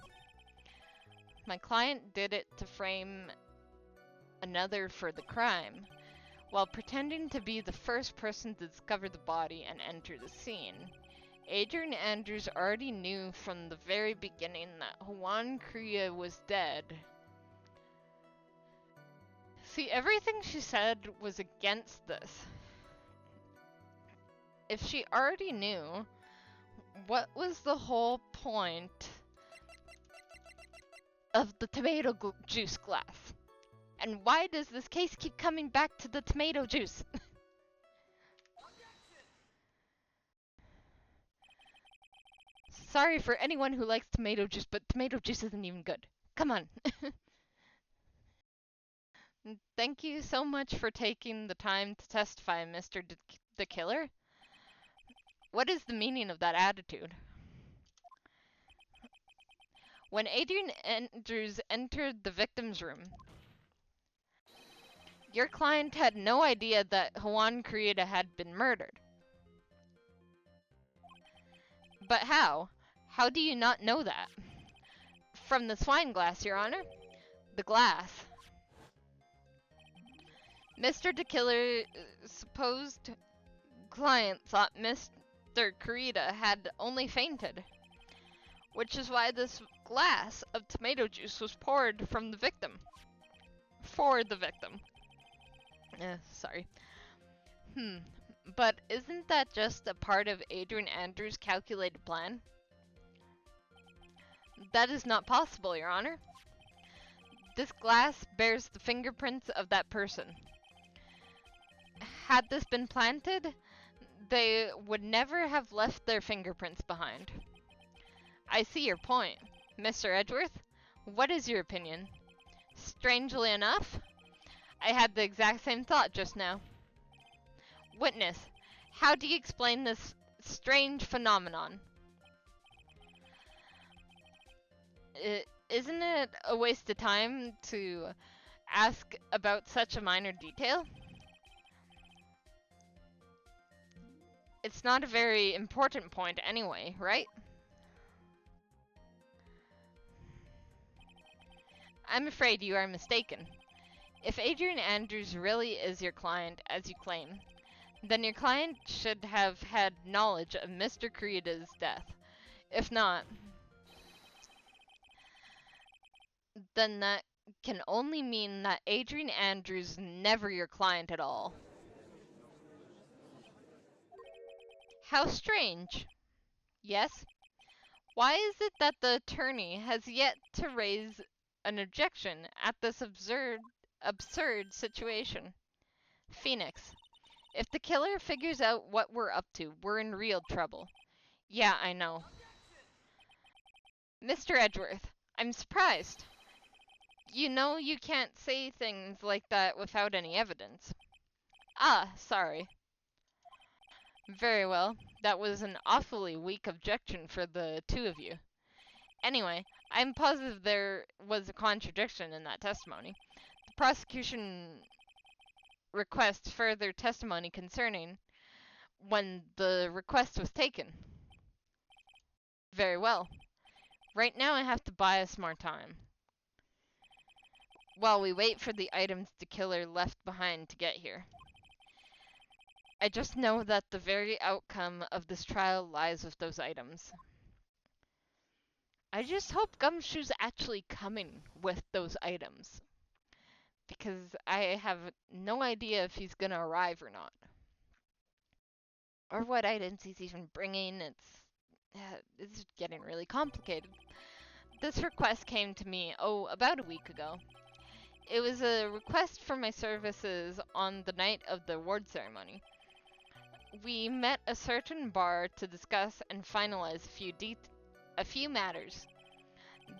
My client did it to frame another for the crime, while pretending to be the first person to discover the body and enter the scene. Adrian Andrews already knew from the very beginning that Juan Crea was dead. See, everything she said was against this. If she already knew, what was the whole point of the tomato juice glass? And why does this case keep coming back to the tomato juice? sorry for anyone who likes tomato juice, but tomato juice isn't even good. Come on. Thank you so much for taking the time to testify, Mr. The Killer. What is the meaning of that attitude? When Adrian Andrews entered the victim's room, your client had no idea that Juan Corrida had been murdered. But how? How do you not know that? From the swine glass, Your Honor. The glass. Mr. De Killer's supposed client thought Mr. Corrida had only fainted, which is why this glass of tomato juice was poured from the victim. For the victim. Sorry. But isn't that just a part of Adrian Andrews' calculated plan? That is not possible, Your Honor. This glass bears the fingerprints of that person. Had this been planted, they would never have left their fingerprints behind. I see your point. Mr. Edgeworth, what is your opinion? Strangely enough, I had the exact same thought just now. Witness, how do you explain this strange phenomenon? Isn't it a waste of time to ask about such a minor detail? It's not a very important point anyway, right? I'm afraid you are mistaken. If Adrian Andrews really is your client, as you claim, then your client should have had knowledge of Mr. Corrida's death. If not, then that can only mean that Adrian Andrews is never your client at all. How strange. Yes? Why is it that the attorney has yet to raise an objection at this absurd situation? Phoenix, if the killer figures out what we're up to, we're in real trouble. Yeah, I know. Mr. Edgeworth, I'm surprised. You know you can't say things like that without any evidence. Ah, sorry. Very well. That was an awfully weak objection for the two of you. Anyway, I'm positive there was a contradiction in that testimony. The prosecution requests further testimony concerning when the request was taken. Very well. Right now I have to buy us more time, while we wait for the items the killer left behind to get here. I just know that the very outcome of this trial lies with those items. I just hope Gumshoe's actually coming with those items, because I have no idea if he's gonna arrive or not. Or what items he's even bringing. It's getting really complicated. This request came to me, about a week ago. It was a request for my services on the night of the award ceremony. We met a certain bar to discuss and finalize a few matters.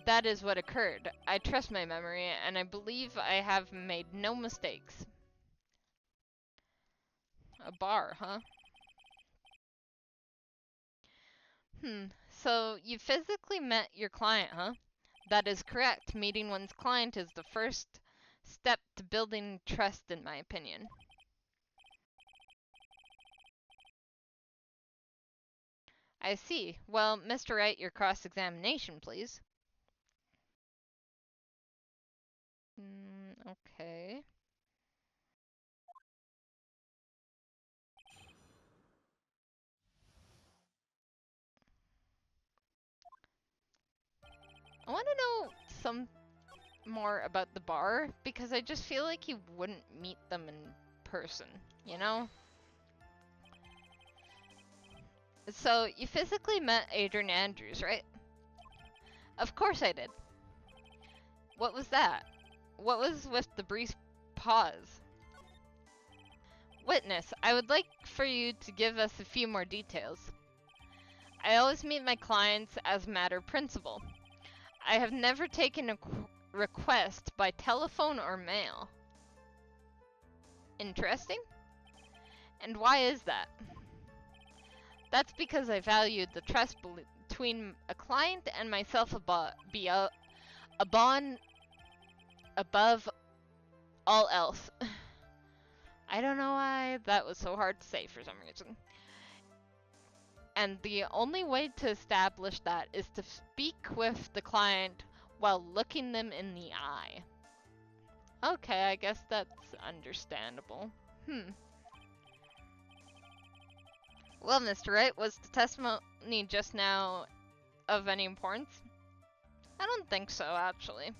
That is what occurred. I trust my memory, and I believe I have made no mistakes. A bar, huh? So you physically met your client, huh? That is correct. Meeting one's client is the first step to building trust, in my opinion. I see. Well, Mr. Wright, your cross-examination, please. Okay. I want to know some more about the bar, because I just feel like you wouldn't meet them in person, you know? So, you physically met Adrian Andrews, right? Of course I did. What was that? What was with the brief pause? Witness, I would like for you to give us a few more details. I always meet my clients as matter principle. I have never taken a request by telephone or mail. Interesting. And why is that? That's because I valued the trust between a client and myself above all else. I don't know why that was so hard to say for some reason. And the only way to establish that is to speak with the client while looking them in the eye. Okay, I guess that's understandable. Well, Mr. Wright, was the testimony just now of any importance? I don't think so, actually.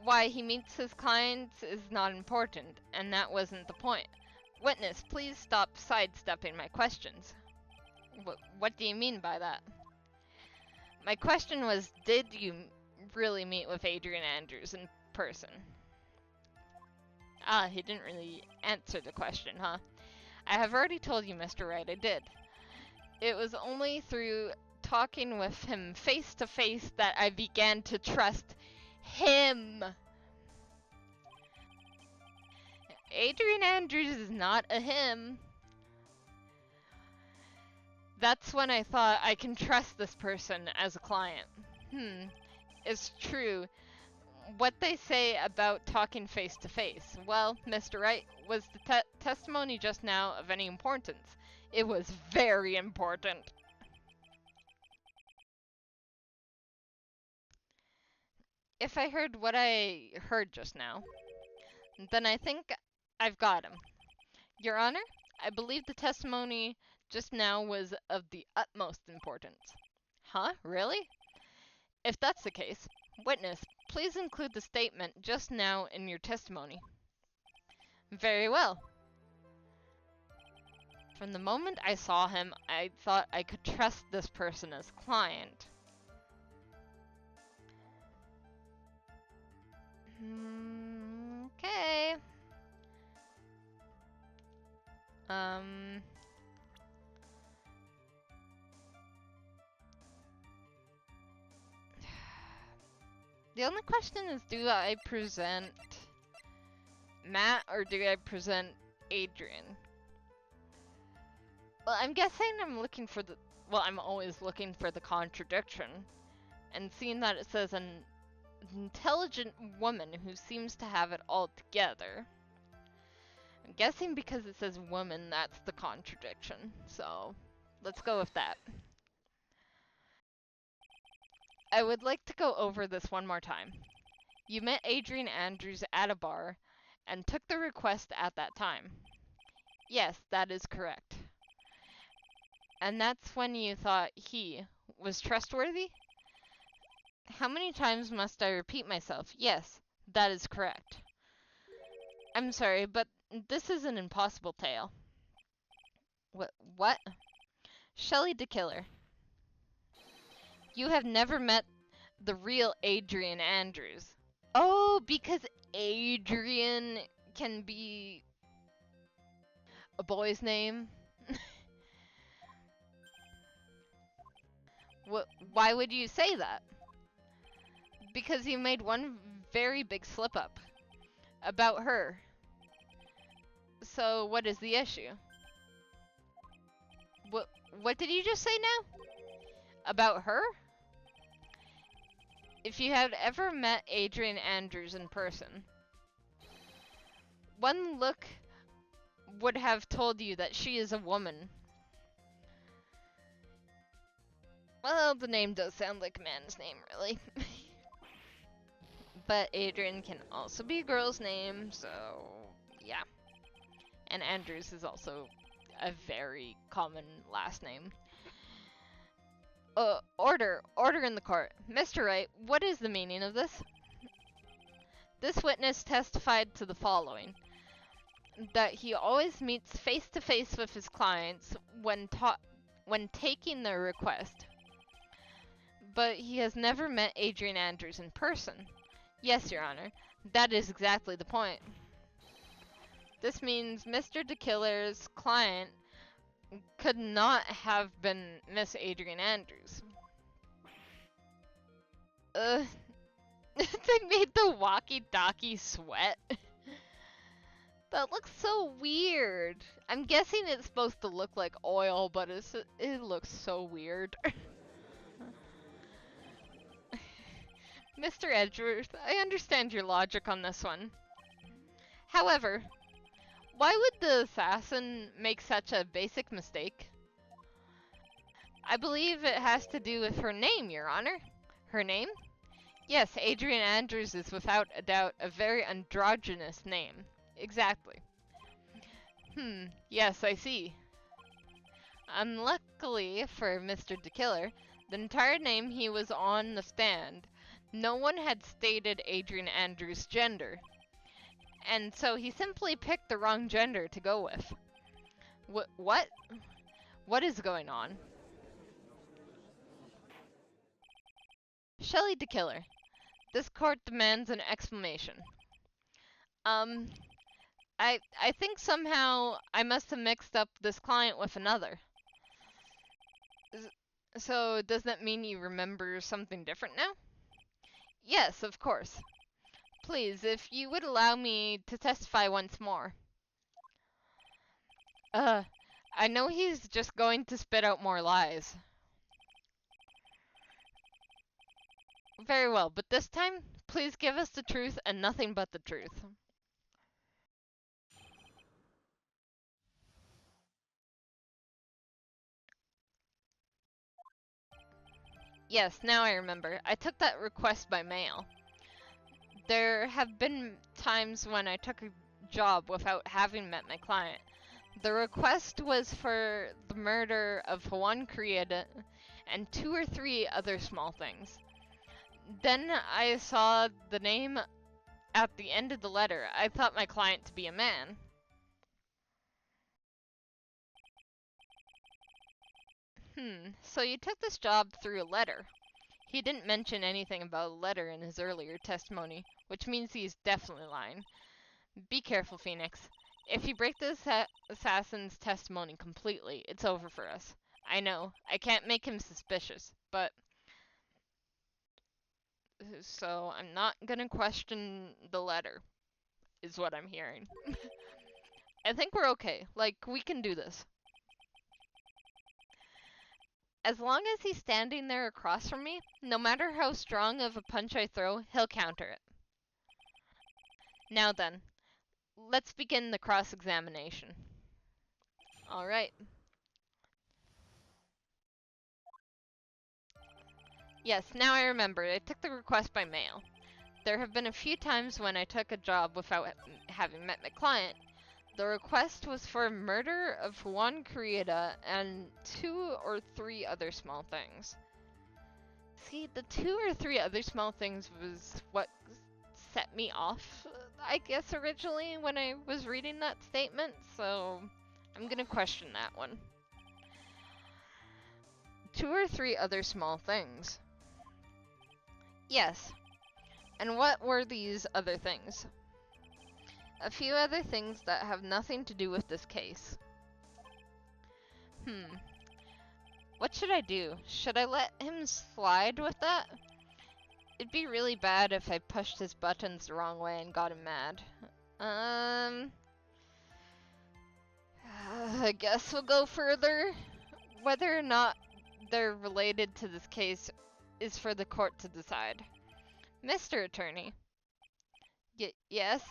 Why he meets his clients is not important, and that wasn't the point. Witness, please stop sidestepping my questions. What do you mean by that? My question was, did you really meet with Adrian Andrews in person? Ah, he didn't really answer the question, huh? I have already told you, Mr. Wright, I did. It was only through talking with him face to face that I began to trust him. Adrian Andrews is not a him. That's when I thought I can trust this person as a client. It's true. What they say about talking face to face. Well, Mr. Wright, was the testimony just now of any importance? It was very important. If I heard what I heard just now, then I think I've got him. Your Honor, I believe the testimony just now was of the utmost importance. Huh? Really? If that's the case, witness, please include the statement just now in your testimony. Very well. From the moment I saw him, I thought I could trust this person as client. Okay. The only question is, do I present Matt or do I present Adrian? Well, I'm guessing I'm looking for the... Well, I'm always looking for the contradiction. And seeing that it says an intelligent woman who seems to have it all together. I'm guessing because it says woman, that's the contradiction. So, let's go with that. I would like to go over this one more time. You met Adrian Andrews at a bar and took the request at that time. Yes, that is correct. And that's when you thought he was trustworthy? How many times must I repeat myself? Yes, that is correct. I'm sorry, but this is an impossible tale. What? Shelley the Killer. You have never met the real Adrian Andrews. Oh, because Adrian can be a boy's name? Why would you say that? Because you made one very big slip up about her. So what is the issue? What did you just say now? About her? If you had ever met Adrian Andrews in person, one look would have told you that she is a woman. Well, the name does sound like a man's name, really. But Adrian can also be a girl's name, so yeah. And Andrews is also a very common last name. Order in the court. Mr. Wright, what is the meaning of this? This witness testified to the following. That he always meets face to face with his clients when taking their request. But he has never met Adrian Andrews in person. Yes, Your Honor. That is exactly the point. This means Mr. DeKiller's client could not have been Miss Adrian Andrews. They made the walkie-talkie sweat. That looks so weird. I'm guessing it's supposed to look like oil, but it looks so weird. Mr. Edgeworth, I understand your logic on this one. However, why would the assassin make such a basic mistake? I believe it has to do with her name, Your Honor. Her name? Yes, Adrian Andrews is without a doubt a very androgynous name. Exactly. Yes, I see. Unluckily for Mr. DeKiller, the entire name he was on the stand, no one had stated Adrian Andrews' gender. And so he simply picked the wrong gender to go with. What? What is going on? Shelley DeKiller, this court demands an explanation. I think somehow I must have mixed up this client with another. So does that mean you remember something different now? Yes, of course. Please, if you would allow me to testify once more. I know he's just going to spit out more lies. Very well, but this time, please give us the truth and nothing but the truth. Yes, now I remember. I took that request by mail. There have been times when I took a job without having met my client. The request was for the murder of Juan Criada and 2 or 3 other small things. Then I saw the name at the end of the letter. I thought my client to be a man. So you took this job through a letter. He didn't mention anything about a letter in his earlier testimony, which means he's definitely lying. Be careful, Phoenix. If you break the assassin's testimony completely, it's over for us. I know, I can't make him suspicious, but... So I'm not gonna question the letter, is what I'm hearing. I think we're okay. Like, we can do this. As long as he's standing there across from me, no matter how strong of a punch I throw, he'll counter it. Now then, let's begin the cross-examination. Alright. Yes, now I remember. I took the request by mail. There have been a few times when I took a job without having met my client. The request was for murder of Juan Criada and 2 or 3 other small things. See, the 2 or 3 other small things was what set me off, I guess, originally when I was reading that statement, so I'm gonna question that one. 2 or 3 other small things. Yes. And what were these other things? A few other things that have nothing to do with this case. What should I do? Should I let him slide with that? It'd be really bad if I pushed his buttons the wrong way and got him mad. I guess we'll go further. Whether or not they're related to this case is for the court to decide. Mr. Attorney. Yes?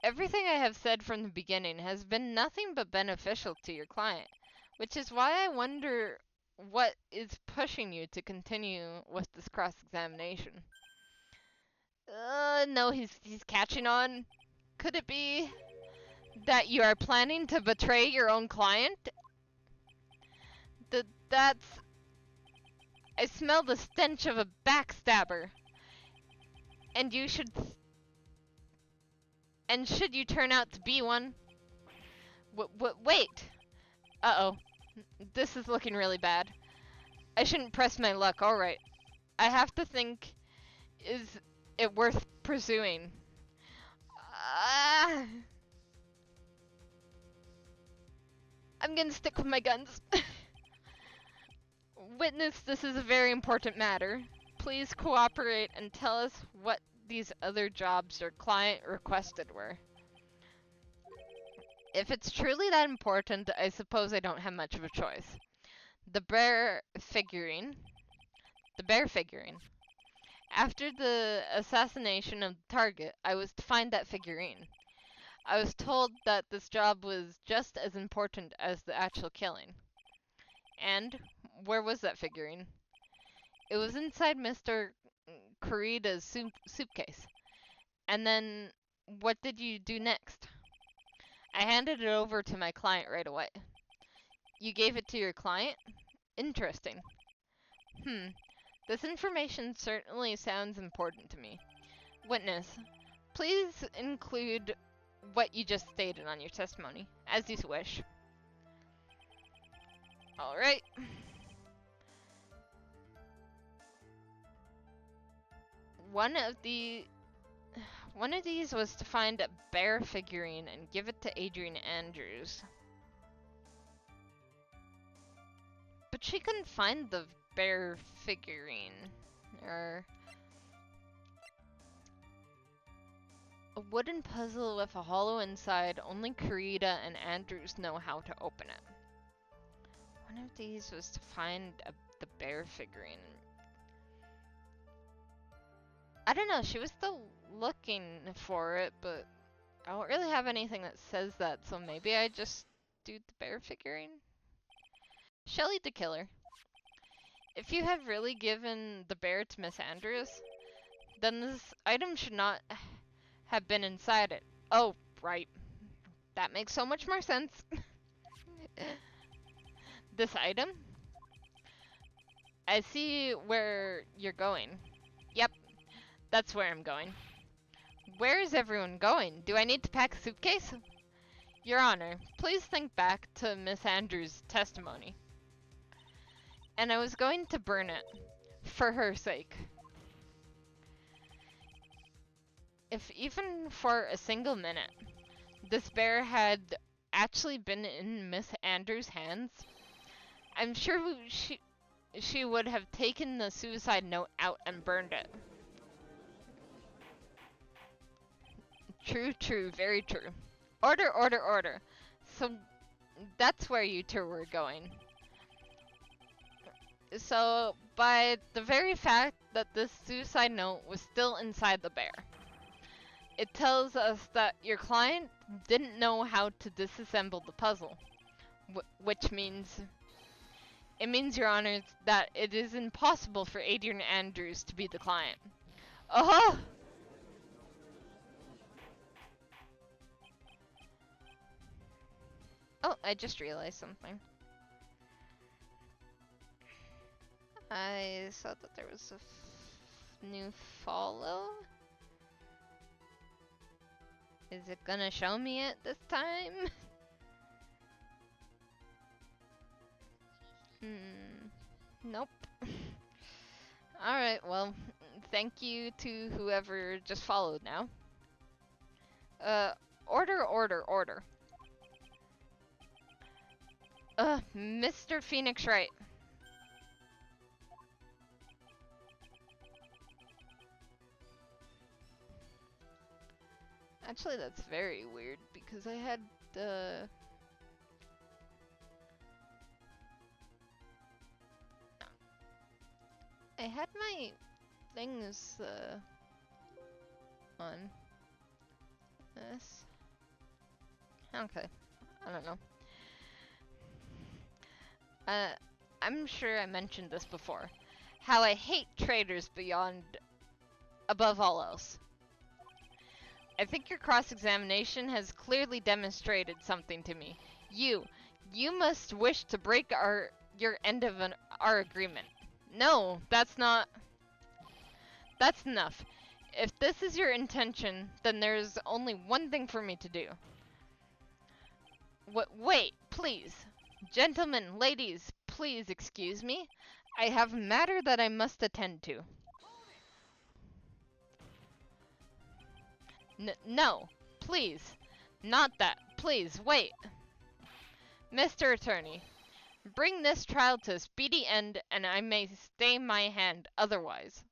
Everything I have said from the beginning has been nothing but beneficial to your client, which is why I wonder what is pushing you to continue with this cross-examination. No, he's catching on. Could it be that you are planning to betray your own client? That's... I smell the stench of a backstabber. And you should... And should you turn out to be one... Wait! Uh-oh. This is looking really bad. I shouldn't press my luck, alright. I have to think... Is it worth pursuing? I'm gonna stick with my guns. Witness, this is a very important matter. Please cooperate and tell us what these other jobs your client requested were. If it's truly that important, I suppose I don't have much of a choice. The bear figurine. The bear figurine. After the assassination of the target, I was to find that figurine. I was told that this job was just as important as the actual killing. And where was that figurine? It was inside Mr. Kurida's suitcase. And then, what did you do next? I handed it over to my client right away. You gave it to your client? Interesting. This information certainly sounds important to me. Witness, please include what you just stated on your testimony, as you wish. Alright. One of these was to find a bear figurine and give it to Adrian Andrews. But she couldn't find the bear figurine. Or a wooden puzzle with a hollow inside. Only Kurita and Andrews know how to open it. One of these was to find the bear figurine. I don't know, she was still looking for it, but I don't really have anything that says that, so maybe I just do the bear figurine? Shelly the killer. If you have really given the bear to Miss Andrews, then this item should not have been inside it. Oh, right. That makes so much more sense. This item? I see where you're going. Yep, that's where I'm going. Where is everyone going? Do I need to pack a suitcase? Your Honor, please think back to Miss Andrews' testimony. And I was going to burn it, for her sake. If even for a single minute, this bear had actually been in Miss Andrews' hands, I'm sure she would have taken the suicide note out and burned it. True, very true. Order. So, that's where you two were going. So, by the very fact that this suicide note was still inside the bear, it tells us that your client didn't know how to disassemble the puzzle. Which means... It means, Your Honor, that it is impossible for Adrian Andrews to be the client. Oh! Oh, I just realized something. I saw that there was a new follow. Is it gonna show me it this time? Nope. Alright, well, thank you to whoever just followed now. Order. Mr. Phoenix Wright. Actually, that's very weird, because I had, my things, on this. Okay, I don't know. I'm sure I mentioned this before. How I hate traitors above all else. I think your cross-examination has clearly demonstrated something to me. You must wish to break your end of our agreement. No, that's not... That's enough. If this is your intention, then there's only one thing for me to do. Wait, please. Gentlemen, ladies, please excuse me. I have a matter that I must attend to. No, Please. Not that. Please, wait. Mr. Attorney, bring this trial to a speedy end, and I may stay my hand otherwise.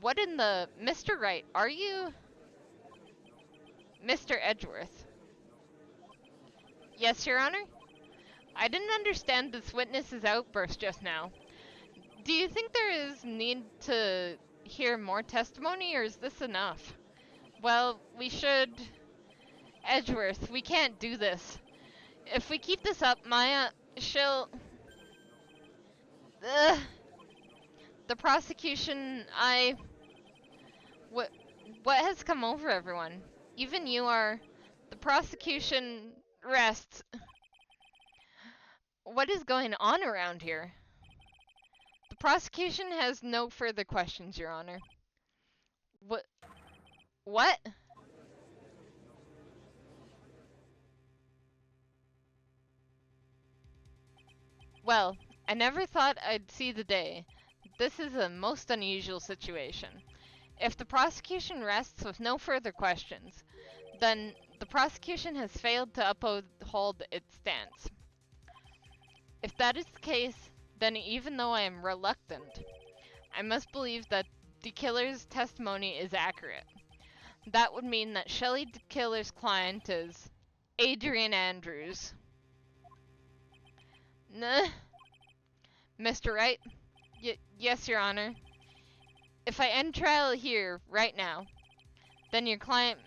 What in the... Mr. Wright, are you... Mr. Edgeworth? Yes, Your Honor? I didn't understand this witness's outburst just now. Do you think there is need to hear more testimony, or is this enough? Well, we should... Edgeworth, we can't do this. If we keep this up, Maya, she'll... Ugh. The prosecution, What has come over everyone? Even you are... The prosecution rests. What is going on around here? The prosecution has no further questions, Your Honor. What? Well, I never thought I'd see the day. This is a most unusual situation. If the prosecution rests with no further questions, then the prosecution has failed to uphold its stance. If that is the case, then even though I am reluctant, I must believe that the killer's testimony is accurate. That would mean that Shelley the killer's client is Adrian Andrews. Nah. Mr. Wright? Yes, Your Honor. If I end trial here, right now, then your client,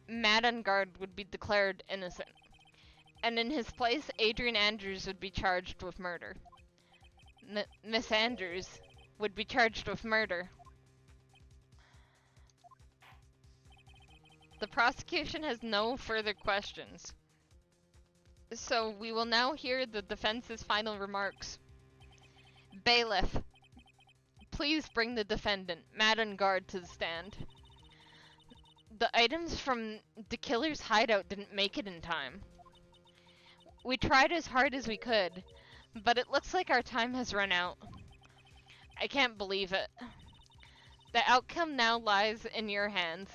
Madangard, would be declared innocent. And in his place, Adrian Andrews would be charged with murder. Miss Andrews would be charged with murder. The prosecution has no further questions. So we will now hear the defense's final remarks. Bailiff, please bring the defendant, Madangard, to the stand. The items from the killer's hideout didn't make it in time. We tried as hard as we could, but it looks like our time has run out. I can't believe it. The outcome now lies in your hands.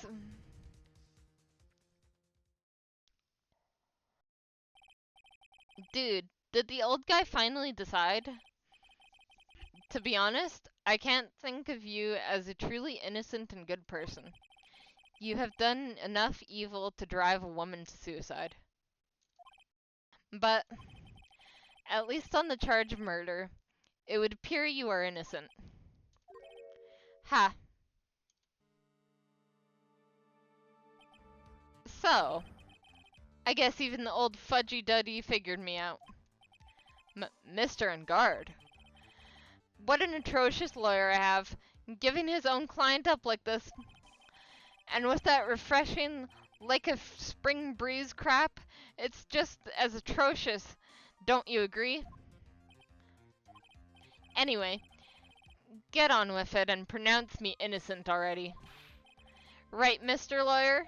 Dude, did the old guy finally decide? To be honest, I can't think of you as a truly innocent and good person. You have done enough evil to drive a woman to suicide. But, at least on the charge of murder, it would appear you are innocent. Ha. So, I guess even the old fudgy-duddy figured me out. Mr. Engard. What an atrocious lawyer I have, giving his own client up like this. And with that refreshing, like a spring breeze crap, it's just as atrocious. Don't you agree? Anyway, get on with it and pronounce me innocent already. Right, Mr. Lawyer?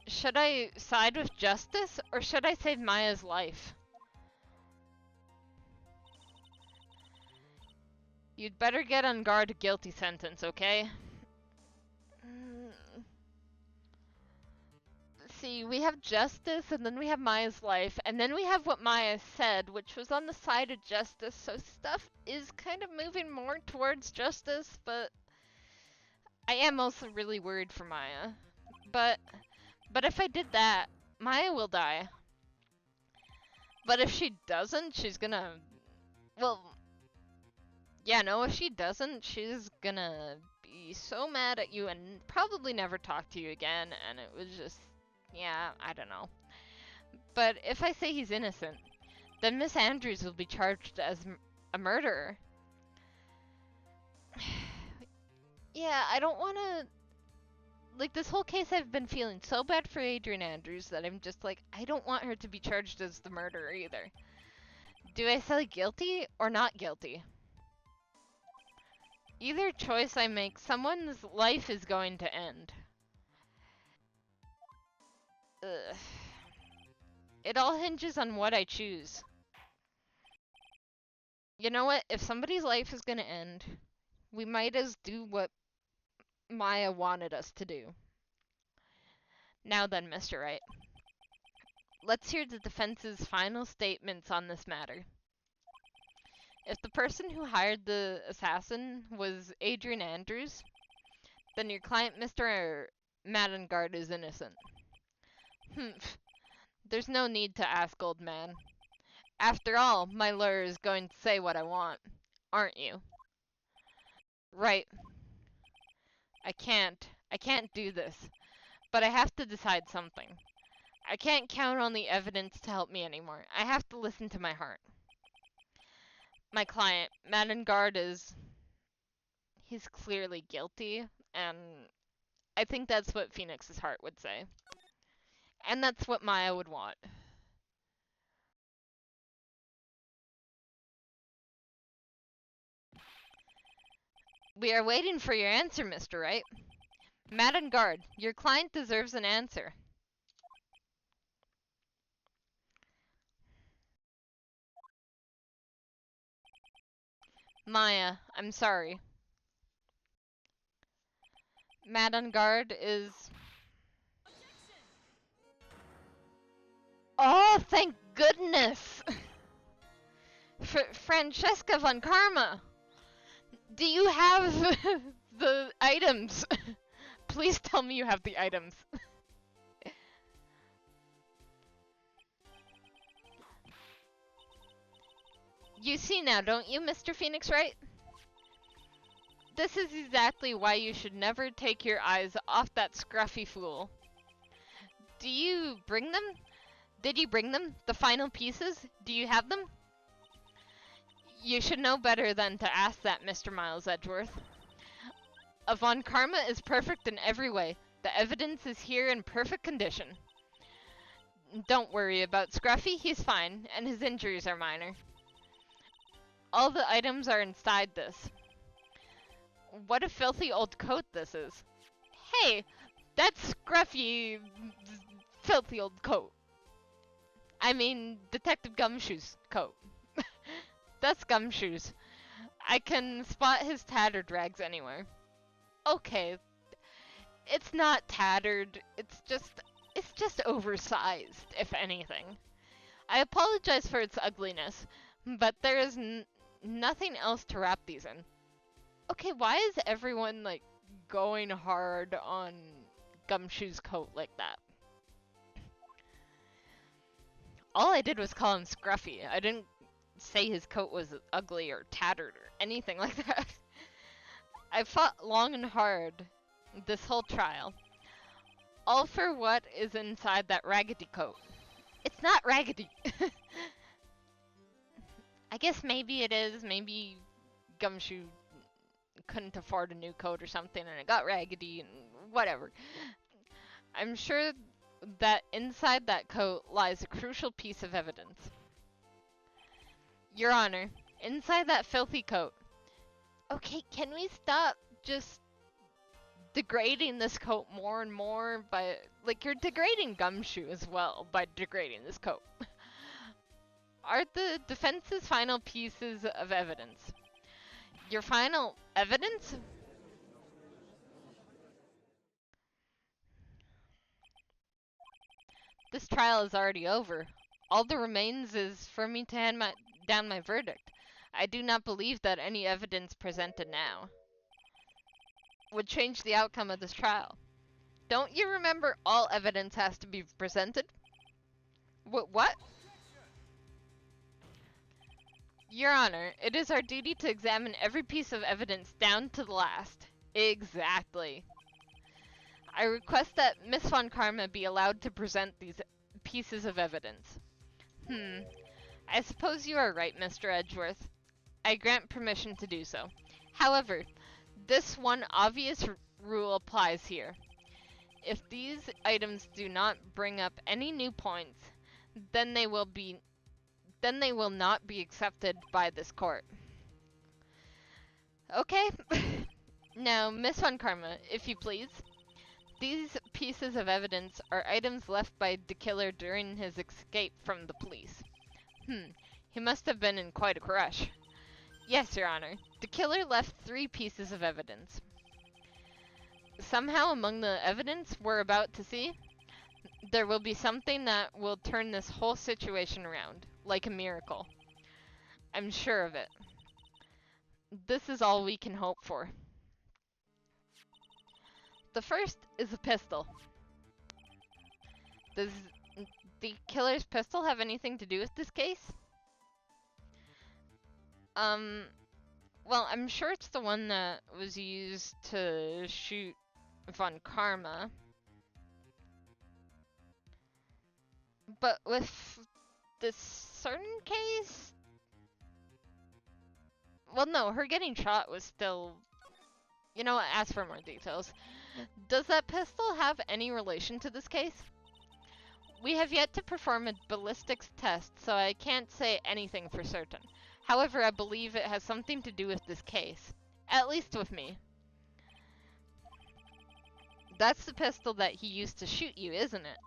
Should I side with justice, or should I save Maya's life? You'd better get on guard a guilty sentence, okay? See, we have justice, and then we have Maya's life, and then we have what Maya said, which was on the side of justice, so stuff is kind of moving more towards justice, but I am also really worried for Maya. But if I did that, Maya will die. But if she doesn't, she's gonna... Well... Yeah, no, if she doesn't, she's gonna be so mad at you and probably never talk to you again, and it was just... Yeah, I don't know. But if I say he's innocent, then Miss Andrews will be charged as a murderer. Yeah, I don't wanna... Like, this whole case I've been feeling so bad for Adrian Andrews that I'm just like, I don't want her to be charged as the murderer either. Do I say guilty or not guilty? Either choice I make, someone's life is going to end. Ugh. It all hinges on what I choose. You know what? If somebody's life is gonna end, we might as do what Maya wanted us to do. Now then, Mr. Wright. Let's hear the defense's final statements on this matter. If the person who hired the assassin was Adrian Andrews, then your client, Mr. Madengard, is innocent. Humph. There's no need to ask, old man. After all, my lawyer is going to say what I want, aren't you? Right. I can't do this. But I have to decide something. I can't count on the evidence to help me anymore. I have to listen to my heart. My client, Madengard, he's clearly guilty, and I think that's what Phoenix's heart would say. And that's what Maya would want. We are waiting for your answer, Mr. Wright. Madengard, your client deserves an answer. Maya, I'm sorry. Madengard is... Oh, thank goodness! Francesca von Karma! Do you have the items? Please tell me you have the items. You see now, don't you, Mr. Phoenix Wright? This is exactly why you should never take your eyes off that scruffy fool. Do you bring them? Did you bring them? The final pieces? Do you have them? You should know better than to ask that, Mr. Miles Edgeworth. Von Karma is perfect in every way. The evidence is here in perfect condition. Don't worry about Scruffy, he's fine, and his injuries are minor. All the items are inside this. What a filthy old coat this is. Hey, that's Scruffy... filthy old coat. I mean, Detective Gumshoe's coat. That's Gumshoe's. I can spot his tattered rags anywhere. Okay, it's not tattered, it's just oversized, if anything. I apologize for its ugliness, but there is nothing else to wrap these in. Okay, why is everyone, like, going hard on Gumshoe's coat like that? All I did was call him Scruffy. I didn't say his coat was ugly or tattered or anything like that. I fought long and hard this whole trial. All for what is inside that raggedy coat. It's not raggedy. I guess maybe it is. Maybe Gumshoe couldn't afford a new coat or something and it got raggedy and whatever. I'm sure that inside that coat lies a crucial piece of evidence. Your Honor, inside that filthy coat. Okay, can we stop just degrading this coat more and more by... Like, you're degrading Gumshoe as well by degrading this coat. Are the defense's final pieces of evidence? Your final evidence? This trial is already over. All that remains is for me to hand down my verdict. I do not believe that any evidence presented now would change the outcome of this trial. Don't you remember all evidence has to be presented? What? Your Honor, it is our duty to examine every piece of evidence down to the last. Exactly. I request that Miss Von Karma be allowed to present these pieces of evidence. I suppose you are right, Mr. Edgeworth. I grant permission to do so. However, this one obvious rule applies here. If these items do not bring up any new points, then they will not be accepted by this court. Okay. Now, Miss Von Karma, if you please. These pieces of evidence are items left by the killer during his escape from the police. He must have been in quite a rush. Yes, Your Honor. The killer left 3 pieces of evidence. Somehow among the evidence we're about to see, there will be something that will turn this whole situation around, like a miracle. I'm sure of it. This is all we can hope for. The first is a pistol. Does the killer's pistol have anything to do with this case? Well, I'm sure it's the one that was used to shoot Von Karma. But with this certain case... Well, no, her getting shot was still... You know what, ask for more details. Does that pistol have any relation to this case? We have yet to perform a ballistics test, so I can't say anything for certain. However, I believe it has something to do with this case. At least with me. That's the pistol that he used to shoot you, isn't it?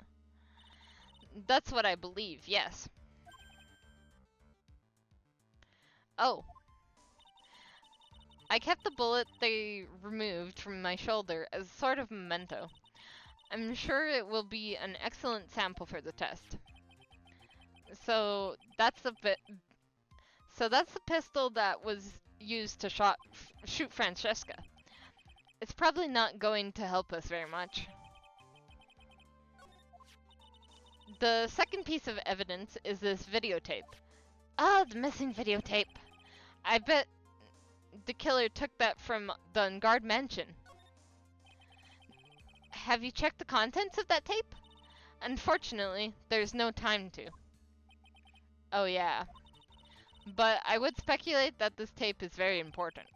That's what I believe, yes. Oh. I kept the bullet they removed from my shoulder as sort of memento. I'm sure it will be an excellent sample for the test. So that's the pistol that was used to shoot Francesca. It's probably not going to help us very much. The second piece of evidence is this videotape. Ah, the missing videotape. I bet the killer took that from the Ungard mansion. Have you checked the contents of that tape? Unfortunately, there's no time to. Oh yeah. But I would speculate that this tape is very important.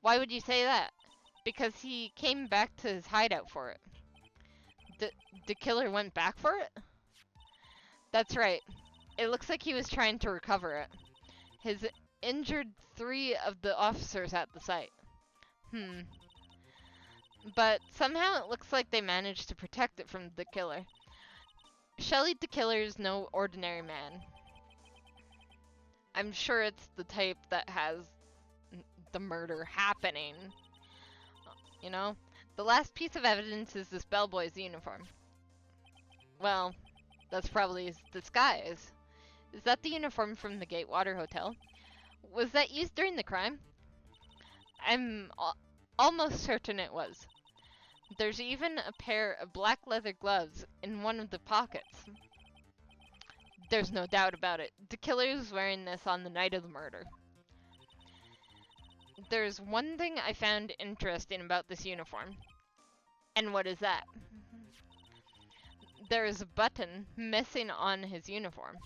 Why would you say that? Because he came back to his hideout for it. The killer went back for it? That's right. It looks like he was trying to recover it. His injured 3 of the officers at the site. But somehow it looks like they managed to protect it from the killer. Shelley the killer is no ordinary man. I'm sure it's the tape that has the murder happening. You know? The last piece of evidence is this bellboy's uniform. Well, that's probably his disguise. Is that the uniform from the Gatewater Hotel? Was that used during the crime? I'm almost certain it was. There's even a pair of black leather gloves in one of the pockets. There's no doubt about it. The killer was wearing this on the night of the murder. There's one thing I found interesting about this uniform. And what is that? There is a button missing on his uniform.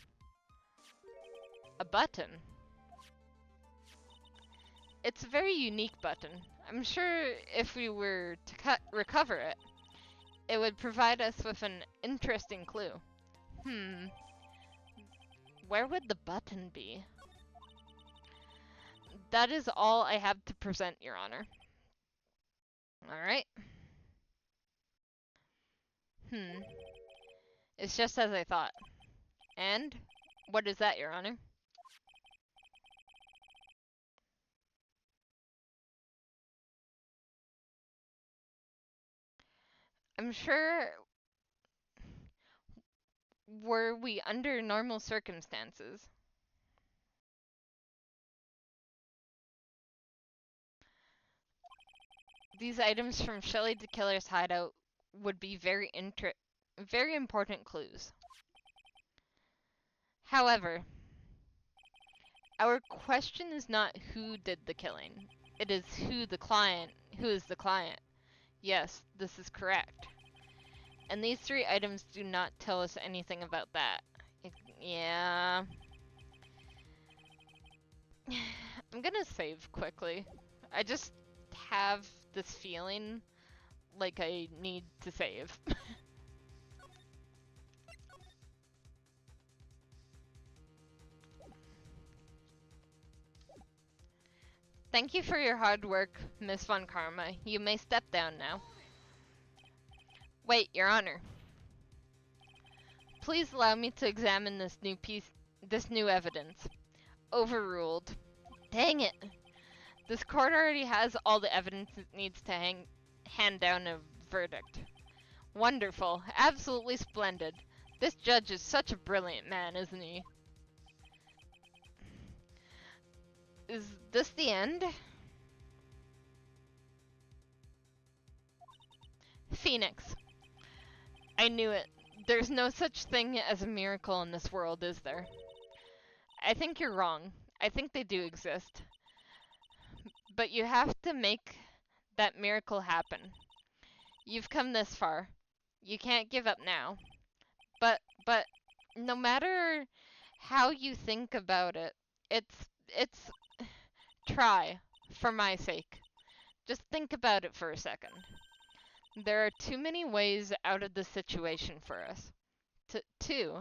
A button? It's a very unique button. I'm sure if we were to recover it, it would provide us with an interesting clue. Where would the button be? That is all I have to present, Your Honor. Alright. It's just as I thought. And? What is that, Your Honor? I'm sure... Were we under normal circumstances? These items from Shelley the Killer's hideout would be very important clues. However, our question is not who did the killing. It is who is the client. Yes, this is correct. And these 3 items do not tell us anything about that. Yeah. I'm gonna save quickly. I just have this feeling like I need to save. Thank you for your hard work, Miss Von Karma. You may step down now. Wait, Your Honor. Please allow me to examine this new evidence. Overruled. Dang it. This court already has all the evidence it needs to hand down a verdict. Wonderful. Absolutely splendid. This judge is such a brilliant man, isn't he? Is this the end? Phoenix. I knew it. There's no such thing as a miracle in this world, is there? I think you're wrong. I think they do exist. But you have to make that miracle happen. You've come this far. You can't give up now. But no matter how you think about it, it's try for my sake. Just think about it for a second. There are too many ways out of the situation for us. Two.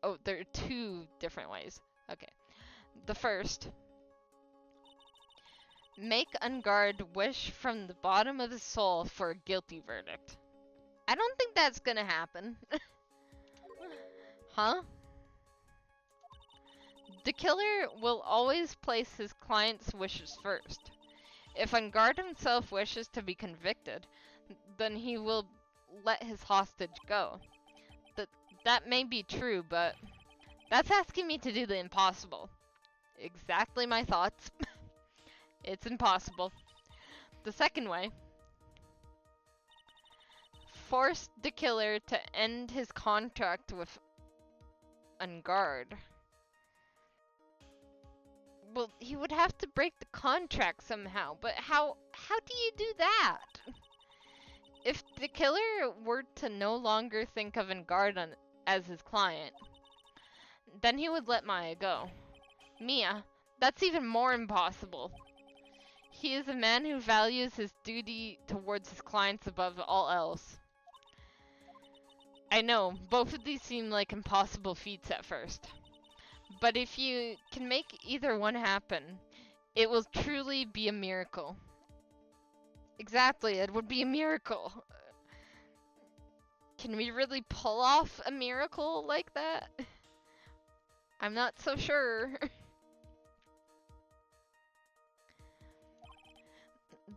Oh, there are two different ways. Okay. The first. Make Ungard wish from the bottom of his soul for a guilty verdict. I don't think that's gonna happen. Huh? The killer will always place his client's wishes first. If Ungard himself wishes to be convicted, then he will let his hostage go. That may be true, but that's asking me to do the impossible. Exactly my thoughts. It's impossible. The second way. Force the killer to end his contract with Ungard. Well, he would have to break the contract somehow, but how do you do that? If the killer were to no longer think of Ungard as his client, then he would let Maya go. Mia, that's even more impossible. He is a man who values his duty towards his clients above all else. I know, both of these seem like impossible feats at first. But if you can make either one happen, it will truly be a miracle. Exactly, it would be a miracle. Can we really pull off a miracle like that? I'm not so sure.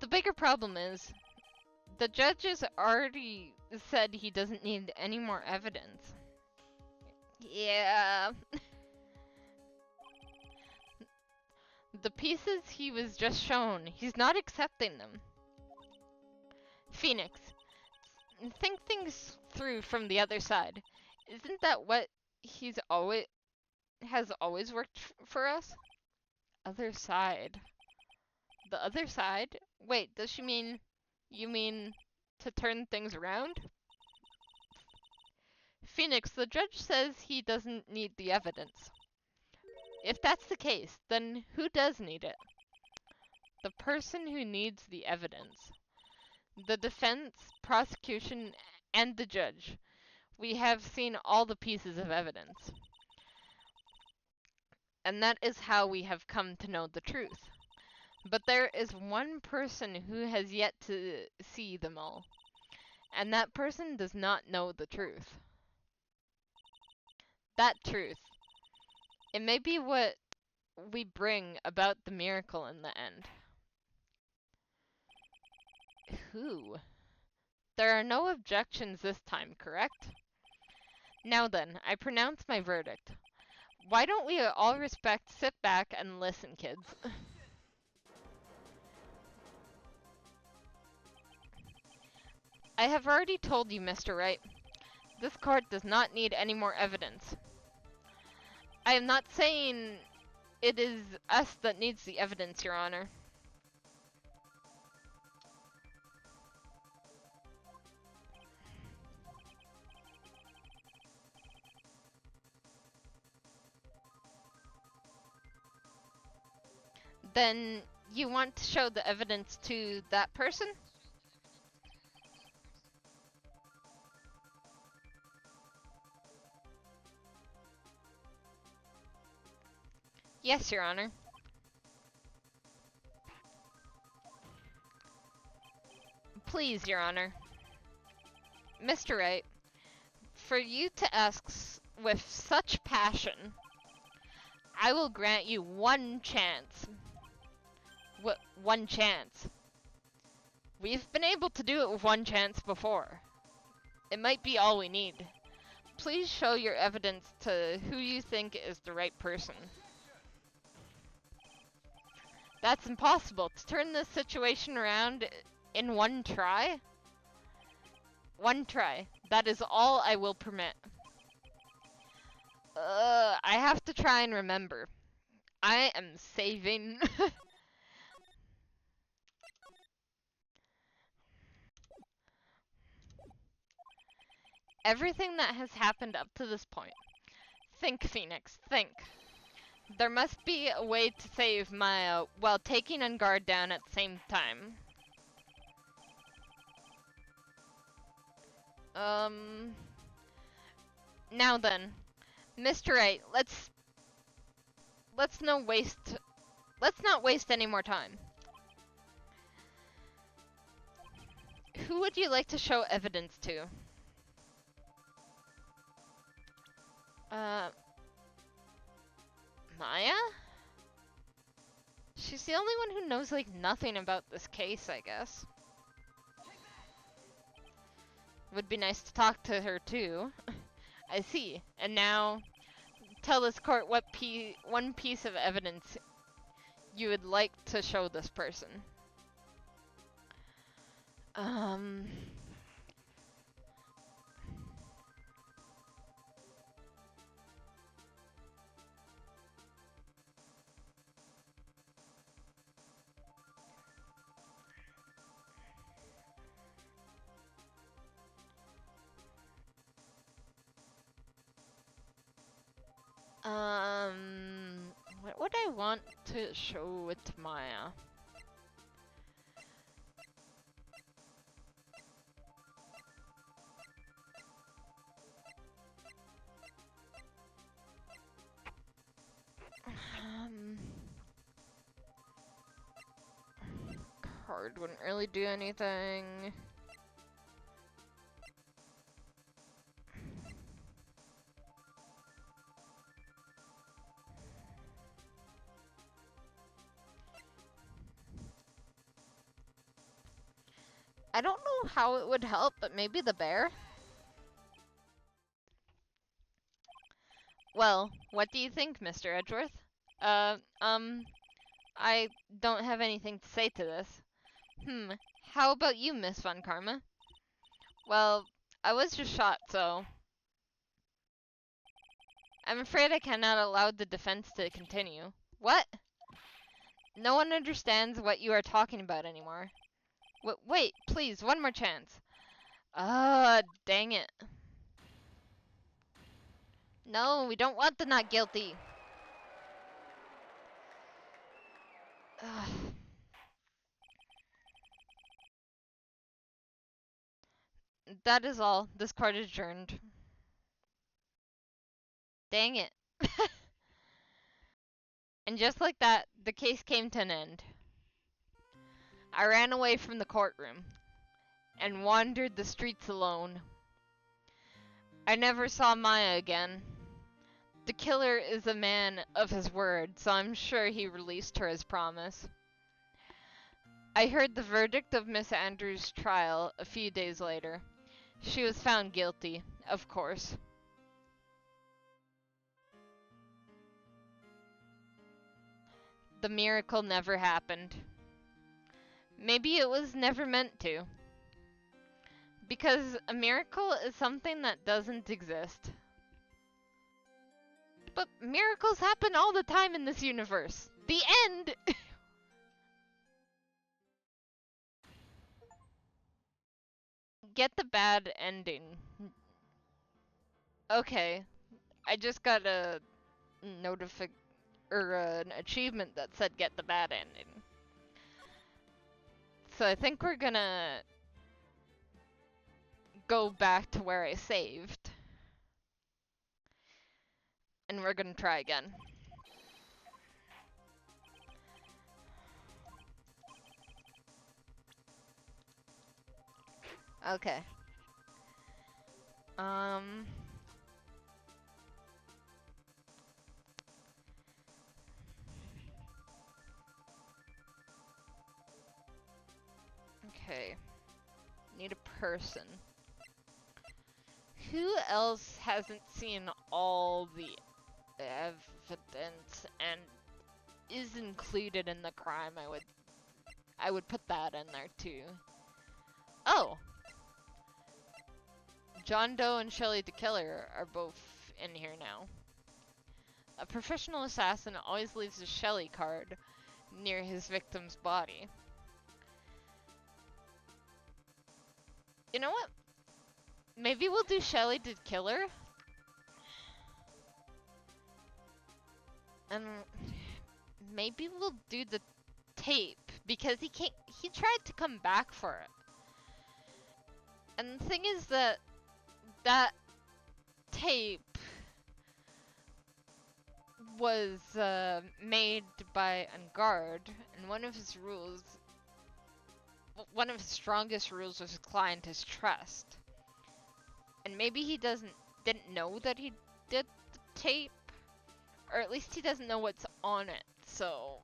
The bigger problem is, the judge has already said he doesn't need any more evidence. Yeah. The pieces he was just shown, he's not accepting them. Phoenix, think things through from the other side. Isn't that what has always worked for us? Other side. The other side? Wait, does she mean... You mean to turn things around? Phoenix, the judge says he doesn't need the evidence. If that's the case, then who does need it? The person who needs the evidence. The defense, prosecution, and the judge. We have seen all the pieces of evidence. And that is how we have come to know the truth. But there is one person who has yet to see them all. And that person does not know the truth. That truth. It may be what we bring about the miracle in the end. Who? There are no objections this time, correct? Now then, I pronounce my verdict. Why don't we all sit back and listen, kids? I have already told you, Mr. Wright. This court does not need any more evidence. I am not saying it is us that needs the evidence, Your Honor. Then you want to show the evidence to that person? Yes, Your Honor. Please, Your Honor. Mr. Wright, for you to ask with such passion, I will grant you one chance. One chance. We've been able to do it with one chance before. It might be all we need. Please show your evidence to who you think is the right person. That's impossible. To turn this situation around in one try? One try. That is all I will permit. I have to try and remember. I am saving... everything that has happened up to this point. Think, Phoenix, think. There must be a way to save Maya while taking Unguard down at the same time. Now then, Mr. Wright, let's not waste any more time. Who would you like to show evidence to? Maya? She's the only one who knows, like, nothing about this case, I guess. Would be nice to talk to her, too. I see. And now, tell this court what one piece of evidence you would like to show this person. What would I want to show it to Maya? Card wouldn't really do anything. I don't know how it would help, but maybe the bear? Well, what do you think, Mr. Edgeworth? I don't have anything to say to this. How about you, Miss Von Karma? Well, I was just shot, so... I'm afraid I cannot allow the defense to continue. What? No one understands what you are talking about anymore. Wait, please, one more chance. Dang it. No, we don't want the not guilty. That is all. This court is adjourned. Dang it. And just like that, the case came to an end. I ran away from the courtroom and wandered the streets alone. I never saw Maya again. The killer is a man of his word, so I'm sure he released her as promised. I heard the verdict of Miss Andrews' trial a few days later. She was found guilty, of course. The miracle never happened. Maybe it was never meant to. Because a miracle is something that doesn't exist. But miracles happen all the time in this universe. The end! Get the bad ending. Okay. I just got a an achievement that said get the bad ending. So I think we're gonna go back to where I saved. And we're gonna try again. Okay. Um. Okay. Need a person. Who else hasn't seen all the evidence and is included in the crime? I would put that in there too. Oh, John Doe and Shelley the Killer are both in here now. A professional assassin always leaves a Shelley card near his victim's body. You know what? Maybe we'll do Shelley the Killer. And maybe we'll do the tape because he tried to come back for it. And the thing is that tape was made by Engard, and one of his strongest rules was client's trust. And maybe he didn't know that he did the tape, or at least he doesn't know what's on it. So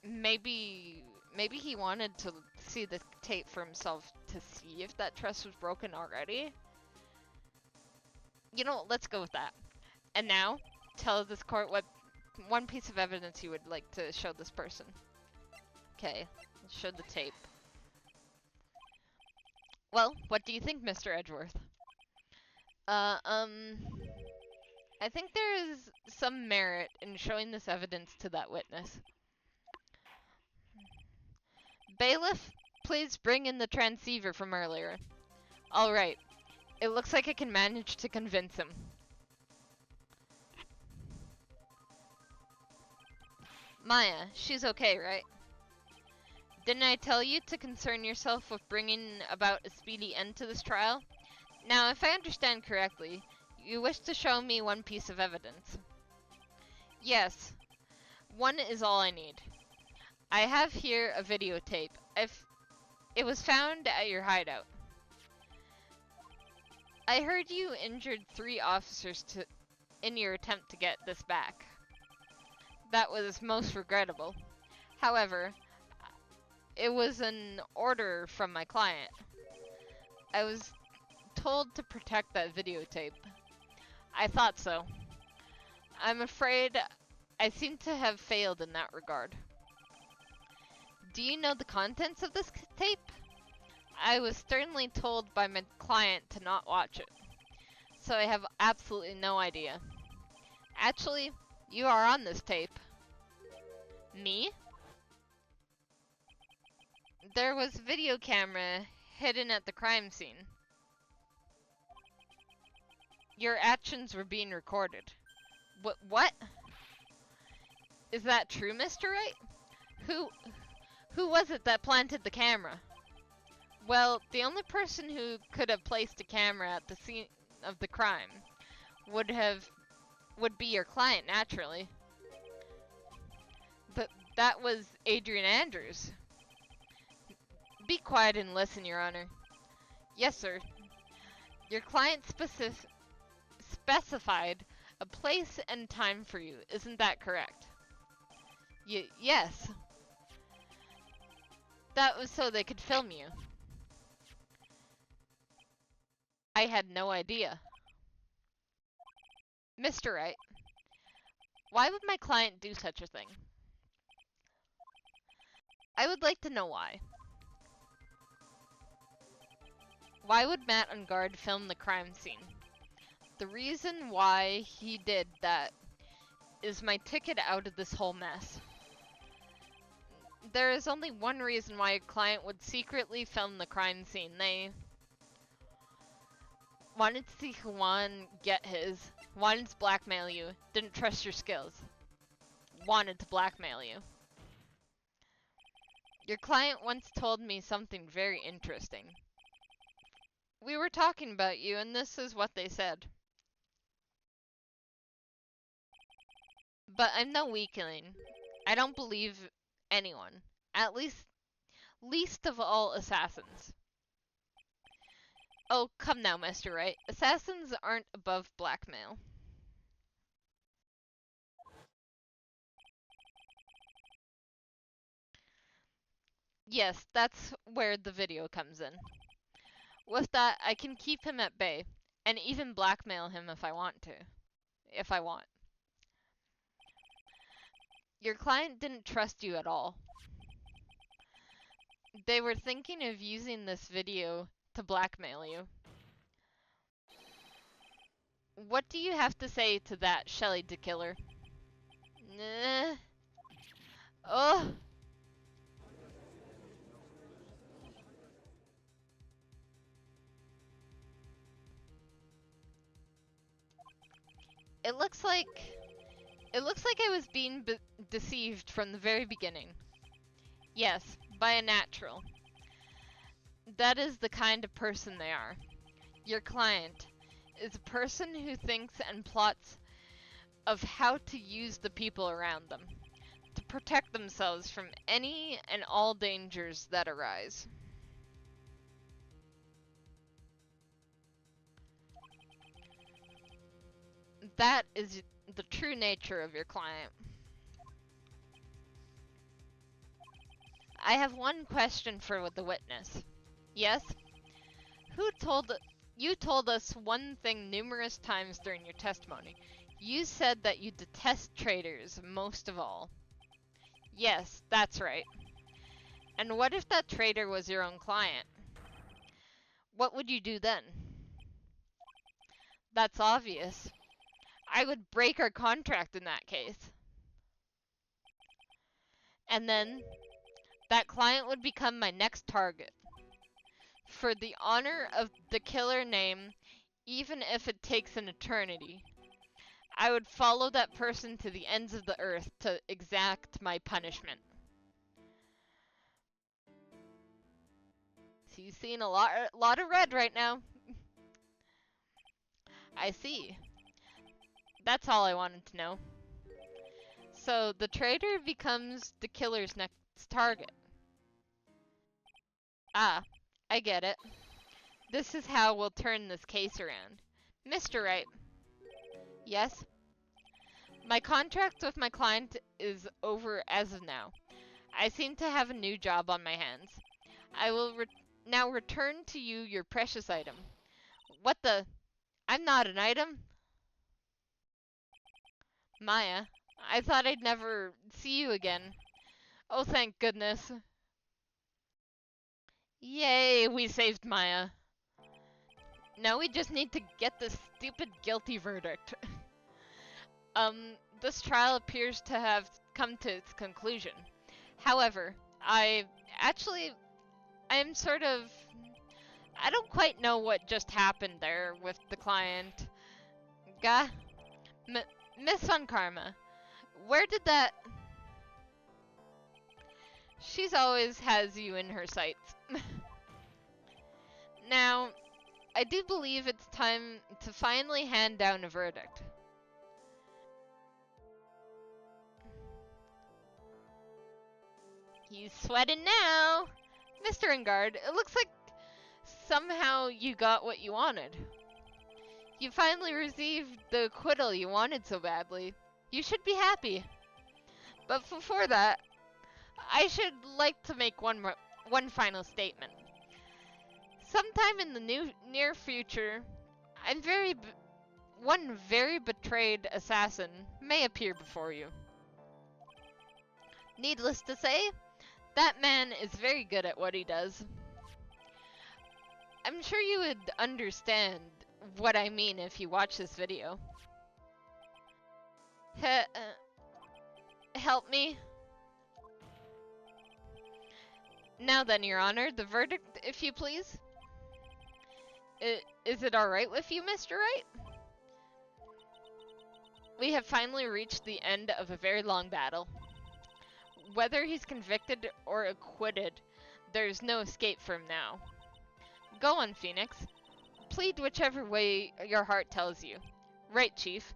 maybe he wanted to see the tape for himself to see if that trust was broken already. You know, let's go with that. And now, tell this court what one piece of evidence you would like to show this person. Okay, let's show the tape. Well, what do you think, Mr. Edgeworth? I think there is some merit in showing this evidence to that witness. Bailiff, please bring in the transceiver from earlier. Alright, it looks like I can manage to convince him. Maya, she's okay, right? Didn't I tell you to concern yourself with bringing about a speedy end to this trial? Now, if I understand correctly, you wish to show me one piece of evidence. Yes, one is all I need. I have here a videotape. It was found at your hideout. I heard you injured 3 officers in your attempt to get this back. That was most regrettable. However, it was an order from my client. I was told to protect that videotape. I thought so. I'm afraid I seem to have failed in that regard. Do you know the contents of this tape? I was sternly told by my client to not watch it, so I have absolutely no idea. Actually, you are on this tape. Me? There was a video camera hidden at the crime scene. Your actions were being recorded. What? Is that true, Mr. Wright? Who was it that planted the camera? Well, the only person who could have placed a camera at the scene of the crime would be your client, naturally. But that was Adrian Andrews. Be quiet and listen, Your Honor. Yes, sir. Your client specified a place and time for you, isn't that correct? Yes. That was so they could film you. I had no idea. Mr. Wright, why would my client do such a thing? I would like to know why. Why would Matt Engard film the crime scene? The reason why he did that is my ticket out of this whole mess. There is only one reason why a client would secretly film the crime scene. They wanted to see who won, get his, wanted to blackmail you, didn't trust your skills, wanted to blackmail you. Your client once told me something very interesting. We were talking about you, and this is what they said. But I'm no weakling. I don't believe anyone. At least of all assassins. Oh, come now, Mr. Wright. Assassins aren't above blackmail. Yes, that's where the video comes in. With that, I can keep him at bay, and even blackmail him if I want to. If I want. Your client didn't trust you at all. They were thinking of using this video to blackmail you. What do you have to say to that, Shelly the Killer? Nah. Oh, it looks like I was being deceived from the very beginning. Yes, by a natural. That is the kind of person they are. Your client is a person who thinks and plots of how to use the people around them to protect themselves from any and all dangers that arise. That is the true nature of your client. I have one question for the witness. Yes? Who told You told us one thing numerous times during your testimony. You said that you detest traitors most of all. Yes, that's right. And what if that traitor was your own client? What would you do then? That's obvious. I would break our contract in that case. And then that client would become my next target. For the honor of the killer name, even if it takes an eternity, I would follow that person to the ends of the earth to exact my punishment. He's seeing a lot of red right now. I see. That's all I wanted to know. So the traitor becomes the killer's next target. Ah, I get it. This is how we'll turn this case around. Mr. Wright. Yes? My contract with my client is over as of now. I seem to have a new job on my hands. I will now return to you your precious item. What the? I'm not an item? Maya, I thought I'd never see you again. Oh, thank goodness. Yay, we saved Maya. Now we just need to get this stupid guilty verdict. This trial appears to have come to its conclusion. However, actually, I'm sort of, I don't quite know what just happened there with the client. Ga? Miss Sun Karma, where did that... She's always has you in her sights. Now, I do believe it's time to finally hand down a verdict. He's sweating now. Mr. Engard, it looks like somehow you got what you wanted. You finally received the acquittal you wanted so badly. You should be happy. But before that, I should like to make one final statement. Sometime in the near future, one very betrayed assassin may appear before you. Needless to say, that man is very good at what he does. I'm sure you would understand what I mean if you watch this video. Help me? Now then, Your Honor, the verdict, if you please. Is it alright with you, Mr. Wright? We have finally reached the end of a very long battle. Whether he's convicted or acquitted, there's no escape for him now. Go on, Phoenix. Plead whichever way your heart tells you. Right, Chief.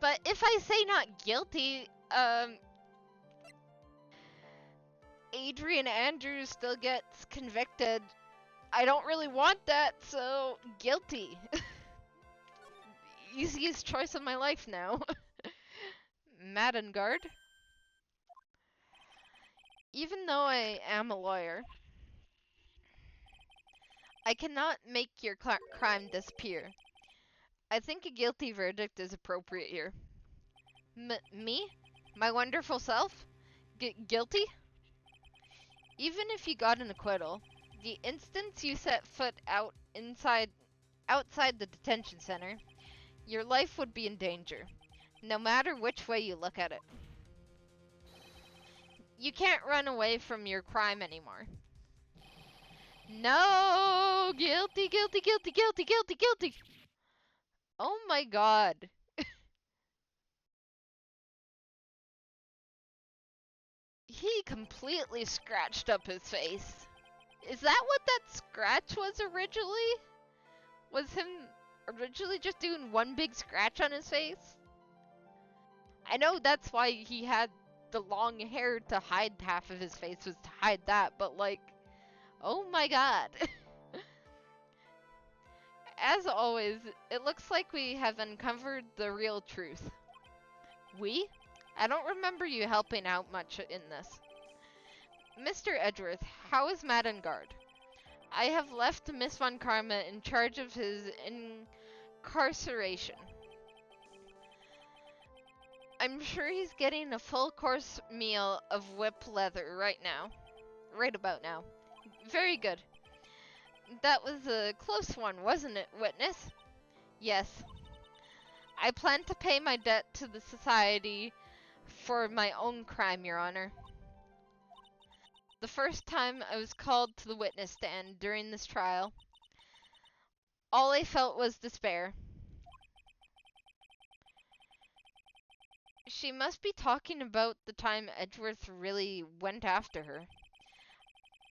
But if I say not guilty, Adrian Andrews still gets convicted. I don't really want that, so guilty. Easiest choice of my life now. Madden Guard. Even though I am a lawyer, I cannot make your crime disappear. I think a guilty verdict is appropriate here. Me? My wonderful self? Guilty? Even if you got an acquittal, the instant you set foot outside the detention center, your life would be in danger, no matter which way you look at it. You can't run away from your crime anymore. No! Guilty, guilty, guilty, guilty, guilty, guilty! Oh my god. He completely scratched up his face. Is that what that scratch was originally? Was him originally just doing one big scratch on his face? I know that's why he had the long hair to hide half of his face, was to hide that, but like, oh my god. As always, it looks like we have uncovered the real truth. We? I don't remember you helping out much in this. Mr. Edgeworth, how is Madden Guard? I have left Miss Von Karma in charge of his incarceration. I'm sure he's getting a full course meal of whip leather right about now. Very good. That was a close one, wasn't it, witness? Yes. I plan to pay my debt to the society for my own crime, Your Honor. The first time I was called to the witness stand during this trial, all I felt was despair. She must be talking about the time Edgeworth really went after her.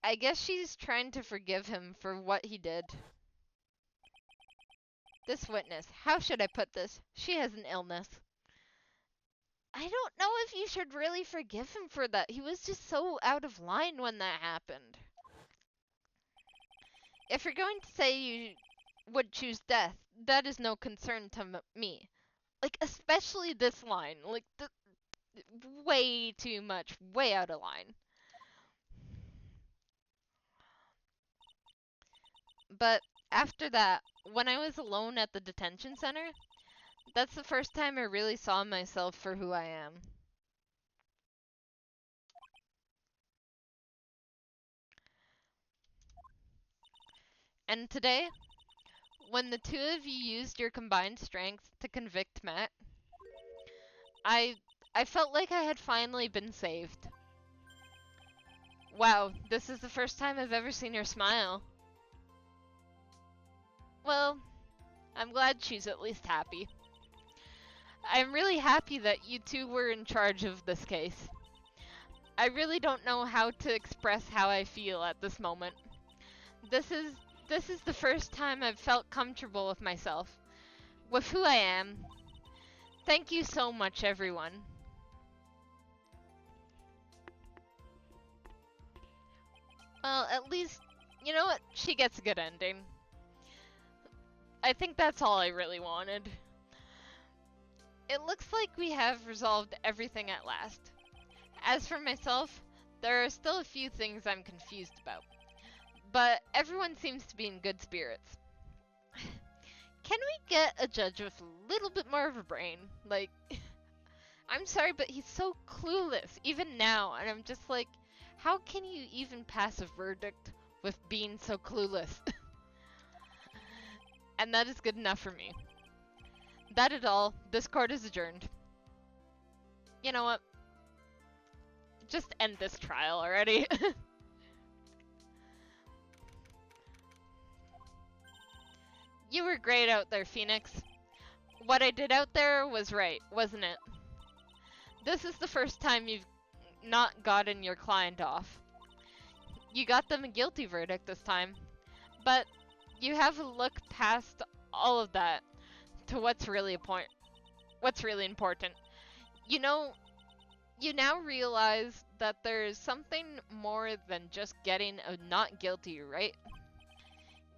I guess she's trying to forgive him for what he did. This witness, how should I put this? She has an illness. I don't know if you should really forgive him for that. He was just so out of line when that happened. If you're going to say you would choose death, that is no concern to me. Like, especially this line. Like, way too much. Way out of line. But after that, when I was alone at the detention center, that's the first time I really saw myself for who I am. And today, when the two of you used your combined strength to convict Matt, I felt like I had finally been saved. Wow, this is the first time I've ever seen her smile. Well, I'm glad she's at least happy. I'm really happy that you two were in charge of this case. I really don't know how to express how I feel at this moment. This is the first time I've felt comfortable with myself, with who I am. Thank you so much, everyone. Well, at least, you know what? She gets a good ending. I think that's all I really wanted. It looks like we have resolved everything at last. As for myself, there are still a few things I'm confused about. But everyone seems to be in good spirits. Can we get a judge with a little bit more of a brain? Like, I'm sorry, but he's so clueless, even now. And I'm just like, how can you even pass a verdict with being so clueless? And that is good enough for me. That is all. This court is adjourned. You know what? Just end this trial already. You were great out there, Phoenix. What I did out there was right, wasn't it? This is the first time you've not gotten your client off. You got them a guilty verdict this time. But you have a look past all of that to what's really important. You know, you now realize that there's something more than just getting a not guilty, right?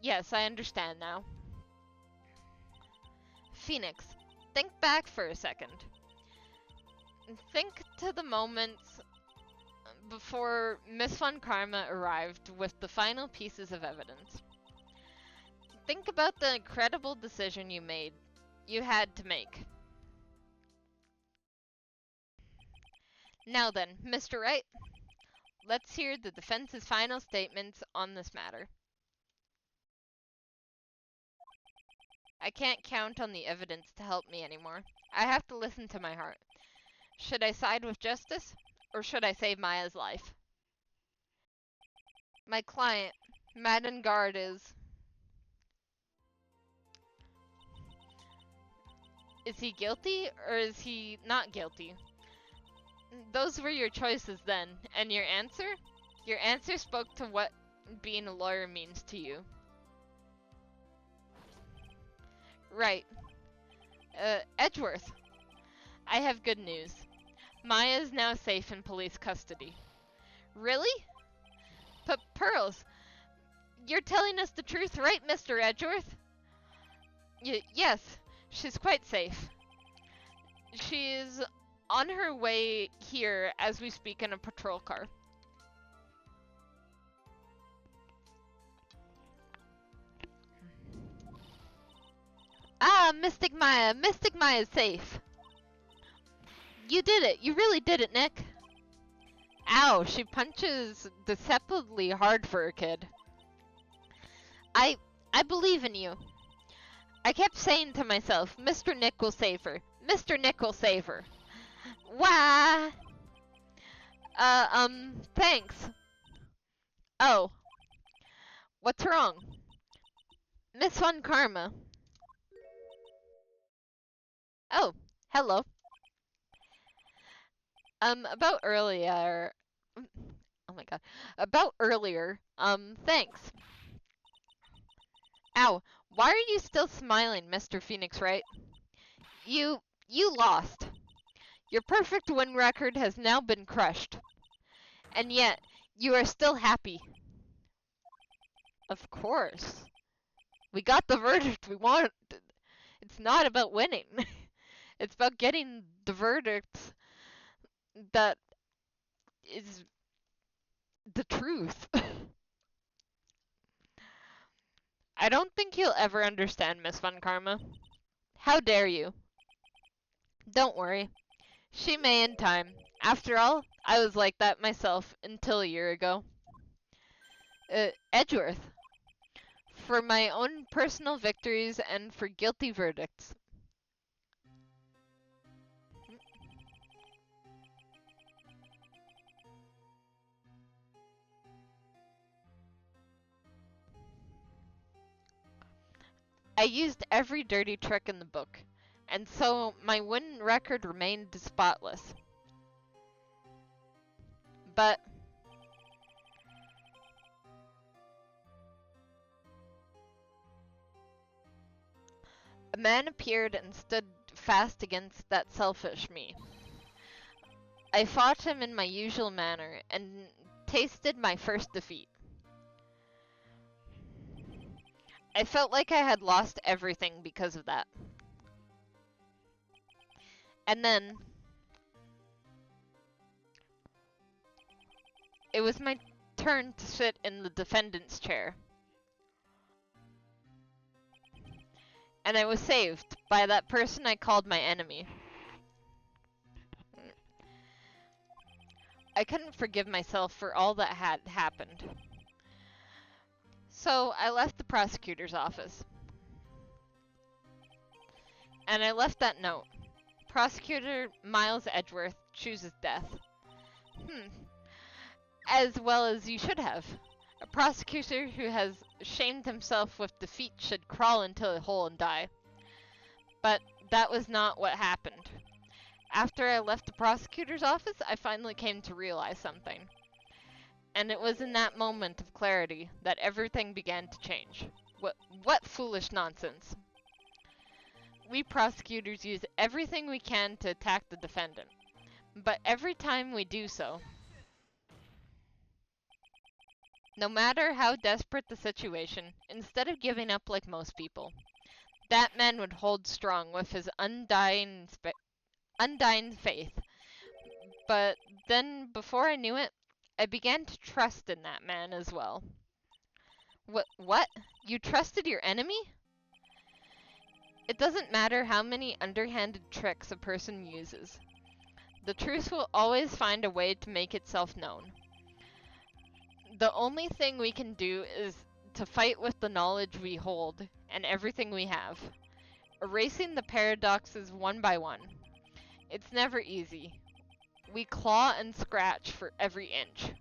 Yes, I understand now. Phoenix, think back for a second. Think to the moments before Miss Von Karma arrived with the final pieces of evidence. Think about the incredible decision you had to make. Now then, Mr. Wright, let's hear the defense's final statements on this matter. I can't count on the evidence to help me anymore. I have to listen to my heart. Should I side with justice, or should I save Maya's life? My client, Madden Guard, is... Is he guilty, or is he not guilty? Those were your choices then, and your answer? Your answer spoke to what being a lawyer means to you. Right. Edgeworth. I have good news. Maya is now safe in police custody. Really? But Pearls, you're telling us the truth, right, Mr. Edgeworth? Yes, she's quite safe. She's on her way here as we speak in a patrol car. Ah, Mystic Maya is safe. You did it. You really did it, Nick. Ow, she punches deceptively hard for a kid. I believe in you. I kept saying to myself, Mr. Nick will save her. Mr. Nick will save her. Wah! Thanks. Oh. What's wrong? Miss Von Karma. Oh, hello. About earlier... Oh my god. About earlier, thanks. Ow, why are you still smiling, Mr. Phoenix Wright? You lost. Your perfect win record has now been crushed. And yet, you are still happy. Of course. We got the verdict we wanted. It's not about winning. It's about getting the verdict that is the truth. I don't think you'll ever understand, Miss Von Karma. How dare you? Don't worry. She may in time. After all, I was like that myself until a year ago. Edgeworth. For my own personal victories and for guilty verdicts. I used every dirty trick in the book, and so my win record remained spotless. But a man appeared and stood fast against that selfish me. I fought him in my usual manner, and tasted my first defeat. I felt like I had lost everything because of that. And then... it was my turn to sit in the defendant's chair. And I was saved by that person I called my enemy. I couldn't forgive myself for all that had happened. So I left the prosecutor's office. And I left that note. Prosecutor Miles Edgeworth chooses death. As well as you should have. A prosecutor who has shamed himself with defeat should crawl into a hole and die. But that was not what happened. After I left the prosecutor's office, I finally came to realize something. And it was in that moment of clarity that everything began to change. What foolish nonsense. We prosecutors use everything we can to attack the defendant. But every time we do so, No matter how desperate the situation, instead of giving up like most people, that man would hold strong with his undying faith. But then, before I knew it, I began to trust in that man as well. What? You trusted your enemy? It doesn't matter how many underhanded tricks a person uses. The truth will always find a way to make itself known. The only thing we can do is to fight with the knowledge we hold and everything we have, erasing the paradoxes one by one. It's never easy. We claw and scratch for every inch.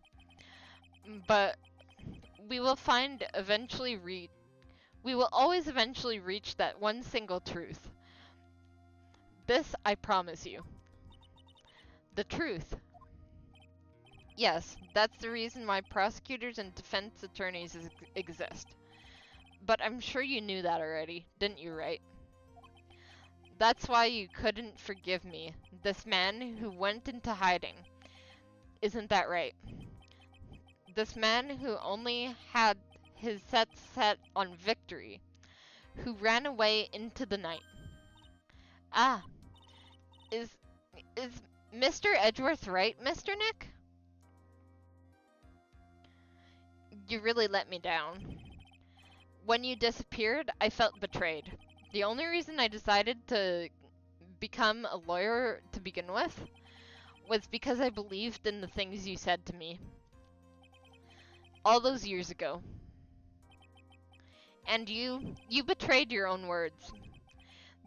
But we will always eventually reach that one single truth. This I promise you. The truth. Yes, that's the reason why prosecutors and defense attorneys exist. But I'm sure you knew that already, didn't you, Wright? That's why you couldn't forgive me, this man who went into hiding. Isn't that right? This man who only had his sights set on victory, who ran away into the night. Ah, is Mr. Edgeworth right, Mr. Nick? You really let me down. When you disappeared, I felt betrayed. The only reason I decided to become a lawyer to begin with was because I believed in the things you said to me all those years ago. And you betrayed your own words.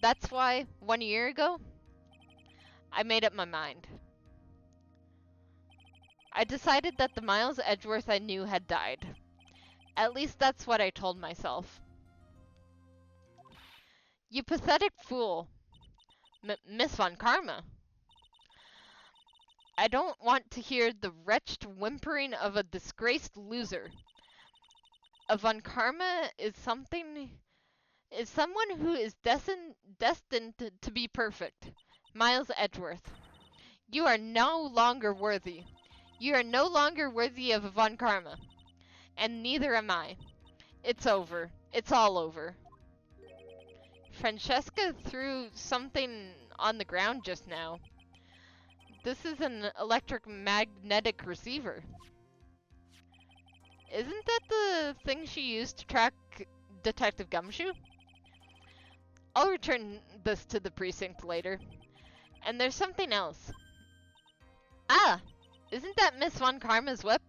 That's why, 1 year ago, I made up my mind. I decided that the Miles Edgeworth I knew had died. At least that's what I told myself. You pathetic fool. Miss Von Karma. I don't want to hear the wretched whimpering of a disgraced loser. A Von Karma is someone who is destined to be perfect. Miles Edgeworth. You are no longer worthy. You are no longer worthy of a Von Karma. And neither am I. It's over. It's all over. Francesca threw something on the ground just now. This is an electromagnetic receiver. Isn't that the thing she used to track Detective Gumshoe? I'll return this to the precinct later. And there's something else. Ah! Isn't that Miss Von Karma's whip?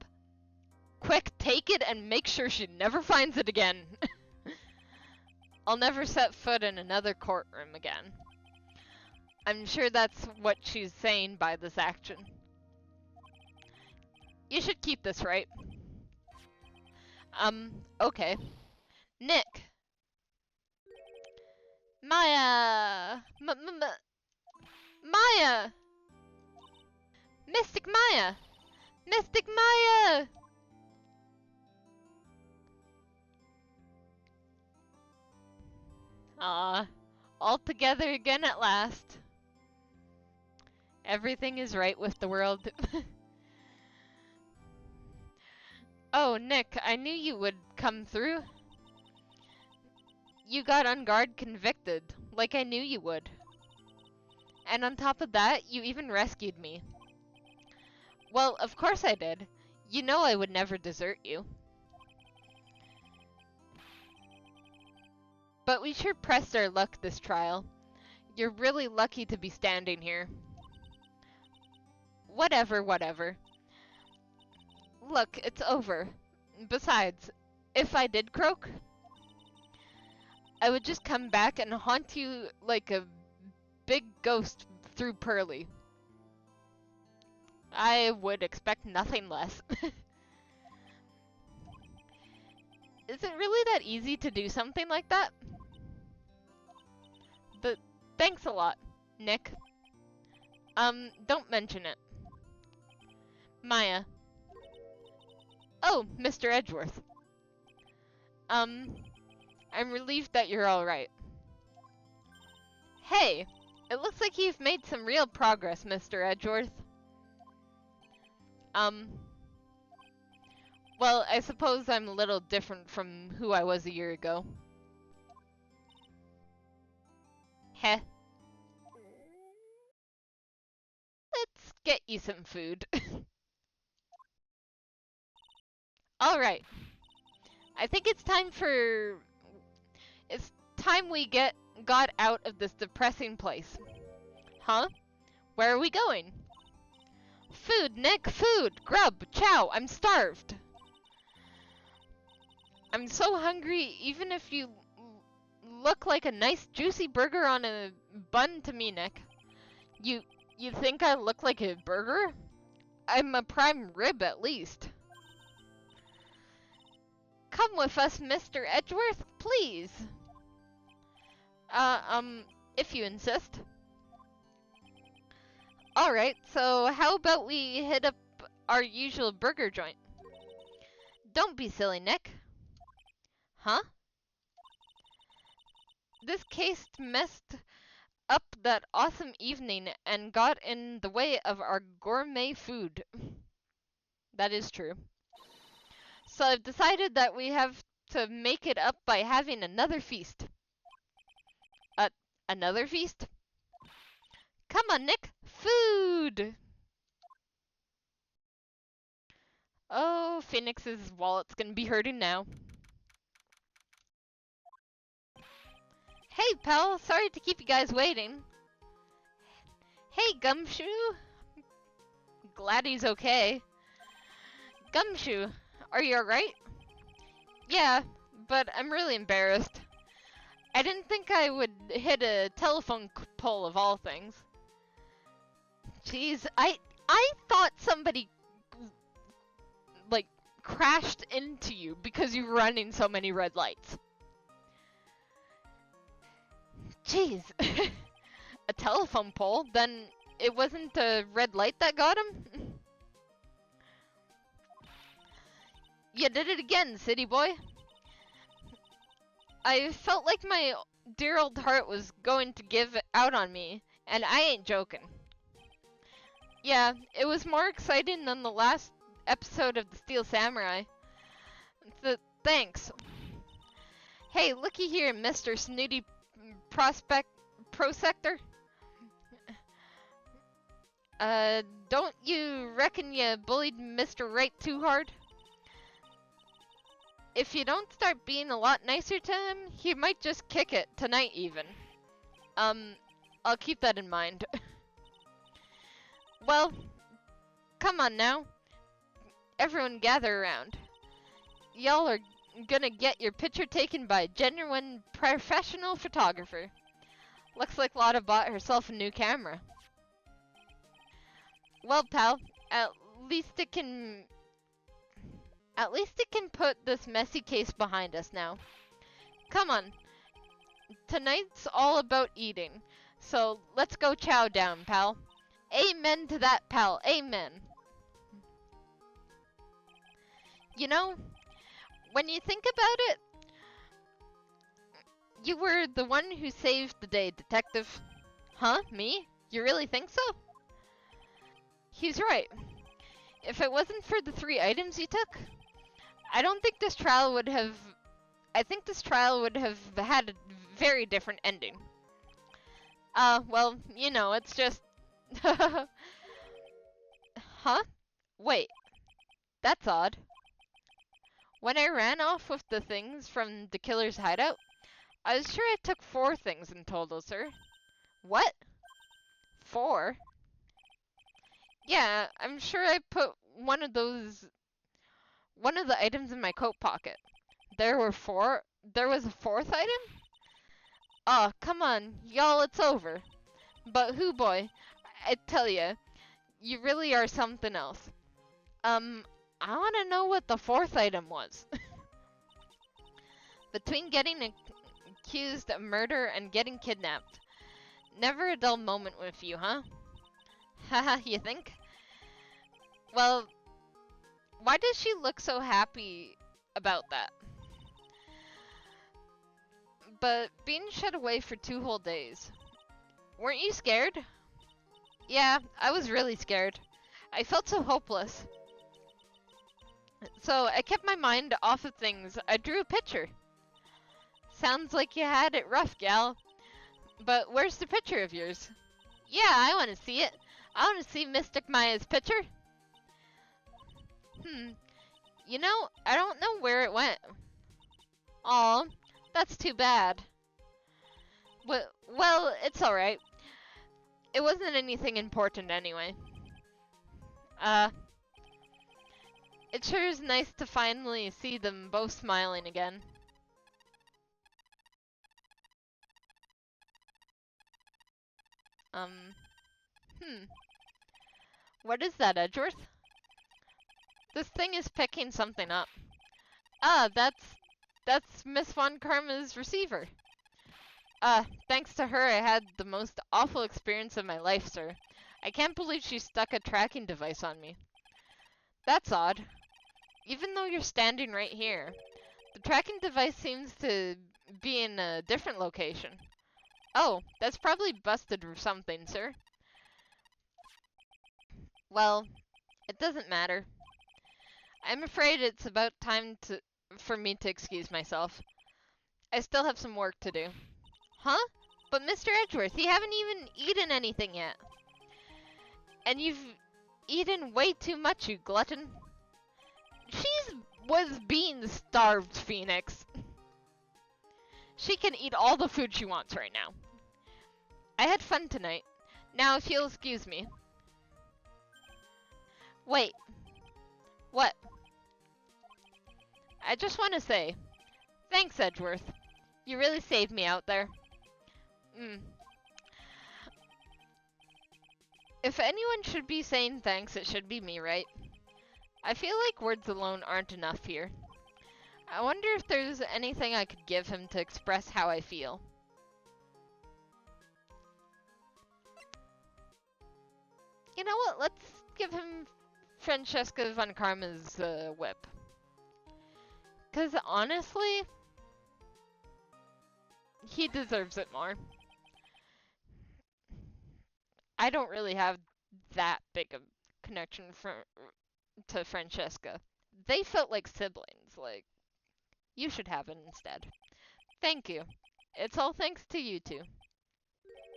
Quick, take it and make sure she never finds it again. I'll never set foot in another courtroom again. I'm sure that's what she's saying by this action. You should keep this, right? Okay. Nick. Maya! Maya! Mystic Maya! Mystic Maya! All together again at last. Everything is right with the world. Oh, Nick, I knew you would come through. You got on guard convicted, like I knew you would. And on top of that, you even rescued me. Well, of course I did. You know I would never desert you. But we sure pressed our luck this trial. You're really lucky to be standing here. Whatever. Look, it's over. Besides, if I did croak, I would just come back and haunt you like a big ghost through Pearly. I would expect nothing less. Is it really that easy to do something like that? But thanks a lot, Nick. Don't mention it. Maya. Oh, Mr. Edgeworth. I'm relieved that you're alright. Hey, it looks like you've made some real progress, Mr. Edgeworth. Well, I suppose I'm a little different from who I was a year ago. Heh. Let's get you some food. Alright. I think it's time we got out of this depressing place. Huh? Where are we going? Food, Nick, food! Grub! Chow! I'm starved! I'm so hungry, even if you look like a nice juicy burger on a bun to me, Nick. You think I look like a burger? I'm a prime rib at least. Come with us, Mr. Edgeworth, please. If you insist. Alright, so how about we hit up our usual burger joint? Don't be silly, Nick. Huh? This case messed up that awesome evening and got in the way of our gourmet food. That is true. So I've decided that we have to make it up by having another feast. Another feast? Come on, Nick! Food! Oh, Phoenix's wallet's gonna be hurting now. Hey, pal! Sorry to keep you guys waiting. Hey, Gumshoe! Glad he's okay. Gumshoe, are you alright? Yeah, but I'm really embarrassed. I didn't think I would hit a telephone pole of all things. Jeez, I thought somebody like crashed into you because you were running so many red lights. Jeez. A telephone pole? Then it wasn't a red light that got him? You did it again, city boy. I felt like my dear old heart was going to give out on me, and I ain't joking. Yeah, it was more exciting than the last episode of the Steel Samurai. Thanks. Hey, looky here, Mr. Snooty Prosector. Don't you reckon you bullied Mr. Wright too hard? If you don't start being a lot nicer to him, he might just kick it tonight even. I'll keep that in mind. Well, come on now. Everyone gather around. Y'all are gonna get your picture taken by a genuine professional photographer. Looks like Lotta bought herself a new camera. Well, pal, at least it can put this messy case behind us now. Come on. Tonight's all about eating. So let's go chow down, pal. Amen to that, pal. Amen. You know, when you think about it, you were the one who saved the day, detective. Huh? Me? You really think so? He's right. If it wasn't for the 3 items you took, I think this trial would have had a very different ending. Well, you know, it's just... Huh? Wait. That's odd. When I ran off with the things from the killer's hideout, I was sure I took 4 things in total, sir. What? 4? Yeah, I'm sure I put one of the items in my coat pocket. There was a 4th item? Aw, come on, y'all, it's over. But who boy, I tell ya, you really are something else. I wanna know what the 4th item was. Between getting accused of murder and getting kidnapped. Never a dull moment with you, huh? Haha, you think? Well, why does she look so happy about that? But being shut away for 2 whole days. Weren't you scared? Yeah, I was really scared. I felt so hopeless. So I kept my mind off of things. I drew a picture. Sounds like you had it rough, gal. But where's the picture of yours? Yeah, I want to see it. I want to see Mystic Maya's picture. You know, I don't know where it went. Aw, that's too bad. Well, it's alright. It wasn't anything important anyway. Uh, it sure is nice to finally see them both smiling again. What is that, Edgeworth? This thing is picking something up. Ah, that's Miss Von Karma's receiver. Thanks to her, I had the most awful experience of my life, sir. I can't believe she stuck a tracking device on me. That's odd. Even though you're standing right here, the tracking device seems to be in a different location. Oh, that's probably busted or something, sir. Well, it doesn't matter. I'm afraid it's about time for me to excuse myself. I still have some work to do. Huh? But Mr. Edgeworth, you haven't even eaten anything yet. And you've eaten way too much, you glutton. Was being starved, Phoenix. She can eat all the food she wants right now. I had fun tonight. Now if you'll excuse me. Wait. What? I just want to say, thanks, Edgeworth. You really saved me out there. If anyone should be saying thanks, it should be me, right? I feel like words alone aren't enough here. I wonder if there's anything I could give him to express how I feel. You know what? Let's give him Francesca Von Karma's whip. 'Cause honestly, he deserves it more. I don't really have that big a connection to Francesca. They felt like siblings. Like, you should have it instead. Thank you. It's all thanks to you two.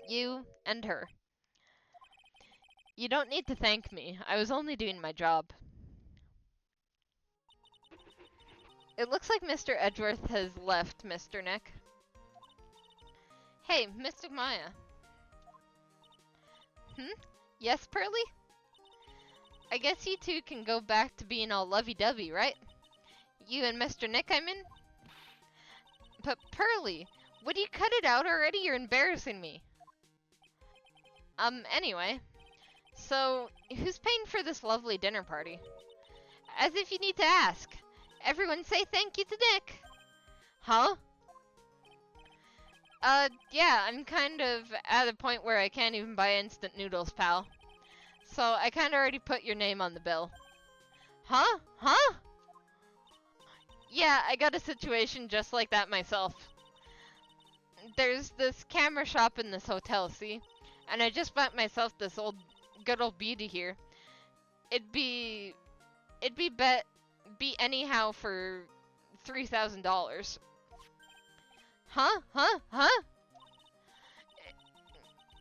You and her. You don't need to thank me. I was only doing my job. It looks like Mr. Edgeworth has left, Mr. Nick. Hey, Mystic Maya. Yes, Pearly? I guess you two can go back to being all lovey-dovey, right? You and Mr. Nick, I mean? But Pearly, would you cut it out already? You're embarrassing me. Anyway. So, who's paying for this lovely dinner party? As if you need to ask. Everyone say thank you to Nick. Huh? Yeah, I'm kind of at a point where I can't even buy instant noodles, pal. So, I kinda already put your name on the bill. Huh? Huh? Yeah, I got a situation just like that myself. There's this camera shop in this hotel, see? And I just bought myself this good old beauty here. It'd be anyhow for $3,000. Huh? Huh? Huh?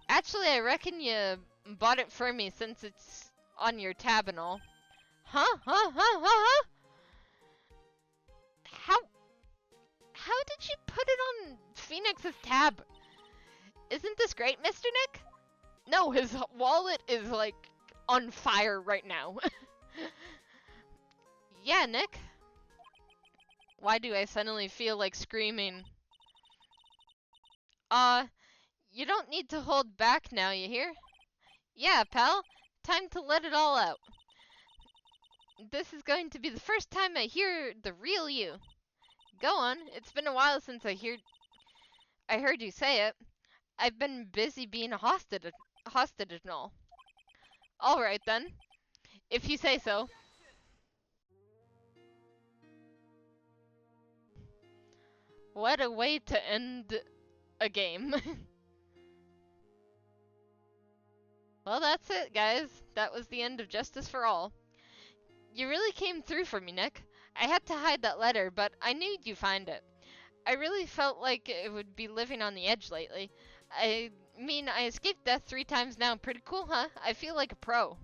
Actually, I reckon you bought it for me since it's on your tab and all. Huh? Huh? Huh? Huh? Huh? How did you put it on Phoenix's tab? Isn't this great, Mr. Nick? No, his wallet is like on fire right now. Yeah, Nick? Why do I suddenly feel like screaming? You don't need to hold back now, you hear? Yeah, pal. Time to let it all out. This is going to be the first time I hear the real you. Go on. It's been a while since I heard you say it. I've been busy being a hostage and all. Alright then. If you say so. What a way to end a game. Well, that's it, guys. That was the end of Justice for All. You really came through for me, Nick. I had to hide that letter, but I knew you'd find it. I really felt like it would be living on the edge lately. I mean, I escaped death 3 times now. Pretty cool, huh? I feel like a pro.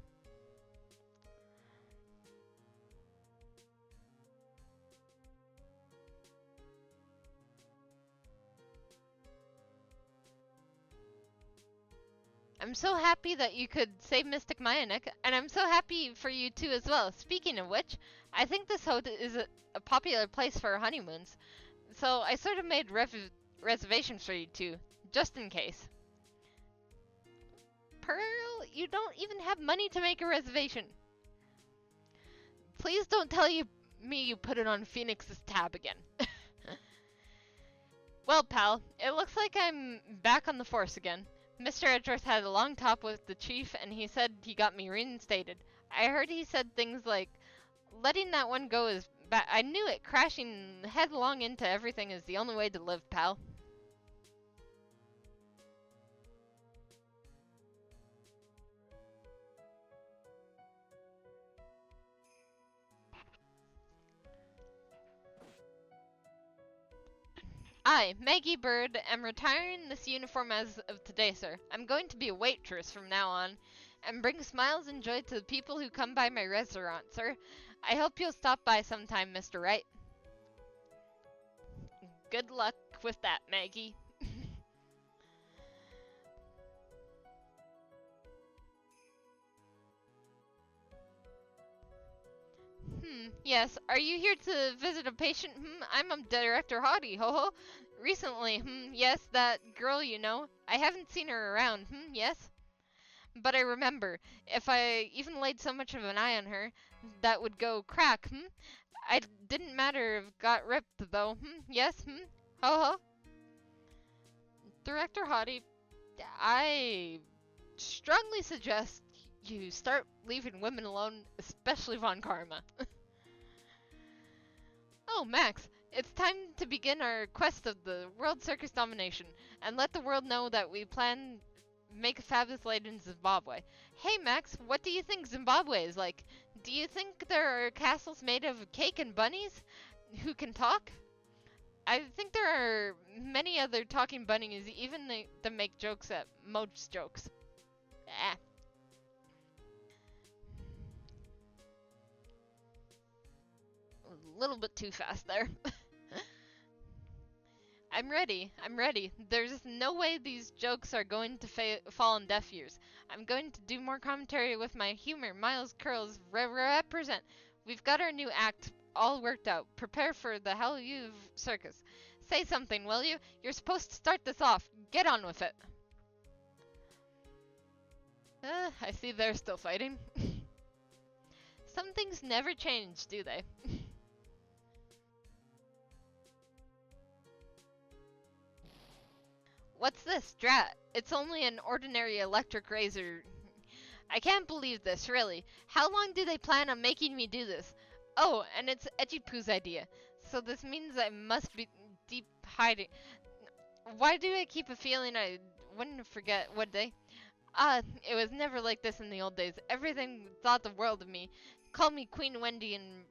I'm so happy that you could save Mystic Maya, Nick, and I'm so happy for you too as well. Speaking of which, I think this hotel is a popular place for honeymoons, so I sort of made reservations for you too, just in case. Pearl, you don't even have money to make a reservation. Please don't tell me you put it on Phoenix's tab again. Well, pal, it looks like I'm back on the force again. Mr. Edgeworth had a long talk with the chief, and he said he got me reinstated. I heard he said things like, letting that one go is bad. I knew it. Crashing headlong into everything is the only way to live, pal. I, Maggie Bird, am retiring this uniform as of today, sir. I'm going to be a waitress from now on, and bring smiles and joy to the people who come by my restaurant, sir. I hope you'll stop by sometime, Mr. Wright. Good luck with that, Maggie. Yes. Are you here to visit a patient? I'm Director Hottie, ho ho. Recently, yes, that girl you know. I haven't seen her around, yes. But I remember, if I even laid so much of an eye on her, that would go crack, I didn't matter if got ripped, though, yes, ho ho. Director Hottie, I strongly suggest you start leaving women alone, especially Von Karma. Oh, Max, it's time to begin our quest of the World Circus domination, and let the world know that we plan make a fabulous light in Zimbabwe. Hey, Max, what do you think Zimbabwe is like? Do you think there are castles made of cake and bunnies who can talk? I think there are many other talking bunnies, even that make jokes at most jokes. Ah. A little bit too fast there. I'm ready. I'm ready. There's no way these jokes are going to fall on deaf ears. I'm going to do more commentary with my humor. Miles Curls represent. We've got our new act all worked out. Prepare for the Hell You've circus. Say something, will you? You're supposed to start this off. Get on with it. I see they're still fighting. Some things never change, do they? What's this, drat? It's only an ordinary electric razor. I can't believe this, really. How long do they plan on making me do this? Oh, and it's Edgy Poo's idea. So this means I must be deep hiding. Why do I keep a feeling I wouldn't forget, would they? It was never like this in the old days. Everything thought the world of me. Call me Queen Wendy and...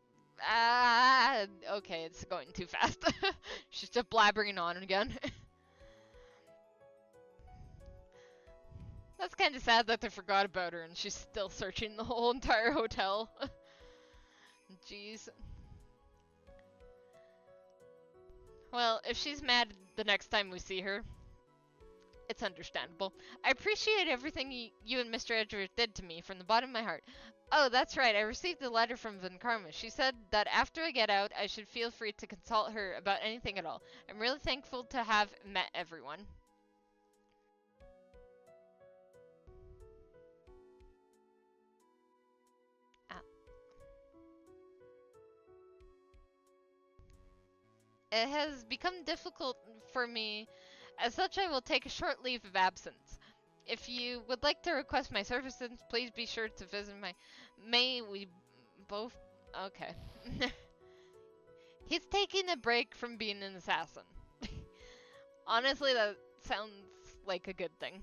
okay, it's going too fast. She's just blabbering on again. That's kind of sad that they forgot about her and she's still searching the whole entire hotel. Jeez. Well, if she's mad the next time we see her, it's understandable. I appreciate everything you and Mr. Edgeworth did to me from the bottom of my heart. Oh, that's right, I received a letter from Von Karma. She said that after I get out, I should feel free to consult her about anything at all. I'm really thankful to have met everyone. It has become difficult for me. As such, I will take a short leave of absence. If you would like to request my services, please be sure to visit my... May we both... Okay. He's taking a break from being an assassin. Honestly, that sounds like a good thing.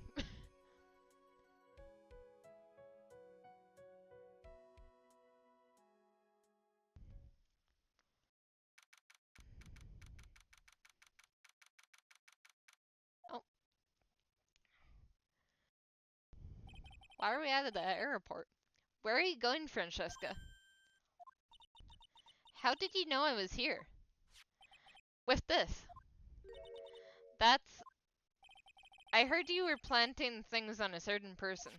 Why are we out of the airport? Where are you going, Francesca? How did you know I was here? With this. That's... I heard you were planting things on a certain person.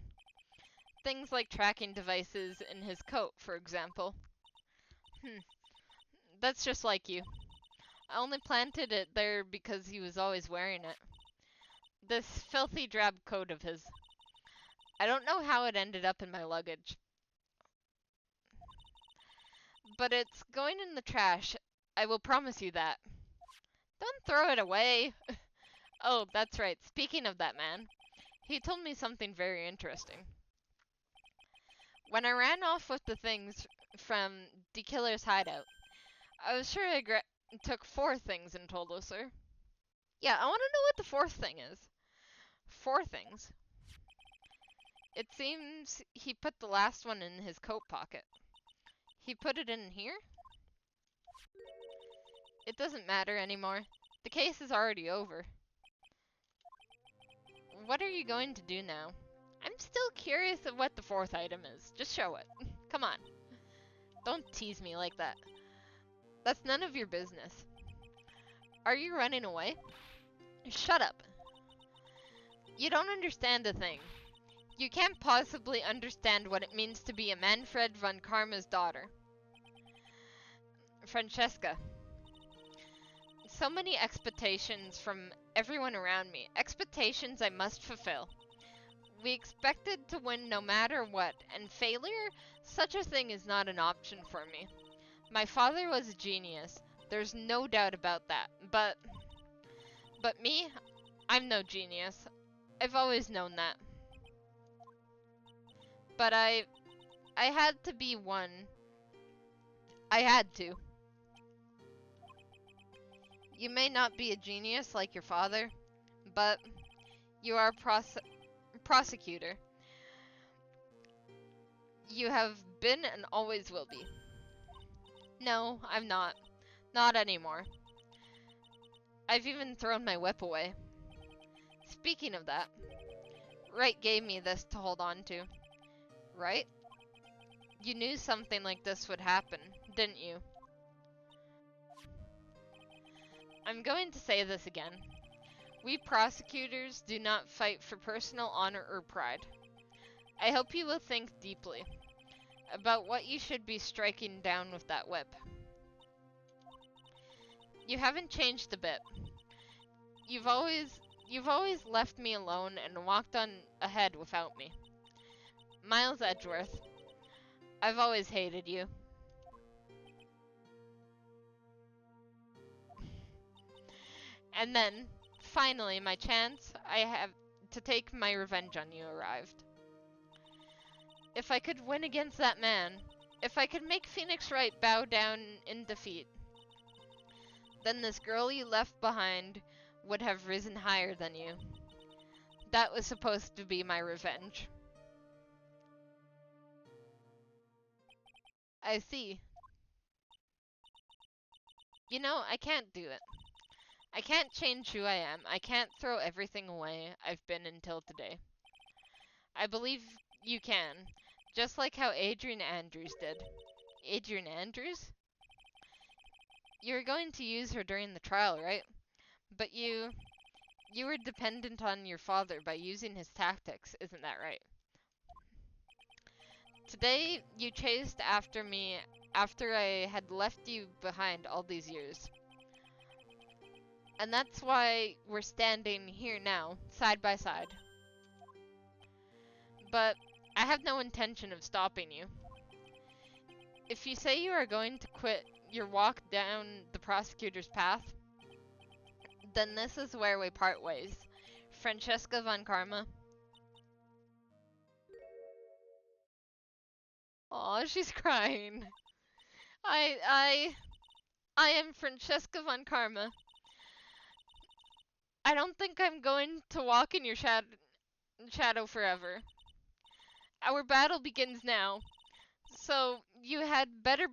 Things like tracking devices in his coat, for example. That's just like you. I only planted it there because he was always wearing it. This filthy drab coat of his. I don't know how it ended up in my luggage. But it's going in the trash. I will promise you that. Don't throw it away. Oh, that's right. Speaking of that man, he told me something very interesting. When I ran off with the things from the killer's hideout, I was sure I took 4 things in total, sir. Yeah, I want to know what the 4th thing is. 4 things. It seems he put the last one in his coat pocket. He put it in here? It doesn't matter anymore. The case is already over. What are you going to do now? I'm still curious of what the 4th item is. Just show it. Come on. Don't tease me like that. That's none of your business. Are you running away? Shut up. You don't understand a thing. You can't possibly understand what it means to be a Manfred von Karma's daughter. Francesca. So many expectations from everyone around me. Expectations I must fulfill. We expected to win no matter what, and failure? Such a thing is not an option for me. My father was a genius. There's no doubt about that. But me? I'm no genius. I've always known that. But I had to be one. I had to. You may not be a genius like your father, but you are a prosecutor. You have been and always will be. No, I'm not. Not anymore. I've even thrown my whip away. Speaking of that, Wright gave me this to hold on to. Right? You knew something like this would happen, didn't you? I'm going to say this again. We prosecutors do not fight for personal honor or pride. I hope you will think deeply about what you should be striking down with that whip. You haven't changed a bit. You've always left me alone and walked on ahead without me. Miles Edgeworth, I've always hated you. And then, finally, my chance I have to take my revenge on you arrived. If I could win against that man, if I could make Phoenix Wright bow down in defeat, then this girl you left behind would have risen higher than you. That was supposed to be my revenge. I see. You know, I can't do it. I can't change who I am. I can't throw everything away I've been until today. I believe you can. Just like how Adrian Andrews did. Adrian Andrews? You were going to use her during the trial, right? But you were dependent on your father by using his tactics, isn't that right? Today, you chased after me after I had left you behind all these years. And that's why we're standing here now, side by side. But I have no intention of stopping you. If you say you are going to quit your walk down the prosecutor's path, then this is where we part ways. Francesca von Karma. Aw, she's crying. I am Francesca von Karma. I don't think I'm going to walk in your shadow forever. Our battle begins now. So, you had better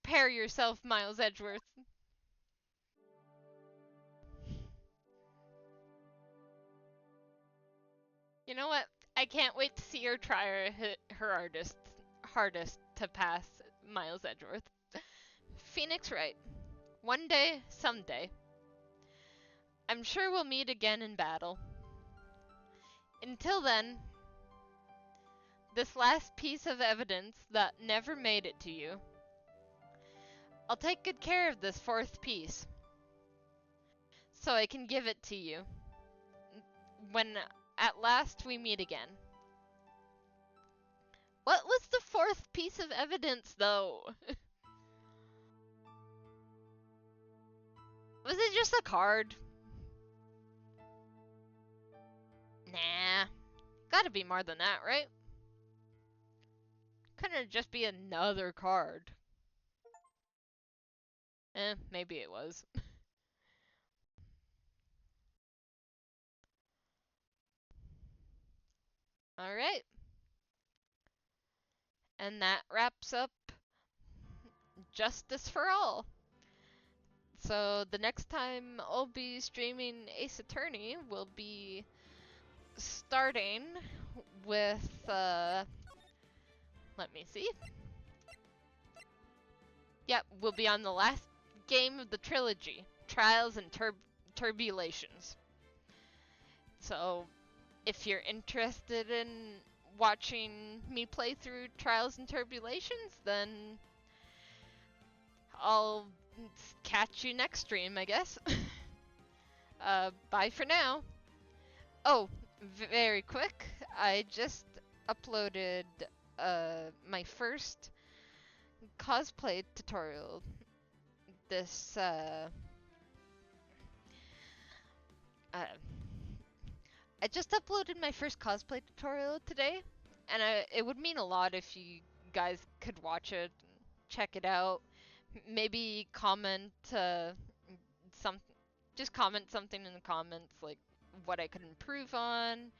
prepare yourself, Miles Edgeworth. You know what? I can't wait to see her try her hardest to pass Miles Edgeworth. Phoenix Wright. One day, someday. I'm sure we'll meet again in battle. Until then, this last piece of evidence that never made it to you. I'll take good care of this fourth piece, so I can give it to you when at last we meet again. What was the fourth piece of evidence, though? Was it just a card? Nah. Gotta be more than that, right? Couldn't just be another card. Maybe it was. Alright. And that wraps up Justice for All. So the next time I'll be streaming Ace Attorney will be starting with, let me see. Yep, we'll be on the last game of the trilogy, Trials and Turbulations. So if you're interested in watching me play through Trials and Turbulations, then I'll catch you next stream, I guess. Bye for now. Oh, very quick, I just uploaded my first cosplay tutorial. This I just uploaded my first cosplay tutorial today, and it would mean a lot if you guys could watch it, check it out. Maybe comment some, just comment something in the comments, like what I could improve on,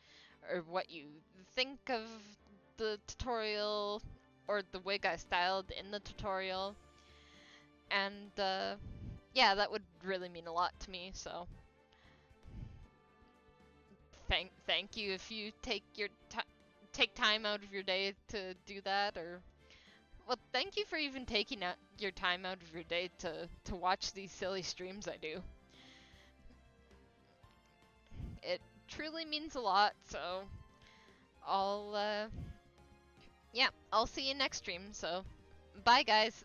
or what you think of the tutorial, or the wig I styled in the tutorial. And yeah, that would really mean a lot to me. So thank you if you take time out of your day to do that, or well, thank you for even taking out your time out of your day to watch these silly streams I do. It truly means a lot. So I'll yeah, I'll see you next stream. So bye guys.